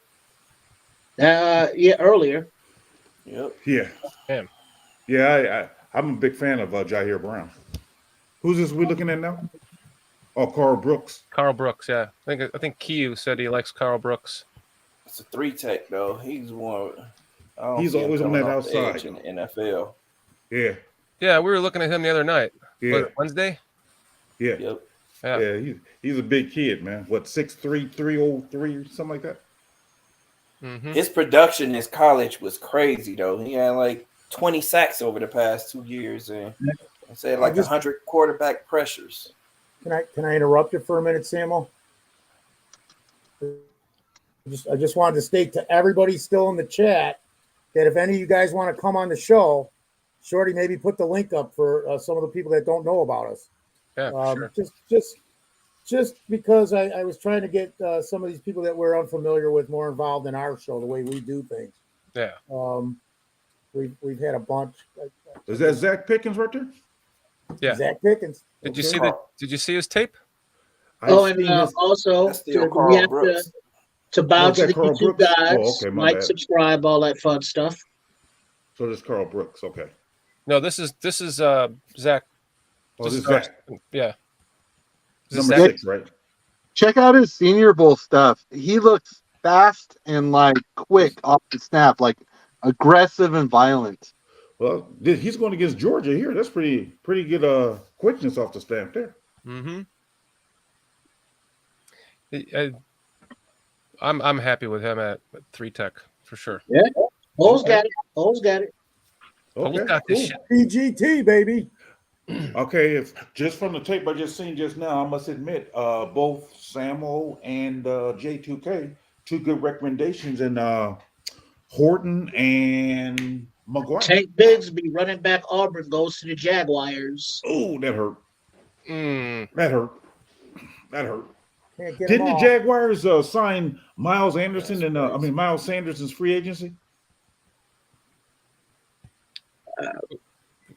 Yeah, earlier.
Yep.
Yeah.
Him.
Yeah, I'm a big fan of Jair Brown. Who's this we looking at now? Oh, Carl Brooks.
Carl Brooks, yeah. I think Kiyu said he likes Carl Brooks.
It's a 3-tech though. He's one.
He's always on that outside
in the NFL.
Yeah.
Yeah, we were looking at him the other night.
Yeah.
Was it Wednesday?
Yeah.
Yep.
Yeah.
He's a big kid, man. What, 6'3", 303, something like that?
Mm-hmm.
His production in college was crazy though. He had like 20 sacks over the past 2 years, and I said like 100 quarterback pressures.
Can I interrupt you for a minute, Samuel? I just wanted to state to everybody still in the chat that if any of you guys want to come on the show, Shorty, maybe put the link up for some of the people that don't know about us.
Yeah, sure.
Just because I was trying to get some of these people that we're unfamiliar with more involved in our show, the way we do things.
Yeah.
We've had a bunch.
Is that Zach Pickens right there?
Yeah.
Zach Pickens.
Did you see his tape?
And also we have to bounce the
Carl
YouTube
Brooks?
guys,
Oh, okay, my
like,
bad.
subscribe, all that fun stuff.
So this Carl Brooks, okay.
No, this is Zach.
Oh, this is Zach.
Yeah.
Number 6, right?
Check out his Senior Bowl stuff. He looks fast and like quick off the snap, like aggressive and violent.
Well, he's going against Georgia here. That's pretty good quickness off the snap there.
Mm-hmm. I'm happy with him at 3-tech for sure.
Yeah. O's got it.
Okay,
got this shit.
PGT, baby.
Okay, if just from the tape I just seen just now, I must admit, both Samo and J2K, 2 good recommendations, and Horton and McGuire.
Tank Bigsby, running back Auburn, goes to the Jaguars.
Oh, that hurt. That hurt.
Can't get
Didn't
them
the
all.
Jaguars sign Miles Anderson and Miles Sanderson's free agency?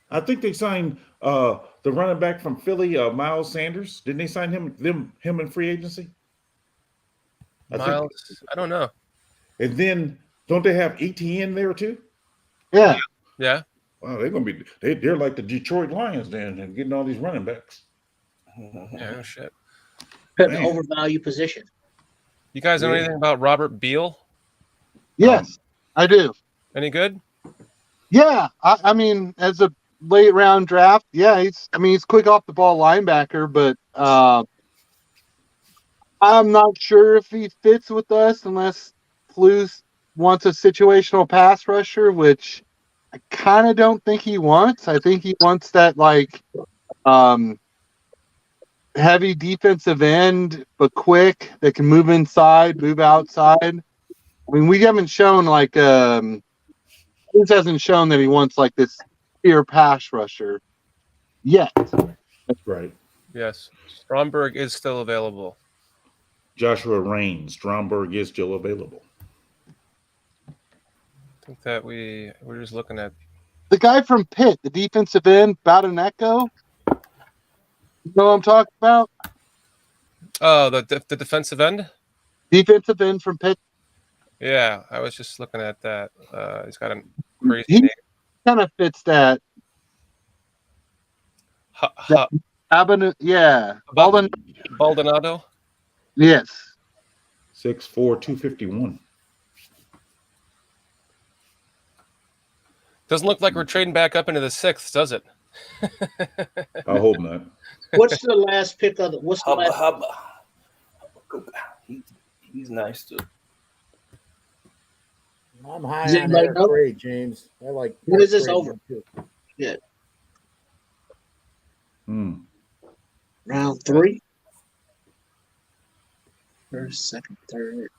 I think they signed the running back from Philly, Miles Sanders. Didn't they sign him in free agency?
Miles, I don't know.
And then don't they have ETN there too?
Yeah.
Yeah.
Wow, they're gonna be they're like the Detroit Lions then and getting all these running backs.
Yeah, no shit.
An overvalued position.
You guys know anything about Robert Beal?
Yes, I do.
Any good?
Yeah, I mean, as a late round draft, yeah, he's quick off the ball linebacker, but I'm not sure if he fits with us unless Flus wants a situational pass rusher, which I kind of don't think he wants. I think he wants that heavy defensive end, but quick, that can move inside, move outside. I mean, we haven't shown this hasn't shown that he wants like this pure pass rusher yet.
Right.
Yes. Stromberg is still available.
Joshua Raines, Stromberg is still available.
I think that we're just looking at
The guy from Pitt, the defensive end, Badaneco. You know what I'm talking about?
Oh, the defensive end?
Defensive end from Pitt.
Yeah, I was just looking at that. He's got a crazy
He
name.
kind of fits that.
Baldonado?
Yes.
6'4", 251.
Doesn't look like we're trading back up into the 6th, does it?
I hope not.
What's the last pick of the? What's the last?
Hubba. He's nice too.
I'm high
Is it
on
like
Eric
up?
Gray, James. I like.
When is this
Eric
over?
Gray, too.
Yeah.
Round
3. First, second, third.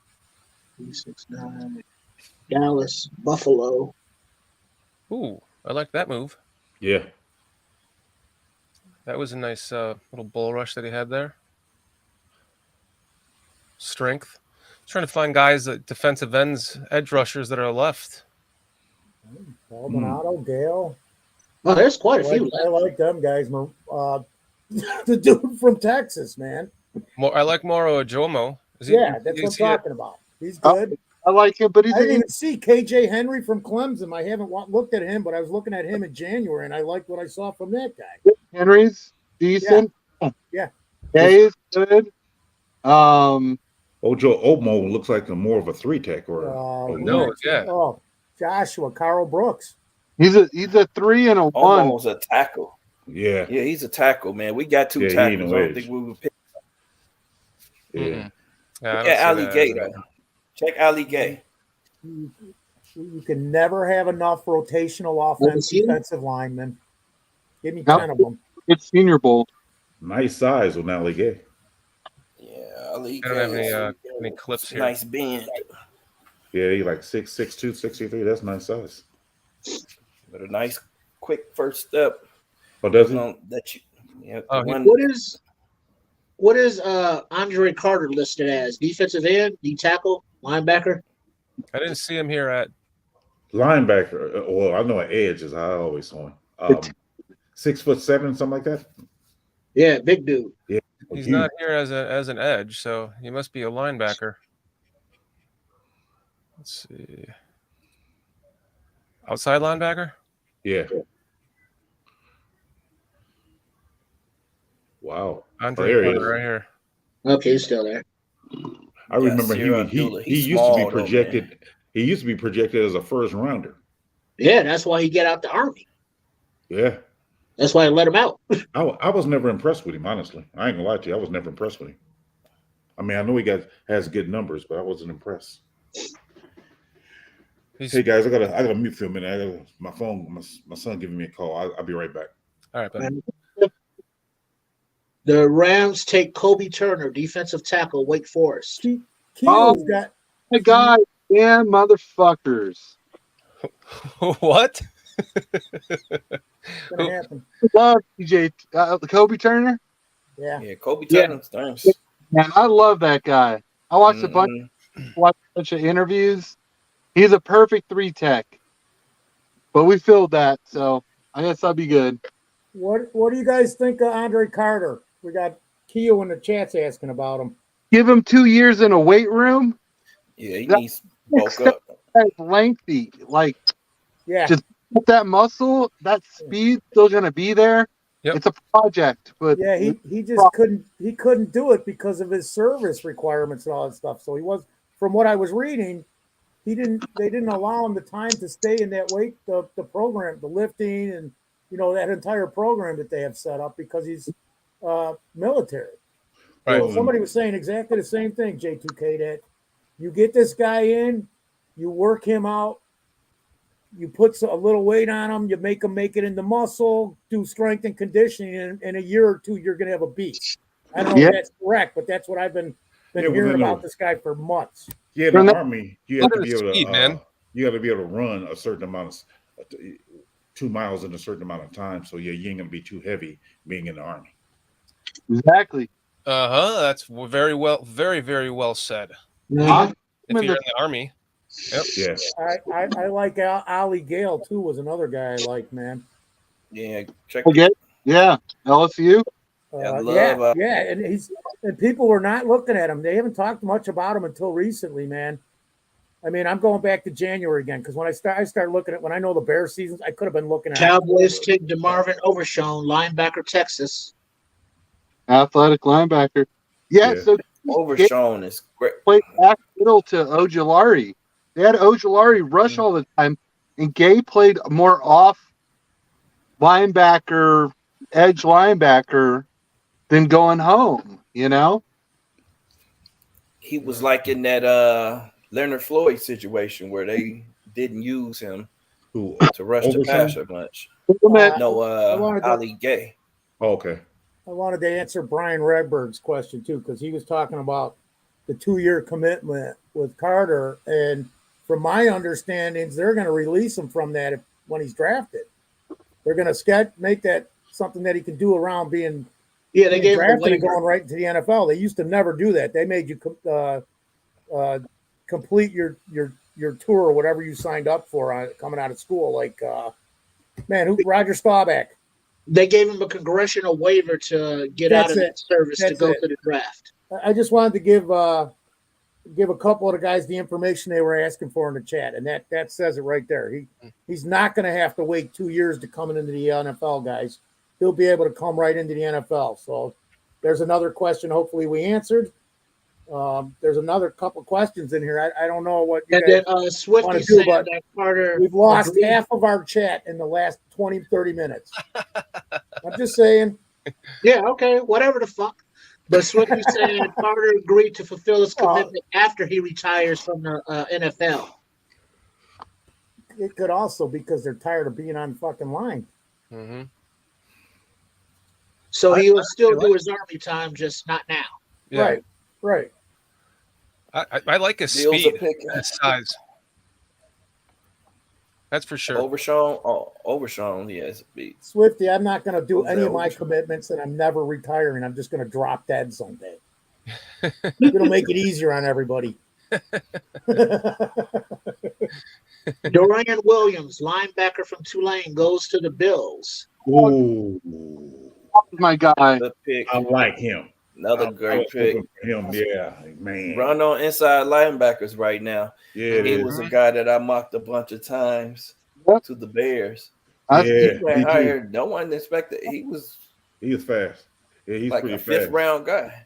3, 6, 9. Dallas, Buffalo.
Ooh, I like that move.
Yeah.
That was a nice little bull rush that he had there. Strength. Trying to find guys that defensive ends, edge rushers that are left.
Maldonado, Gale.
Oh, there's quite a few.
I like them guys. The dude from Texas, man.
I like Moro Ajomo.
That's what I'm talking about. He's good.
I like him, but
I didn't even see KJ Henry from Clemson. I haven't looked at him, but I was looking at him in January, and I liked what I saw from that guy.
Henry's decent.
Yeah.
He's good.
Ojo Omo looks like more of a 3-tech or
Joshua Carl Brooks.
He's a 3 and a 1.
Almost a tackle.
Yeah,
he's a tackle, man. We got 2 tackles. I don't think we would pick.
Yeah.
Ali Gay though. Check Ali Gay.
You can never have enough rotational defensive linemen. Give me 10 of them.
It's Senior Bowl.
Nice size on Ali Gay.
Yeah, Ali
I don't have any clips here.
Nice bend.
Yeah, he's like 6'2", 63. That's nice size.
But a nice, quick first step.
Oh, does he?
What is Andre Carter listed as? Defensive end, D tackle, linebacker?
I didn't see him here at
linebacker. Well, I know an edge is how I always saw him. 6'7", something like that.
Yeah, big dude.
Yeah,
he's not here as an edge, so he must be a linebacker. Let's see. Outside linebacker?
Yeah. Wow.
Andre Carter right here.
Okay, he's still there.
I remember he used to be projected. He used to be projected as a first rounder.
Yeah, that's why he get out the Army.
Yeah.
That's why I let him out.
I was never impressed with him, honestly. I ain't gonna lie to you. I was never impressed with him. I mean, I know he has good numbers, but I wasn't impressed. Hey guys, I gotta mute for a minute. My phone, my son giving me a call. I'll be right back.
All right, buddy.
The Rams take Kobe Turner, defensive tackle, Wake Forest.
My God, damn motherfuckers.
What?
What's gonna happen?
Love TJ Kobe Turner.
Yeah.
Yeah, Kobe Turner.
Man, I love that guy. I watched a bunch of interviews. He's a perfect 3-tech. But we filled that, so I guess I'll be good.
What do you guys think of Andre Carter? We got Keo in the chat's asking about him.
Give him 2 years in a weight room.
Yeah, he needs to bulk up.
That's lengthy. Like,
yeah,
just put that muscle, that speed still gonna be there.
Yep.
It's a project, but
yeah, he just couldn't do it because of his service requirements and all that stuff. So he was, from what I was reading, they didn't allow him the time to stay in that weight, the program, the lifting, and that entire program that they have set up because he's military.
Right.
So somebody was saying exactly the same thing, J2K, that you get this guy in, you work him out, you put a little weight on him, you make him make it into muscle, do strength and conditioning, and in a year or two, you're going to have a beast. I don't know if that's correct, but that's what I've been hearing about this guy for months.
Yeah, in the Army, you have to be able to you got to be able to run a certain amount of 2 miles in a certain amount of time. So yeah, you ain't gonna be too heavy being in the Army.
Exactly.
That's very well said.
Yeah.
If you're in the Army. Yep.
Yes.
I like Ali Gale too. Was another guy I like, man.
Yeah, check.
Yeah, LSU.
And people were not looking at him. They haven't talked much about him until recently, man. I mean, I'm going back to January again because when I start looking at when I know the Bears seasons, I could have been looking at
Cowboys take DeMarvin Overshown, linebacker, Texas.
Athletic linebacker. Yeah. So
Overshown is great.
Played back middle to Ojulari. They had Ojulari rush all the time, and Gay played more off linebacker, edge linebacker than going home.
He was like in that Leonard Floyd situation where they didn't use him to rush the passer much. Ali Gay.
Oh, okay.
I wanted to answer Brian Redberg's question too because he was talking about the 2-year commitment with Carter, and from my understandings, they're going to release him from that when he's drafted. They're going to make that something that he can do around being
they gave
drafted
him
and going right into the NFL. They used to never do that. They made you complete your tour or whatever you signed up for coming out of school. Like Roger Staubach.
They gave him a congressional waiver to get out of that service to go to the draft.
I just wanted to give a couple of the guys the information they were asking for in the chat, and that says it right there. He's not going to have to wait 2 years to come into the NFL, guys. He'll be able to come right into the NFL. So there's another question. Hopefully we answered. There's another couple questions in here. I don't know what you guys want to do, but we've lost half of our chat in the last 20, 30 minutes. I'm just saying.
Yeah, okay, whatever the fuck. But Swifty saying Carter agreed to fulfill his commitment after he retires from the NFL.
It could also because they're tired of being on fucking line.
Mm-hmm.
So he will still do his Army time, just not now.
Yeah.
Right.
I like his speed, his size. That's for sure.
Overshown, yes.
Swifty, I'm not going to do any of my commitments, and I'm never retiring. I'm just going to drop dead someday. It'll make it easier on everybody.
Dorian Williams, linebacker from Tulane, goes to the Bills.
Ooh,
my guy.
I like him.
Another great pick.
Him, yeah, man.
Run on inside linebackers right now.
Yeah,
he was a guy that I mocked a bunch of times to the Bears.
Yeah,
no one expected. He was
fast. Yeah, he's
like
pretty
a
fast.
5th round guy.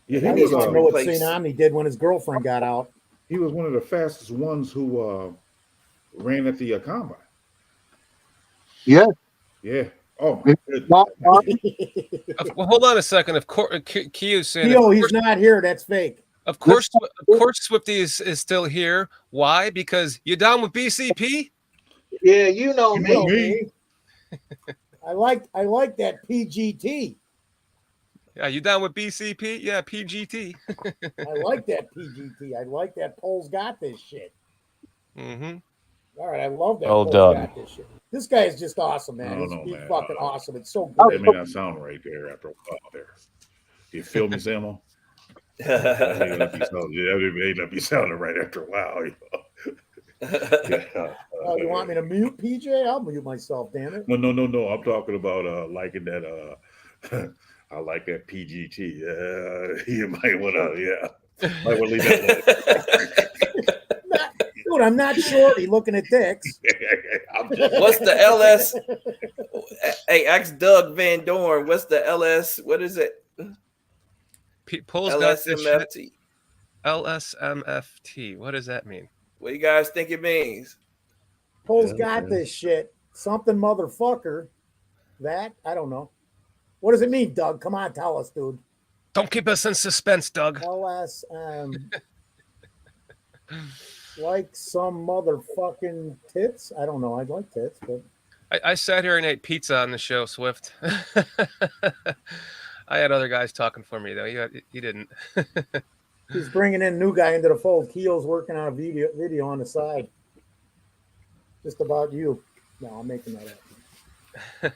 Yeah,
I just want to know what St. Omni did when his girlfriend got out.
He was one of the fastest ones who ran at the combine.
Yeah.
Yeah. Oh my goodness.
Well, hold on a second. Of course, Kio's saying.
He's not here. That's fake.
Of course, Swifty is still here. Why? Because you're down with BCP.
Yeah, you know me.
I like that PGT.
Yeah, you down with BCP? Yeah, PGT.
I like that PGT. I like that Poles got this shit.
Mm-hmm.
All right, I love that.
Well
Poles
done.
got this shit. This guy is just awesome, man. He's fucking awesome. It's so
That
great.
may not sound right there after a while there. You feel me, Samo? May not be sounding right after a while. You know? Yeah.
Oh, you want me to mute PJ? I'll mute myself, damn it.
No. I'm talking about liking that. I like that PGT. You might want to, might want to leave that alone.
Dude, I'm not shorty looking at dicks.
What's the LS? Hey, ask Doug Van Dorn. What's the LS? What is it?
Paul's got this
LSMFT.
shit. LSMFT. What does that mean?
What do you guys think it means?
Paul's got this shit. Something motherfucker. That? I don't know. What does it mean, Doug? Come on, tell us, dude.
Don't keep us in suspense, Doug.
LSM. Like some motherfucking tits? I don't know. I'd like tits, but
I sat here and ate pizza on the show, Swift. I had other guys talking for me, though. You didn't.
He's bringing in a new guy into the fold. Keel's working on a video on the side. Just about you. No, I'm making that up.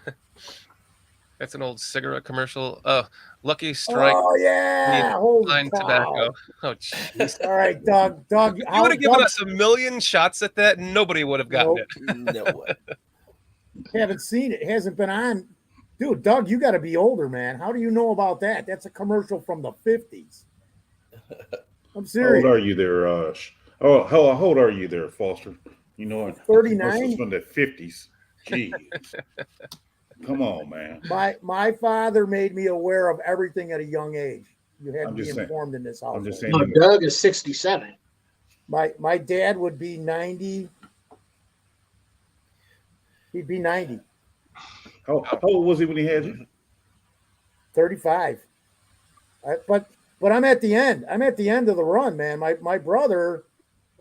That's an old cigarette commercial. Oh, Lucky Strike.
Oh, yeah. Holy
Line
cow.
tobacco. Oh, jeez.
All right, Doug.
You would have given us a million shots at that, and nobody would have gotten it.
No way.
Haven't seen it. Hasn't been on. Dude, Doug, you got to be older, man. How do you know about that? That's a commercial from the 50s. I'm serious.
How old are you there? How old are you there, Foster? You know,
39
from the 50s. Gee, come on, man.
My father made me aware of everything at a young age. You had to be informed in this house.
I'm just saying.
No, Doug is 67.
My dad would be 90. He'd be 90.
How old was he when he had you?
35. But I'm at the end. I'm at the end of the run, man. My brother's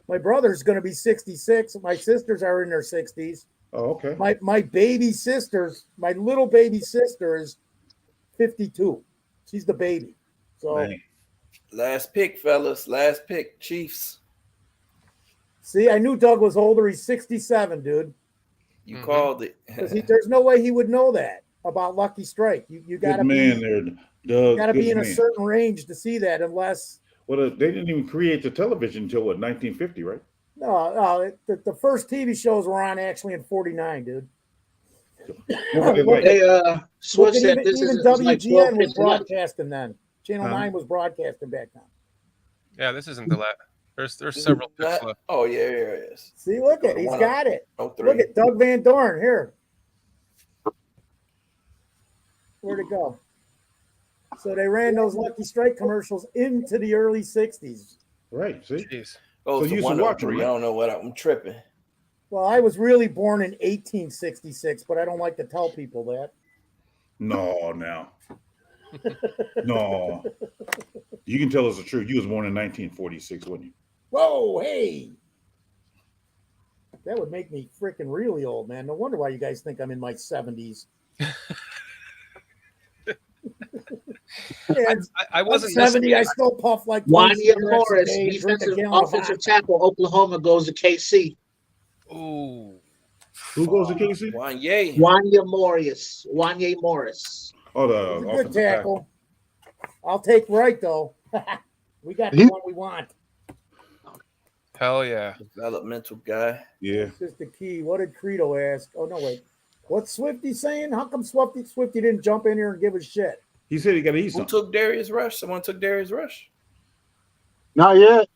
going to be 66. My sisters are in their 60s.
Oh, okay.
My baby sisters, my little baby sister is 52. She's the baby. So
Man.
Last pick, fellas. Last pick, Chiefs.
See, I knew Doug was older. He's 67, dude.
You called it.
There's no way he would know that about Lucky Strike. You got to be
Doug.
Got to be in a certain range to see that, unless.
Well, they didn't even create the television until 1950, right?
No, the first TV shows were on actually in 49, dude.
Switch said this
even
is
WGN
like
was broadcasting then. Channel 9 was broadcasting back then.
Yeah, this isn't the last. There's several picks left.
Oh, yeah, it is.
See, look at he's got it.
Oh,
look at Doug Van Dorn here. Where'd it go? So they ran those Lucky Strike commercials into the early 60s.
Right, see?
Jeez.
Oh, so you used to watch them, right? I don't know what I'm tripping.
Well, I was really born in 1866, but I don't like to tell people that.
No, now. No. You can tell us the truth. You was born in 1946, wasn't you?
Whoa, hey. That would make me freaking really old, man. No wonder why you guys think I'm in my 70s.
I wasn't
70. I still puff like
Wanya Morris, defensive offensive tackle, Oklahoma goes to KC.
Ooh.
Who goes to KC?
Wanya Morris.
Oh, the
good tackle. I'll take right though. We got the one we want.
Hell yeah.
Developmental guy.
Yeah.
Just the key. What did Credo ask? Oh no, wait. What's Swifty saying? How come Swifty didn't jump in here and give a shit?
He said he got to eat
something. Who took Darius Rush? Someone took Darius Rush?
Not yet.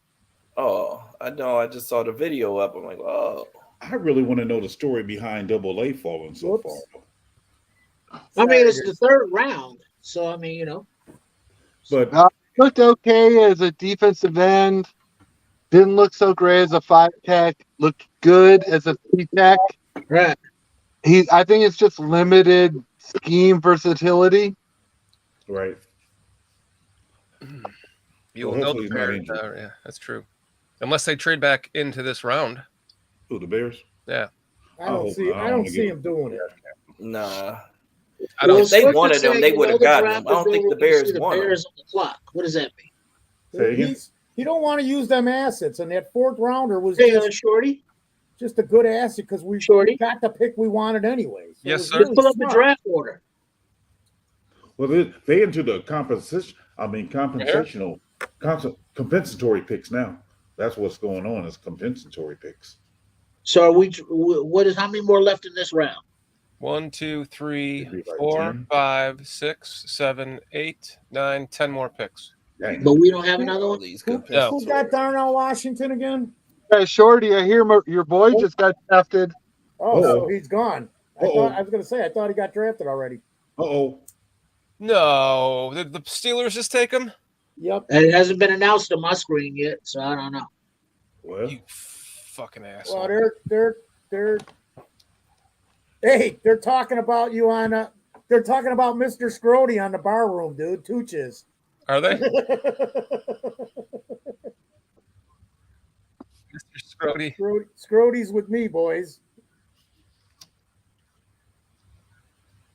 Oh, I know. I just saw the video up. I'm like, oh.
I really want to know the story behind Double A falling so far.
I mean, it's the third round. So, I mean, you know.
But
looked okay as a defensive end. Didn't look so great as a 5-tech. Looked good as a 3-tech.
Right.
I think it's just limited scheme versatility.
Right.
You'll know the Bears. Yeah, that's true. Unless they trade back into this round.
Who, the Bears?
Yeah.
I don't see him doing it.
Nah.
If
they wanted him, they would have gotten him. I don't think the Bears want him.
On the clock. What does that
mean? He don't want to use them assets, and that fourth rounder was
just
a good asset because we got the pick we wanted anyway. So
yes, sir.
Really pull up the draft order.
Well, they into the compensational compensatory picks now. That's what's going on is compensatory picks.
So how many more left in this round?
1, 2, 3,
It'd be like
4,
10.
5, 6, 7, 8, 9, 10 more picks.
Dang.
But we don't have another
All
one.
these
Who
compensatory.
got Darnell Washington again?
Hey, Shorty, I hear your boy just got drafted.
Oh, so he's gone. I was going to say, I thought he got drafted already.
No, did the Steelers just take him?
Yep.
And it hasn't been announced on my screen yet, so I don't know.
Well,
you fucking asshole.
Well, they're talking about you on they're talking about Mr. Scrody on the bar room, dude. Tooches.
Are they? Mr. Scrody.
Scrody's with me, boys.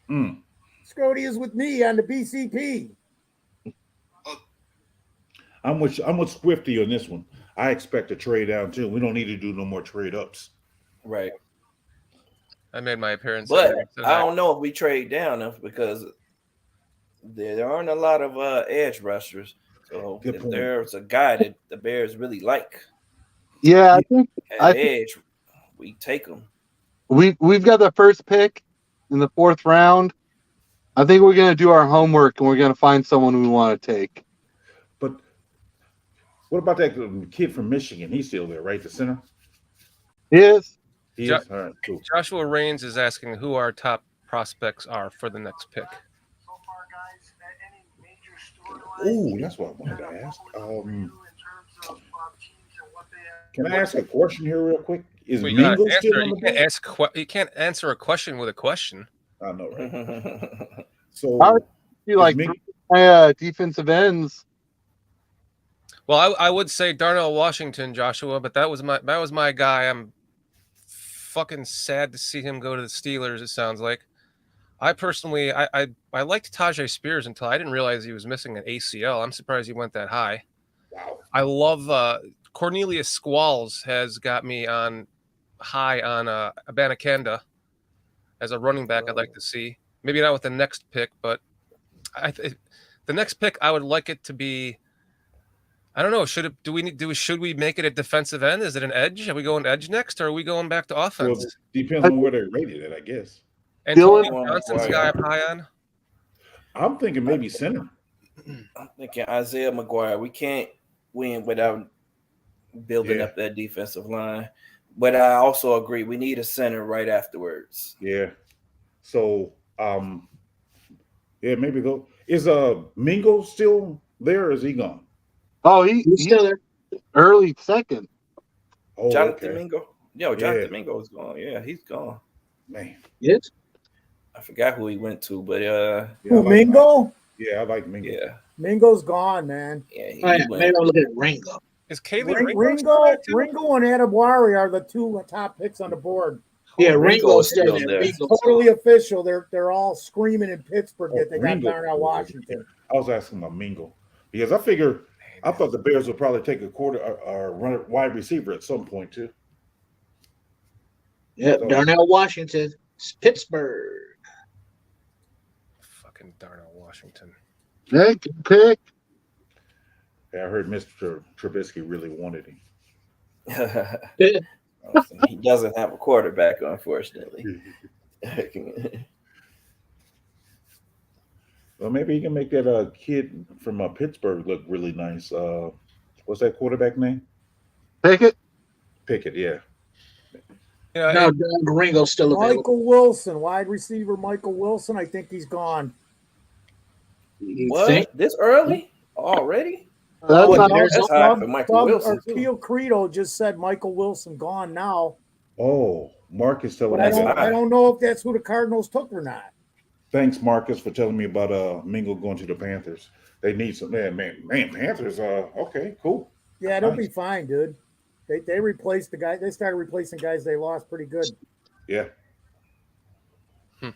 Scrody is with me on the BCP.
I'm with Swifty on this one. I expect a trade down too. We don't need to do no more trade ups.
Right.
I made my appearance.
But I don't know if we trade down because there aren't a lot of edge rushers. So if there's a guy that the Bears really like,
yeah, I think
edge, we take him.
We've got the first pick in the 4th round. I think we're going to do our homework and we're going to find someone we want to take.
But what about that kid from Michigan? He's still there, right? The center?
He is.
He is? All right, cool.
Joshua Raines is asking who our top prospects are for the next pick.
Oh, that's what I wanted to ask. Can I ask a question here real quick? Is Mingo still on the board?
You can't answer a question with a question.
I know, right? So
I would do like my defensive ends.
Well, I would say Darnell Washington, Joshua, but that was my guy. I'm fucking sad to see him go to the Steelers. It sounds like. I personally, I liked Tajay Spears until I didn't realize he was missing an ACL. I'm surprised he went that high.
Wow.
I love Cornelius Squalls has got me on high on Abanikanda as a running back. I'd like to see maybe not with the next pick, but the next pick I would like it to be. I don't know. Should we make it a defensive end? Is it an edge? Are we going edge next, or are we going back to offense?
Well, depends on where they're rated at, I guess.
And Johnson's guy up high on.
I'm thinking maybe center.
I'm thinking Isaiah McGuire. We can't win without building up that defensive line. But I also agree we need a center right afterwards.
Yeah. So maybe go. Is Mingo still there or is he gone?
Oh, he's still there. Early second.
Oh,
Jonathan Mingo. Jonathan Mingo is gone. Yeah, he's gone.
Man.
Yes.
I forgot who he went to, but
Mingo?
Yeah, I like Mingo.
Yeah.
Mingo's gone, man.
Yeah,
maybe I'll look at Ringo.
Is Kaylee
Ringo and Adewari are the 2 top picks on the board.
Yeah, Ringo's still there.
It's totally official. They're all screaming in Pittsburgh that they got Darnell Washington.
I was asking about Mingo because I thought the Bears would probably take a quarter or run a wide receiver at some point too.
Yeah, so, Darnell Washington, Pittsburgh.
Fucking Darnell Washington.
Pick.
Yeah, I heard Mr. Trubisky really wanted him.
He doesn't have a quarterback, unfortunately.
Well, maybe he can make that kid from Pittsburgh look really nice. What's that quarterback name?
Pickett,
yeah.
No, Ringo's still available.
Michael Wilson, wide receiver Michael Wilson. I think he's gone.
What? This early? Already?
That's
high for Michael Wilson.
Keel Credo just said Michael Wilson gone now.
Oh, Marcus telling me
I don't know if that's who the Cardinals took or not.
Thanks, Marcus, for telling me about Mingo going to the Panthers. They need some man. Panthers. Okay, cool.
Yeah, they'll be fine, dude. They replaced the guy. They started replacing guys they lost pretty good.
Yeah.
I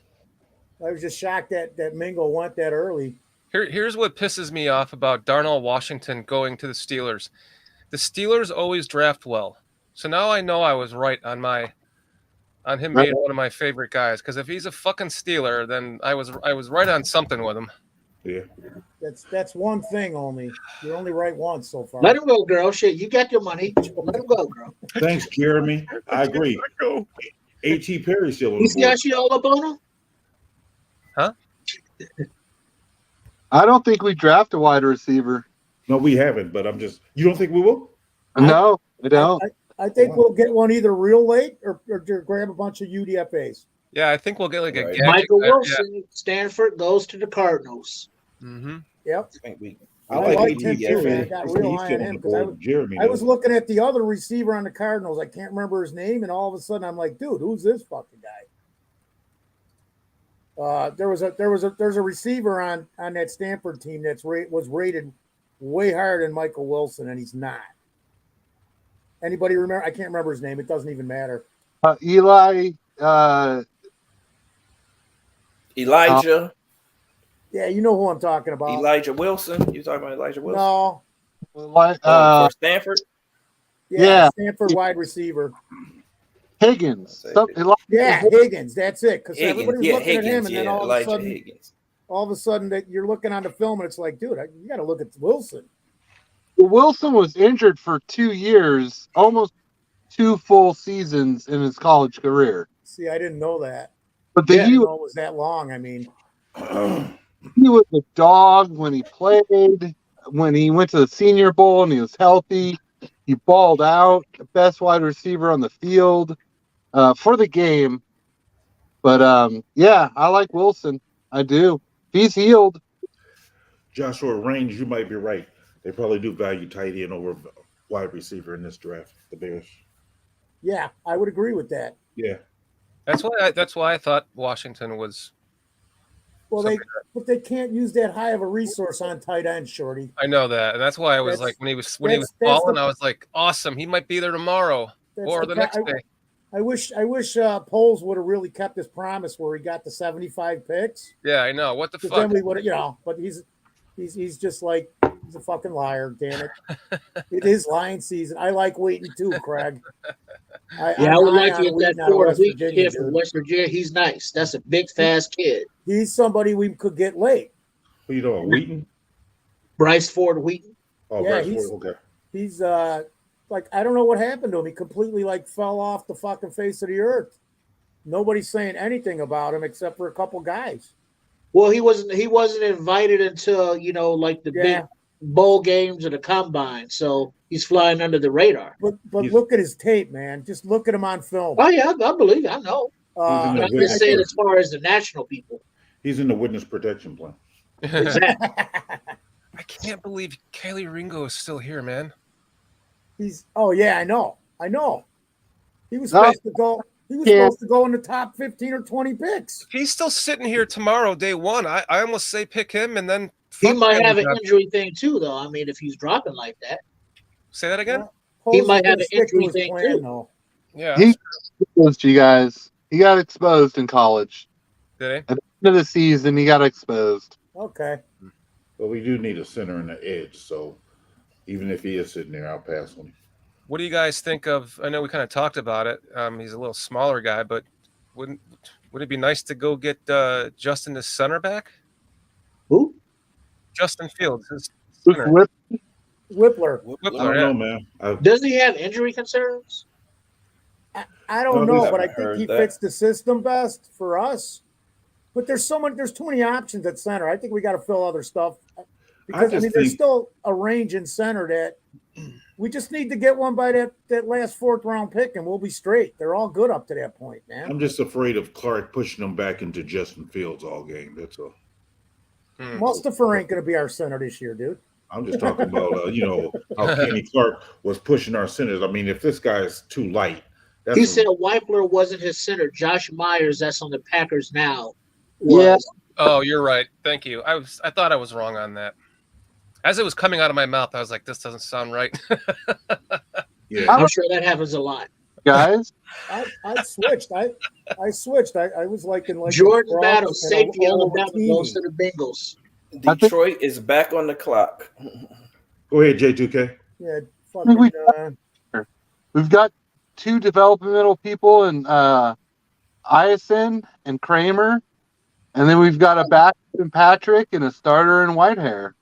was just shocked that Mingo went that early.
Here's what pisses me off about Darnell Washington going to the Steelers. The Steelers always draft well. So now I know I was right on him being one of my favorite guys. Because if he's a fucking Steeler, then I was right on something with him.
Yeah.
That's one thing only. You're only right once so far.
Let him go, girl. Shit, you got your money. Let him go, girl.
Thanks, Jeremy. I agree.
Go.
A.T. Perry's still on
You
the
see how
board.
she all up on him?
Huh?
I don't think we draft a wide receiver.
No, we haven't, but I'm just. You don't think we will?
No, I don't.
I think we'll get one either real late or grab a bunch of UDFAs.
Yeah, I think we'll get like a gadget.
Michael Wilson, Stanford goes to the Cardinals.
Mm-hmm.
Yep.
I
like
like
him too, man. I got real high on him because I was looking at the other receiver on the Cardinals. I can't remember his name, and all of a sudden I'm like, dude, who's this fucking guy? There's a receiver on that Stanford team was rated way higher than Michael Wilson, and he's not. Anybody remember? I can't remember his name. It doesn't even matter.
Elijah.
Yeah, you know who I'm talking about.
Elijah Wilson. You talking about Elijah Wilson?
No.
For Stanford?
Yeah. Stanford wide receiver.
Higgins.
Higgins. That's it. Because everybody was looking at him, and then all of a sudden that you're looking on the film, and it's like, dude, you got to look at Wilson.
Well, Wilson was injured for 2 years, almost 2 full seasons in his college career.
See, I didn't know that.
But
I didn't know it was that long. I mean,
he was a dog when he played. When he went to the Senior Bowl and he was healthy, he balled out. The best wide receiver on the field for the game. But yeah, I like Wilson. I do. He's healed.
Joshua Range, you might be right. They probably do value tight end over wide receiver in this draft. The Bears.
Yeah, I would agree with that.
Yeah.
That's why I thought Washington was.
Well, but they can't use that high of a resource on tight end, Shorty.
I know that, and that's why I was like, when he was falling, I was like, awesome, he might be there tomorrow or the next day.
I wish Poles would have really kept his promise where he got the 75 picks.
Yeah, I know. What the fuck?
Then we would have, but he's just like, he's a fucking liar. Damn it! It is lying season. I like Wheaton too, Craig.
I would like to get that Florida kid from West Virginia. He's nice. That's a big, fast kid.
He's somebody we could get late.
Who you doing, Wheaton?
Bryce Ford Wheaton.
Oh,
yeah,
Bryce Ford. Okay.
He's like, I don't know what happened to him. He completely like fell off the fucking face of the earth. Nobody's saying anything about him except for a couple guys.
Well, he wasn't invited until like the big bowl games or the combine. So he's flying under the radar.
But look at his tape, man. Just look at him on film.
Oh yeah, I believe. I know. I'm just saying, as far as the national people,
he's in the witness protection plan.
Exactly.
I can't believe Kelly Ringo is still here, man.
Oh yeah, I know. He was supposed to go. He was supposed to go in the top 15 or 20 picks.
He's still sitting here tomorrow, day one. I almost say pick him, and then
he might have an injury thing too, though. I mean, if he's dropping like that,
say that again.
He might have an injury thing too.
Though.
Yeah,
he exposed you guys. He got exposed in college.
Did he?
At the end of the season, he got exposed.
Okay.
But we do need a center and an edge, so even if he is sitting there, I'll pass on him.
What do you guys think of? I know we kind of talked about it. He's a little smaller guy, but would it be nice to go get Justin as center back?
Who?
Justin Fields, his
center. Whippler.
I don't know, man.
Does he have injury concerns?
I don't know, but I think he fits the system best for us. But there's too many options at center. I think we got to fill other stuff because there's still a range in center that we just need to get one by that last 4th round pick, and we'll be straight. They're all good up to that point, man.
I'm just afraid of Clark pushing them back into Justin Fields all game. That's all.
Mustafa ain't going to be our center this year, dude.
I'm just talking about how Kenny Clark was pushing our centers. I mean, if this guy is too light,
he said Weipler wasn't his center. Josh Myers, that's on the Packers now.
Yeah.
Oh, you're right. Thank you. I thought I was wrong on that. As it was coming out of my mouth, I was like, this doesn't sound right.
Yeah, I'm sure that happens a lot.
Guys,
I switched. I switched. I was like
Jordan Battle, safety Alabama goes to the Bengals.
Detroit is back on the clock.
Go ahead, J2K.
Yeah,
we've got 2 developmental people in Ison and Kramer. And then we've got a backup in Patrick and a starter in Whitehair.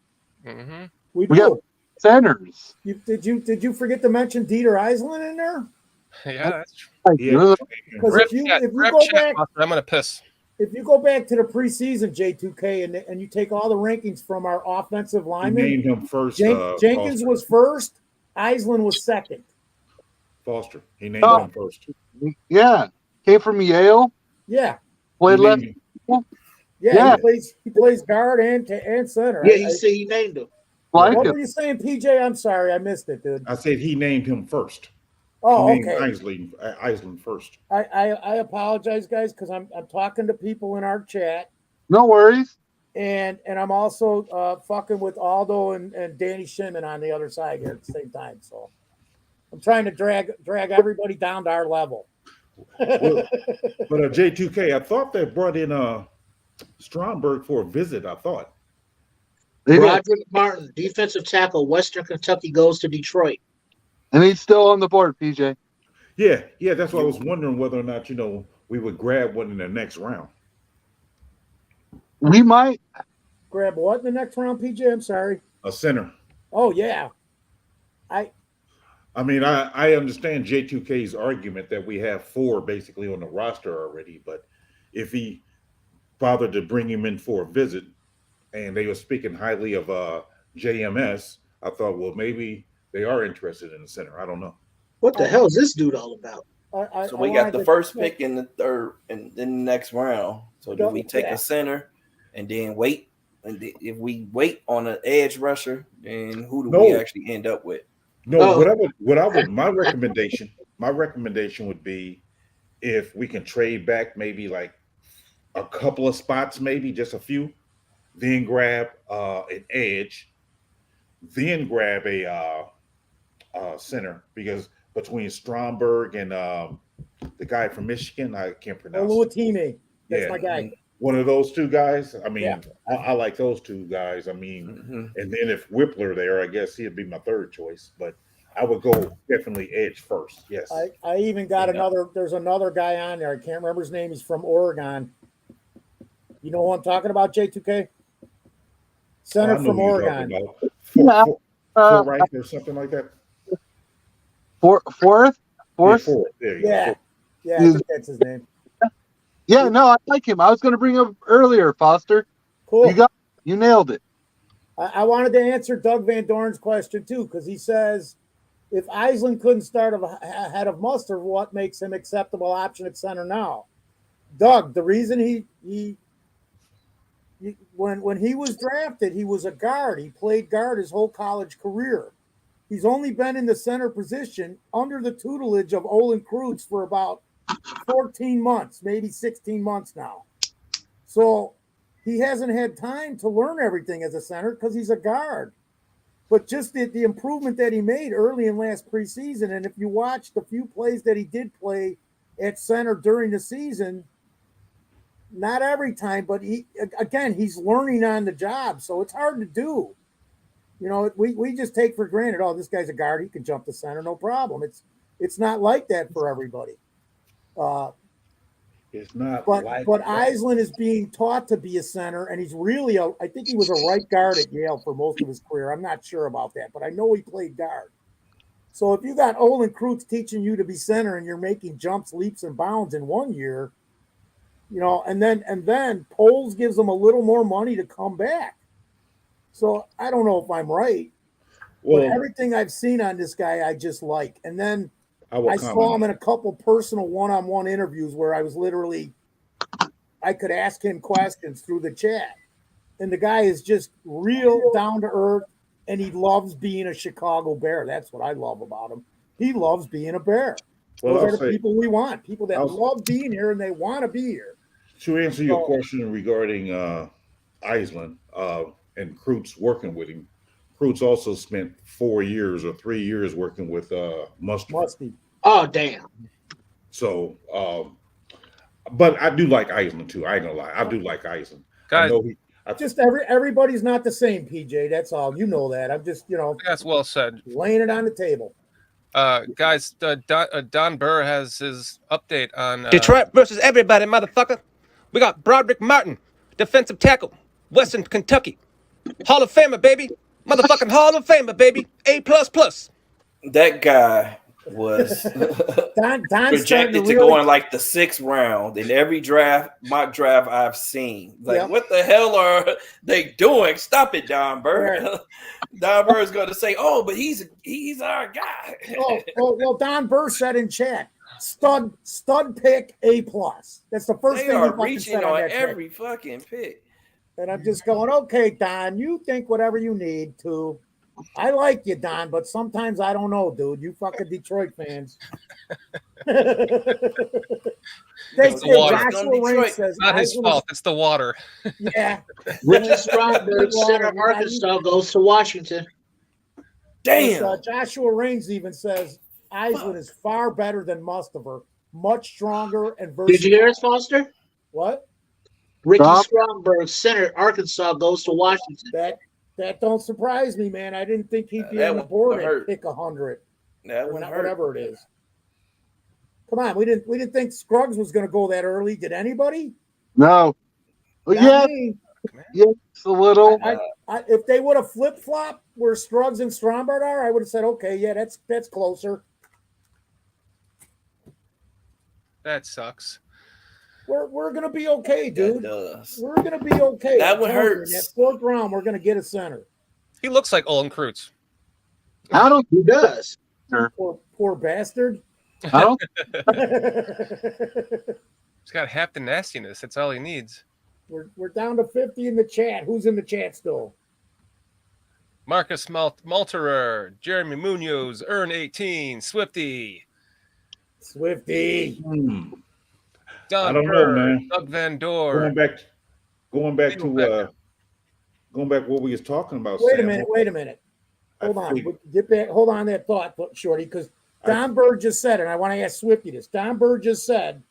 Mm-hmm.
We
got centers.
Did you forget to mention Dieter Eisland in there?
Yeah, that's true.
Yeah.
Because if you go back,
I'm gonna piss.
if you go back to the preseason J2K and you take all the rankings from our offensive
He
linemen,
named him first.
Jenkins
Foster.
was first, Eisland was second.
Foster. He named him first.
Yeah, came from Yale.
Yeah,
played left.
Yeah, he plays guard and center.
Yeah, he named him.
What were you saying, PJ? I'm sorry, I missed it, dude.
I said he named him first.
Oh,
he named
okay.
Eisland first.
I apologize, guys, because I'm talking to people in our chat.
No worries.
And I'm also fucking with Aldo and Danny Shimon on the other side here at the same time. So I'm trying to drag everybody down to our level.
But J2K, I thought they brought in Stromberg for a visit. I thought.
Roderick Martin, defensive tackle, Western Kentucky, goes to Detroit.
And he's still on the board, PJ.
Yeah, that's why I was wondering whether or not, we would grab one in the next round.
We might
grab what in the next round, PJ? I'm sorry.
A center.
Oh, yeah.
I mean, I understand J2K's argument that we have 4 basically on the roster already, but if he bothered to bring him in for a visit and they were speaking highly of JMS, I thought, well, maybe they are interested in the center. I don't know.
What the hell is this dude all about?
So we got the first pick in the third and then the next round. So do we take a center and then wait? And if we wait on an edge rusher, then who do we actually end up with?
No, my recommendation would be if we can trade back maybe like a couple of spots, maybe just a few, then grab an edge, then grab a center, because between Stromberg and the guy from Michigan, I can't pronounce.
Oluwatimi. That's my guy.
One of those two guys. I mean, I like those two guys. I mean, and then if Whippler there, I guess he'd be my third choice. But I would go definitely edge first. Yes.
I even got another. There's another guy on there. I can't remember his name. He's from Oregon. You know who I'm talking about? J2K. Center from Oregon.
Fourth or something like that.
Fourth.
Yeah, I think that's his name.
Yeah, no, I like him. I was going to bring him earlier, Foster.
Cool.
You nailed it.
I wanted to answer Doug Van Dorn's question too, because he says if Eisland couldn't start ahead of Mustard, what makes him acceptable option at center now? Doug, the reason he when he was drafted, he was a guard. He played guard his whole college career. He's only been in the center position under the tutelage of Olin Kreutz for about 14 months, maybe 16 months now. So he hasn't had time to learn everything as a center because he's a guard. But just the improvement that he made early in last preseason, and if you watch the few plays that he did play at center during the season, not every time, but he's learning on the job. So it's hard to do. You know, we just take for granted, oh, this guy's a guard, he can jump to center, no problem. It's not like that for everybody.
It's not.
But Eisland is being taught to be a center, and he's really I think he was a right guard at Yale for most of his career. I'm not sure about that, but I know he played guard. So if you got Olin Kreutz teaching you to be center and you're making jumps, leaps, and bounds in 1 year, you know, and then Poles gives them a little more money to come back. So I don't know if I'm right. Well, but everything I've seen on this guy, I just like. And then I saw him in a couple personal one-on-one interviews where I was literally, I could ask him questions through the chat. And the guy is just real down to earth, and he loves being a Chicago Bear. That's what I love about him. He loves being a Bear. Those are the people we want, people that love being here and they want to be here.
To answer your question regarding Eisland and Kreutz working with him, Kreutz also spent 4 years or 3 years working with Musty.
Oh, damn.
So, but I do like Eisland too. I ain't gonna lie. I do like Eisland.
Guys,
just everybody's not the same, PJ. That's all. You know that. I'm just,
that's well said.
Laying it on the table.
Guys, Don Burr has his update on
Detroit versus everybody, motherfucker. We got Broderick Martin, defensive tackle, Western Kentucky. Hall of Famer, baby. Motherfucking Hall of Famer, baby. A++.
That guy was projected to go in like the 6th round in every mock draft I've seen. Like, what the hell are they doing? Stop it, Don Burr. Right. Don Burr is going to say, "Oh, but he's our guy."
Well, Don Burr said in chat, stud pick A+. That's the first thing
they are reaching on every fucking pick.
And I'm just going, okay, Don, you think whatever you need to. I like you, Don, but sometimes I don't know, dude. You fucking Detroit fans.
It's the water. Says, not his fault. It's the water.
Yeah.
Richard Stromberg, center of Arkansas, goes to Washington.
Damn. Joshua Raines even says Eisland is far better than Mustafa, much stronger and versatile.
Did you hear us, Foster?
What?
Ricky Stromberg, center Arkansas, goes to Washington.
That don't surprise me, man. I didn't think he'd be on the board at pick 100. Whatever it is. Come on, we didn't think Scruggs was going to go that early. Did anybody?
No. Yeah, it's a little.
If they would have flip flopped where Scruggs and Stromberg are, I would have said, okay, yeah, that's closer.
That sucks.
We're gonna be okay, dude. We're gonna be okay.
That one hurts.
In that 4th round, we're gonna get a center.
He looks like Olin Kreutz.
I don't.
He does.
Poor bastard.
I don't.
He's got half the nastiness. That's all he needs.
We're down to 50 in the chat. Who's in the chat still?
Marcus Malterer, Jeremy Munoz, Earn 18, Swifty. Don
I don't
Burr,
know, man.
Doug Van Door.
Going back what we was talking about.
Wait a minute. Hold on. Get back. Hold on that thought, Shorty, because Don Burr just said, and I want to ask Swifty this. Don Burr just said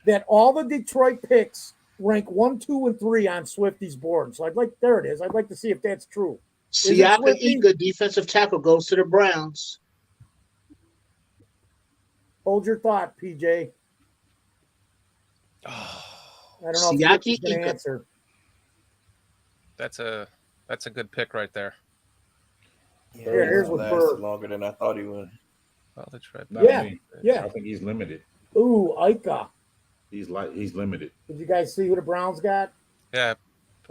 that all the Detroit picks rank 1, 2, and 3 on Swifty's board. So there it is. I'd like to see if that's true.
Siaka Ika, defensive tackle, goes to the Browns.
Hold your thought, PJ. I don't know if he's going to answer.
That's a good pick right there.
Yeah,
here's what Burr.
Longer than I thought he would.
Well, that's right.
Yeah.
I think he's limited.
Ooh, Ika.
He's limited.
Did you guys see who the Browns got?
Yeah.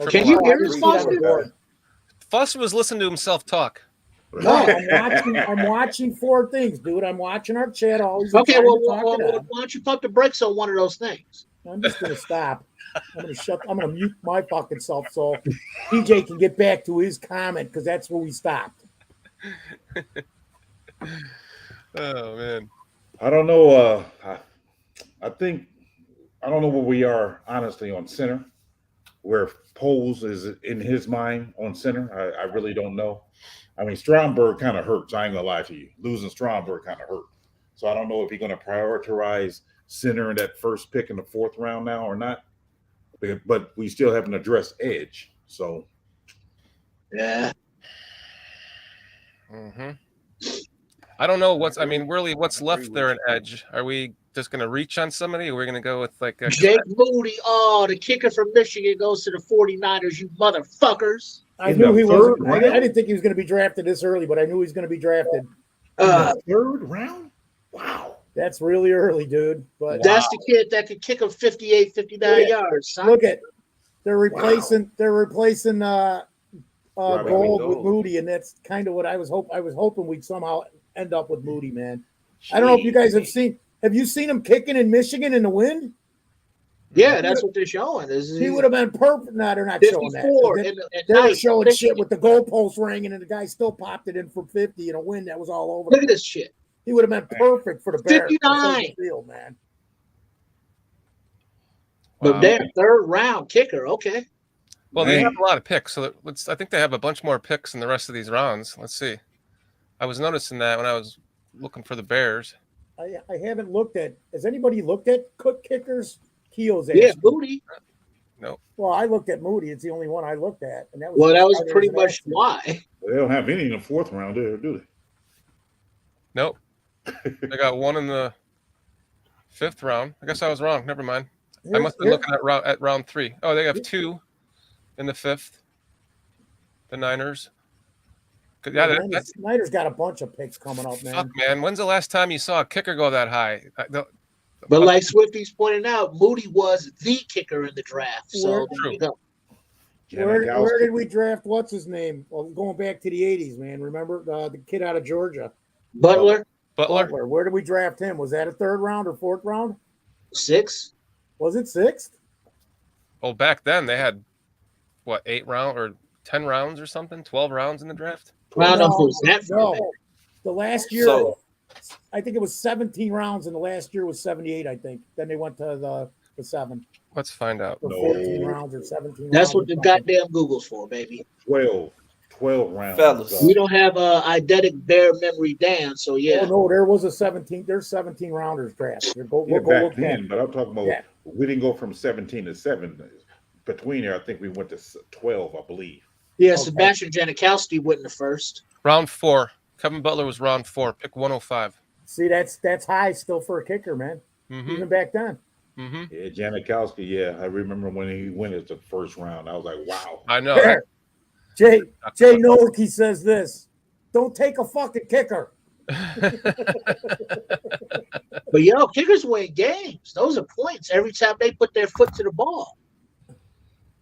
Can you hear us, Foster?
Foster was listening to himself talk.
No, I'm watching 4 things, dude. I'm watching our chat always.
Okay, well, why don't you pump the brakes on one of those things?
I'm just gonna stop. I'm gonna mute my fucking self so PJ can get back to his comment because that's where we stopped.
Oh man.
I don't know. I think I don't know where we are honestly on center. Where Poles is in his mind on center, I really don't know. I mean, Stromberg kind of hurts. I ain't gonna lie to you. Losing Stromberg kind of hurt. So I don't know if he's gonna prioritize center in that first pick in the 4th round now or not. But we still haven't addressed edge. So
yeah.
Mm-hmm. I don't know what's left there at edge. Are we just going to reach on somebody? Or are we going to go with
Jake Moody? Oh, the kicker from Michigan goes to the 49ers, you motherfuckers.
I knew he was. I didn't think he was going to be drafted this early, but I knew he was going to be drafted.
3rd round? Wow.
That's really early, dude. But
that's the kid that could kick him 58, 59 yards. Son.
Look at they're replacing Gold with Moody, and that's kind of what I was hoping we'd somehow end up with Moody, man. Jeez. I don't know if you guys have seen. Have you seen him kicking in Michigan in the wind?
Yeah, that's what they're showing.
He would have been perfect. No, they're not showing that. They're showing shit with the goalpost ringing, and the guy still popped it in for 50 in a wind that was all over.
Look at this shit.
He would have been perfect for the Bears.
59.
Field, man.
But they're 3rd round kicker. Okay.
Well, they have a lot of picks, so I think they have a bunch more picks in the rest of these rounds. Let's see. I was noticing that when I was looking for the Bears.
I haven't looked at. Has anybody looked at Cook kickers? Keel's
yeah, Moody.
No.
Well, I looked at Moody. It's the only one I looked at, and that
was pretty much why.
They don't have any in the 4th round, do they?
Nope. I got one in the 5th round. I guess I was wrong. Never mind. I must have been looking at round 3. Oh, they have 2 in the 5th. The Niners.
Yeah, Snyder's got a bunch of picks coming up, man.
Fuck, man. When's the last time you saw a kicker go that high?
But like Swifty's pointed out, Moody was the kicker in the draft. So there you go.
Where did we draft? What's his name? Well, going back to the 80s, man. Remember the kid out of Georgia?
Butler.
Where did we draft him? Was that a 3rd round or 4th round?
6th.
Was it 6th?
Well, back then they had, 8 rounds or 10 rounds or something? 12 rounds in the draft?
No. The last year, I think it was 17 rounds, and the last year was 78, I think. Then they went to the 7.
Let's find out.
14 rounds or 17
That's
rounds
what the goddamn Google's for, baby.
12 rounds.
Fellas.
We don't have eidetic bear memory down, so yeah.
Oh, no, there was a 17. There's 17 rounders draft.
Back then, but I'm talking about we didn't go from 17 to 7. Between there, I think we went to 12, I believe.
Yeah, Sebastian Janikowski went in the 1st.
Round 4. Kevin Butler was round 4. Pick 105.
See, that's high still for a kicker, man.
Mm-hmm.
Even back then.
Mm-hmm.
Yeah, Janikowski. Yeah, I remember when he went as the 1st round. I was like, wow.
I know.
Jay Nowicki says this: "Don't take a fucking kicker."
But kickers win games. Those are points every time they put their foot to the ball.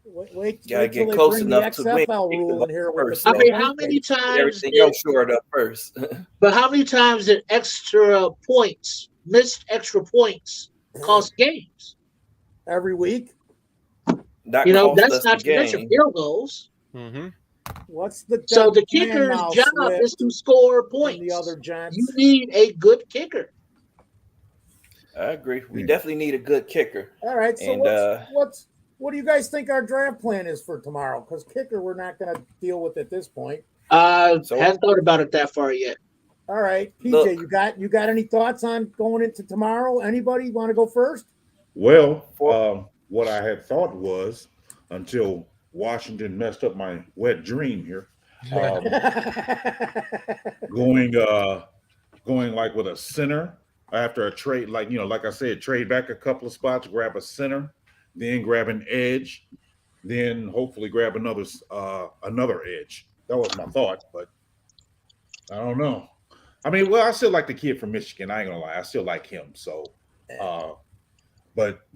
Wait
gotta
till
get
they
close
bring
enough
the
to win.
XFL rule in here.
First,
I mean, how many times?
Everything else short up first.
But how many times did missed extra points, cost games?
Every week.
That's
not to mention field goals.
Mm-hmm.
What's the
kicker's job is to score points.
The other Giants.
You need a good kicker.
I agree. We definitely need a good kicker.
All right. So what do you guys think our draft plan is for tomorrow? Because kicker, we're not going to deal with at this point.
Haven't thought about it that far yet.
All right, PJ, you got any thoughts on going into tomorrow? Anybody want to go first?
Well, what I had thought was, until Washington messed up my wet dream here, going like with a center after a trade, like I said, trade back a couple of spots, grab a center, then grab an edge, then hopefully grab another edge. That was my thought, but I don't know. I mean, I still like the kid from Michigan. I ain't gonna lie, I still like him. So, but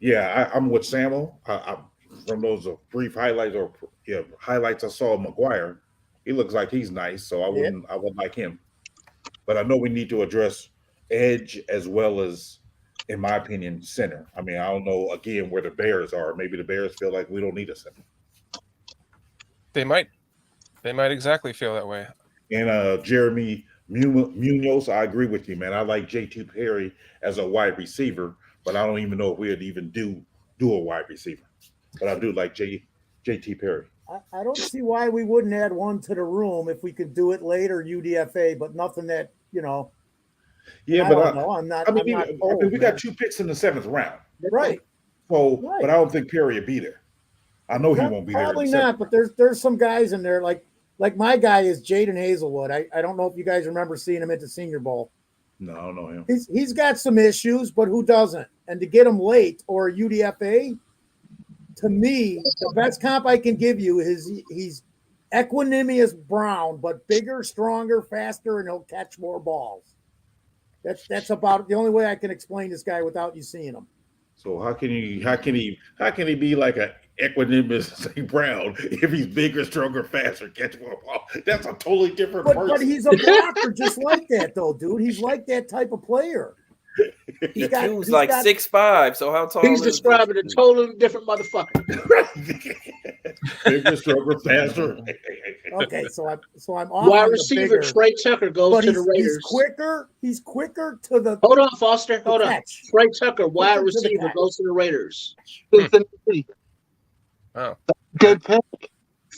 yeah, I'm with Samuel. From those brief highlights I saw of McGuire, he looks like he's nice. So I would like him. But I know we need to address edge as well as, in my opinion, center. I mean, I don't know again where the Bears are. Maybe the Bears feel like we don't need a center.
They might exactly feel that way.
And Jeremy Munoz, I agree with you, man. I like JT Perry as a wide receiver, but I don't even know if we'd even do a wide receiver. But I do like JT Perry.
I don't see why we wouldn't add one to the room if we could do it later, UDFA, but nothing that,
Yeah, but
I'm not.
I mean, we got 2 picks in the 7th round.
Right.
So, but I don't think Perry will be there. I know he won't be there.
Probably not, but there's some guys in there like my guy is Jaden Hazelwood. I don't know if you guys remember seeing him at the Senior Bowl.
No, I don't know him.
He's got some issues, but who doesn't? And to get him late or UDFA, to me, the best comp I can give you is he's Equanimous Brown, but bigger, stronger, faster, and he'll catch more balls. That's about the only way I can explain this guy without you seeing him.
So how can he be like a Equanimous Brown if he's bigger, stronger, faster, catch more ball? That's a totally different person.
But he's a blocker just like that, though, dude. He's like that type of player.
He's like 6'5", so how tall?
He's describing a totally different motherfucker.
Bigger, stronger, faster.
Okay, so I'm off.
Wide receiver Trey Tucker goes to the Raiders.
He's quicker to the.
Hold on, Foster. Hold on. Trey Tucker, wide receiver, goes to the Raiders.
Oh,
good pick.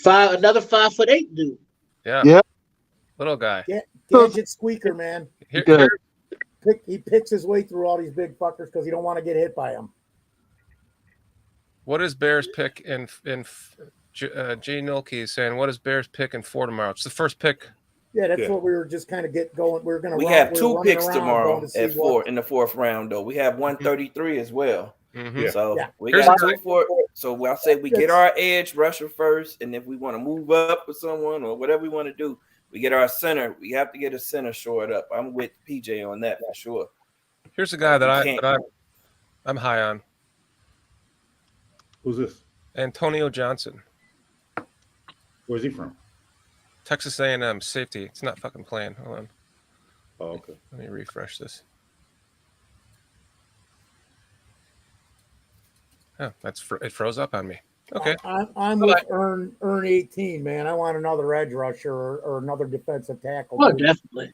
Another 5'8" dude.
Yeah. Little guy.
Gadget squeaker, man.
Here,
He picks his way through all these big fuckers because he don't want to get hit by them.
What is Bears pick in Jay Nilke is saying, what is Bears pick in 4 tomorrow? It's the first pick.
Yeah, that's what we were just kind of going.
We have 2 picks tomorrow at 4 in the 4th round, though. We have 133 as well.
Mm-hmm.
So
Yeah.
we
Here's
got
a-
two for. So I say we get our edge rusher first, and if we want to move up with someone or whatever we want to do, we get our center. We have to get a center shored up. I'm with PJ on that for sure.
Here's a guy
We can't-
I'm high on.
Who's this?
Antonio Johnson,
Where's he from?
Texas A&M safety. It's not fucking playing. Hold on.
Oh, okay.
Let me refresh this. Oh, it froze up on me. Okay.
I'm with Earn 18, man. I want another edge rusher or another defensive tackle.
Oh, definitely.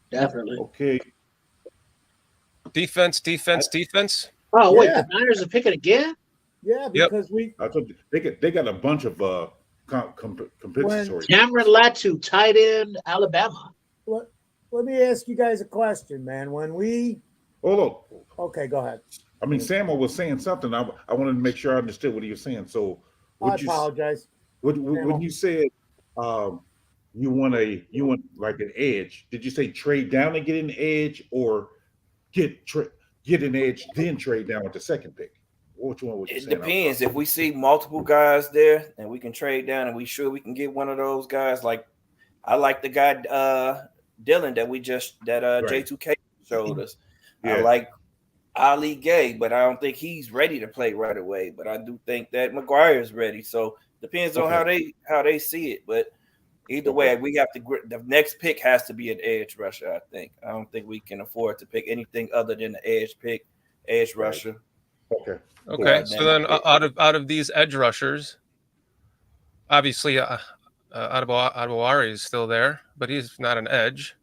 Okay.
Defense.
Oh, wait,
Yeah.
the Niners are picking again?
Yeah, because
I told you they got a bunch of compensatory.
Cameron Latu, tight end, Alabama.
Let me ask you guys a question, man. When we
Hold on.
Okay, go ahead.
I mean, Samuel was saying something. I wanted to make sure I understood what he was saying. So,
I apologize.
When you said you want like an edge, did you say trade down and get an edge, or get an edge then trade down with the second pick? Which one would you say?
It depends. If we see multiple guys there and we can trade down and we sure we can get one of those guys, like I like the guy Dylan that J2K showed us.
Yeah.
I like Ali Gay, but I don't think he's ready to play right away. But I do think that McGuire is ready. So depends on how they see it. But either way, we have to. The next pick has to be an edge rusher. I think. I don't think we can afford to pick anything other than the edge rusher.
Okay. So then, out of these edge rushers, obviously, Adewari is still there, but he's not an edge.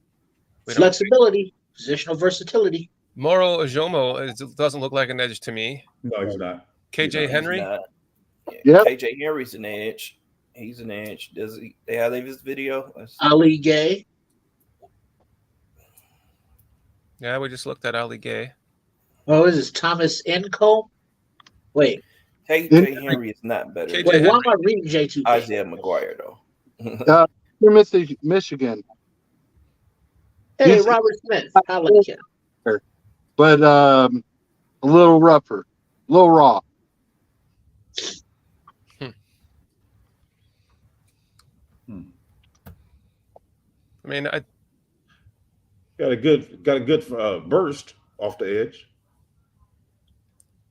Flexibility, positional versatility.
Moro Ajomo doesn't look like an edge to me.
No, he's not.
KJ Henry.
Yeah. KJ Henry's an edge. He's an edge. They have his video?
Ali Gay.
Yeah, we just looked at Ali Gay.
Oh, is this Thomas Enco? Wait.
KJ Henry is not better.
Wait, why am I reading J2?
Isaiah McGuire, though.
Michigan.
Hey, Robert Smith. I like him.
But a little rougher, a little raw.
I mean, I
got a good burst off the edge.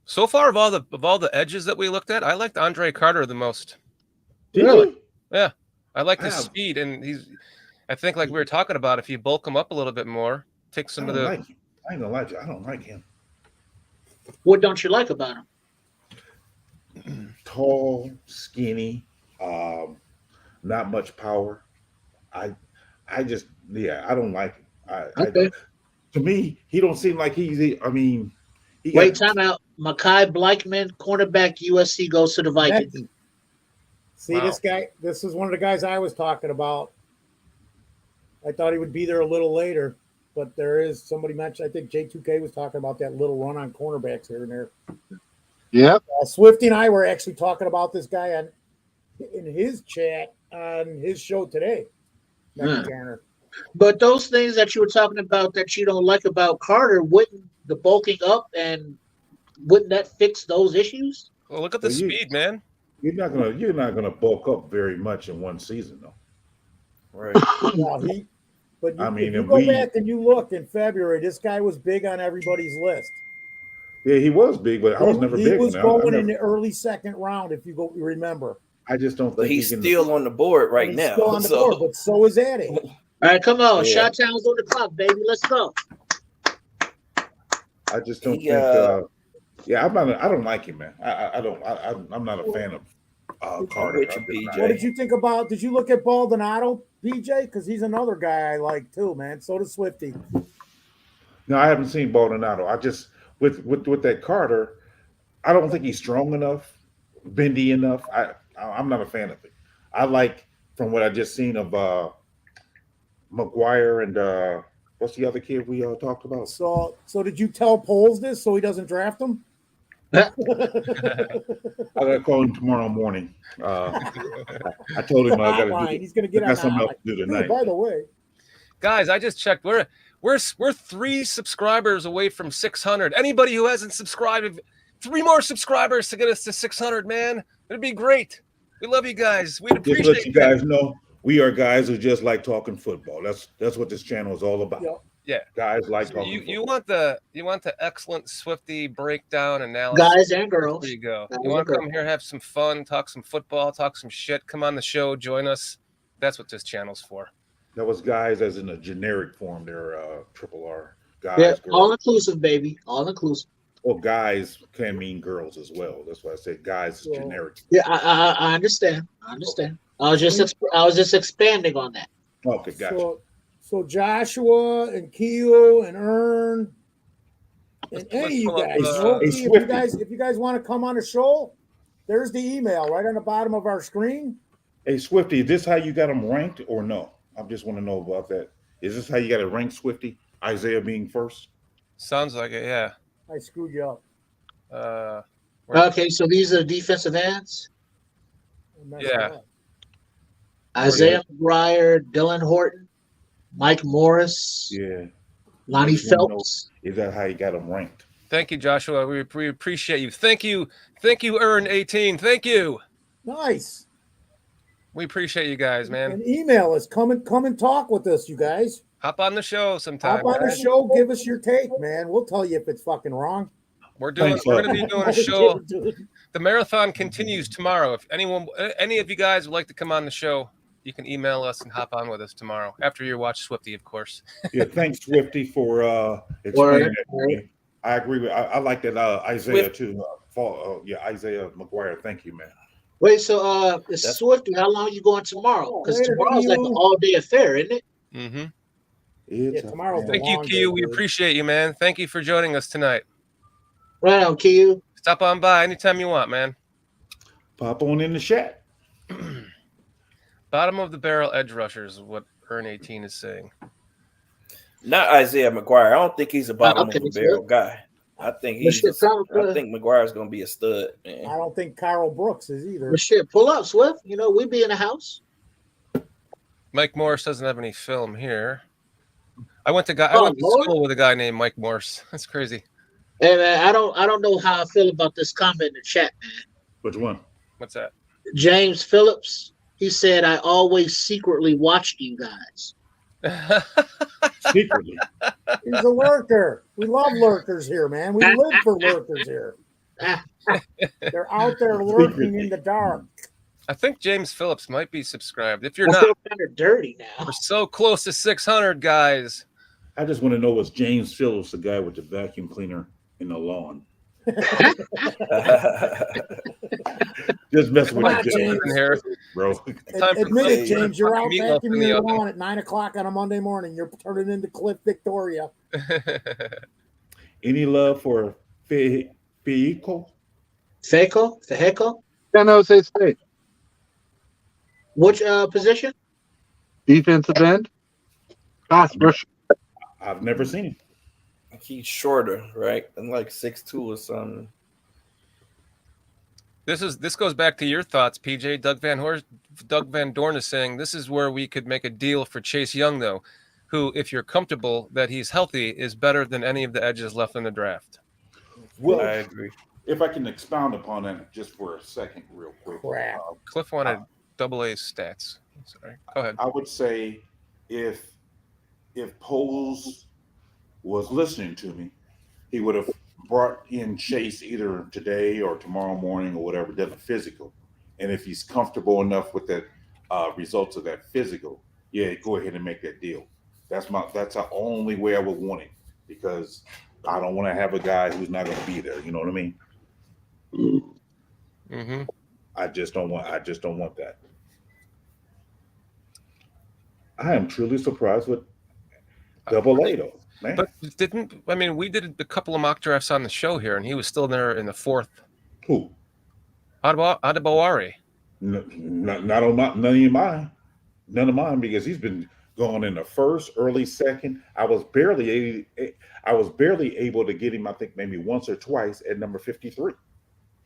So far, of all the edges that we looked at, I liked Andre Carter the most.
Really?
Yeah, I like his speed, and I think, like we were talking about, if you bulk him up a little bit more, take some of the.
I ain't gonna lie to you, I don't like him.
What don't you like about him?
Tall, skinny, not much power. I don't like him. To me, he don't seem like he's. I mean,
time out. Mekhi Blackman, cornerback, USC goes to the Vikings.
See, this guy. This is one of the guys I was talking about. I thought he would be there a little later, but there is somebody mentioned. I think J2K was talking about that little run on cornerbacks here and there.
Yep.
Swifty and I were actually talking about this guy in his chat on his show today.
But those things that you were talking about that you don't like about Carter, wouldn't the bulking up and wouldn't that fix those issues?
Well, look at the speed, man.
You're not gonna bulk up very much in one season, though.
Right.
If you go back and you look in February, this guy was big on everybody's list.
Yeah, he was big, but I was never big.
He was going in the early second round, if you remember.
I just don't think
he's still on the board right now.
Still on the board, but so is Addy.
All right, come on. Shot Town's on the clock, baby. Let's go.
I just don't think. I don't like him, man. I'm not a fan of Carter.
What did you think about? Did you look at Baldonado, PJ? Because he's another guy I like too, man. So does Swifty.
No, I haven't seen Baldonado. I just with that Carter, I don't think he's strong enough, bendy enough. I'm not a fan of it. I like, from what I just seen of McGuire and what's the other kid we talked about?
So did you tell Poles this so he doesn't draft him?
I gotta call him tomorrow morning. I told him
he's gonna get on
something else to do tonight.
By the way,
guys, I just checked. We're 3 subscribers away from 600. Anybody who hasn't subscribed, 3 more subscribers to get us to 600, man. It'd be great. We love you guys. We'd
Just
appreciate
let you guys know, we are guys who just like talking football. That's what this channel is all about.
Yeah,
guys like
so
talking
you
football.
want the excellent Swifty breakdown analysis.
Guys and girls.
There you go.
Guys
You want
and
to come
girls.
here, have some fun, talk some football, talk some shit. Come on the show, join us. That's what this channel's for.
That was guys as in a generic form there, triple R. Guys,
Yeah,
girls.
all inclusive, baby. All inclusive.
Well, guys can mean girls as well. That's why I said guys is generic.
Yeah, I understand. I understand. I was just expanding on that.
Okay, gotcha.
So Joshua and Keo and Ern and any of you guys, if you guys want to come on the show, there's the email right on the bottom of our screen.
Hey, Swifty, is this how you got them ranked or no? I just want to know about that. Is this how you got it ranked, Swifty? Isaiah being first?
Sounds like it, yeah.
I screwed you up.
Okay, so these are defensive ends.
Yeah.
Isaiah McGuire, Dylan Horton, Mike Morris.
Yeah.
Lonnie Phelps.
Is that how you got them ranked?
Thank you, Joshua. We appreciate you. Thank you, Earn 18. Thank you.
Nice.
We appreciate you guys, man.
And email us. Come and talk with us, you guys.
Hop on the show sometime.
Hop on the show. Give us your take, man. We'll tell you if it's fucking wrong.
We're going to be doing a show. The marathon continues tomorrow. If any of you guys would like to come on the show, you can email us and hop on with us tomorrow after you watch Swifty, of course.
Yeah, thanks, Swifty, for explaining that. I agree with. I like that Isaiah too. Isaiah McGuire. Thank you, man.
Wait, so Swifty, how long are you going tomorrow? Because tomorrow's like an all-day affair, isn't it?
Mm-hmm.
Yeah, tomorrow's
Thank you, Q. We appreciate you, man. Thank you for joining us tonight.
Right on, Q.
Stop on by anytime you want, man.
Pop on in the chat.
Bottom of the barrel edge rushers is what Earn 18 is saying.
Not Isaiah McGuire. I don't think he's a bottom of the barrel guy. I think McGuire's going to be a stud, man.
I don't think Carl Brooks is either.
Well, shit, pull up, Swift. You know, we be in the house.
Mike Morris doesn't have any film here. I went to school with a guy named Mike Morris. That's crazy.
Hey, man, I don't know how I feel about this comment in the chat, man.
Which one?
What's that?
James Phillips. He said, "I always secretly watched you guys."
Secretly.
He's a lurker. We love lurkers here, man. We live for lurkers here. They're out there lurking in the dark.
I think James Phillips might be subscribed. If you're
I
not,
feel kind of dirty now.
we're so close to 600, guys.
I just want to know, was James Phillips the guy with the vacuum cleaner in the lawn? Just messing with
James.
Here,
bro.
Admit it, James. You're out vacuuming your lawn at 9 o'clock on a Monday morning. You're turning into Cliff Victoria.
Any love for Feiko?
Feiko?
San Jose State.
Which position?
Defensive end. Pass rusher.
I've never seen him.
He's shorter, right? And like 6'2" or something.
This goes back to your thoughts, PJ. Doug Van Dorn is saying this is where we could make a deal for Chase Young, though, who, if you're comfortable that he's healthy, is better than any of the edges left in the draft.
Well,
I agree.
If I can expound upon that just for a second, real quick.
Cliff wanted AA stats. Sorry, go ahead.
I would say if Poles was listening to me, he would have brought in Chase either today or tomorrow morning or whatever, done a physical. And if he's comfortable enough with the results of that physical, yeah, go ahead and make that deal. That's the only way I would want it, because I don't want to have a guy who's not going to be there. You know what I mean?
Mm-hmm.
I just don't want that. I am truly surprised with AA though. Man.
But we did a couple of mock drafts on the show here, and he was still there in the fourth.
Who?
Adebawari.
Not on none of mine, because he's been going in the first, early second. I was barely able to get him, I think maybe once or twice at number 53.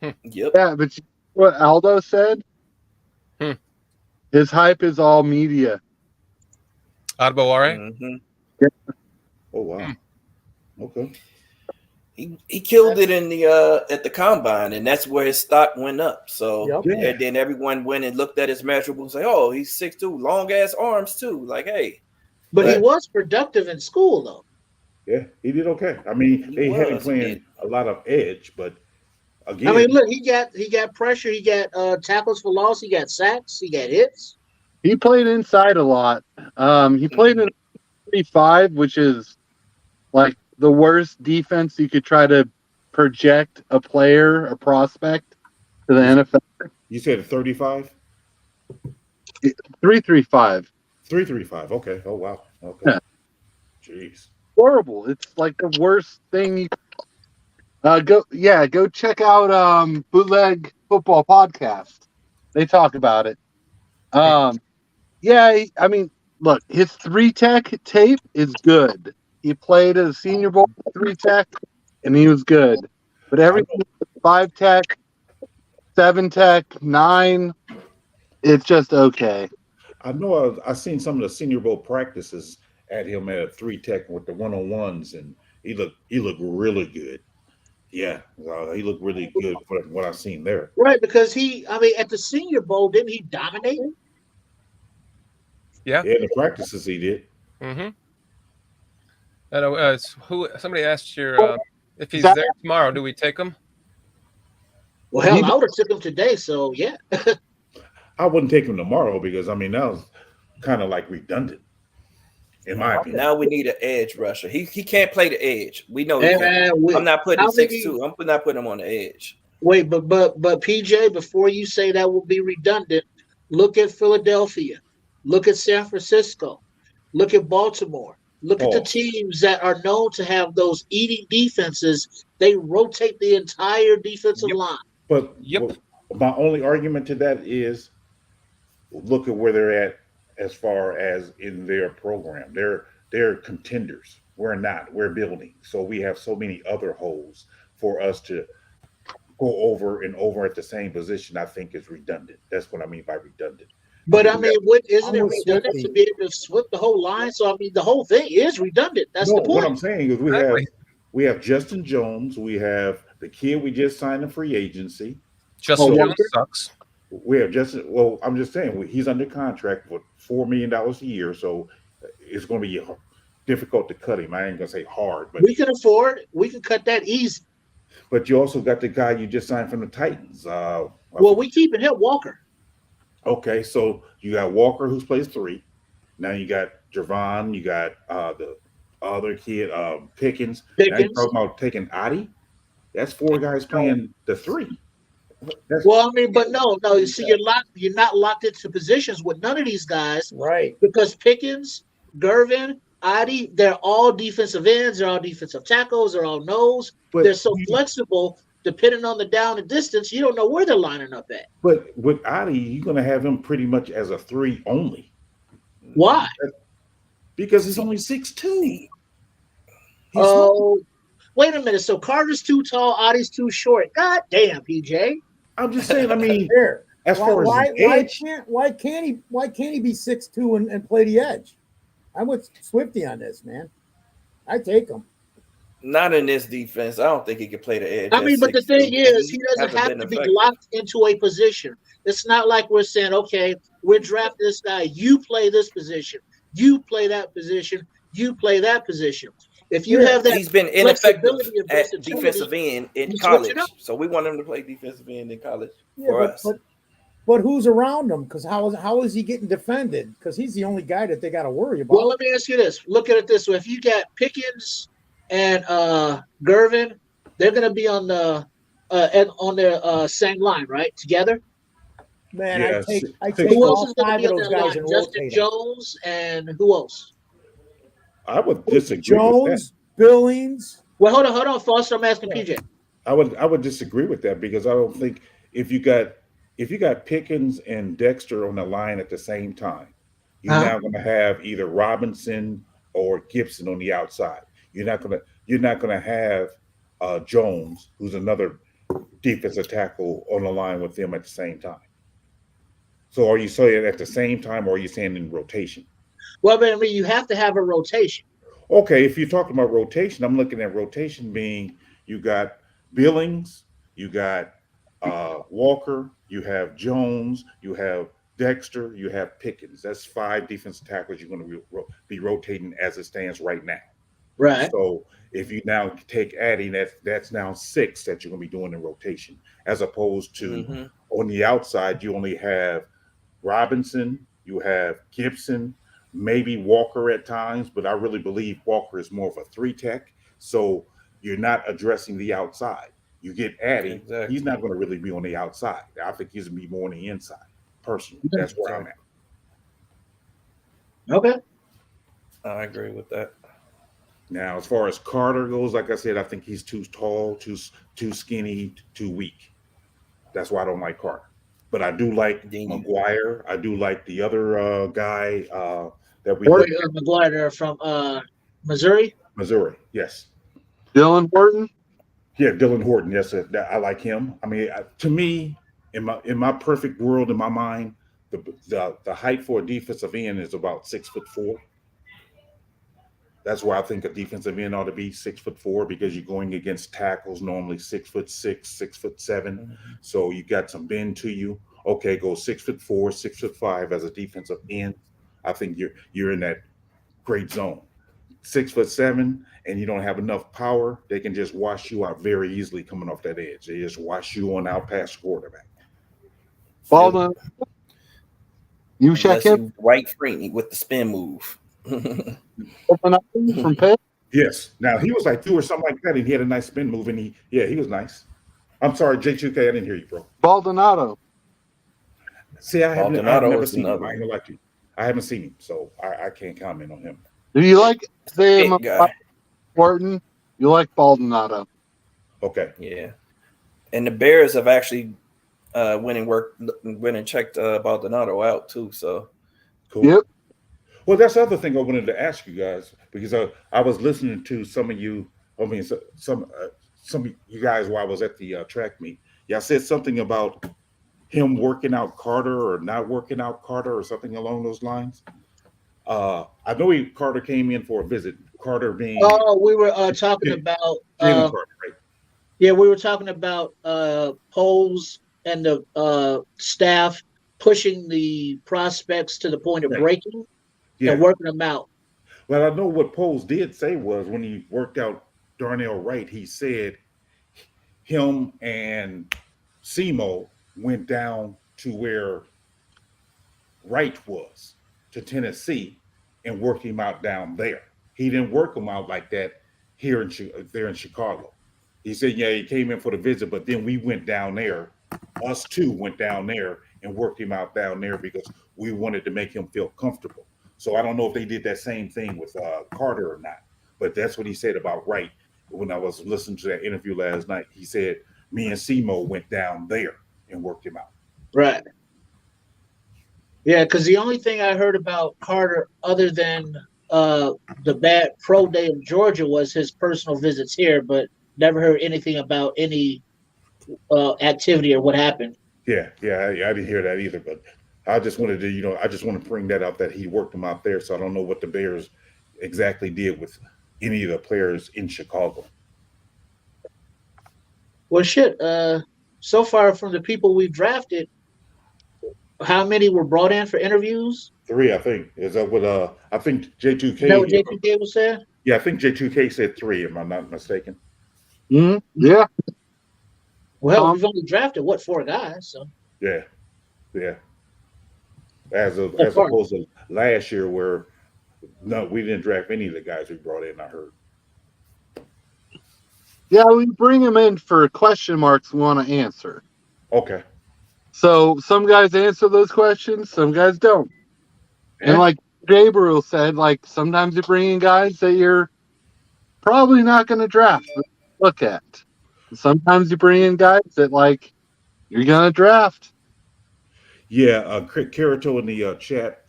Yep.
Yeah, but what Aldo said? His hype is all media.
Adebawari?
Mm-hmm.
Yeah.
Oh wow. Okay.
He killed it in the at the combine, and that's where his stock went up. So and then everyone went and looked at his measurables and say, "Oh, he's 6'2", long ass arms too." Like, hey,
but he was productive in school though.
Yeah, he did okay. I mean, they had him playing a lot of edge, but again,
I mean, look, he got pressure, he got tackles for loss, he got sacks, he got hits.
He played inside a lot. He played in 3-5, which is like the worst defense you could try to project a player, a prospect to the NFL.
You said 35?
3-3-5.
3-3-5. Okay. Oh wow. Okay.
Yeah.
Jeez.
Horrible. It's like the worst thing you go check out Bootleg Football Podcast. They talk about it. Yeah, I mean, look, his 3-tech tape is good. He played at a Senior Bowl 3-tech, and he was good. But everything 5-tech, 7-tech, 9, it's just okay.
I know I've seen some of the Senior Bowl practices at him at a 3-tech with the 1-on-1s, and he looked really good. Yeah, he looked really good for what I've seen there.
Right, because at the Senior Bowl, didn't he dominate?
Yeah.
Yeah, in the practices he did.
Mm-hmm. I know. Somebody asked you if he's there tomorrow, do we take him?
Well, hell, I would have took him today. So yeah.
I wouldn't take him tomorrow because that was kind of like redundant, in my opinion.
Now we need an edge rusher. He can't play the edge. We know. I'm not putting 6'2". I'm not putting him on the edge.
Wait, but PJ, before you say that will be redundant, look at Philadelphia, look at San Francisco, look at Baltimore, look at the teams that are known to have those eating defenses. They rotate the entire defensive line.
But my only argument to that is look at where they're at as far as in their program. They're contenders. We're not. We're building. So we have so many other holes for us to go over and over at the same position. I think is redundant. That's what I mean by redundant.
But I mean, isn't it redundant to be able to flip the whole line? So I mean, the whole thing is redundant. That's the point.
What I'm saying is we have Justin Jones. We have the kid we just signed in free agency.
Justin Jones sucks.
We have Justin. Well, I'm just saying he's under contract for $4 million a year, so it's going to be difficult to cut him. I ain't going to say hard, but
we can afford. We can cut that easy.
But you also got the guy you just signed from the Titans.
Well, we keeping him Walker.
Okay, so you got Walker who plays 3. Now you got Javon. You got the other kid, Pickens. Now you're talking about taking Adi. That's 4 guys playing the 3.
Well, I mean, but no. You see, you're not locked into positions with none of these guys,
right?
Because Pickens, Gervin, Adi, they're all defensive ends. They're all defensive tackles. They're all nose. They're so flexible. Depending on the down and distance, you don't know where they're lining up at.
But with Adi, you're going to have him pretty much as a 3 only.
Why?
Because he's only 6'2".
Oh, wait a minute. So Carter's too tall, Adi's too short. God damn, PJ.
I'm just saying. I mean,
why can't he be 6'2" and play the edge? I'm with Swifty on this, man. I take him.
Not in this defense. I don't think he could play the edge.
I mean, but the thing is, he doesn't have to be locked into a position. It's not like we're saying, okay, we're drafting this guy. You play this position. You play that position. You play that position. If you have that,
he's been ineffective at defensive end in college, so we want him to play defensive end in college for us.
But who's around him? Because how is he getting defended? Because he's the only guy that they got to worry about.
Well, let me ask you this: look at it this way: if you got Pickens and Gervin, they're going to be on the on their same line, right? Together.
Man, I take
who else
all
is going to
5
be
of
on
those
that
guys
line?
and
Justin
rotate
Jones and who else?
I would disagree
Jones,
with that.
Billings.
Well, hold on, Foster. I'm asking PJ.
I would disagree with that because I don't think if you got Pickens and Dexter on the line at the same time, you're now going to have either Robinson or Gibson on the outside. You're not going to have Jones, who's another defensive tackle, on the line with them at the same time. So are you saying at the same time, or are you saying in rotation?
Well, I mean, you have to have a rotation.
Okay, if you're talking about rotation, I'm looking at rotation being you got Billings, you got Walker, you have Jones, you have Dexter, you have Pickens. That's 5 defensive tackles you're going to be rotating as it stands right now.
Right.
So if you now take adding that's now 6 that you're going to be doing in rotation, as opposed to on the outside you only have Robinson, you have Gibson, maybe Walker at times, but I really believe Walker is more of a 3 tech. So you're not addressing the outside. You get Addy, he's not going to really be on the outside. I think he's going to be more on the inside. Personally, that's where I'm at.
Okay.
I agree with that.
Now, as far as Carter goes, like I said, I think he's too tall, too skinny, too weak. That's why I don't like Carter. But I do like McGuire. I do like the other guy that we looked at.
McGuire from Missouri.
Missouri, yes.
Dylan Horton.
Yeah, Dylan Horton. Yes, I like him. I mean, to me, in my perfect world, in my mind, the height for a defensive end is about 6'4". That's why I think a defensive end ought to be 6'4", because you're going against tackles normally 6'6", 6'7". So you got some bend to you. Okay, go 6'4", 6'5" as a defensive end. I think you're in that great zone. 6'7", and you don't have enough power, they can just wash you out very easily coming off that edge. They just wash you on out past the quarterback.
Baldwin, you check him
right free with the spin move.
From Pitt?
Yes. Now he was like 2 or something like that, and he had a nice spin move, and he was nice. I'm sorry, J2K, I didn't hear you, bro.
Baldonado.
See, I've never seen him.
One.
I ain't gonna lie to you. I haven't seen him, so I can't comment on him.
Do you like Sam Horton? You like Baldonado?
Okay.
Yeah. And the Bears have actually went and checked Baldonado out too. So
cool. Yep. Well, that's the other thing I wanted to ask you guys, because I was listening to some of you. I mean, some of you guys while I was at the track meet. Y'all said something about him working out Carter or not working out Carter or something along those lines. I know Carter came in for a visit. Carter being
we were talking about
Carter, right?
Yeah, we were talking about polls and the staff pushing the prospects to the point of breaking and working them out.
Well, I know what Poles did say was when he worked out Darnell Wright, he said him and Simo went down to where Wright was, to Tennessee, and worked him out down there. He didn't work him out like that there in Chicago. He said, yeah, he came in for the visit, but then we went down there. Us two went down there and worked him out down there because we wanted to make him feel comfortable. So I don't know if they did that same thing with Carter or not, but that's what he said about Wright. When I was listening to that interview last night, he said, me and Simo went down there and worked him out.
Right. Yeah, because the only thing I heard about Carter other than the bad pro day in Georgia was his personal visits here, but never heard anything about any activity or what happened.
Yeah, I didn't hear that either, but I just wanted to, I just want to bring that up that he worked them out there. So I don't know what the Bears exactly did with any of the players in Chicago.
Well, shit. So far from the people we've drafted, how many were brought in for interviews?
3, I think. Is that what I think J2K?
Is that what J2K was saying?
Yeah, I think J2K said 3, if I'm not mistaken.
Mm-hmm. Yeah.
Well, we've only drafted 4 guys, so
yeah. As opposed to last year where we didn't draft any of the guys we brought in, I heard.
Yeah, we bring them in for question marks we want to answer.
Okay.
So some guys answer those questions, some guys don't. Yeah. And like Gabriel said, like sometimes you bring in guys that you're probably not going to draft, but look at. Sometimes you bring in guys that like you're going to draft.
Yeah, Karato in the chat,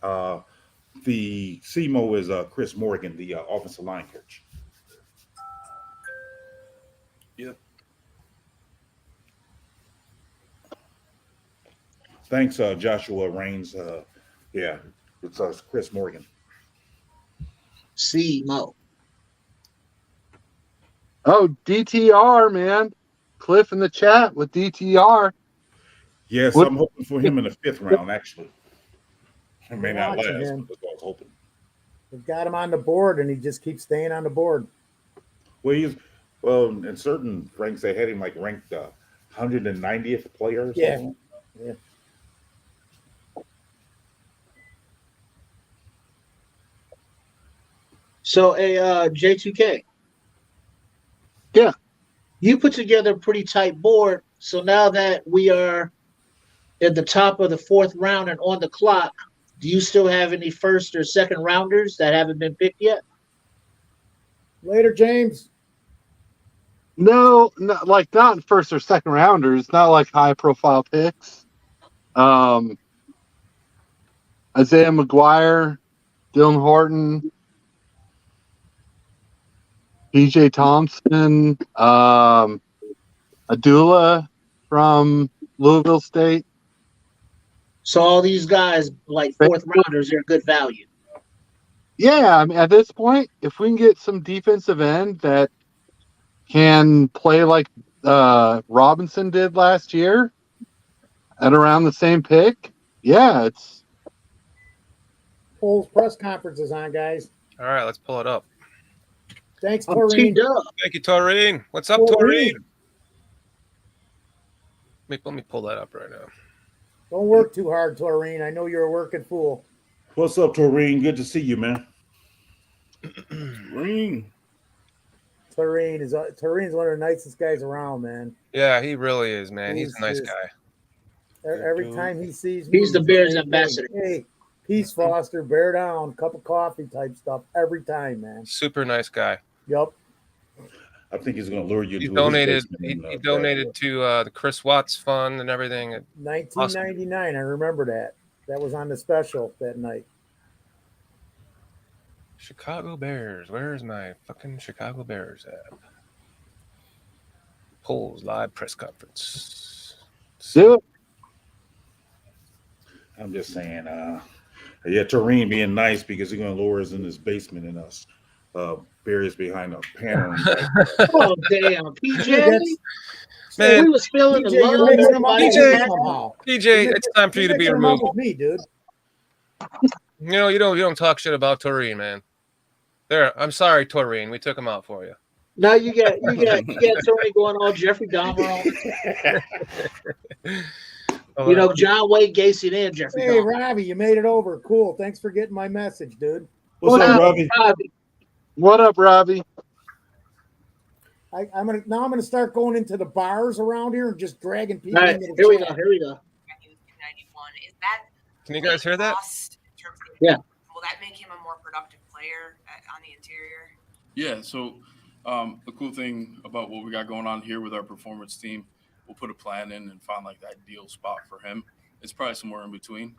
the Simo is Chris Morgan, the offensive line coach.
Yep.
Thanks, Joshua Raines. Yeah, it's Chris Morgan.
Simo.
Oh, DTR, man. Cliff in the chat with DTR.
Yes,
What?
I'm hoping for him in the 5th round, actually. It may not last,
Watching
but
him.
that's what I was hoping.
We've got him on the board, and he just keeps staying on the board.
Well, in certain ranks, they had him like ranked 190th player or something.
Yeah.
So, J2K.
Yeah.
You put together a pretty tight board. So now that we are at the top of the 4th round and on the clock, do you still have any first or second rounders that haven't been picked yet?
Later, James.
No, not first or second rounders, not like high profile picks. Isaiah McGuire, Dylan Horton, PJ Thompson, Adula from Louisville State.
So all these guys, like 4th rounders, are good value.
Yeah, I mean, at this point, if we can get some defensive end that can play like Robinson did last year at around the same pick, yeah, it's.
Polls press conference is on, guys.
All right, let's pull it up.
Thanks, Taurine.
Thank you, Taurine. What's up, Taurine? Let me pull that up right now.
Don't work too hard, Taurine. I know you're a working fool.
What's up, Taurine? Good to see you, man.
Taurine's one of the nicest guys around, man.
Yeah, he really is, man. He's a nice guy.
Every time he sees me,
He's the Bears ambassador.
Hey, peace, Foster, bear down, cup of coffee type stuff every time, man.
Super nice guy.
Yep.
I think he's going to lure you.
He
to
donated.
his
He
basement
donated to the Chris Watts Fund and everything.
1999. I remember that. That was on the special that night.
Chicago Bears. Where's my fucking Chicago Bears at? Polls live press conference.
Do it.
I'm just saying, yeah, Taurine being nice because he's going to lure us in his basement and us Bears behind a panel.
Oh, damn. PJ?
Man,
we was feeling the love.
PJ, it's time for you to be removed.
With me, dude.
You know, you don't talk shit about Taurine, man. There, I'm sorry, Taurine. We took him out for you.
Now you got Tony going all Jeffrey Dahmer on. You know, John Wayne Gacy and Jeffrey
Hey,
Dahmer.
Robbie, you made it over. Cool. Thanks for getting my message, dude.
What's up, Robbie?
What up, Robbie?
I'm gonna start going into the bars around here and just dragging people.
All right,
into the
here we
chat.
go. Here we go.
Can you guys hear that?
Yeah.
Will that make him a more productive player on the interior?
Yeah. So the cool thing about what we got going on here with our performance team, we'll put a plan in and find like the ideal spot for him. It's probably somewhere in between.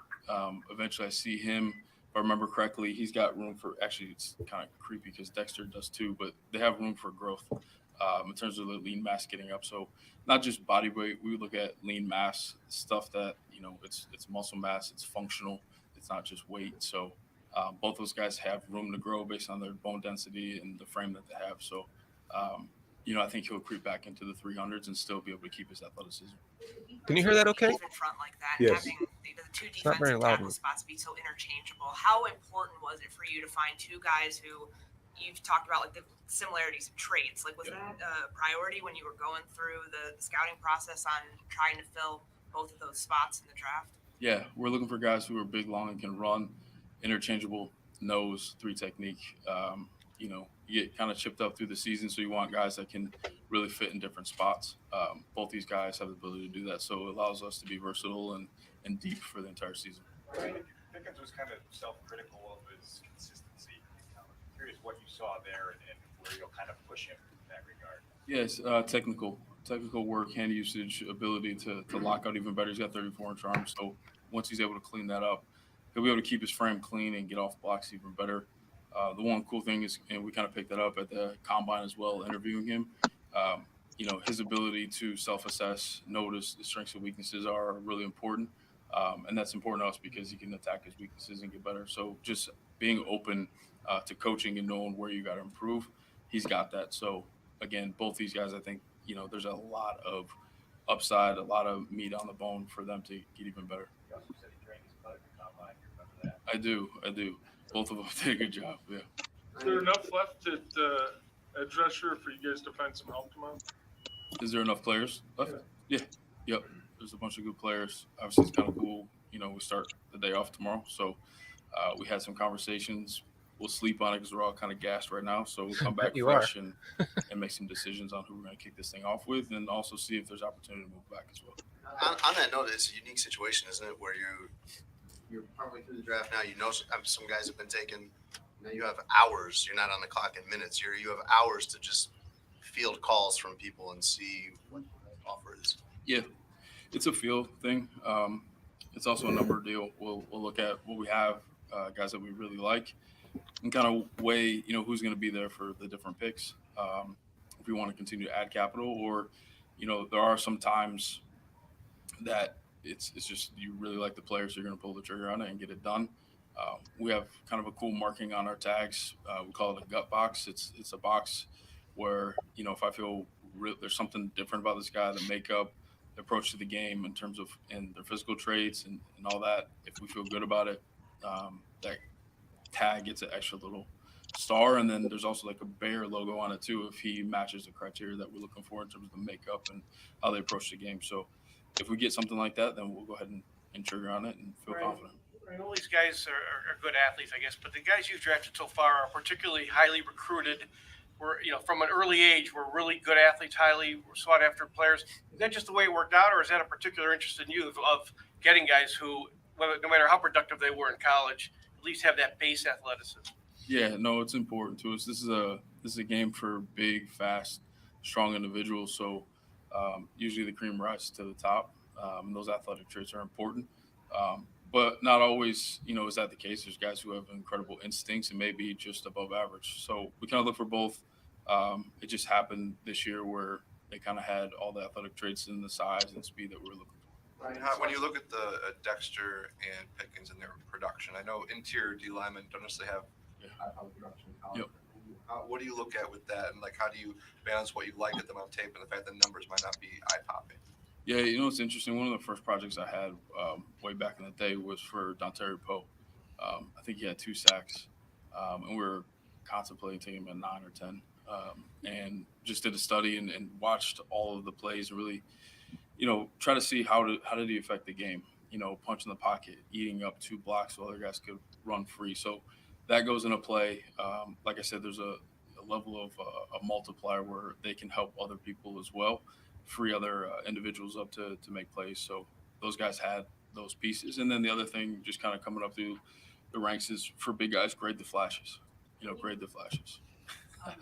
Eventually, I see him. If I remember correctly, he's got room for. Actually, it's kind of creepy because Dexter does too, but they have room for growth in terms of the lean mass getting up. So not just body weight. We look at lean mass stuff that it's muscle mass. It's functional. It's not just weight. So both those guys have room to grow based on their bone density and the frame that they have. So I think he'll creep back into the 300s and still be able to keep his athleticism.
Can you hear that okay?
Front like that,
yes.
Having the two
It's not very
defensive
loud.
tackle spots be so interchangeable. How important was it for you to find two guys who you've talked about, like the similarities of traits? Like, was that a priority when you were going through the scouting process on trying to fill both of those spots in the draft?
Yeah, we're looking for guys who are big, long, and can run, interchangeable nose, 3 technique. You get kind of chipped up through the season, so you want guys that can really fit in different spots. Both these guys have the ability to do that, so it allows us to be versatile and deep for the entire season.
Pickens was kind of self-critical of his consistency. I'm curious what you saw there and where you'll kind of push him in that regard.
Yes, technical work, hand usage, ability to lock out even better. He's got 34-inch arms, so once he's able to clean that up, he'll be able to keep his frame clean and get off blocks even better. The one cool thing is, and we kind of picked that up at the combine as well, interviewing him, his ability to self-assess, notice the strengths and weaknesses are really important. And that's important to us because he can attack his weaknesses and get better. So just being open to coaching and knowing where you got to improve, he's got that. So again, both these guys, I think, there's a lot of upside, a lot of meat on the bone for them to get even better.
You also said he drank his blood at the combine. You remember that?
I do. Both of them did a good job. Yeah.
Is there enough left at Drescher for you guys to find some help tomorrow?
Is there enough players left? Yeah. Yep. There's a bunch of good players. Obviously, it's kind of cool. We start the day off tomorrow. So we had some conversations. We'll sleep on it because we're all kind of gassed right now. So we'll come back fresh and make some decisions on who we're going to kick this thing off with, and also see if there's opportunity to move back as well.
On that note, it's a unique situation, isn't it, where you're partway through the draft now. Some guys have been taken. You have hours. You're not on the clock in minutes. You have hours to just field calls from people and see what the offer is.
Yeah, it's a feel thing. It's also a number deal. We'll look at what we have, guys that we really like, and kind of weigh, who's going to be there for the different picks. If we want to continue to add capital, or, there are some times that it's just you really like the players, you're going to pull the trigger on it and get it done. We have kind of a cool marking on our tags. We call it a gut box. It's a box where, if I feel there's something different about this guy, the makeup, the approach to the game in terms of and their physical traits and all that, if we feel good about it, that tag gets an extra little star. And then there's also like a Bear logo on it too, if he matches the criteria that we're looking for in terms of the makeup and how they approach the game. So if we get something like that, then we'll go ahead and trigger on it and feel confident.
Right, all these guys are good athletes, I guess, but the guys you've drafted so far are particularly highly recruited. Were from an early age, were really good athletes, highly sought after players. Is that just the way it worked out, or is that a particular interest in you of getting guys who, no matter how productive they were in college, at least have that base athleticism?
Yeah, no, it's important to us. This is a game for big, fast, strong individuals. So usually the cream rises to the top. Those athletic traits are important. But not always, is that the case. There's guys who have incredible instincts and maybe just above average. So we kind of look for both. It just happened this year where they kind of had all the athletic traits and the size and speed that we were looking for.
When you look at the Dexter and Pickens and their production, I know interior D linemen don't necessarily have high production.
Yep.
What do you look at with that, and how do you balance what you like at them on tape and the fact that numbers might not be eye popping?
Yeah, it's interesting. One of the first projects I had way back in the day was for Dontari Poe. I think he had 2 sacks, and we were contemplating taking him at 9 or 10, and just did a study and watched all of the plays and really, try to see how did he affect the game. Punch in the pocket, eating up 2 blocks so other guys could run free. So that goes into play. Like I said, there's a level of a multiplier where they can help other people as well, free other individuals up to make plays. So those guys had those pieces. And then the other thing, just kind of coming up through the ranks, is for big guys, grade the flashes. Grade the flashes.
Sorry.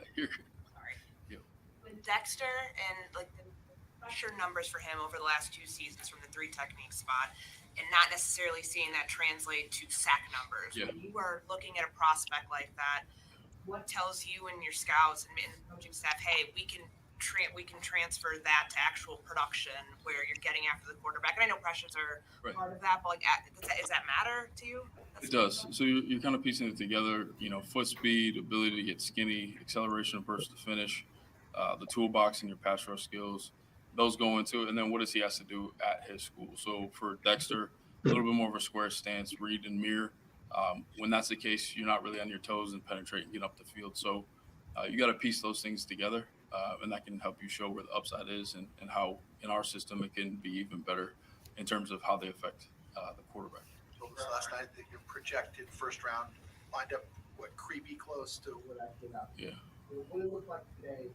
Yeah. With Dexter and the pressure numbers for him over the last 2 seasons from the 3 technique spot, and not necessarily seeing that translate to sack numbers.
Yeah.
When you are looking at a prospect like that, what tells you and your scouts and the coaching staff, hey, we can transfer that to actual production where you're getting after the quarterback? And I know pressures are part of that, but does that matter to you?
It does. So you're kind of piecing it together, foot speed, ability to get skinny, acceleration of burst to finish, the toolbox and your pass rush skills. Those go into it. And then what does he has to do at his school? So for Dexter, a little bit more of a square stance, read and mirror. When that's the case, you're not really on your toes and penetrate and get up the field. So you got to piece those things together, and that can help you show where the upside is and how in our system it can be even better in terms of how they affect the quarterback.
Last night, your projected first round lined up creepy close to what I put out.
Yeah.
What it looked like today,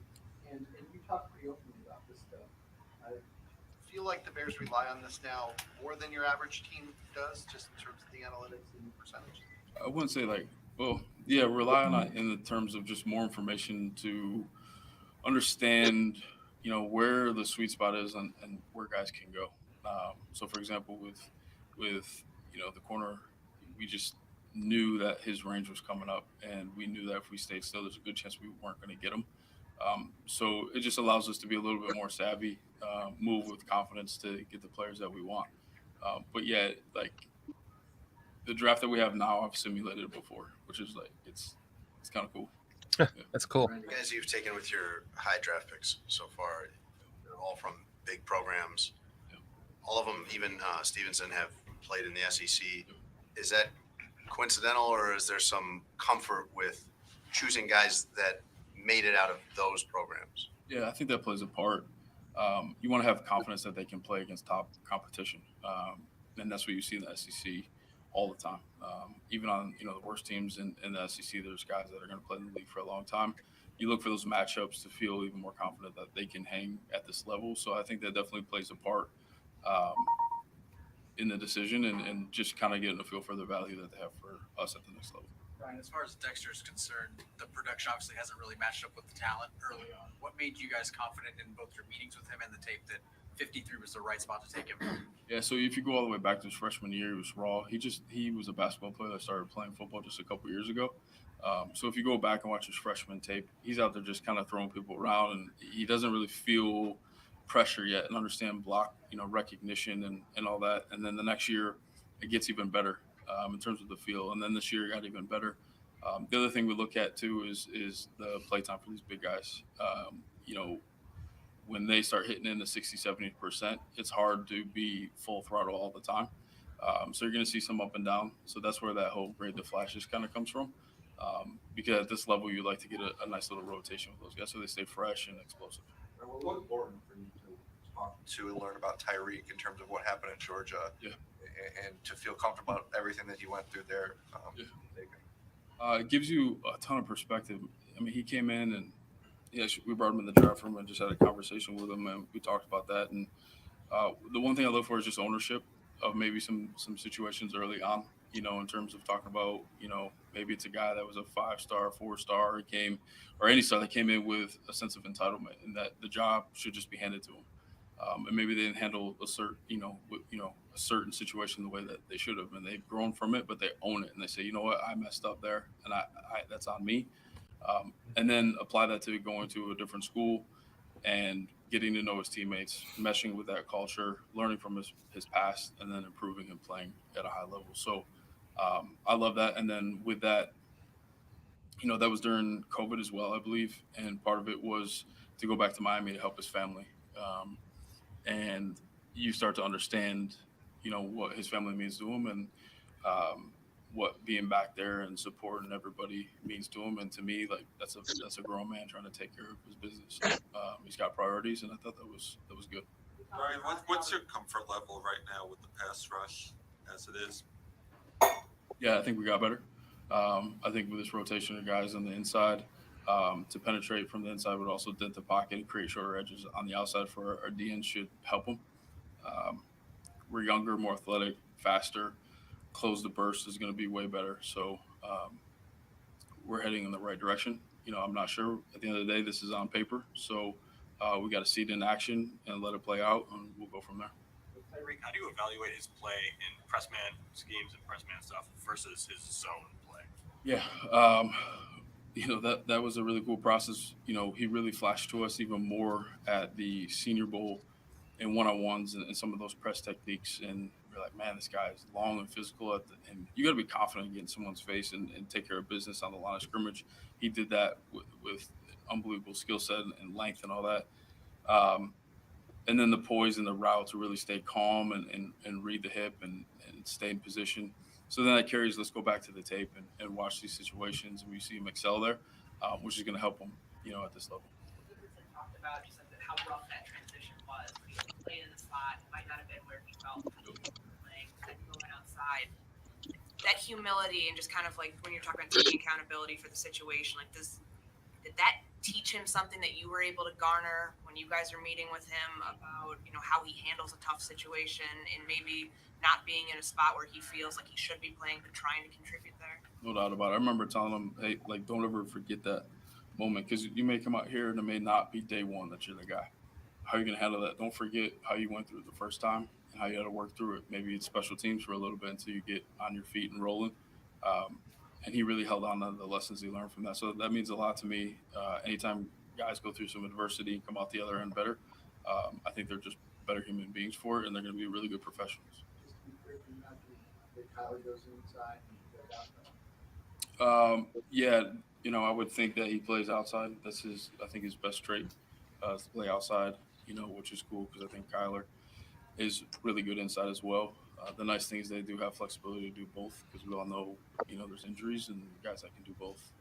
and you talked pretty openly about this stuff. I feel like the Bears rely on this now more than your average team does, just in terms of the analytics and the percentage.
I wouldn't say rely on it in the terms of just more information to understand, where the sweet spot is and where guys can go. So for example, with the corner, we just knew that his range was coming up, and we knew that if we stayed still, there's a good chance we weren't going to get him. So it just allows us to be a little bit more savvy, move with confidence to get the players that we want. But yeah, the draft that we have now, I've simulated it before, which is it's kind of cool.
That's cool.
The guys you've taken with your high draft picks so far, they're all from big programs. All of them, even Stevenson, have played in the SEC. Is that coincidental, or is there some comfort with choosing guys that made it out of those programs?
Yeah, I think that plays a part. You want to have confidence that they can play against top competition, and that's what you see in the SEC all the time. Even on the worst teams in the SEC, there's guys that are going to play in the league for a long time. You look for those matchups to feel even more confident that they can hang at this level. So I think that definitely plays a part in the decision and just kind of getting a feel for the value that they have for us at the next level.
Ryan, as far as Dexter is concerned, the production obviously hasn't really matched up with the talent early on. What made you guys confident in both your meetings with him and the tape that 53 was the right spot to take him?
Yeah, so if you go all the way back to his freshman year, he was raw. He was a basketball player that started playing football just a couple years ago. So if you go back and watch his freshman tape, he's out there just kind of throwing people around, and he doesn't really feel pressure yet and understand block, recognition and all that. And then the next year, it gets even better in terms of the feel. And then this year it got even better. The other thing we look at too is the play time for these big guys. When they start hitting in the 60-70%, it's hard to be full throttle all the time. So you're going to see some up and down. So that's where that whole grade the flashes kind of comes from. Because at this level, you like to get a nice little rotation with those guys so they stay fresh and explosive.
What's important for you to talk to and learn about Tyreek in terms of what happened at Georgia, and to feel comfortable about everything that he went through there?
It gives you a ton of perspective. I mean, he came in and we brought him in the draft room and just had a conversation with him, and we talked about that. And the one thing I look for is just ownership of maybe some situations early on, in terms of talking about, maybe it's a guy that was a 5-star, 4-star, or any star that came in with a sense of entitlement and that the job should just be handed to him. And maybe they didn't handle a certain situation the way that they should have, and they've grown from it, but they own it and they say, you know what, I messed up there, and I that's on me. And then apply that to going to a different school and getting to know his teammates, meshing with that culture, learning from his past, and then improving and playing at a high level. So I love that. And then with that, that was during COVID as well, I believe. And part of it was to go back to Miami to help his family. And you start to understand, what his family means to him, and what being back there and supporting everybody means to him. And to me, like that's a grown man trying to take care of his business. He's got priorities, and I thought that was good.
Ryan, what's your comfort level right now with the pass rush as it is?
Yeah, I think we got better. I think with this rotation of guys on the inside, to penetrate from the inside would also dent the pocket and create shorter edges on the outside for our DN should help them. We're younger, more athletic, faster. Close the burst is going to be way better. So we're heading in the right direction. I'm not sure. At the end of the day, this is on paper. So we got to see it in action and let it play out, and we'll go from there.
Tyreek, how do you evaluate his play in press man schemes and press man stuff versus his zone play?
Yeah. That was a really cool process. He really flashed to us even more at the Senior Bowl in one-on-ones and some of those press techniques. And we're like, man, this guy is long and physical. And you got to be confident in getting someone's face and take care of business on the line of scrimmage. He did that with unbelievable skill set and length and all that. And then the poise and the route to really stay calm and read the hip and stay in position. So then that carries, let's go back to the tape and watch these situations, and we see him excel there, which is going to help him, at this level.
Talked about just how rough that transition was. When he played in the spot, it might not have been where he felt playing, going outside. That humility and just kind of like when you're talking about taking accountability for the situation, like did that teach him something that you were able to garner when you guys are meeting with him about, how he handles a tough situation and maybe not being in a spot where he feels like he should be playing, but trying to contribute there?
No doubt about it. I remember telling him, hey, like, don't ever forget that moment, because you may come out here and it may not be day one that you're the guy. How are you going to handle that? Don't forget how you went through it the first time and how you had to work through it. Maybe it's special teams for a little bit until you get on your feet and rolling. And he really held on to the lessons he learned from that. So that means a lot to me. Anytime guys go through some adversity and come out the other end better, I think they're just better human beings for it, and they're going to be really good professionals. Yeah, I would think that he plays outside. That's I think his best trait is to play outside, which is cool because I think Kyler is really good inside as well. The nice thing is they do have flexibility to do both because we all know, there's injuries and guys that can do both,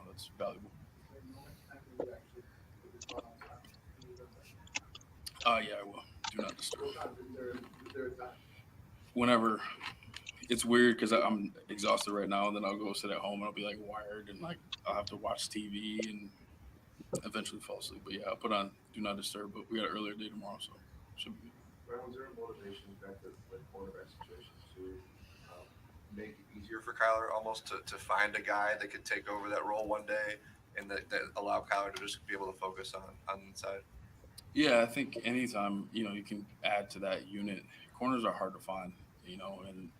that's valuable. Yeah, I will. Do not disturb. Whenever. It's weird because I'm exhausted right now, and then I'll go sit at home and I'll be like wired and like I'll have to watch TV and eventually fall asleep. But yeah, I'll put on Do Not Disturb. But we got an earlier day tomorrow, so should be good.
Brian, was there a motivation back to like quarterback situations to make it easier for Kyler almost to find a guy that could take over that role one day and that allow Kyler to just be able to focus on the inside?
Yeah, I think anytime you can add to that unit. Corners are hard to find.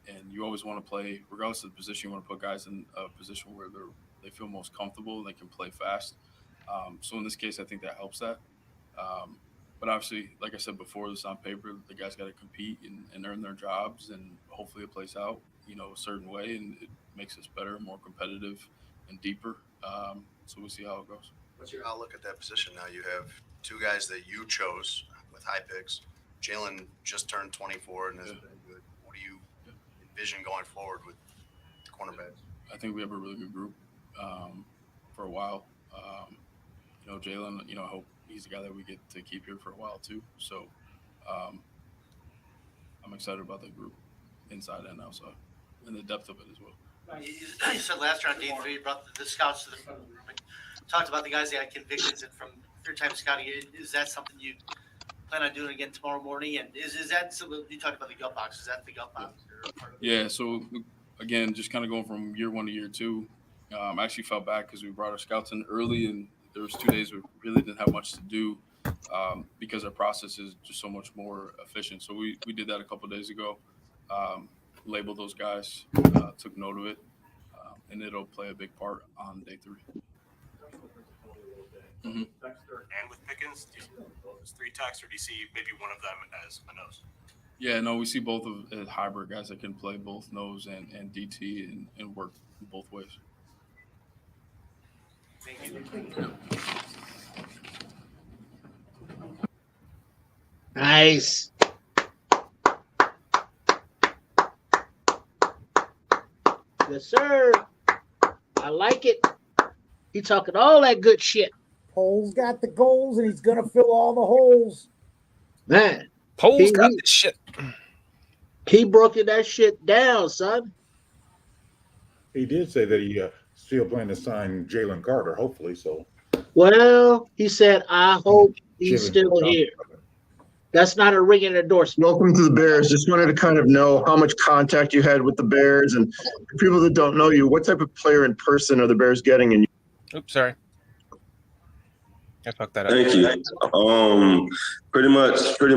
And you always want to play, regardless of the position, you want to put guys in a position where they feel most comfortable and they can play fast. So in this case, I think that helps that. But obviously, like I said before, this on paper, the guys got to compete and earn their jobs, and hopefully it plays out, a certain way, and it makes us better, more competitive, and deeper. So we'll see how it goes.
What's your outlook at that position now? You have two guys that you chose with high picks. Jalen just turned 24 and has been good. What do you envision going forward with the cornerbacks?
I think we have a really good group for a while. Jalen, I hope he's the guy that we get to keep here for a while too. So I'm excited about the group inside and outside and the depth of it as well.
You said last year on day 3, you brought the scouts to the front of the room and talked about the guys that had convictions, and from your time scouting, is that something you plan on doing again tomorrow morning? And is that something you talked about the gut box? Is that the gut box?
Yeah. So again, just kind of going from year 1 to year 2, I actually felt bad because we brought our scouts in early, and there was 2 days we really didn't have much to do because our process is just so much more efficient. So we did that a couple of days ago, labeled those guys, took note of it, and it'll play a big part on day 3. Mm-hmm.
Dexter and with Pickens, do you see those 3 techs, or do you see maybe one of them as a nose?
Yeah, no, we see both of as hybrid guys that can play both nose and DT and work both ways.
Thank you.
Nice. Yes, sir. I like it. He talking all that good shit.
Pole's got the goals, and he's gonna fill all the holes.
Man,
Pole's got the shit.
He broke that shit down, son.
He did say that he still plan to sign Jalen Carter, hopefully. So,
well, he said, "I hope he's still here." That's not a ringing endorsement.
Welcome to the Bears. Just wanted to kind of know how much contact you had with the Bears, and for people that don't know you, what type of player in person are the Bears getting? And
oops, sorry. I fucked that up.
Thank you. Pretty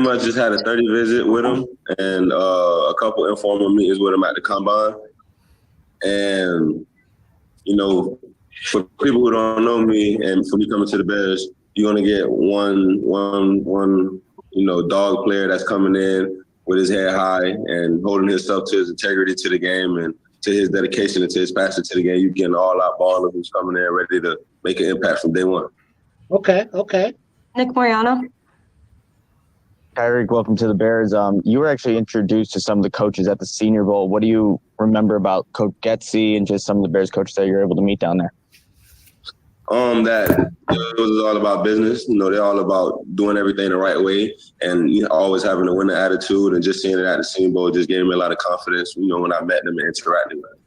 much just had a 30 visit with him and a couple informal meetings with him at the combine. And, for people who don't know me and for me coming to the Bears, you're gonna get one dog player that's coming in with his head high and holding himself to his integrity to the game and to his dedication and to his passion to the game. You're getting all out baller who's coming in ready to make an impact from day one.
Okay.
Nick Mariano.
Tyreek, welcome to the Bears. You were actually introduced to some of the coaches at the Senior Bowl. What do you remember about Coach Getsy and just some of the Bears coaches that you're able to meet down there?
That it was all about business. They're all about doing everything the right way and always having a winning attitude, and just seeing it at the Senior Bowl just gave me a lot of confidence, when I met them and interacted with them.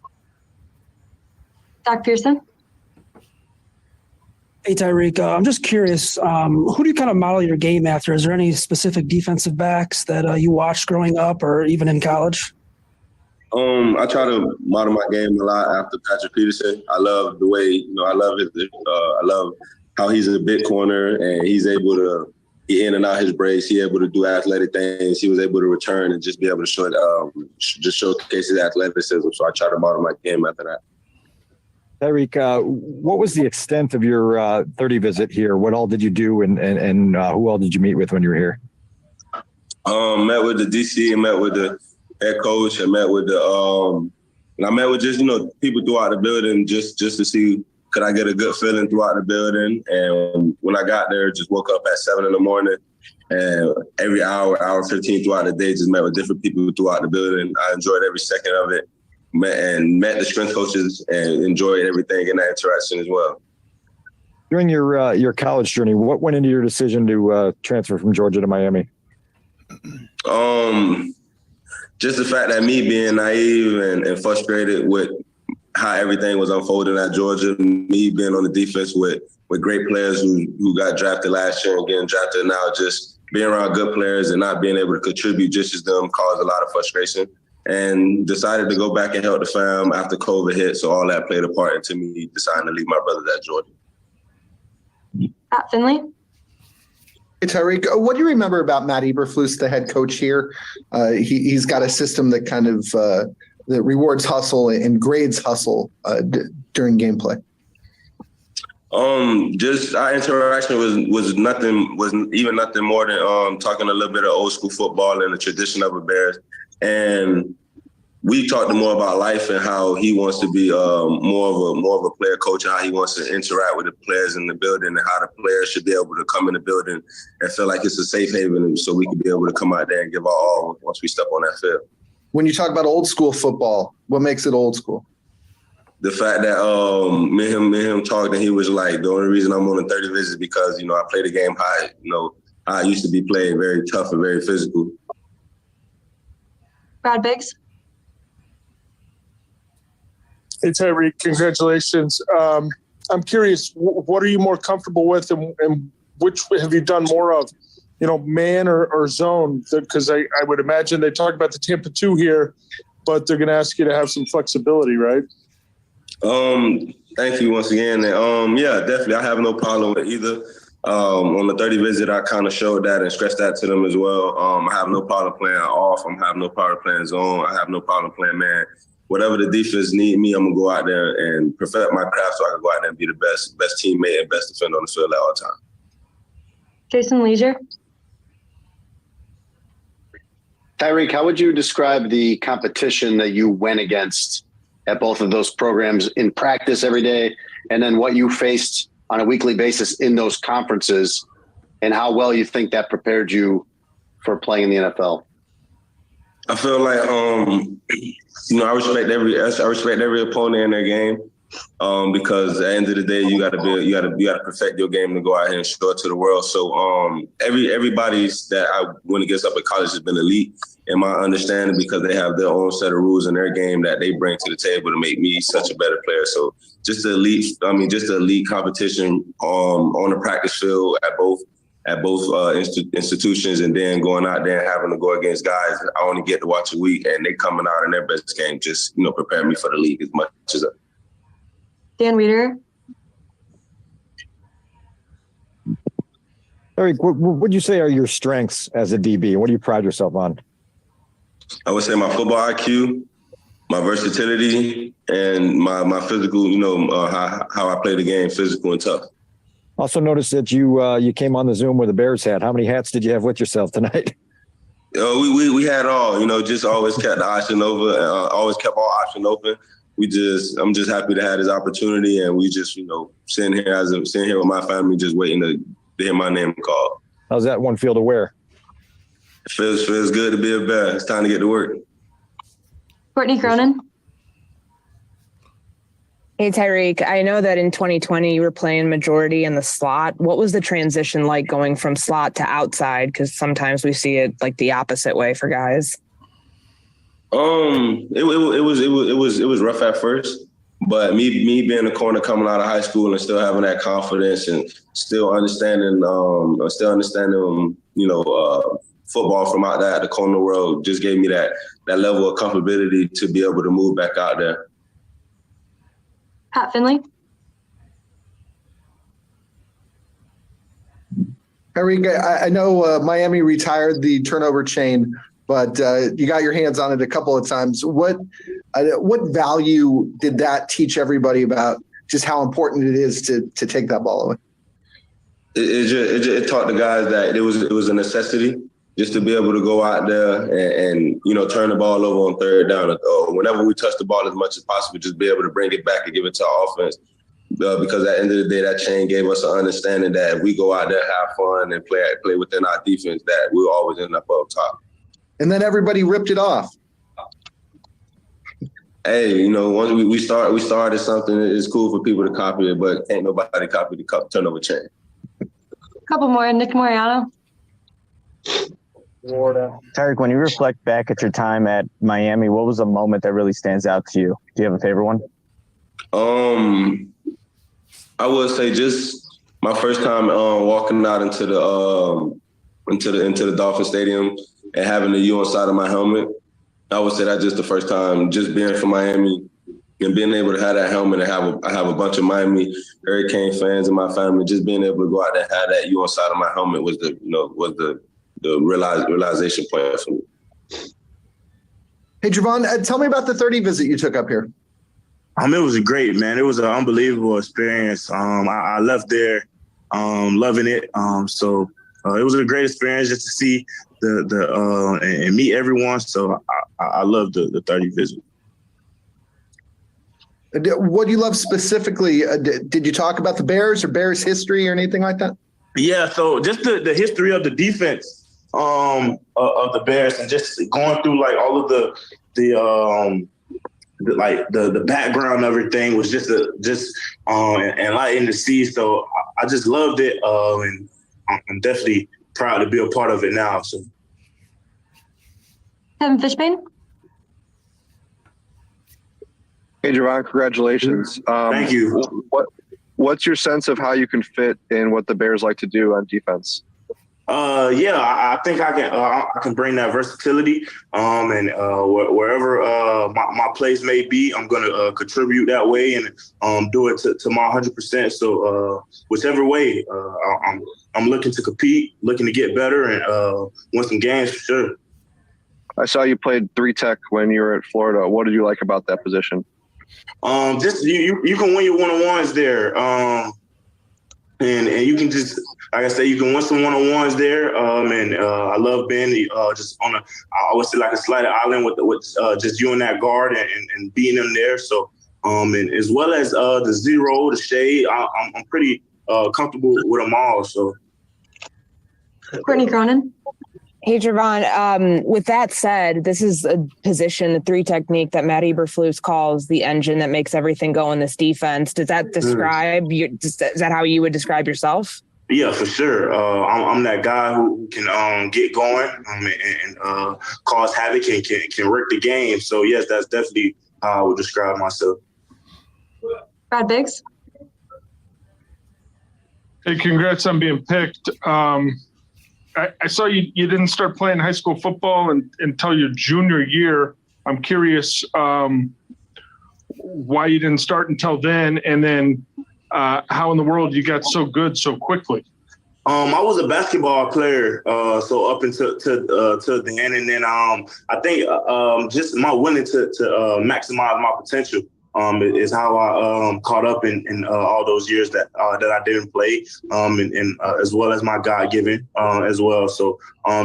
Doc Pearson.
Hey, Tyreek, I'm just curious, who do you kind of model your game after? Is there any specific defensive backs that you watched growing up or even in college?
I try to model my game a lot after Patrick Peterson. I love the way, I love how he's a big corner and he's able to get in and out his breaks. He's able to do athletic things. He was able to return and just be able to showcase his athleticism. So I try to model my game after that.
Tyreek, what was the extent of your 30 visit here? What all did you do, and who all did you meet with when you were here?
Met with the DC, and met with the head coach, and met with the and I met with just people throughout the building just to see could I get a good feeling throughout the building? And when I got there, just woke up at 7 in the morning, and every hour 15 throughout the day, just met with different people throughout the building. I enjoyed every second of it, met the strength coaches and enjoyed everything in that interaction as well.
During your college journey, what went into your decision to transfer from Georgia to Miami?
Just the fact that me being naive and frustrated with how everything was unfolding at Georgia, me being on the defense with great players who got drafted last year and getting drafted now, just being around good players and not being able to contribute just as them caused a lot of frustration. And decided to go back and help the fam after COVID hit. So all that played a part into me deciding to leave my brothers at Georgia.
Pat Finley.
Hey, Tyreek, what do you remember about Matt Eberflus, the head coach here? He's got a system that kind of that rewards hustle and grades hustle during gameplay.
Just our interaction was nothing more than talking a little bit of old school football and the tradition of a Bears. And we talked more about life and how he wants to be more of a player coach, and how he wants to interact with the players in the building, and how the players should be able to come in the building and feel like it's a safe haven, so we can be able to come out there and give our all once we step on that field.
When you talk about old school football, what makes it old school?
The fact that me and him talked, and he was like, the only reason I'm on the 30 visit is because, I play the game high. I used to be played very tough and very physical.
Brad Biggs.
Hey, Tyreek, congratulations. I'm curious, what are you more comfortable with, and which have you done more of, man or zone? Because I would imagine they talk about the Tampa 2 here, but they're going to ask you to have some flexibility, right?
Thank you once again. And, yeah, definitely. I have no problem with either. On the 30 visit, I kind of showed that and stressed that to them as well. I have no problem playing off. I have no problem playing zone. I have no problem playing man. Whatever the defense need me, I'm going to go out there and perfect my craft so I can go out there and be the best teammate and best defender on the field at all times.
Jason Leisure.
Tyreek, how would you describe the competition that you went against at both of those programs in practice every day, and then what you faced on a weekly basis in those conferences, and how well you think that prepared you for playing in the NFL?
I feel like I respect every opponent in their game, because at the end of the day, you got to perfect your game to go out here and show it to the world. So everybody's that I went against up at college has been elite in my understanding, because they have their own set of rules in their game that they bring to the table to make me such a better player. So just the elite competition on the practice field at both institutions, and then going out there and having to go against guys I only get to watch a week, and they coming out in their best game, just prepare me for the league as much as
Dan Reeder.
Eric, what would you say are your strengths as a DB? What do you pride yourself on?
I would say my football IQ, my versatility, and my physical, how I play the game, physical and tough.
Also noticed that you came on the Zoom with a Bears hat. How many hats did you have with yourself tonight?
We had all, just always kept the option over, always kept all options open. I'm just happy to have this opportunity, and we just, sitting here with my family, just waiting to hear my name called.
How's that one feel to wear?
It feels good to be a Bear. It's time to get to work.
Courtney Cronin.
Hey, Tyreek, I know that in 2020 you were playing majority in the slot. What was the transition like going from slot to outside? Because sometimes we see it like the opposite way for guys.
It was rough at first, but me being a corner coming out of high school and still having that confidence and still understanding football from out there at the corner world just gave me that level of comfortability to be able to move back out there.
Pat Finley.
Eric, I know Miami retired the turnover chain, but you got your hands on it a couple of times. What value did that teach everybody about just how important it is to take that ball away?
It taught the guys that it was a necessity just to be able to go out there and turn the ball over on third down. Or whenever we touch the ball as much as possible, just be able to bring it back and give it to our offense. because at the end of the day, that chain gave us an understanding that if we go out there, have fun, and play within our defense, that we'll always end up top.
And then everybody ripped it off.
Hey, you know, once we started something, it's cool for people to copy it, but ain't nobody copy the turnover chain.
Couple more. Nick Moriano.
Florida. Tyreek, when you reflect back at your time at Miami, what was a moment that really stands out to you? Do you have a favorite one?
I would say just my first time walking out into the Dolphin Stadium and having the U inside of my helmet. I would say that's just the first time, just being from Miami and being able to have that helmet and I have a bunch of Miami Hurricane fans in my family. Just being able to go out there and have that U inside of my helmet was the realization point for me.
Hey, Javon, tell me about the 30 visit you took up here.
It was great, man. It was an unbelievable experience. I left there loving it. So it was a great experience just to see and meet everyone. So I loved the 30 visit.
What do you love specifically? Did you talk about the Bears or Bears history or anything like that?
Yeah, so just the history of the defense of the Bears and just going through like all of the background of everything was just enlightening to see. So I just loved it, and I'm definitely proud to be a part of it now. So,
Kevin Fishbane.
Hey, Javon, congratulations.
Thank you.
What's your sense of how you can fit in what the Bears like to do on defense?
I think I can bring that versatility, and wherever my place may be, I'm going to contribute that way and do it to my 100%. So whichever way, I'm looking to compete, looking to get better, and win some games for sure.
I saw you played 3-tech when you were at Florida. What did you like about that position?
Just you can win your one-on-ones there, and you can just, like I said, you can win some one-on-ones there. I love being just on I would say like a slight island with just you and that guard and beating them there. So and as well as the zero, the shade, I'm pretty comfortable with them all. So.
Courtney Cronin.
Hey, Javon, with that said, this is a position, the 3 technique that Matt Eberflus calls the engine that makes everything go in this defense. Does that describe you? Is that how you would describe yourself?
Yeah, for sure. I'm that guy who can get going and cause havoc and can wreck the game. So, yes, that's definitely how I would describe myself.
Brad Biggs.
Hey, congrats on being picked. I saw you didn't start playing high school football until your junior year. I'm curious why you didn't start until then, and then how in the world you got so good so quickly.
I was a basketball player, so up until the end, and then I think just my willing to maximize my potential is how I caught up in all those years that I didn't play, and as well as my God-given as well. So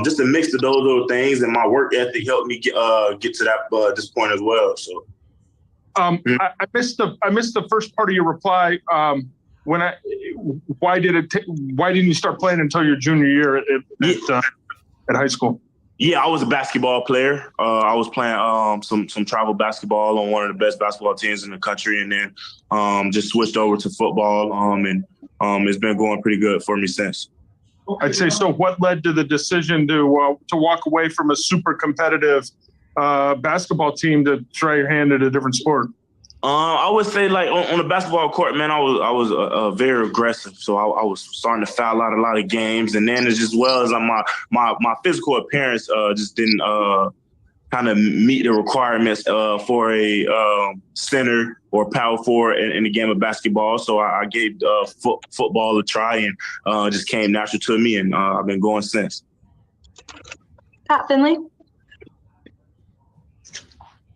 just a mix of those little things, and my work ethic helped me get to that this point as well. So
I missed the first part of your reply. Why didn't you start playing until your junior year at high school?
Yeah, I was a basketball player. I was playing some travel basketball on one of the best basketball teams in the country, and then just switched over to football. And it's been going pretty good for me since.
I'd say so. What led to the decision to walk away from a super competitive basketball team to try your hand at a different sport?
I would say, like on the basketball court, man, I was very aggressive. So I was starting to foul out a lot of games, and then as well as my physical appearance just didn't kind of meet the requirements for a center or power forward in the game of basketball. So I gave football a try, and just came natural to me, and I've been going since.
Pat Finley.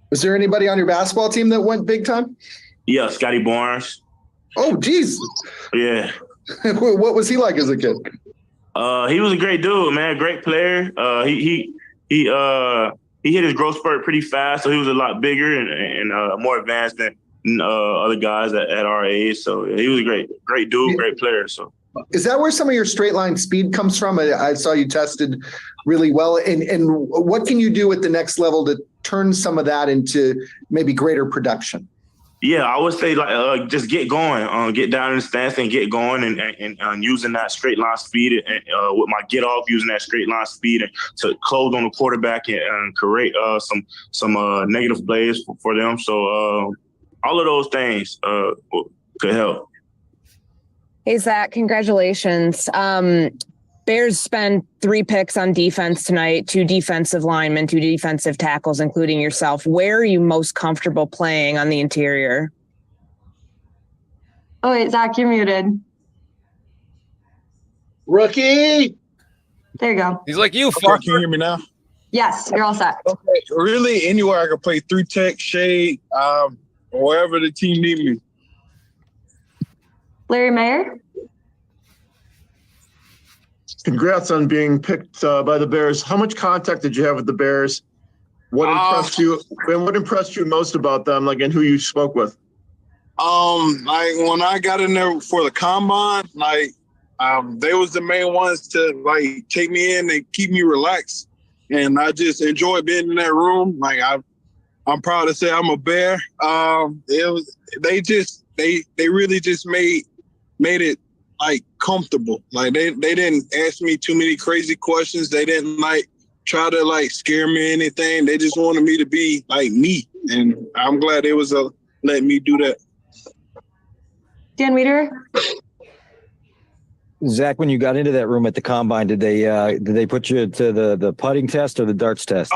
Was there anybody on your basketball team that went big time?
Yeah, Scotty Barnes.
Oh, geez.
Yeah.
What was he like as a kid?
He was a great dude, man. Great player. He hit his growth spurt pretty fast, so he was a lot bigger and more advanced than other guys at our age. So he was a great dude, great player. So.
Is that where some of your straight line speed comes from? I saw you tested really well. And what can you do at the next level to turn some of that into maybe greater production?
Yeah, I would say just get going, get down in the stance and get going, and using that straight line speed and with my get off, using that straight line speed and to close on the quarterback and create some negative plays for them. So all of those things could help.
Hey, Zach, congratulations. Bears spent 3 picks on defense tonight, 2 defensive linemen, 2 defensive tackles, including yourself. Where are you most comfortable playing on the interior?
Oh, wait, Zach, you're muted.
Rookie!
There you go.
He's like you.
Can you hear me now?
Yes, you're all set.
Okay, really, anywhere I can play 3 tech, shade, wherever the team need me.
Larry Mayer?
Congrats on being picked by the Bears. How much contact did you have with the Bears? What impressed you? And what impressed you most about them? And who you spoke with?
When I got in there for the combine, they was the main ones to take me in and keep me relaxed, and I just enjoyed being in that room. I'm proud to say I'm a Bear. They really just made it comfortable. They didn't ask me too many crazy questions. They didn't try to scare me or anything. They just wanted me to be me, and I'm glad they was letting me do that.
Dan Weeder?
Zach, when you got into that room at the combine, did they put you to the putting test or the darts test?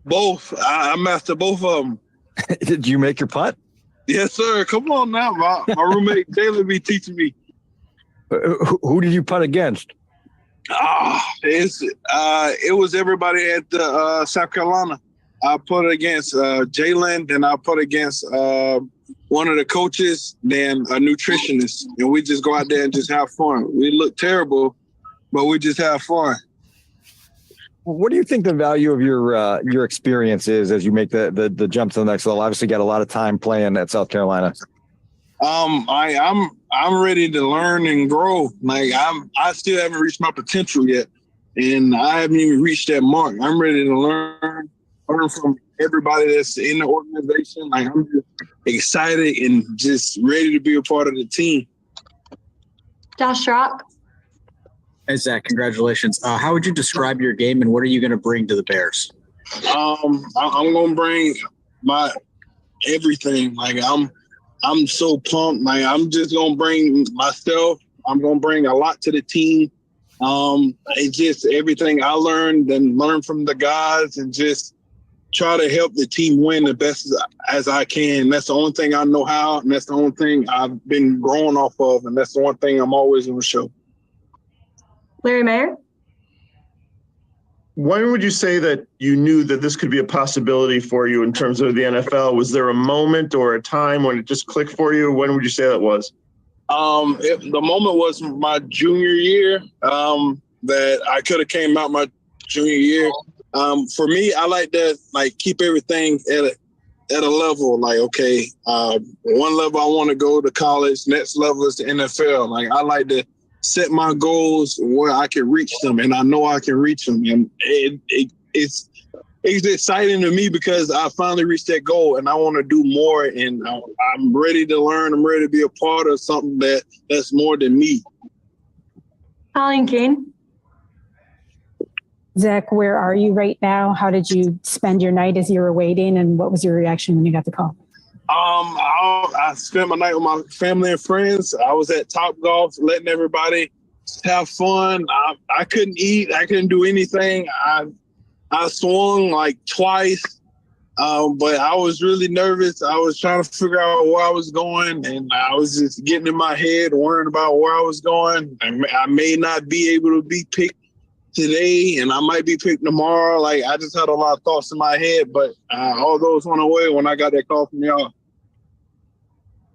Both. I mastered both of them.
Did you make your putt?
Yes, sir. Come on now. My roommate Taylor be teaching me.
Who did you putt against?
It was everybody at the South Carolina. I put against Jalen, then I put against one of the coaches, then a nutritionist, and we just go out there and just have fun. We look terrible, but we just have fun.
What do you think the value of your experience is as you make the jump to the next level? Obviously, got a lot of time playing at South Carolina.
I'm ready to learn and grow. I still haven't reached my potential yet, and I haven't even reached that mark. I'm ready to learn from everybody that's in the organization. I'm just excited and just ready to be a part of the team.
Josh Rock?
Hey, Zach, congratulations. How would you describe your game, and what are you going to bring to the Bears?
I'm going to bring my everything. I'm so pumped. I'm just going to bring myself. I'm going to bring a lot to the team. It's just everything I learned and learn from the guys and just try to help the team win the best as I can. That's the only thing I know how, and that's the only thing I've been growing off of, and that's the one thing I'm always going to show.
Larry Mayer?
When would you say that you knew that this could be a possibility for you in terms of the NFL? Was there a moment or a time when it just clicked for you? When would you say that was?
The moment was my junior year, that I could have came out my junior year. For me, I like to keep everything at a level. One level I want to go to college. Next level is the NFL. I like to set my goals where I can reach them, and I know I can reach them. And it's exciting to me because I finally reached that goal, and I want to do more. And I'm ready to learn. I'm ready to be a part of something that's more than me.
Colleen Kane?
Zach, where are you right now? How did you spend your night as you were waiting, and what was your reaction when you got the call?
I spent my night with my family and friends. I was at Topgolf, letting everybody have fun. I couldn't eat. I couldn't do anything. I swung twice, but I was really nervous. I was trying to figure out where I was going, and I was just getting in my head, worrying about where I was going. I may not be able to be picked today, and I might be picked tomorrow. I just had a lot of thoughts in my head, but all those went away when I got that call from y'all.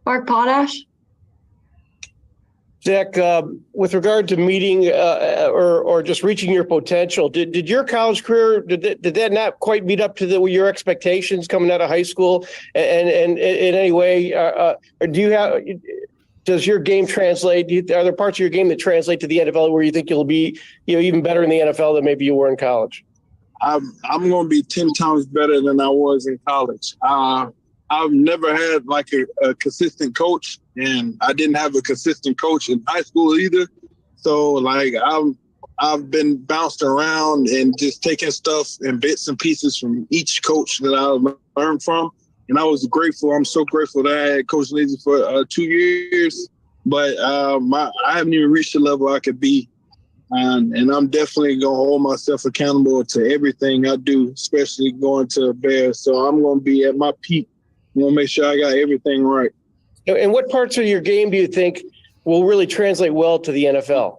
Mark Potash?
Zach, with regard to meeting or just reaching your potential, did your college career did that not quite meet up to your expectations coming out of high school? And in any way, or does your game translate? Are there parts of your game that translate to the NFL where you think you'll be even better in the NFL than maybe you were in college?
I'm going to be 10 times better than I was in college. I've never had like a consistent coach, and I didn't have a consistent coach in high school either. So like I've been bounced around and just taking stuff and bits and pieces from each coach that I learned from. And I was grateful. I'm so grateful that I had Coach Lazy for 2 years, but I haven't even reached the level I could be. And I'm definitely going to hold myself accountable to everything I do, especially going to Bears. So I'm going to be at my peak. I'm going to make sure I got everything right.
And what parts of your game do you think will really translate well to the NFL?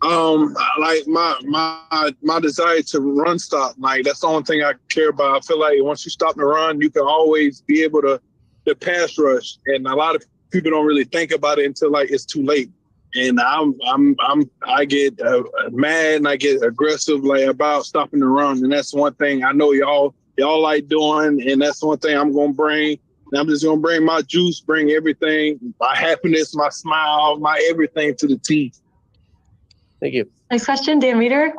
Like my desire to run stop. Like that's the only thing I care about. I feel like once you stop the run, you can always be able to pass rush. And a lot of people don't really think about it until like it's too late. And I get mad and I get aggressive like about stopping the run. And that's one thing I know y'all like doing. And that's one thing I'm going to bring. And I'm just going to bring my juice, bring everything, my happiness, my smile, my everything to the team.
Thank you.
Next question, Dan Reeder.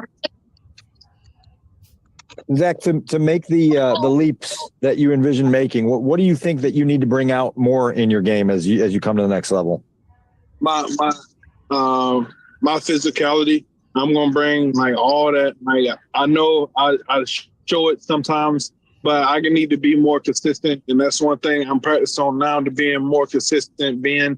Zach, to make the leaps that you envision making, what do you think that you need to bring out more in your game as you come to the next level?
My physicality. I'm gonna bring like all that. Like I know I show it sometimes, but I need to be more consistent, and that's one thing I'm practicing on now, to being more consistent, being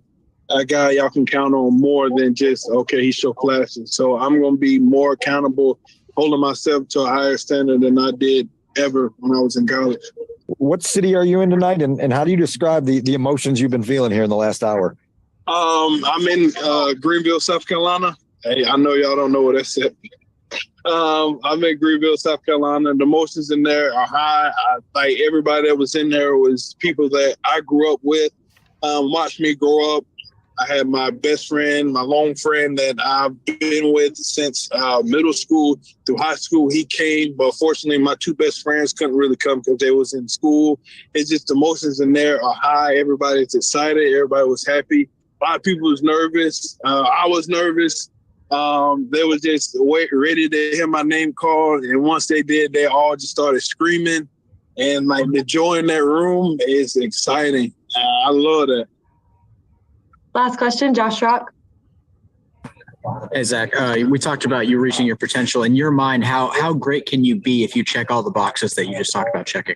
a guy y'all can count on more than just he show flashes. So I'm gonna be more accountable, holding myself to a higher standard than I did ever when I was in college.
What city are you in tonight, and how do you describe the emotions you've been feeling here in the last hour?
I'm in Greenville, South Carolina. Hey, I know y'all don't know what that's at. I'm in Greenville, South Carolina. The emotions in there are high. Like everybody that was in there was people that I grew up with, watched me grow up. I had my best friend, my long friend that I've been with since middle school through high school. He came, but fortunately my two best friends couldn't really come because they was in school. It's just emotions in there are high. Everybody's excited. Everybody was happy. A lot of people was nervous. I was nervous. They was just ready to hear my name called. And once they did, they all just started screaming. And like the joy in that room is exciting. I love that.
Last question, Josh Rock.
Hey, Zach, we talked about you reaching your potential. In your mind, how great can you be if you check all the boxes that you just talked about checking?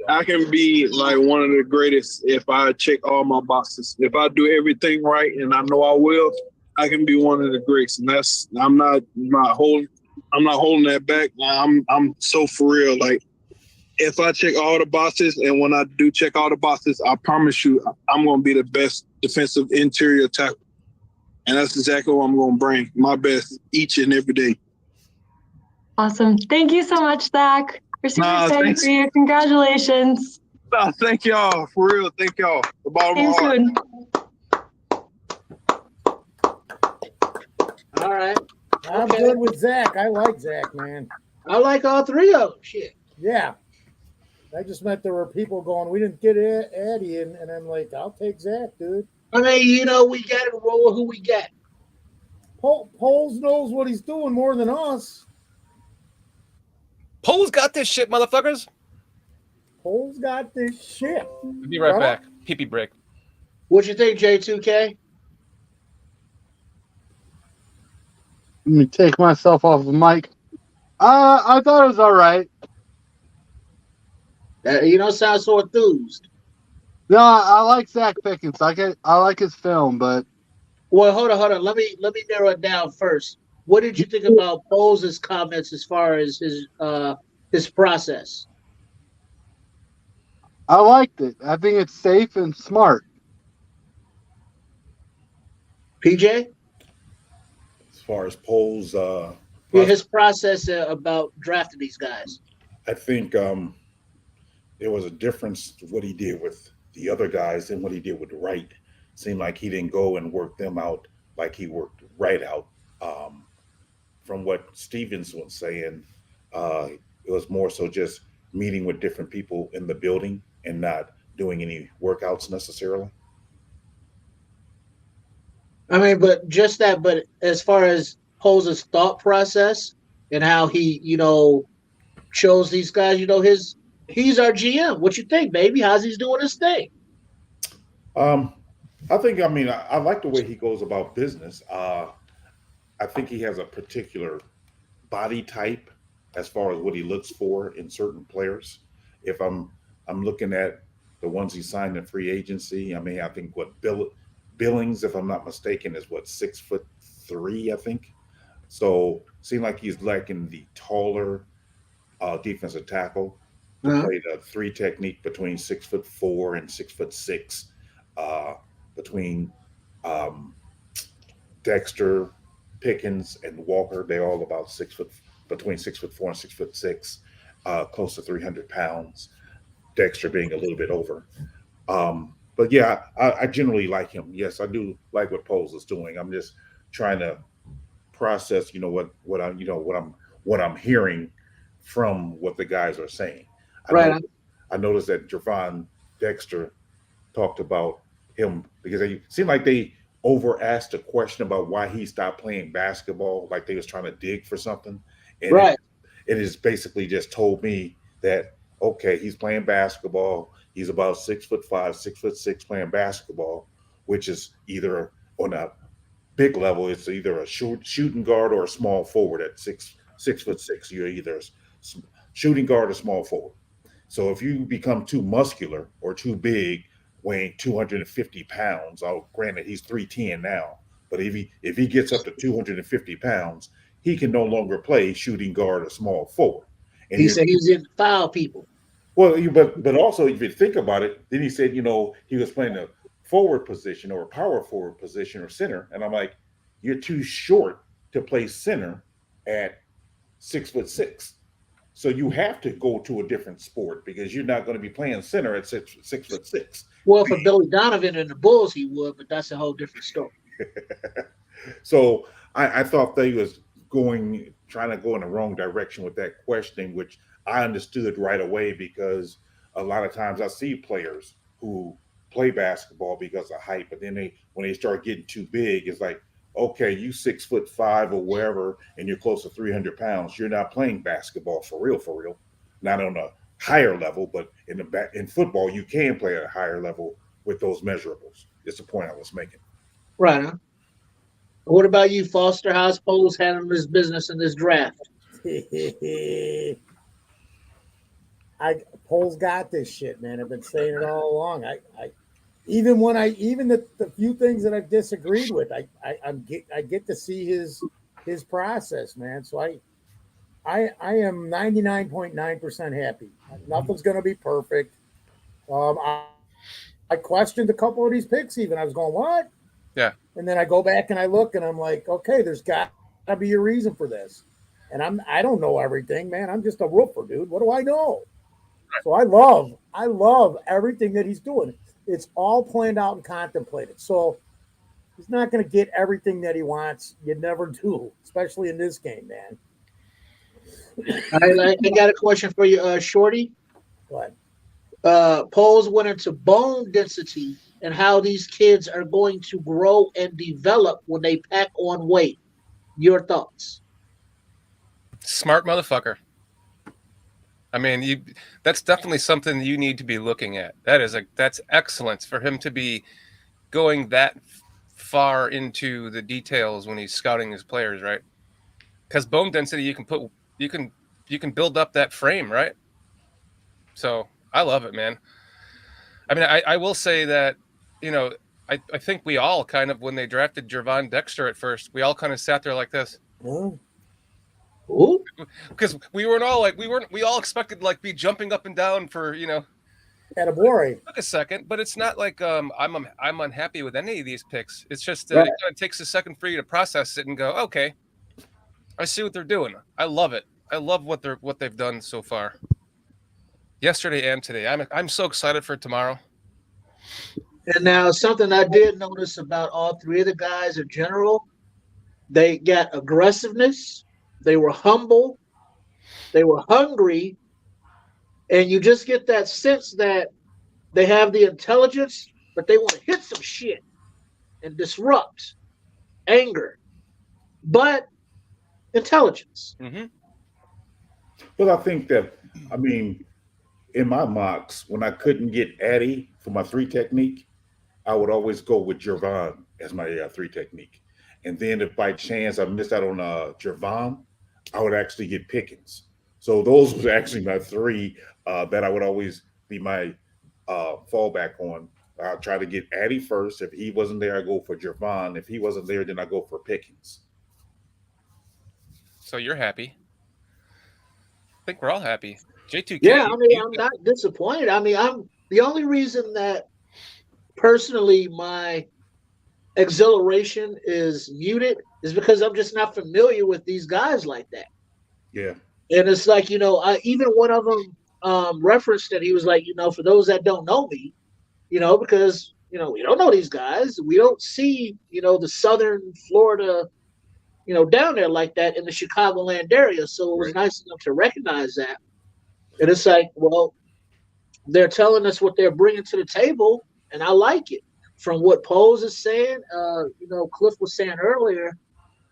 I can be like one of the greatest if I check all my boxes. If I do everything right, and I know I will, I can be one of the greats. And I'm not holding that back. I'm so for real. Like if I check all the boxes, and when I do check all the boxes, I promise you, I'm going to be the best defensive interior tackle. And that's exactly what I'm going to bring, my best each and every day.
Awesome. Thank you so much, Zach. We're super excited for you. Congratulations.
Thank y'all. For real. Thank y'all. The bottom of my
heart. All right.
I'm good with Zach. I like Zach, man.
I like all three of them. Shit.
Yeah. I just meant there were people going, we didn't get Eddie, and I'm like, I'll take Zach, dude.
I mean, we got to roll with who we got.
Poles knows what he's doing more than us.
Poles got this shit, motherfuckers.
Poles got this shit.
I'll be right back. Pee-pee break.
What you think, J2K?
Let me take myself off the mic. I thought it was all right.
You don't sound so enthused.
No, I like Zach Pickens. I like his film, but
well, hold on. Let me narrow it down first. What did you think about Poles' comments as far as his process?
I liked it. I think it's safe and smart.
PJ?
As far as Poles,
his process about drafting these guys.
I think there was a difference to what he did with the other guys and what he did with Wright. Seemed like he didn't go and work them out like he worked right out. From what Stevens was saying, it was more so just meeting with different people in the building and not doing any workouts necessarily.
I mean, but just that. But as far as Poles' thought process and how he, chose these guys, he's our GM. What you think, baby? How's he doing his thing?
I think, I like the way he goes about business. I think he has a particular body type as far as what he looks for in certain players. If I'm looking at the ones he signed in free agency, I think what Billings, if I'm not mistaken, is what 6'3", I think. So seemed like he's lacking the taller defensive tackle to play the 3 technique between 6'4" and 6'6", between Dexter, Pickens, and Walker. They're all about between 6'4" and 6'6", close to 300 pounds. Dexter being a little bit over. But yeah, I generally like him. Yes, I do like what Poles is doing. I'm just trying to process, what I'm hearing from what the guys are saying. I noticed that Javon Dexter talked about him because they seemed like they over asked a question about why he stopped playing basketball, like they was trying to dig for something. And it is basically just told me that, okay, he's playing basketball. He's about 6'5", 6'6", playing basketball, which is either on a big level, it's either a shooting guard or a small forward at 6'6". You're either a shooting guard or small forward. So if you become too muscular or too big, weighing 250 pounds, granted he's 310 now, but if he gets up to 250 pounds, he can no longer play shooting guard or small forward. And
he said he was in foul people.
Well, but also if you think about it, then he said, he was playing a forward position or a power forward position or center. And I'm like, you're too short to play center at 6'6". So you have to go to a different sport because you're not going to be playing center at 6'6".
Well, for Billy Donovan and the Bulls, he would, but that's a whole different story.
So I thought they was trying to go in the wrong direction with that questioning, which I understood right away because a lot of times I see players who play basketball because of height, but then when they start getting too big, it's like, okay, you 6'5" or wherever, and you're close to 300 pounds. You're not playing basketball for real. Not on a higher level, but in football, you can play at a higher level with those measurables. It's the point I was making.
Right. Huh? What about you, Foster? How's Poles handling his business in this draft?
Poles got this shit, man. I've been saying it all along. Even the few things that I've disagreed with, I get to see his process, man. So I am 99.9% happy. Nothing's going to be perfect. I questioned a couple of these picks. Even I was going, what?
Yeah.
And then I go back and I look and I'm like, okay, there's got to be a reason for this. And I don't know everything, man. I'm just a roofer, dude. What do I know? So I love everything that he's doing. It's all planned out and contemplated. So he's not going to get everything that he wants. You never do, especially in this game, man.
I got a question for you, Shorty.
What?
Poles went into bone density and how these kids are going to grow and develop when they pack on weight. Your thoughts?
Smart motherfucker. I mean, that's definitely something you need to be looking at. That's excellence for him to be going that far into the details when he's scouting his players, right? Because bone density, you can build up that frame, right? So I love it, man. I mean, I will say that, I think we all kind of, when they drafted Javon Dexter at first, we all kind of sat there like this. Because we all expected like be jumping up and down for,
Attaboy.
Took a second, but it's not like I'm unhappy with any of these picks. It's just it kind of takes a second for you to process it and go, okay, I see what they're doing. I love it. I love what they've done so far. Yesterday and today. I'm so excited for tomorrow.
And now something I did notice about all three of the guys in general, they got aggressiveness, they were humble, they were hungry, and you just get that sense that they have the intelligence, but they want to hit some shit and disrupt, anger, but intelligence.
Mm-hmm. Well, I think that, I mean, in my mocks, when I couldn't get Addy for my 3 technique, I would always go with Javon as my 3 technique. And then if by chance I missed out on Javon, I would actually get Pickens. So those were actually my 3 that I would always be my fallback on. I'll try to get Addy first. If he wasn't there, I go for Javon. If he wasn't there, then I go for Pickens.
So you're happy. I think we're all happy. J2K.
Yeah, I mean, I'm not disappointed. I mean, I'm the only reason that personally my exhilaration is muted is because I'm just not familiar with these guys like that.
Yeah.
And it's like, you know, even one of them referenced it. He was like, you know, for those that don't know me, you know, because, you know, we don't know these guys. We don't see, you know, the Southern Florida, you know, down there like that in the Chicagoland area. So it was nice enough to recognize that. And it's like, well, they're telling us what they're bringing to the table, and I like it. From what Pose is saying, you know, Cliff was saying earlier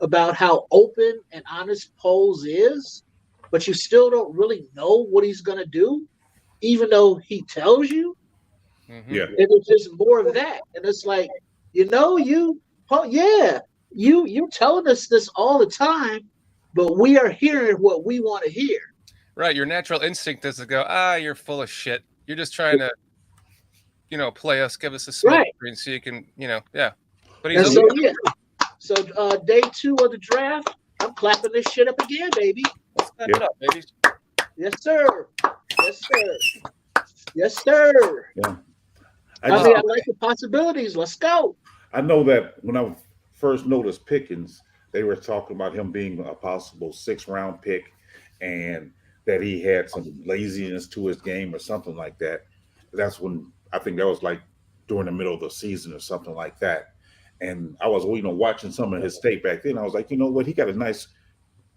about how open and honest Pose is, but you still don't really know what he's going to do, even though he tells you.
Mm-hmm. Yeah.
And it's just more of that. And it's like, you know, you're telling us this all the time, but we are hearing what we want to hear.
Right. Your natural instinct is to go, you're full of shit. You're just trying to, you know, play us, give us a smoke screen so you can, you know, yeah. But he's
So day 2 of the draft, I'm clapping this shit up again, baby.
Let's clap it up, baby.
Yes, sir. Yes, sir. Yes, sir.
Yeah.
I like the possibilities. Let's go.
I know that when I first noticed Pickens, they were talking about him being a possible 6th-round pick and that he had some laziness to his game or something like that. That's when I think that was like during the middle of the season or something like that. And I was, you know, watching some of his tape back then. I was like, you know what? He got a nice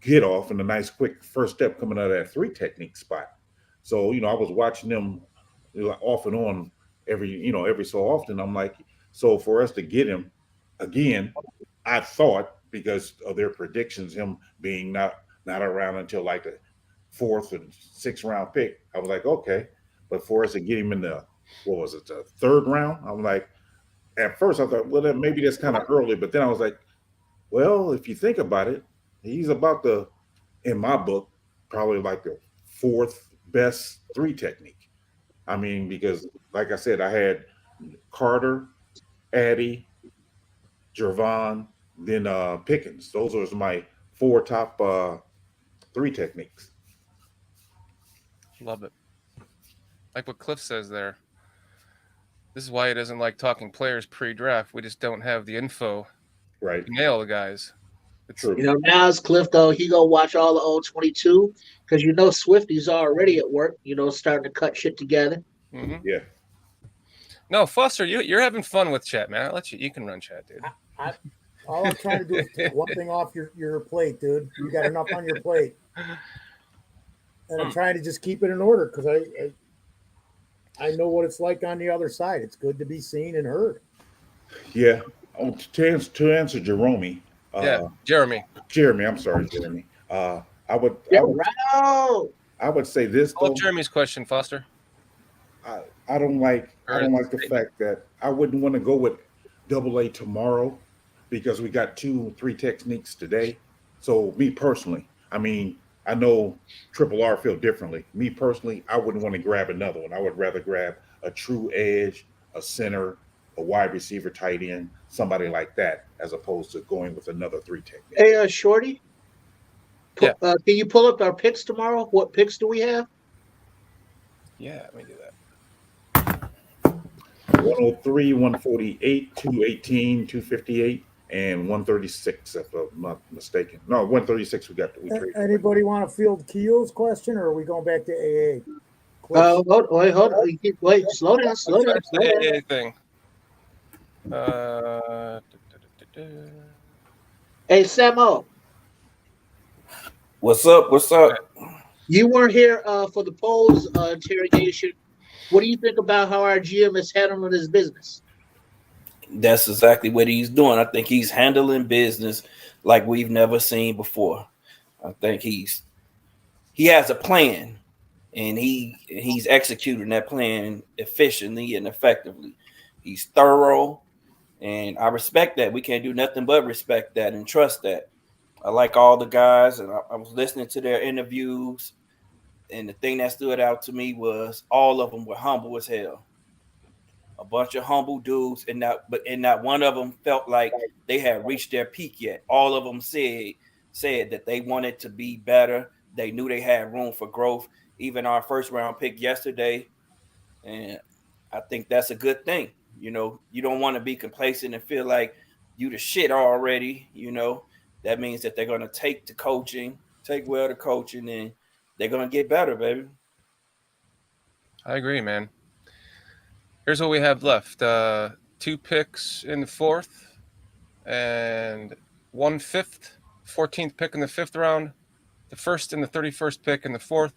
get off and a nice quick first step coming out of that 3 technique spot. So, you know, I was watching them, you know, off and on every so often. I'm like, so for us to get him again, I thought because of their predictions, him being not around until like the 4th and 6th round pick, I was like, okay. But for us to get him in the, the 3rd round, I'm like, at first I thought, well, maybe that's kind of early. But then I was like, well, if you think about it, he's about in my book, probably like the 4th best 3 technique. I mean, because like I said, I had Carter, Addy, Javon, then Pickens. Those are my 4 top 3 techniques.
Love it. Like what Cliff says there. This is why he doesn't like talking players pre-draft. We just don't have the info.
Right.
To nail the guys.
It's true.
You know, now it's Cliff, though. He go watch all the old 22 because, you know, Swifty's already at work, you know, starting to cut shit together.
Mm-hmm.
Yeah.
No, Foster, you're having fun with chat, man. I'll let you can run chat, dude.
All I'm trying to do is take one thing off your plate, dude. You got enough on your plate. And I'm trying to just keep it in order because I know what it's like on the other side. It's good to be seen and heard.
Yeah. To answer Jeremy.
Jeremy.
I'm sorry, Jeremy. I would say this.
I love Jeremy's question, Foster.
I don't like the fact that I wouldn't want to go with AA tomorrow because we got 2-3 techniques today. So me personally, I mean, I know Triple R feel differently. Me personally, I wouldn't want to grab another one. I would rather grab a true edge, a center, a wide receiver, tight end, somebody like that, as opposed to going with another 3 technique.
Hey, Shorty, can you pull up our picks tomorrow? What picks do we have?
Yeah, let me do that.
103, 148, 218, 258, and 136, if I'm not mistaken. No, 136 we traded.
Anybody want to field Keel's question, or are we going back to AA?
Hold on. Wait, slow down.
The AA thing.
Hey, Samo.
What's up? What's up?
You weren't here for the polls interrogation. What do you think about how our GM is handling his business?
That's exactly what he's doing. I think he's handling business like we've never seen before. I think he has a plan, and he's executing that plan efficiently and effectively. He's thorough, and I respect that. We can't do nothing but respect that and trust that. I like all the guys, and I was listening to their interviews, and the thing that stood out to me was all of them were humble as hell. A bunch of humble dudes, and not one of them felt like they had reached their peak yet. All of them said that they wanted to be better. They knew they had room for growth. Even our first round pick yesterday, and I think that's a good thing. You know, you don't want to be complacent and feel like you the shit already. You know, that means that they're going to take well to coaching, and they're going to get better, baby.
I agree, man. Here's what we have left: 2 picks in the 4th, and 1/5, 14th pick in the 5th round, the 1st and the 31st pick in the 4th,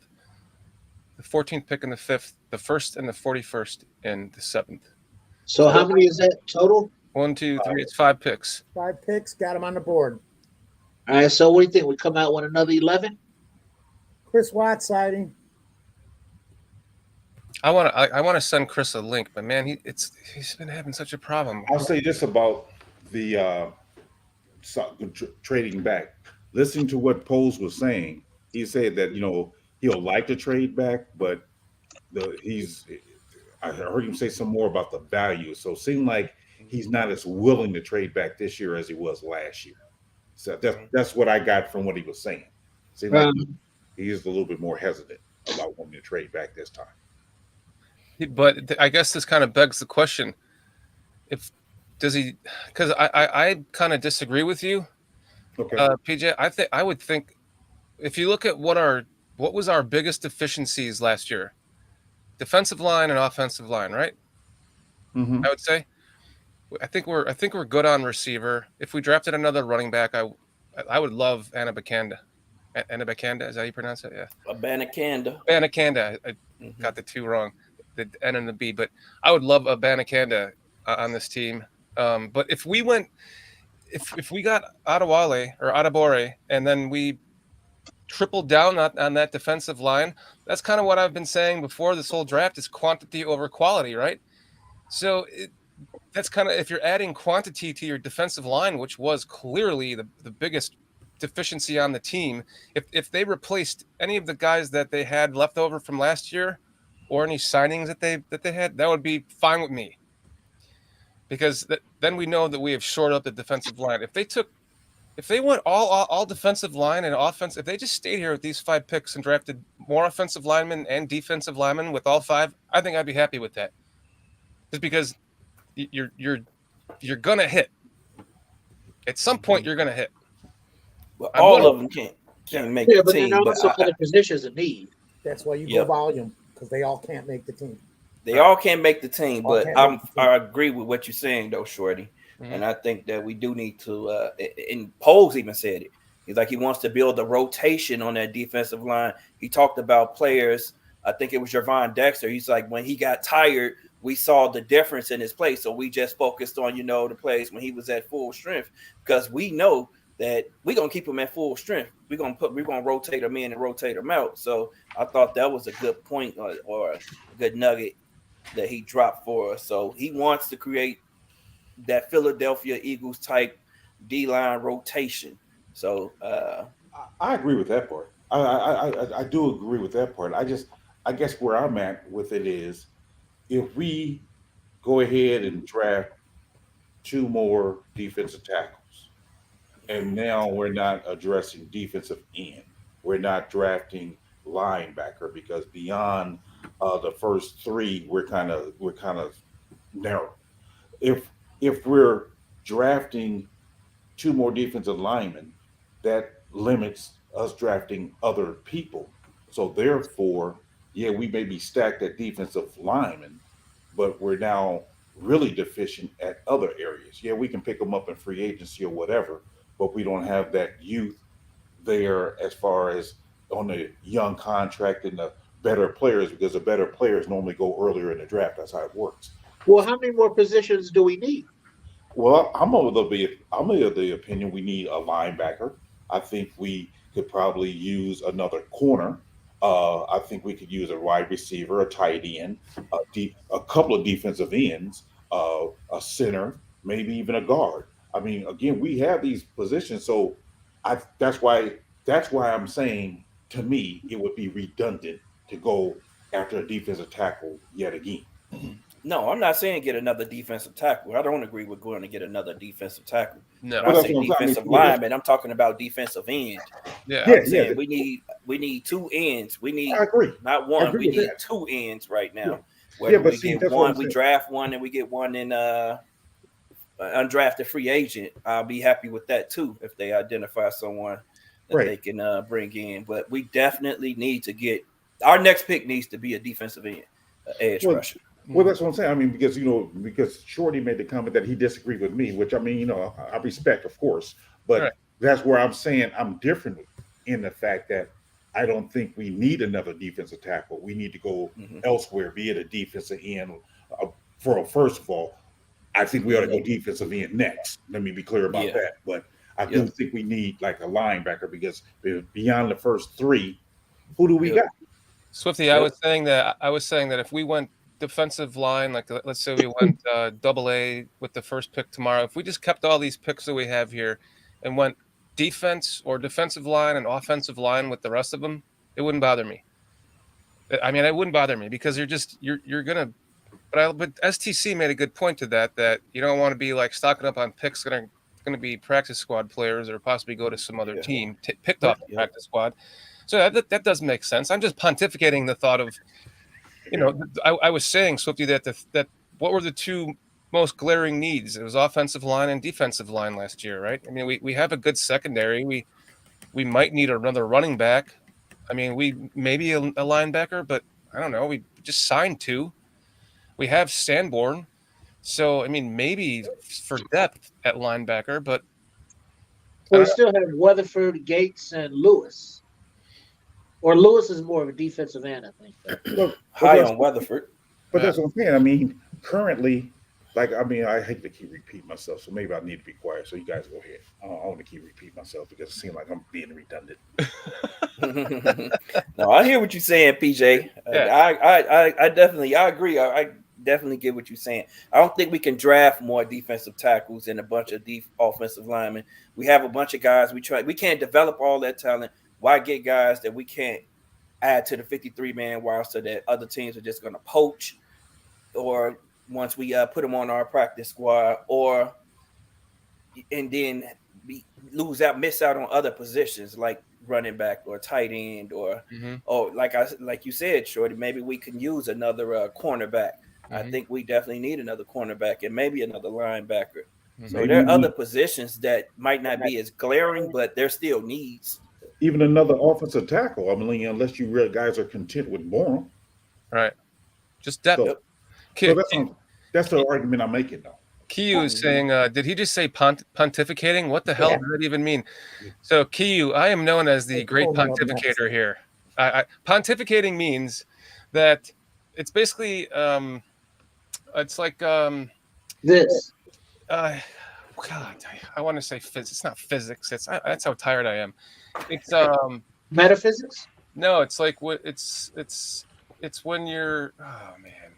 the 14th pick in the 5th, the 1st and the 41st in the 7th.
So how many is that total?
1, 2, 3. It's 5 picks.
5 picks, got them on the board.
All right. So what do you think? We come out with another 11?
Chris Watts sighting.
I want to send Chris a link, but man, he's been having such a problem.
I'll say this about the trading back. Listening to what Poles was saying, he said that he'll like to trade back, but I heard him say some more about the value. So it seemed like he's not as willing to trade back this year as he was last year. So that's what I got from what he was saying. Seemed like he is a little bit more hesitant about wanting to trade back this time.
But I guess this kind of begs the question: because I kind of disagree with you,
okay,
PJ. I would think if you look at what was our biggest deficiencies last year, defensive line and offensive line, right?
Mm-hmm.
I would say. I think we're good on receiver. If we drafted another running back, I would love Anabakanda. Anabakanda, is that how you pronounce it? Yeah.
Abanikanda.
I got the 2 wrong, the N and the B, but I would love Abanikanda on this team. But if we got Adewale or Adebore, and then we tripled down on that defensive line, that's kind of what I've been saying before this whole draft is quantity over quality, right? So that's kind of, if you're adding quantity to your defensive line, which was clearly the biggest deficiency on the team, if they replaced any of the guys that they had left over from last year or any signings that they had, that would be fine with me, because then we know that we have shored up the defensive line. If they went all defensive line and offense, if they just stayed here with these 5 picks and drafted more offensive linemen and defensive linemen with all 5, I think I'd be happy with that. Just because you're gonna hit at some point. You're gonna hit.
Well, all of them can't make the
but
team.
Then also for the positions of need.
That's why you go volume, because they all can't make the team.
They all can't make the team, but I agree with what you're saying, though, Shorty. Mm-hmm. And I think that we do need to. And Poles even said it. He's like he wants to build a rotation on that defensive line. He talked about players. I think it was Javon Dexter. He's like, when he got tired, we saw the difference in his play. So we just focused on, the plays when he was at full strength, because we know that we're going to keep him at full strength. We're going to rotate him in and rotate him out. So I thought that was a good point or a good nugget that he dropped for us. So he wants to create that Philadelphia Eagles type D-line rotation. So
I agree with that part. I do agree with that part. I guess where I'm at with it is, if we go ahead and draft 2 more defensive tackles, and now we're not addressing defensive end, we're not drafting linebacker, because beyond the first 3, we're kind of narrow. If we're drafting 2 more defensive linemen, that limits us drafting other people. So therefore, we may be stacked at defensive linemen, but we're now really deficient at other areas. Yeah, we can pick them up in free agency or whatever, but we don't have that youth there as far as on the young contract and the better players, because the better players normally go earlier in the draft. That's how it works.
Well, how many more positions do we need?
Well, I'm of the opinion we need a linebacker. I think we could probably use another corner. I think we could use a wide receiver, a tight end, a couple of defensive ends, a center, maybe even a guard. I mean, again, we have these positions, so that's why I'm saying, to me, it would be redundant to go after a defensive tackle yet again.
No, I'm not saying get another defensive tackle. I don't agree with going to get another defensive tackle.
No,
when I say defensive lineman, I'm talking about defensive end. I'm saying we need two ends. We need not one. We need two ends right now. Whether we get one, we draft one, and we get one in undrafted free agent. I'll be happy with that too if they identify someone that they can bring in. But we definitely need to get our next pick needs to be a defensive end, edge rusher.
Well, that's what I'm saying. I mean, because Shorty made the comment that he disagreed with me, which I mean, I respect, of course, but that's where I'm saying I'm different in the fact that I don't think we need another defensive tackle. We need to go elsewhere, be it a defensive end. First of all, I think we ought to go defensive end next. Let me be clear about that. But I do think we need like a linebacker, because beyond the first three, who do we got?
Swifty, I was saying that if we went defensive line, like let's say we went AA with the first pick tomorrow, if we just kept all these picks that we have here and went defense or defensive line and offensive line with the rest of them, it wouldn't bother me. I mean, it wouldn't bother me, because you're gonna. But STC made a good point to that you don't want to be like stocking up on picks that are going to be practice squad players or possibly go to some other team picked off the practice squad. So that does make sense. I'm just pontificating the thought of. I was saying, Swifty, that what were the two most glaring needs? It was offensive line and defensive line last year, right? I mean, we have a good secondary. We might need another running back. I mean, we maybe a linebacker, but I don't know. We just signed two. We have Sanborn. So, I mean, maybe for depth at linebacker, but...
Well, we still have Weatherford, Gates, and Lewis. Or Lewis is more of a defensive end, I think.
High on Weatherford.
But that's what I'm saying. I mean, currently, I hate to keep repeating myself, so maybe I need to be quiet. So you guys go ahead. I don't want to keep repeating myself because it seems like I'm being redundant.
No, I hear what you're saying, PJ. I definitely agree. I definitely get what you're saying. I don't think we can draft more defensive tackles and a bunch of offensive linemen. We have a bunch of guys. We can't develop all that talent. Why get guys that we can't add to the 53-man roster that other teams are just going to poach, or once we put them on our practice squad, and then miss out on other positions like running back or tight end, or like you said, Shorty, maybe we can use another cornerback. I think we definitely need another cornerback and maybe another linebacker. So there are other positions that might not be as glaring, but they're still needs.
Even another offensive tackle. I mean, unless you real guys are content with Bourne.
Right. Just depth.
So that's the argument I'm making, though.
Kiyu is saying, did he just say pontificating? What the hell does that even mean? So, Kiyu, I am known as the great pontificator here. Pontificating means that it's basically, it's like
this.
God, I want to say physics. It's not physics. That's how tired I am. It's
metaphysics.
No, it's like what it's when you're. Oh man,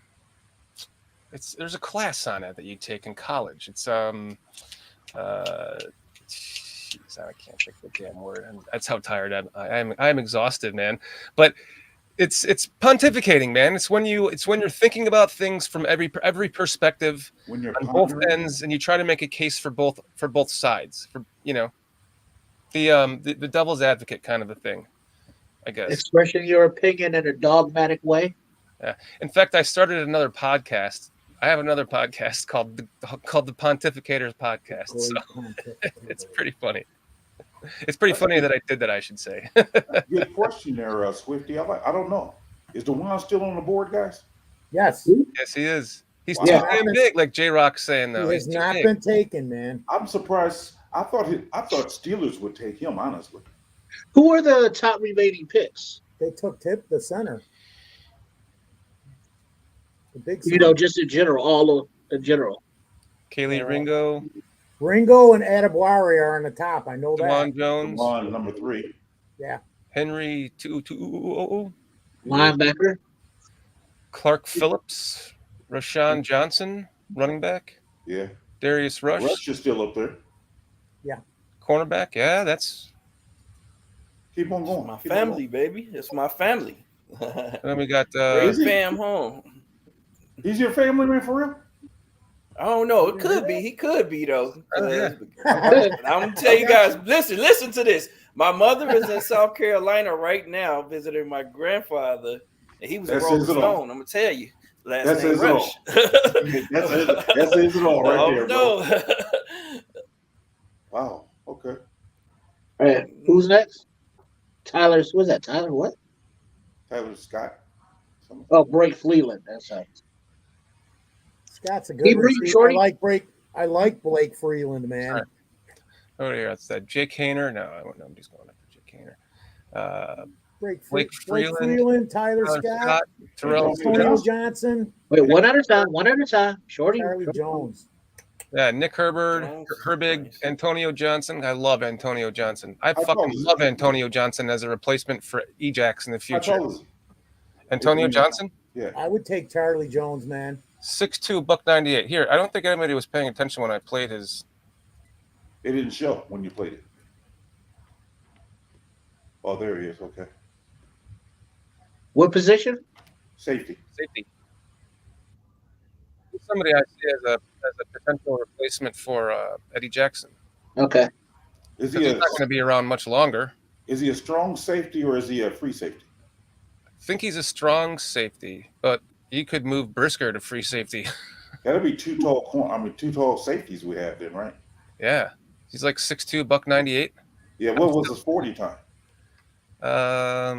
there's a class on it that you take in college. It's jeez, I can't think of the damn word. That's how tired I'm exhausted, man. But it's pontificating, man. It's when you're thinking about things from every perspective on both ends, and you try to make a case for both sides. For the devil's advocate kind of a thing, I guess.
Expressing your opinion in a dogmatic way.
Yeah. In fact, I started another podcast. I have another podcast called the Pontificators Podcast. So it's pretty funny. It's pretty funny that I did that, I should say.
Good question there, Swifty. I don't know. Is DeJuan still on the board, guys?
Yes.
Yes, he is. He's
Wow.
too damn big, like J Rock's saying though.
He
He's
has
too
not
big.
been taken, man.
I'm surprised. I thought Steelers would take him, honestly.
Who are the top remaining picks?
They took the center. The big
You
center.
know, just in general, in general.
Kaylee Ringo.
Ringo and Adebawari are on the top. I know that.
Devon Jones.
Devon, number 3.
Yeah.
Henry
Linebacker.
Clark Phillips. Rashawn Johnson, running back.
Yeah.
Darius Rush.
Rush is still up there.
Yeah.
Cornerback. Yeah, that's.
Keep on going.
My family, baby. It's my family.
And then we got
Bring fam home.
He's your family man for real?
I don't know. It could be. He could be though.
Yeah.
I'm gonna tell you guys. Listen to this. My mother is in South Carolina right now visiting my grandfather, and he was a Rolling Stone. I'm gonna tell you. Last name Rush.
That says it all right there, bro.
No.
Wow. Okay.
All right. Who's next? Tyler. What's that? Tyler what?
Tyler Scott.
Oh, Blake Freeland. That's right.
Scott's a good receiver. I like Blake Freeland, man.
Right. Oh, here it's that Jake Hayner. No, nobody's going after Jake Hayner. Blake Freeland,
Tyler Scott,
Terrell
Antonio Johnson.
Wait, one at a time. Shorty.
Charlie Jones.
Yeah, Nick Herbert, Herbig, Antonio Johnson. I love Antonio Johnson. I fucking love Antonio Johnson as a replacement for Ejax in the future. Antonio Johnson?
Yeah.
I would take Charlie Jones, man.
6'2", $198. Here, I don't think anybody was paying attention when I played his.
It didn't show when you played it. Oh, there he is. Okay.
What position?
Safety.
Somebody I see as a potential replacement for Eddie Jackson.
Okay.
He's
not going to be around much longer.
Is he a strong safety or is he a free safety?
I think he's a strong safety, but you could move Brisker to free safety.
That'd be two tall safeties we have then, right?
Yeah. He's like 6'2", $198.
Yeah, what was his 40 time?
I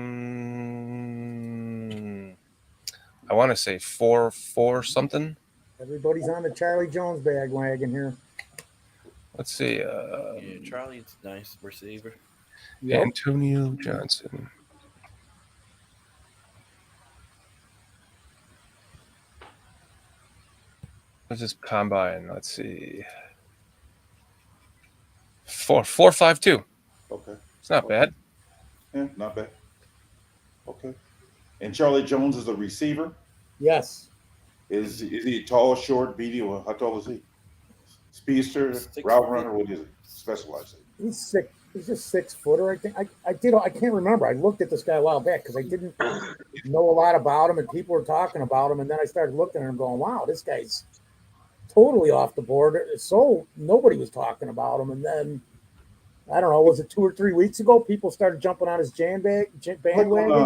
want to say 4 something.
Everybody's on the Charlie Jones bandwagon here.
Let's see.
Yeah, Charlie's nice receiver.
Yep. Antonio Johnson. What's his combine? Let's see. 4.52.
Okay.
It's not bad.
Yeah, not bad. Okay. And Charlie Jones is a receiver?
Yes.
Is he tall, short, beady? Or how tall is he? Speedster, route runner, what is he? Specialized.
He's sick. He's just 6-footer. I think I can't remember. I looked at this guy a while back because I didn't know a lot about him, and people were talking about him, and then I started looking at him, going, "Wow, this guy's totally off the board." So nobody was talking about him, and then I don't know. Was it 2 or 3 weeks ago? People started jumping on his bandwagon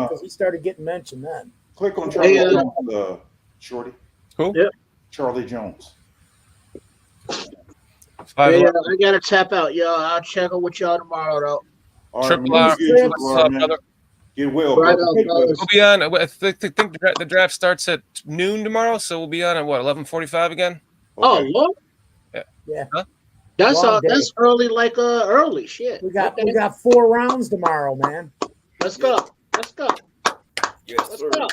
because he started getting mentioned then.
Click on Charlie Jones, Shorty.
Who?
Yep.
Charlie Jones.
Hey, I gotta tap out, y'all. I'll check on with y'all tomorrow, though.
All
Triple
right,
R.
Get well.
Right
bro.
on,
Get well.
We'll be on. I think the draft starts at noon tomorrow, so we'll be on at what, 11:45 again?
Oh, Lord.
Yeah.
Huh?
That's early, like early shit.
We got 4 rounds tomorrow, man.
Let's go.
Yes,
Let's
sir.
go.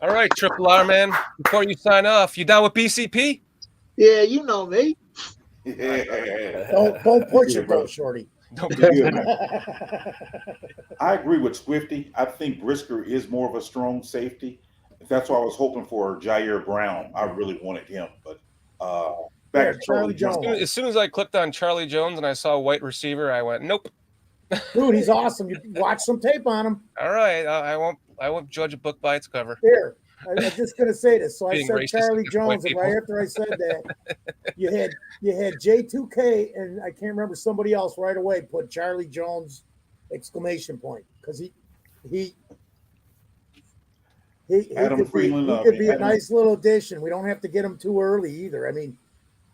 All right, Triple R, man. Before you sign off, you down with BCP?
Yeah, you know me.
Don't push it, though, Shorty.
Don't
do it. I agree with Swifty. I think Brisker is more of a strong safety. That's why I was hoping for Jair Brown. I really wanted him, but back to Charlie Jones.
As soon as I clicked on Charlie Jones and I saw a white receiver, I went, nope.
Dude, he's awesome. You watch some tape on him.
All right, I won't judge a book by its cover.
Here, I was just gonna say this. So I
Being
said
racist
Charlie
against white
Jones, and
people.
right after I said that, you had J2K, and I can't remember somebody else right away put Charlie Jones exclamation point because he
Adam Freeland,
could be a nice little addition. We don't have to get him too early either. I mean,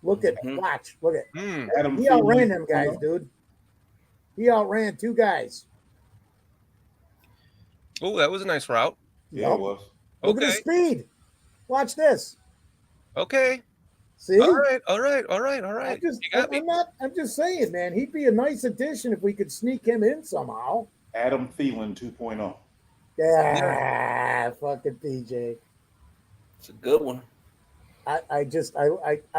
look at
Adam
he outran
Freeland,
them guys, dude. He outran 2 guys.
Oh, that was a nice route.
Yeah, it was.
Look at his speed. Watch this.
Okay.
See?
All right.
I'm just saying, man, he'd be a nice addition if we could sneak him in somehow.
Adam Thielen 2.0.
Yeah, fucking PJ.
It's a good one.
I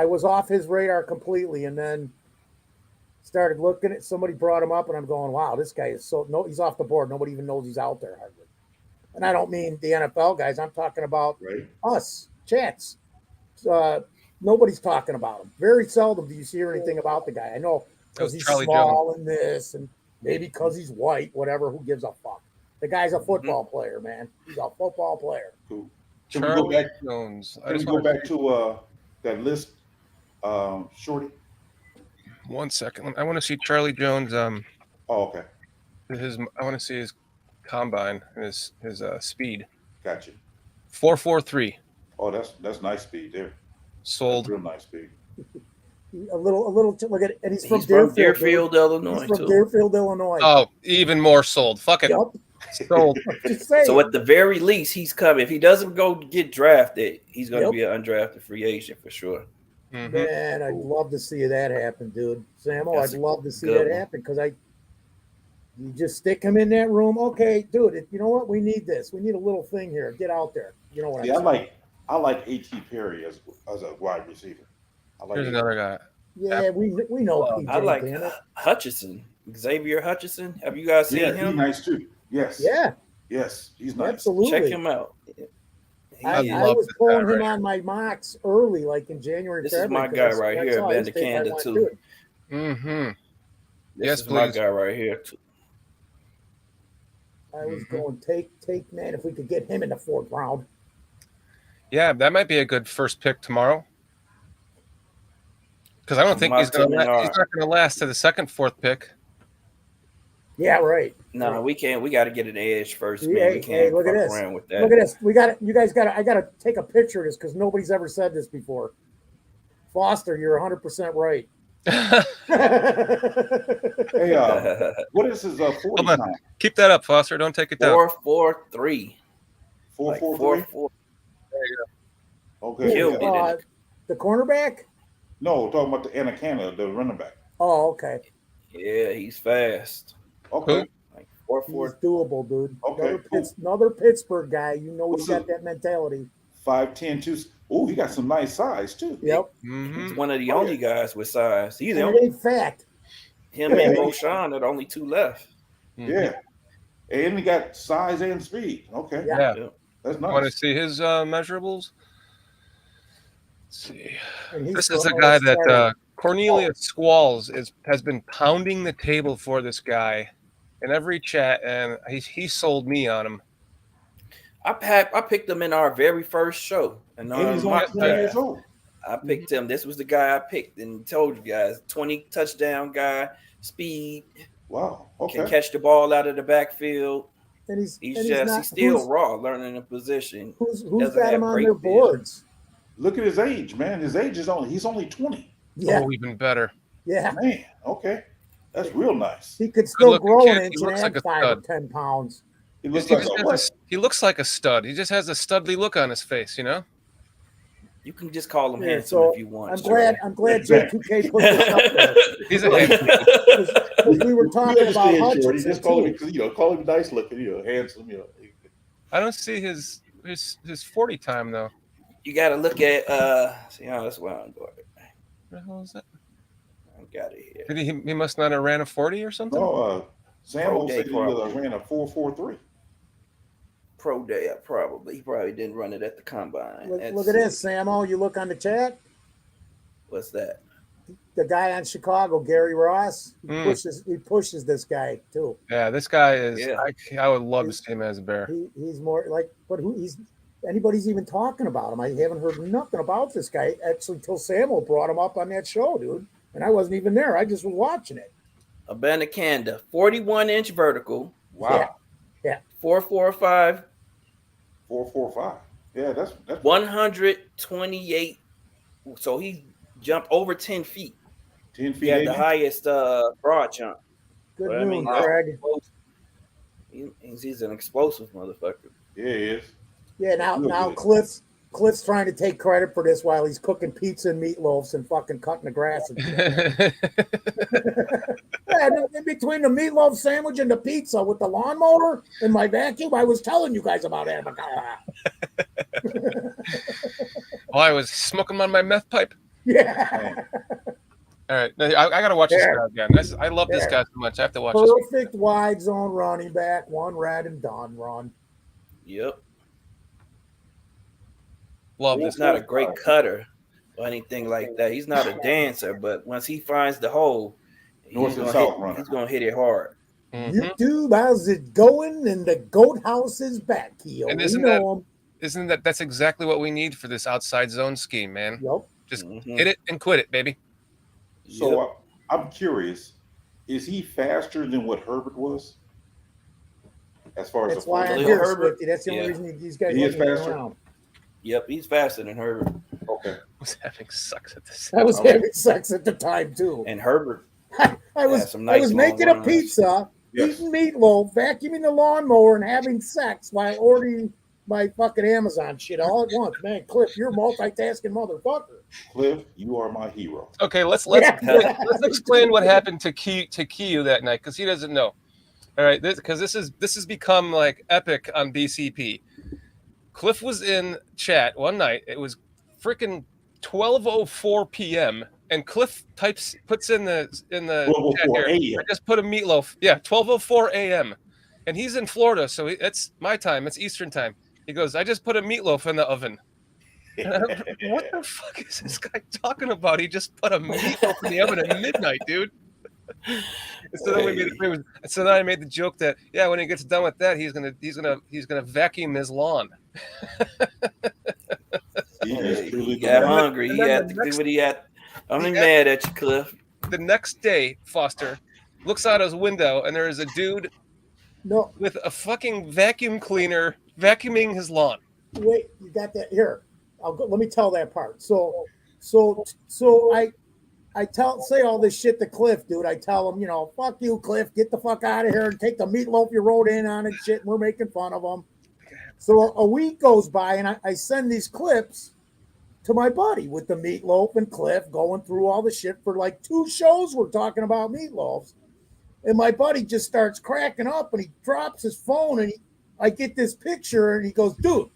was off his radar completely, and then started looking at somebody brought him up, and I'm going, wow, this guy is he's off the board. Nobody even knows he's out there hardly. And I don't mean the NFL guys. I'm talking about us, chats. Nobody's talking about him. Very seldom do you hear anything about the guy. I know because he's
Charlie
small and this, and maybe because he's white, whatever. Who gives a fuck? The guy's a football player, man. He's a football player.
Cool.
Charlie Jones.
Can we go back to that list, Shorty?
1 second. I want to see Charlie Jones.
Oh, okay.
I want to see his combine and his speed.
Gotcha.
4.43.
Oh, that's nice speed there.
Sold.
That's real nice speed.
A little. Look at it, and he's from
Deerfield, Illinois.
He's from Deerfield, Illinois.
Oh, even more sold. Fuck it.
Yep.
Sold.
So at the very least, he's coming. If he doesn't go get drafted, he's going to be an undrafted free agent for sure.
Mm-hmm.
Man, I'd love to see that happen, dude. Samo, I'd love to see
good
that
one.
happen because you just stick him in that room. Okay, dude, you know what? We need this. We need a little thing here. Get out there. You know what I'm saying?
I like A.T. Perry as a wide receiver.
Here's another guy.
Yeah, we know PJ.
I like
damn it.
Hutchinson, Xavier Hutchinson. Have you guys seen him?
He's nice too. Yes.
Yeah.
Yes, he's nice.
Absolutely.
Check him out.
I was pulling him on my mocks early, like in January.
This is my guy right here, Vander Canada too.
Mm-hmm.
This is my guy right here too.
I was going take man if we could get him in the 4th round.
Yeah, that might be a good first pick tomorrow. Because I don't think he's not going to last to the 2nd, 4th pick.
Yeah, right.
No, we can't. We got to get an edge first, man.
Hey,
We can't
look at
fuck
this.
around with that.
Look at this. You guys got to. I got to take a picture of this because nobody's ever said this before. Foster, you're 100% right.
Hey, what is his 40
Hold on.
time?
Keep that up, Foster. Don't take it down.
4.43.
4.43.
There you
go. Okay.
The cornerback?
No, talking about the Anaconda, the running back.
Oh, okay.
Yeah, he's fast.
Okay.
Like 4.4.
He's doable, dude.
Okay.
Another Pittsburgh guy. You know he's got that mentality.
5'10", 2. Oh, he got some nice size too.
Yep.
He's one of the only guys with size. He's the
And
only.
it ain't fact.
Him and Roshan are the only 2 left.
Yeah. And he got size and speed. Okay.
Yeah.
That's
Want to
nice.
see his measurables? Let's see.
And
This is a guy that Cornelius Squalls has been pounding the table for this guy in every chat, and he sold me on him.
I picked him in our very first show, and
he's only 20 years old.
I picked him. This was the guy I picked, and told you guys, 20 touchdown guy, speed.
Wow. Okay.
Can catch the ball out of the backfield.
And he's
still raw, learning the position.
Who's
Doesn't
got
have
him on
great
their
vision.
boards?
Look at his age, man. His age is he's only 20.
Yeah.
Oh, even better.
Yeah.
Man, okay. That's real nice.
He could still
Good-looking
grow
kid.
an
He
inch and
looks
add
like a
5 or
stud.
10 pounds.
He looks
He
like
just
a
has he looks like a stud. He just has a studly look on his face, you know?
You can just call him
Yeah,
handsome
so
if you want.
I'm glad J2K put this up there.
He's a handsome.
Because we were talking about Hutchinson.
Just call him, call him nice looking, handsome,
I don't see his 40 time though.
You got to look at see how that's why I'm going.
What the hell is that?
I got it here.
Did he must not have ran a 40 or something?
No, Sam
Pro
said
day
he ran a 4.43.
Pro day, he probably didn't run it at the combine.
Look at this, Samo. You look on the chat.
What's that?
The guy on Chicago, Gary Ross,
Hmm.
he pushes this guy too.
Yeah, this guy is.
Yeah.
I would love to see him as a Bear.
He's more like, but anybody's even talking about him? I haven't heard nothing about this guy actually till Samuel brought him up on that show, dude. And I wasn't even there. I just was watching it.
Abanikanda, 41-inch vertical.
Wow.
Yeah.
4.45.
4.45. Yeah, that's
128. So he jumped over 10 feet.
10 feet.
He had the highest broad jump.
Good
But,
news, Craig.
He's an explosive motherfucker.
Yeah, he is.
Yeah, now Cliff's Cliff's trying to take credit for this while he's cooking pizza and meatloafs and fucking cutting the grass and shit. Yeah, in between the meatloaf sandwich and the pizza with the lawnmower and my vacuum, I was telling you guys about it.
Oh, I was smoking on my meth pipe.
Yeah.
All right, I got to watch this guy again. I love this guy so much. I have to watch this.
Perfect wide zone running back, one rat and done run.
Yep.
Love
He's not a great cutter or anything like that. He's not a dancer, but once he finds the hole, he's going to hit it hard.
YouTube, how's it going? And the goat house is back here.
And that's exactly what we need for this outside zone scheme, man.
Yep.
Just hit it and quit it, baby.
So I'm curious, is he faster than what Herbert was? As far as
that's why I'm here, Swifty. That's the only reason these guys
is faster.
Around.
Yep, he's faster than Herbert.
Okay.
I was having sex at this.
I was having sex at the time too.
And Herbert.
I was making a pizza, eating meatloaf, vacuuming the lawnmower, and having sex while ordering my fucking Amazon shit all at once. Man, Cliff, you're a multitasking motherfucker.
Cliff, you are my hero.
Okay, let's explain what happened to Kiyu that night because he doesn't know. All right, because this has become like epic on BCP. Cliff was in chat one night. It was freaking 12:04 p.m. and Cliff puts in the chat here, I just put a meatloaf. Yeah, 12:04 a.m. and he's in Florida, so it's my time. It's Eastern time. He goes, I just put a meatloaf in the oven. What the fuck is this guy talking about? He just put a meatloaf in the oven at midnight, dude. So then I made the joke that when he gets done with that, he's gonna vacuum his lawn.
He got hungry. He had to do what he had. I'm mad at you, Cliff.
The next day, Foster looks out his window and there is a dude with a fucking vacuum cleaner vacuuming his lawn.
Wait, you got that here? Let me tell that part. So I say all this shit to Cliff, dude. I tell him, fuck you, Cliff, get the fuck out of here and take the meatloaf you wrote in on and shit. And we're making fun of him. So a week goes by and I send these clips to my buddy with the meatloaf and Cliff going through all the shit for like 2 shows. We're talking about meatloafs. And my buddy just starts cracking up and he drops his phone and I get this picture and he goes, dude,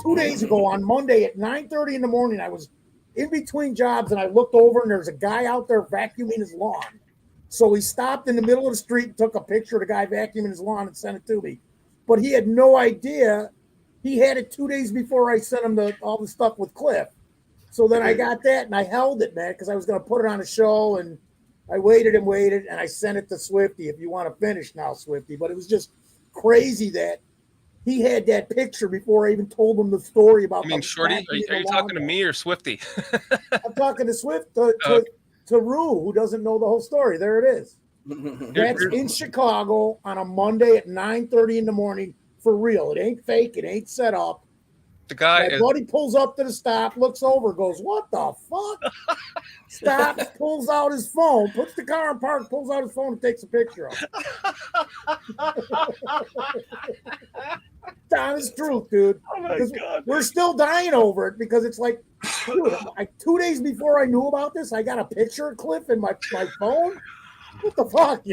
2 days ago on Monday at 9:30 in the morning, I was in between jobs and I looked over and there's a guy out there vacuuming his lawn. So he stopped in the middle of the street and took a picture of the guy vacuuming his lawn and sent it to me. But he had no idea. He had it 2 days before I sent him all the stuff with Cliff. So then I got that and I held it, man, because I was going to put it on a show and I waited and I sent it to Swifty. If you want to finish now, Swifty. But it was just crazy that he had that picture before I even told him the story about.
I mean, Shorty, are you talking to me or Swifty?
I'm talking to Swift to Rue, who doesn't know the whole story. There it is. That's in Chicago on a Monday at 9:30 in the morning for real. It ain't fake. It ain't set up.
The guy,
my buddy pulls up to the stop, looks over, goes, "What the fuck?" Stops, pulls out his phone, puts the car in park, pulls out his phone, and takes a picture of it. Honest truth, dude.
Oh my God.
We're still dying over it because it's like, dude, 2 days before I knew about this, I got a picture of Cliff in my phone. What the fuck,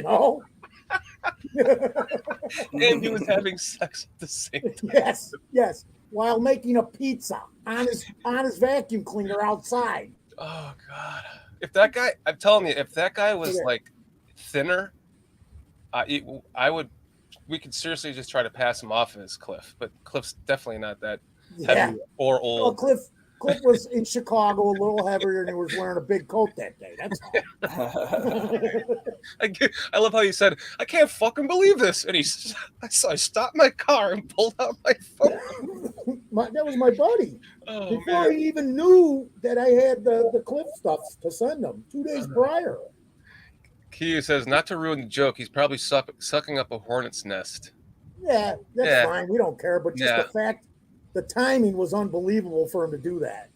And he was having sex at the same time.
Yes. While making a pizza on his vacuum cleaner outside.
Oh God! If that guy, I'm telling you, if that guy was like thinner, we could seriously just try to pass him off as Cliff. But Cliff's definitely not that heavy or old.
Well, Cliff was in Chicago, a little heavier, and he was wearing a big coat that day. That's all.
I love how you said, "I can't fucking believe this," and I stopped my car and pulled out my phone.
That was my buddy. Before he even knew that I had the Cliff stuff to send him 2 days prior.
Kiyu says, not to ruin the joke, he's probably sucking up a hornet's nest.
Yeah, that's fine. We don't care. But just the fact, the timing was unbelievable for him to do that.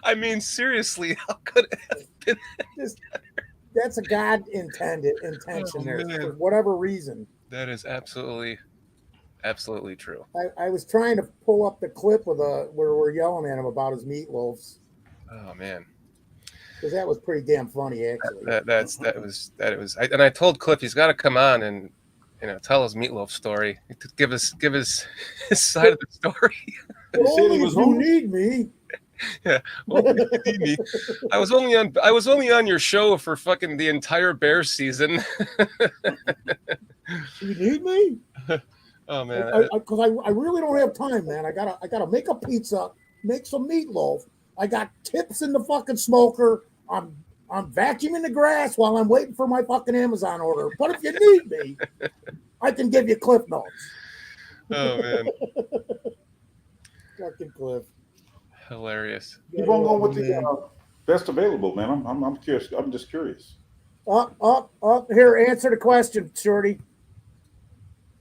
I mean, seriously, how could it have been?
That's a God intention there for whatever reason.
That is absolutely Absolutely true.
I was trying to pull up the clip of where we're yelling at him about his meatloafs.
Oh man,
because that was pretty damn funny, actually.
And I told Cliff he's got to come on and tell his meatloaf story. Give his his side of the story.
Only if you need me.
Yeah, only if you need me. I was only on your show for fucking the entire Bears season.
You need me?
Oh man,
because I really don't have time, man. I gotta make a pizza, make some meatloaf. I got tips in the fucking smoker. I'm vacuuming the grass while I'm waiting for my fucking Amazon order. But if you need me, I can give you Cliff Notes.
Oh man,
fucking Cliff.
Hilarious. Keep on going with the best available, man. I'm curious. I'm just curious.
Up. Here, answer the question, Shorty.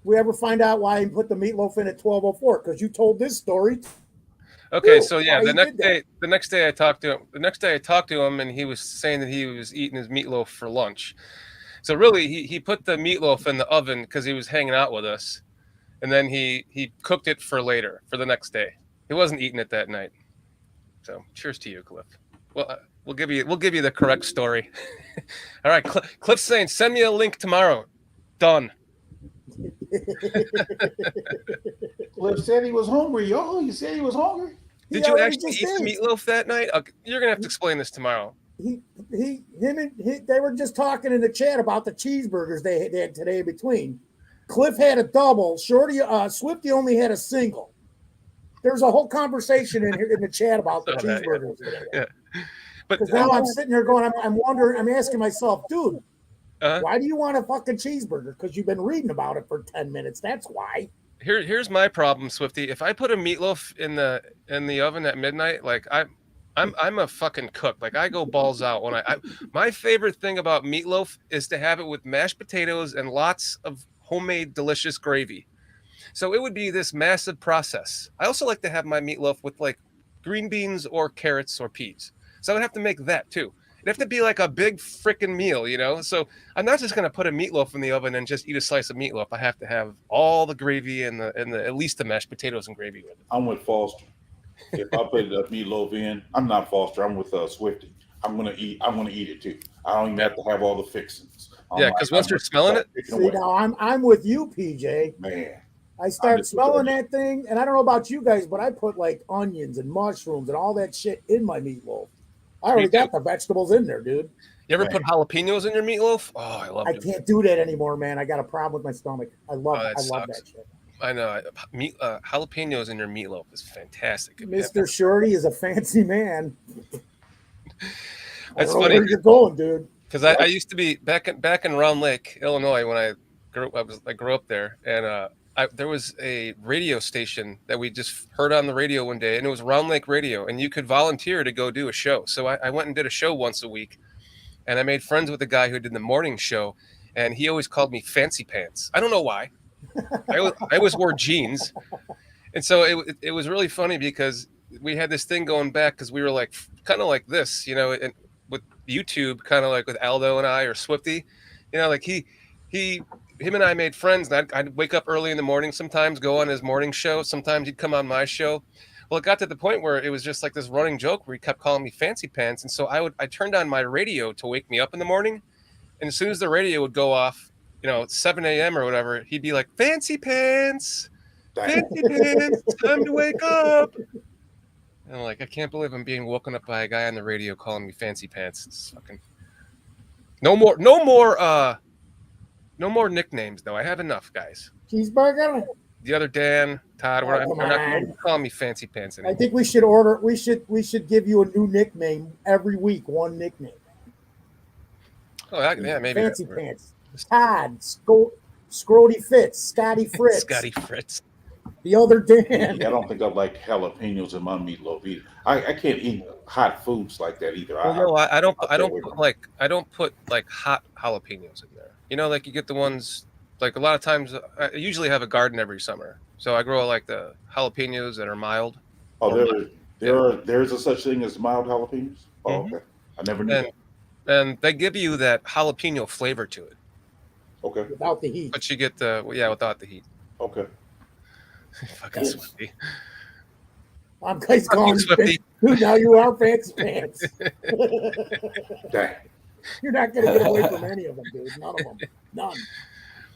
We ever find out why he put the meatloaf in at 12:04? Because you told this story.
Okay, so yeah, the next day I talked to him, and he was saying that he was eating his meatloaf for lunch. So really, he put the meatloaf in the oven because he was hanging out with us, and then he cooked it for later, for the next day. He wasn't eating it that night. So cheers to you, Cliff. Well, we'll give you the correct story. All right, Cliff's saying send me a link tomorrow. Done.
Cliff said he was hungry, y'all. You said he was hungry.
Did you actually eat the meatloaf that night? You're gonna have to explain this tomorrow.
They were just talking in the chat about the cheeseburgers they had today in between. Cliff had a double. Shorty, Swifty only had a single. There's a whole conversation in here in the chat about the cheeseburgers.
Yeah. But
because now I'm sitting there going, I'm wondering, I'm asking myself, dude, why do you want a fucking cheeseburger? Because you've been reading about it for 10 minutes. That's why.
Here's my problem, Swifty. If I put a meatloaf in the oven at midnight, like I'm a fucking cook. Like I go balls out when my favorite thing about meatloaf is to have it with mashed potatoes and lots of homemade delicious gravy. So it would be this massive process. I also like to have my meatloaf with like green beans or carrots or peas. So I would have to make that too. It'd have to be like a big freaking meal, So I'm not just gonna put a meatloaf in the oven and just eat a slice of meatloaf. I have to have all the gravy and the at least the mashed potatoes and gravy with it.
I'm with Foster. If I put a meatloaf in, I'm not Foster. I'm with Swifty. I'm gonna eat it too. I don't even have to have all the fixings.
Yeah, because once you're smelling it,
see, now I'm with you, PJ.
Man,
I start smelling that thing, and I don't know about you guys, but I put like onions and mushrooms and all that shit in my meatloaf. I already got the vegetables in there, dude.
You ever put jalapenos in your meatloaf? Oh, I love it.
I can't do that anymore, man. I got a problem with my stomach. I love that shit.
I know. Jalapenos in your meatloaf is fantastic.
Mr. Shorty is a fancy man.
That's funny.
Where you're going, dude?
Because I used to be back in Round Lake, Illinois, when I grew up there, and there was a radio station that we just heard on the radio one day, and it was Round Lake Radio, and you could volunteer to go do a show. So I went and did a show once a week, and I made friends with the guy who did the morning show, and he always called me Fancy Pants. I don't know why. I always wore jeans, and so it was really funny because we had this thing going back because we were like kind of like this, and with YouTube, kind of like with Aldo and I or Swifty, like him and I made friends, and I'd wake up early in the morning sometimes, go on his morning show. Sometimes he'd come on my show. Well, it got to the point where it was just like this running joke where he kept calling me Fancy Pants. And so I turned on my radio to wake me up in the morning. And as soon as the radio would go off, 7 a.m. or whatever, he'd be like, Fancy Pants, Fancy Pants, it's time to wake up. And I'm like, I can't believe I'm being woken up by a guy on the radio calling me Fancy Pants. It's fucking no more nicknames, though. I have enough, guys.
Cheeseburger.
The other Dan, Todd, we're not calling me Fancy Pants anymore.
I think we should give you a new nickname every week. One nickname.
Oh, yeah, maybe.
Fancy Pants. Todd, Scrody Fitz, Scotty Fritz.
Scotty Fritz.
The other Dan.
I don't think I like jalapenos in my meatloaf either. I can't eat hot foods like that either.
Well, I don't put hot jalapenos in there. Like you get the ones, like a lot of times, I usually have a garden every summer. So I grow like the jalapenos that are mild.
Oh, there's a such thing as mild jalapenos? Oh, okay. I never knew that.
And they give you that jalapeno flavor to it.
Okay.
Without the heat.
But you get without the heat.
Okay.
Fucking Swifty.
I'm guys
Fuck you,
calling
Swifty.
Dude, now you are fancy pants.
Dang.
You're not going to get away from any of them, dude. None of them. None.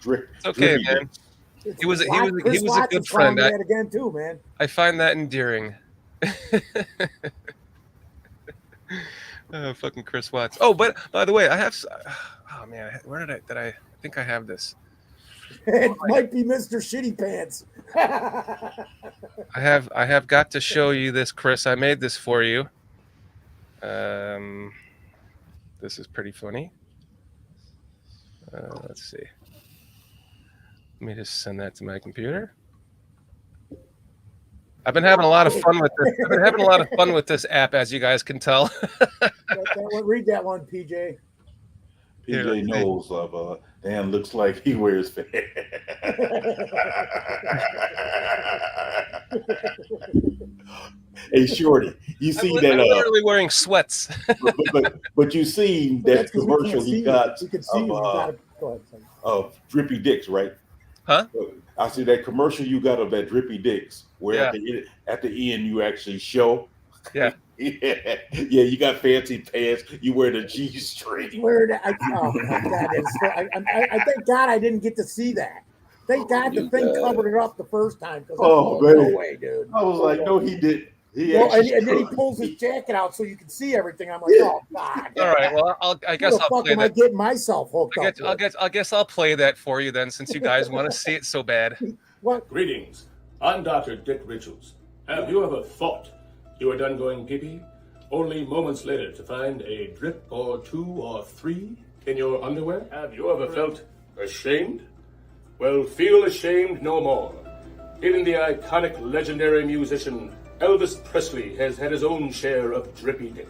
It's okay, man. He was a good friend.
That again too, man.
I find that endearing. Fucking Chris Watts. Oh, but by the way, I have. Oh man, where did I think I have this.
It might be Mr. Shitty Pants.
I have got to show you this, Chris. I made this for you. This is pretty funny. Let's see. Let me just send that to my computer. I've been having a lot of fun with this. I've been having a lot of fun with this app, as you guys can tell.
Read that one, PJ.
PJ knows of Dan looks like he wears fat. Hey, Shorty, you see
I'm
that?
literally wearing sweats.
but you see that commercial he got of Drippy Dicks, right?
Huh?
I see that commercial you got of that Drippy Dicks, where at the end you actually show.
Yeah.
Yeah, you got fancy pants. You wear the G-string.
I thank God I didn't get to see that. Thank God the thing covered it up the first time.
Oh, man.
No way, dude.
I was like, no, he didn't.
And then he pulls his jacket out so you can see everything. I'm like, oh God.
All right, well, I guess I'll play that.
I getting myself hooked up.
I guess I'll play that for you then, since you guys want to see it so bad.
What?
Greetings. I'm Dr. Dick Richards. Have you ever thought you were done going pee-pee, only moments later to find a drip or 2 or 3 in your underwear? Have you ever felt ashamed? Well, feel ashamed no more. Even the iconic legendary musician Elvis Presley has had his own share of drippy dick.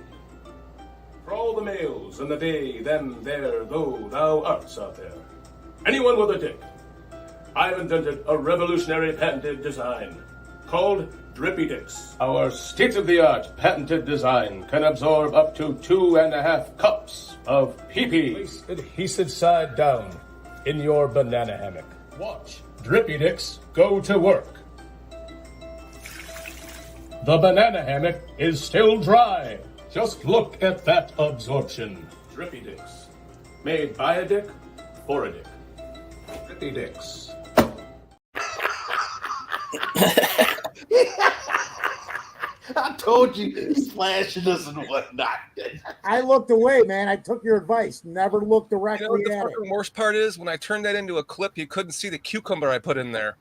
For all the males and the they, them, there, go, thou arts out there. Anyone with a dick. I've invented a revolutionary patented design called Drippy Dicks. Our state-of-the-art patented design can absorb up to 2.5 cups of pee-pee. Place adhesive side down in your banana hammock. Watch Drippy Dicks go to work. The banana hammock is still dry. Just look at that absorption. Drippy Dicks. Made by a dick, for a dick. Drippy Dicks.
I told you, he's flashing us and whatnot.
I looked away, man. I took your advice. Never look directly
You know
at
what the worst part is? When I turned that into a clip, you couldn't see the cucumber I put in there.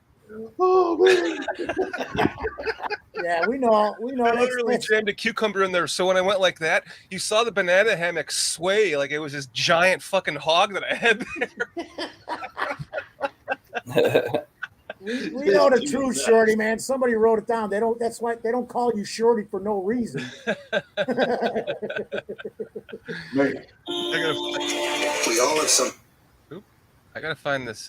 Oh, man.
Yeah, we know.
I literally jammed a cucumber in there. So when I went like that, you saw the banana hammock sway like it was this giant fucking hog that I had there.
We know the truth, Shorty, man. Somebody wrote it down. That's why they don't call you Shorty for no reason.
Man.
We all have some. I gotta find this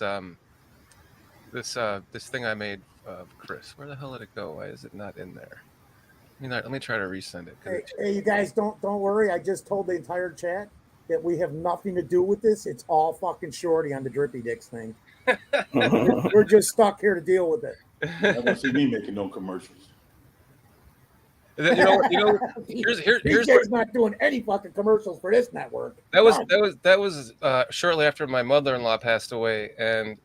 this thing I made of Chris. Where the hell did it go? Why is it not in there? Let me try to resend it.
Hey, you guys, don't worry. I just told the entire chat that we have nothing to do with this. It's all fucking Shorty on the Drippy Dicks thing. We're just stuck here to deal with it.
I don't see me making no commercials.
Here's
DJ's not doing any fucking commercials for this network.
That was shortly after my mother-in-law passed away, and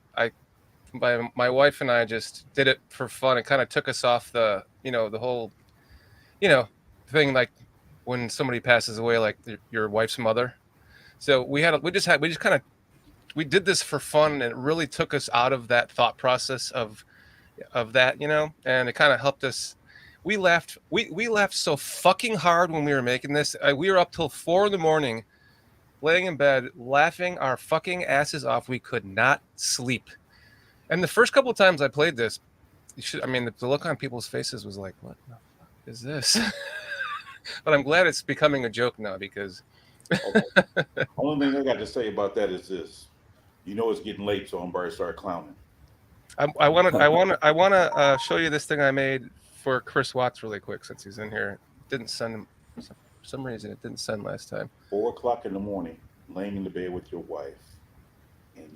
my wife and I just did it for fun. It kind of took us off the whole thing, like when somebody passes away, like your wife's mother. So we did this for fun, and it really took us out of that thought process of that, and it kind of helped us. We laughed so fucking hard when we were making this. We were up till 4 a.m, laying in bed, laughing our fucking asses off. We could not sleep. And the first couple of times I played this, the look on people's faces was like, what the fuck is this? But I'm glad it's becoming a joke now, because
Only thing I got to say about that is this: it's getting late, so I'm about to start clowning.
I want to show you this thing I made for Chris Watts really quick, since he's in here. It didn't send him for some reason. It didn't send last time.
4:00 in, laying in the bed with your wife,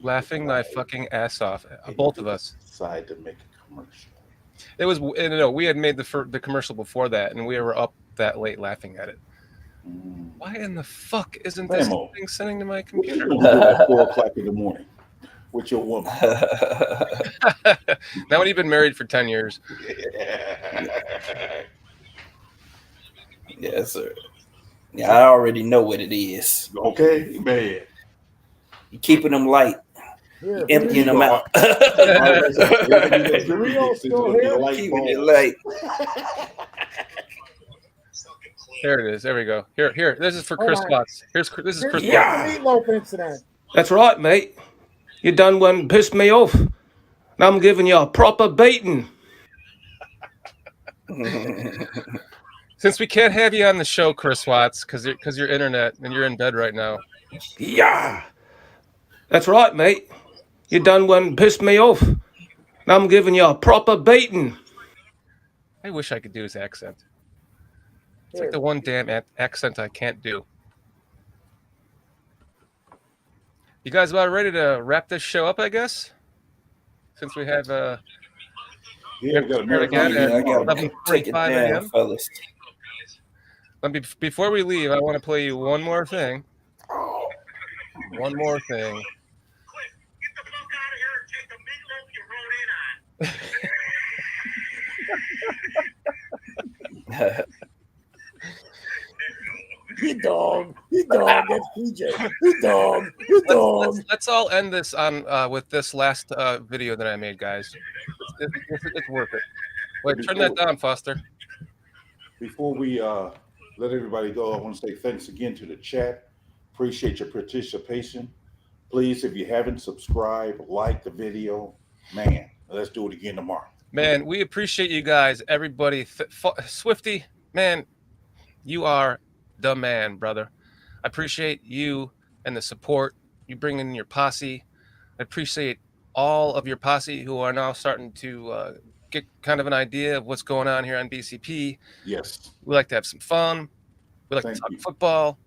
laughing my fucking ass off, both of us.
Decide to make a commercial.
It was, no, we had made the commercial before that, and we were up that late laughing at it. Why in the fuck isn't this
Famo,
thing sending to my
What you
computer?
gonna do at 4:00 in the morning with your woman?
Now when you've been married for 10 years.
Yes, sir. Yeah, I already know what it is.
Okay, man.
You keeping them light. You emptying them out. Keeping it light.
There it is. There we go. Here. This is for Chris
Hold on.
Watts. This is Chris
Here's
Watts.
the meatloaf incident.
That's right, mate. You done one pissed me off. Now I'm giving you a proper beating.
Since we can't have you on the show, Chris Watts, because you're internet and you're in bed right now.
Yeah. That's right, mate. You done one pissed me off. Now I'm giving you a proper beating.
I wish I could do his accent. It's like the one damn accent I can't do. You guys about ready to wrap this show up, I guess? Since we have
Yeah, we got a
again at
I got to take it
11:45
down,
a.m.
fellas.
Before we leave, I want to play you one more thing. One more thing.
You dog. That's PJ. You dog.
Let's all end this on with this last video that I made, guys. It's worth it. Wait, turn that down, Foster.
Before we let everybody go, I want to say thanks again to the chat. Appreciate your participation. Please, if you haven't subscribed, like the video. Man, let's do it again tomorrow.
Man, we appreciate you guys, everybody. Swifty, man, you are the man, brother. I appreciate you and the support you bring in your posse. I appreciate all of your posse who are now starting to get kind of an idea of what's going on here on BCP.
Yes.
We like to have some fun. We like to talk football.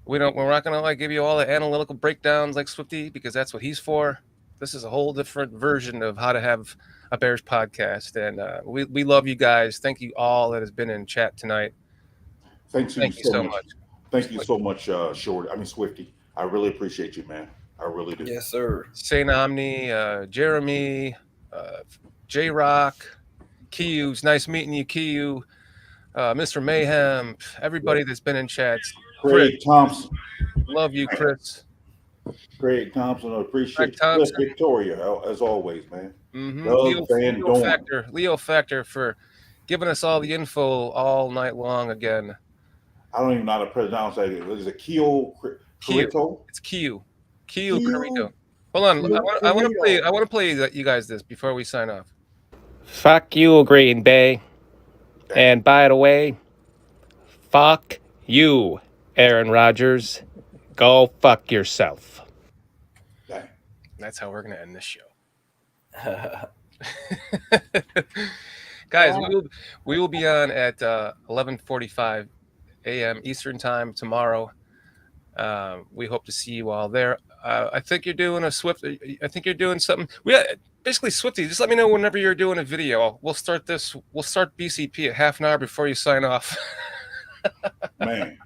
We're not going to like give you all the analytical breakdowns like Swifty, because that's what he's for. This is a whole different version of how to have a Bears podcast. And we love you guys. Thank you all that has been in chat tonight.
Thank you so much. Thank you
Swifty.
so much, Swifty. I really appreciate you, man. I really do.
Yes, sir.
Saint Omni, Jeremy, J-Rock, Kiyu. Nice meeting you, Kiyu. Mr. Mayhem, everybody that's been in chats.
Craig Thompson.
Love you, Chris.
Craig Thompson. I appreciate you. Victoria, as always, man.
Mm-hmm. Leo Factor for giving us all the info all night long again.
I don't even know how to pronounce that. Is it Keo Carito?
It's Keo Carito. Hold on. I want to play you guys this before we sign off.
Fuck you, Green Bay. And by the way, fuck you, Aaron Rodgers. Go fuck yourself.
That's how we're going to end this show. Guys, we will be on at 11:45 a.m. Eastern time tomorrow. We hope to see you all there. I think you're doing I think you're doing something. Basically, Swifty, just let me know whenever you're doing a video. We'll start BCP at half an hour before you sign off.
Man.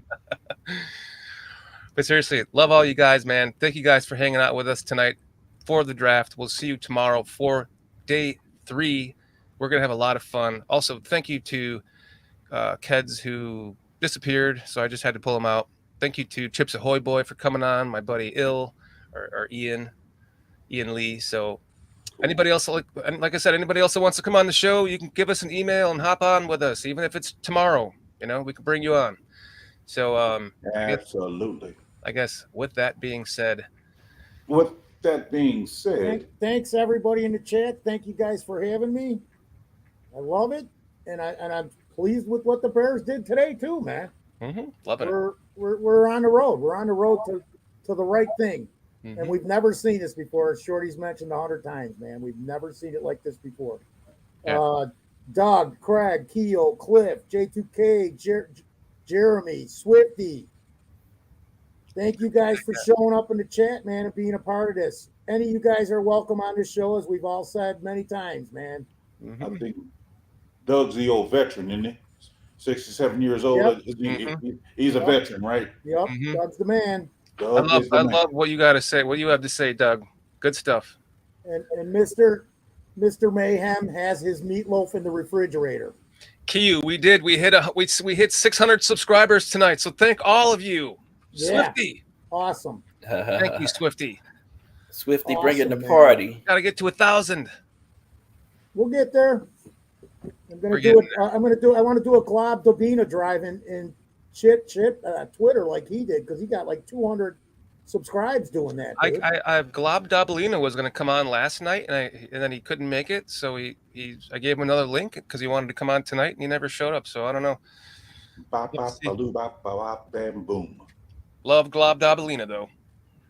But seriously, love all you guys, man. Thank you guys for hanging out with us tonight for the draft. We'll see you tomorrow for day 3. We're going to have a lot of fun. Also, thank you to Keds who disappeared, so I just had to pull him out. Thank you to Chips Ahoy Boy for coming on, my buddy or Ian Lee. So anybody else, like I said, anybody else that wants to come on the show, you can give us an email and hop on with us, even if it's tomorrow. We can bring you on. So
absolutely.
I guess with that being said.
Thanks everybody in the chat. Thank you guys for having me. I love it, and I'm pleased with what the Bears did today too, man.
Mm-hmm. Loving it.
We're on the road. We're on the road to the right thing,
mm-hmm.
And we've never seen this before. Shorty's mentioned 100 times, man. We've never seen it like this before. Yeah. Doug, Craig, Keo, Cliff, J2K, Jeremy, Swifty. Thank you guys for showing up in the chat, man, and being a part of this. Any of you guys are welcome on this show, as we've all said many times, man.
I think Doug's the old veteran, isn't he? 67 years old.
Yep.
He's a veteran, right?
Yep, Doug's the man.
Doug
I love what you got to say. What you have to say, Doug. Good stuff.
And Mr. Mayhem has his meatloaf in the refrigerator.
Q, we did. We hit 600 subscribers tonight. So thank all of you.
Yeah.
Swifty.
Awesome.
Thank you, Swifty.
Swifty
Awesome,
bringing the
man.
party.
Got to get to 1,000.
We'll get there. I want to do a Glob Dobina drive in Twitter like he did, because he got like 200 subscribes doing that. Dude.
Glob Dabalina was going to come on last night, and then he couldn't make it. So I gave him another link because he wanted to come on tonight, and he never showed up. So I don't know.
Boom.
Love Glob Dabalina though.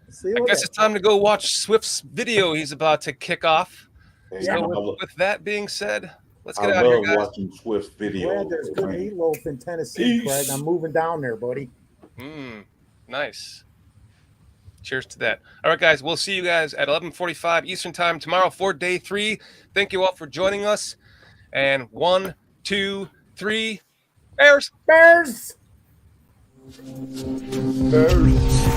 I guess it's time to go watch Swift's video he's about to kick off. So with that being said, let's get out of here, guys.
I love watching Swift's video.
Glad there's good meatloaf in Tennessee, Craig. I'm moving down there, buddy.
Nice. Cheers to that. All right, guys. We'll see you guys at 11:45 Eastern Time tomorrow for day 3. Thank you all for joining us. And 1, 2, 3. Bears.
Bears.
Bears.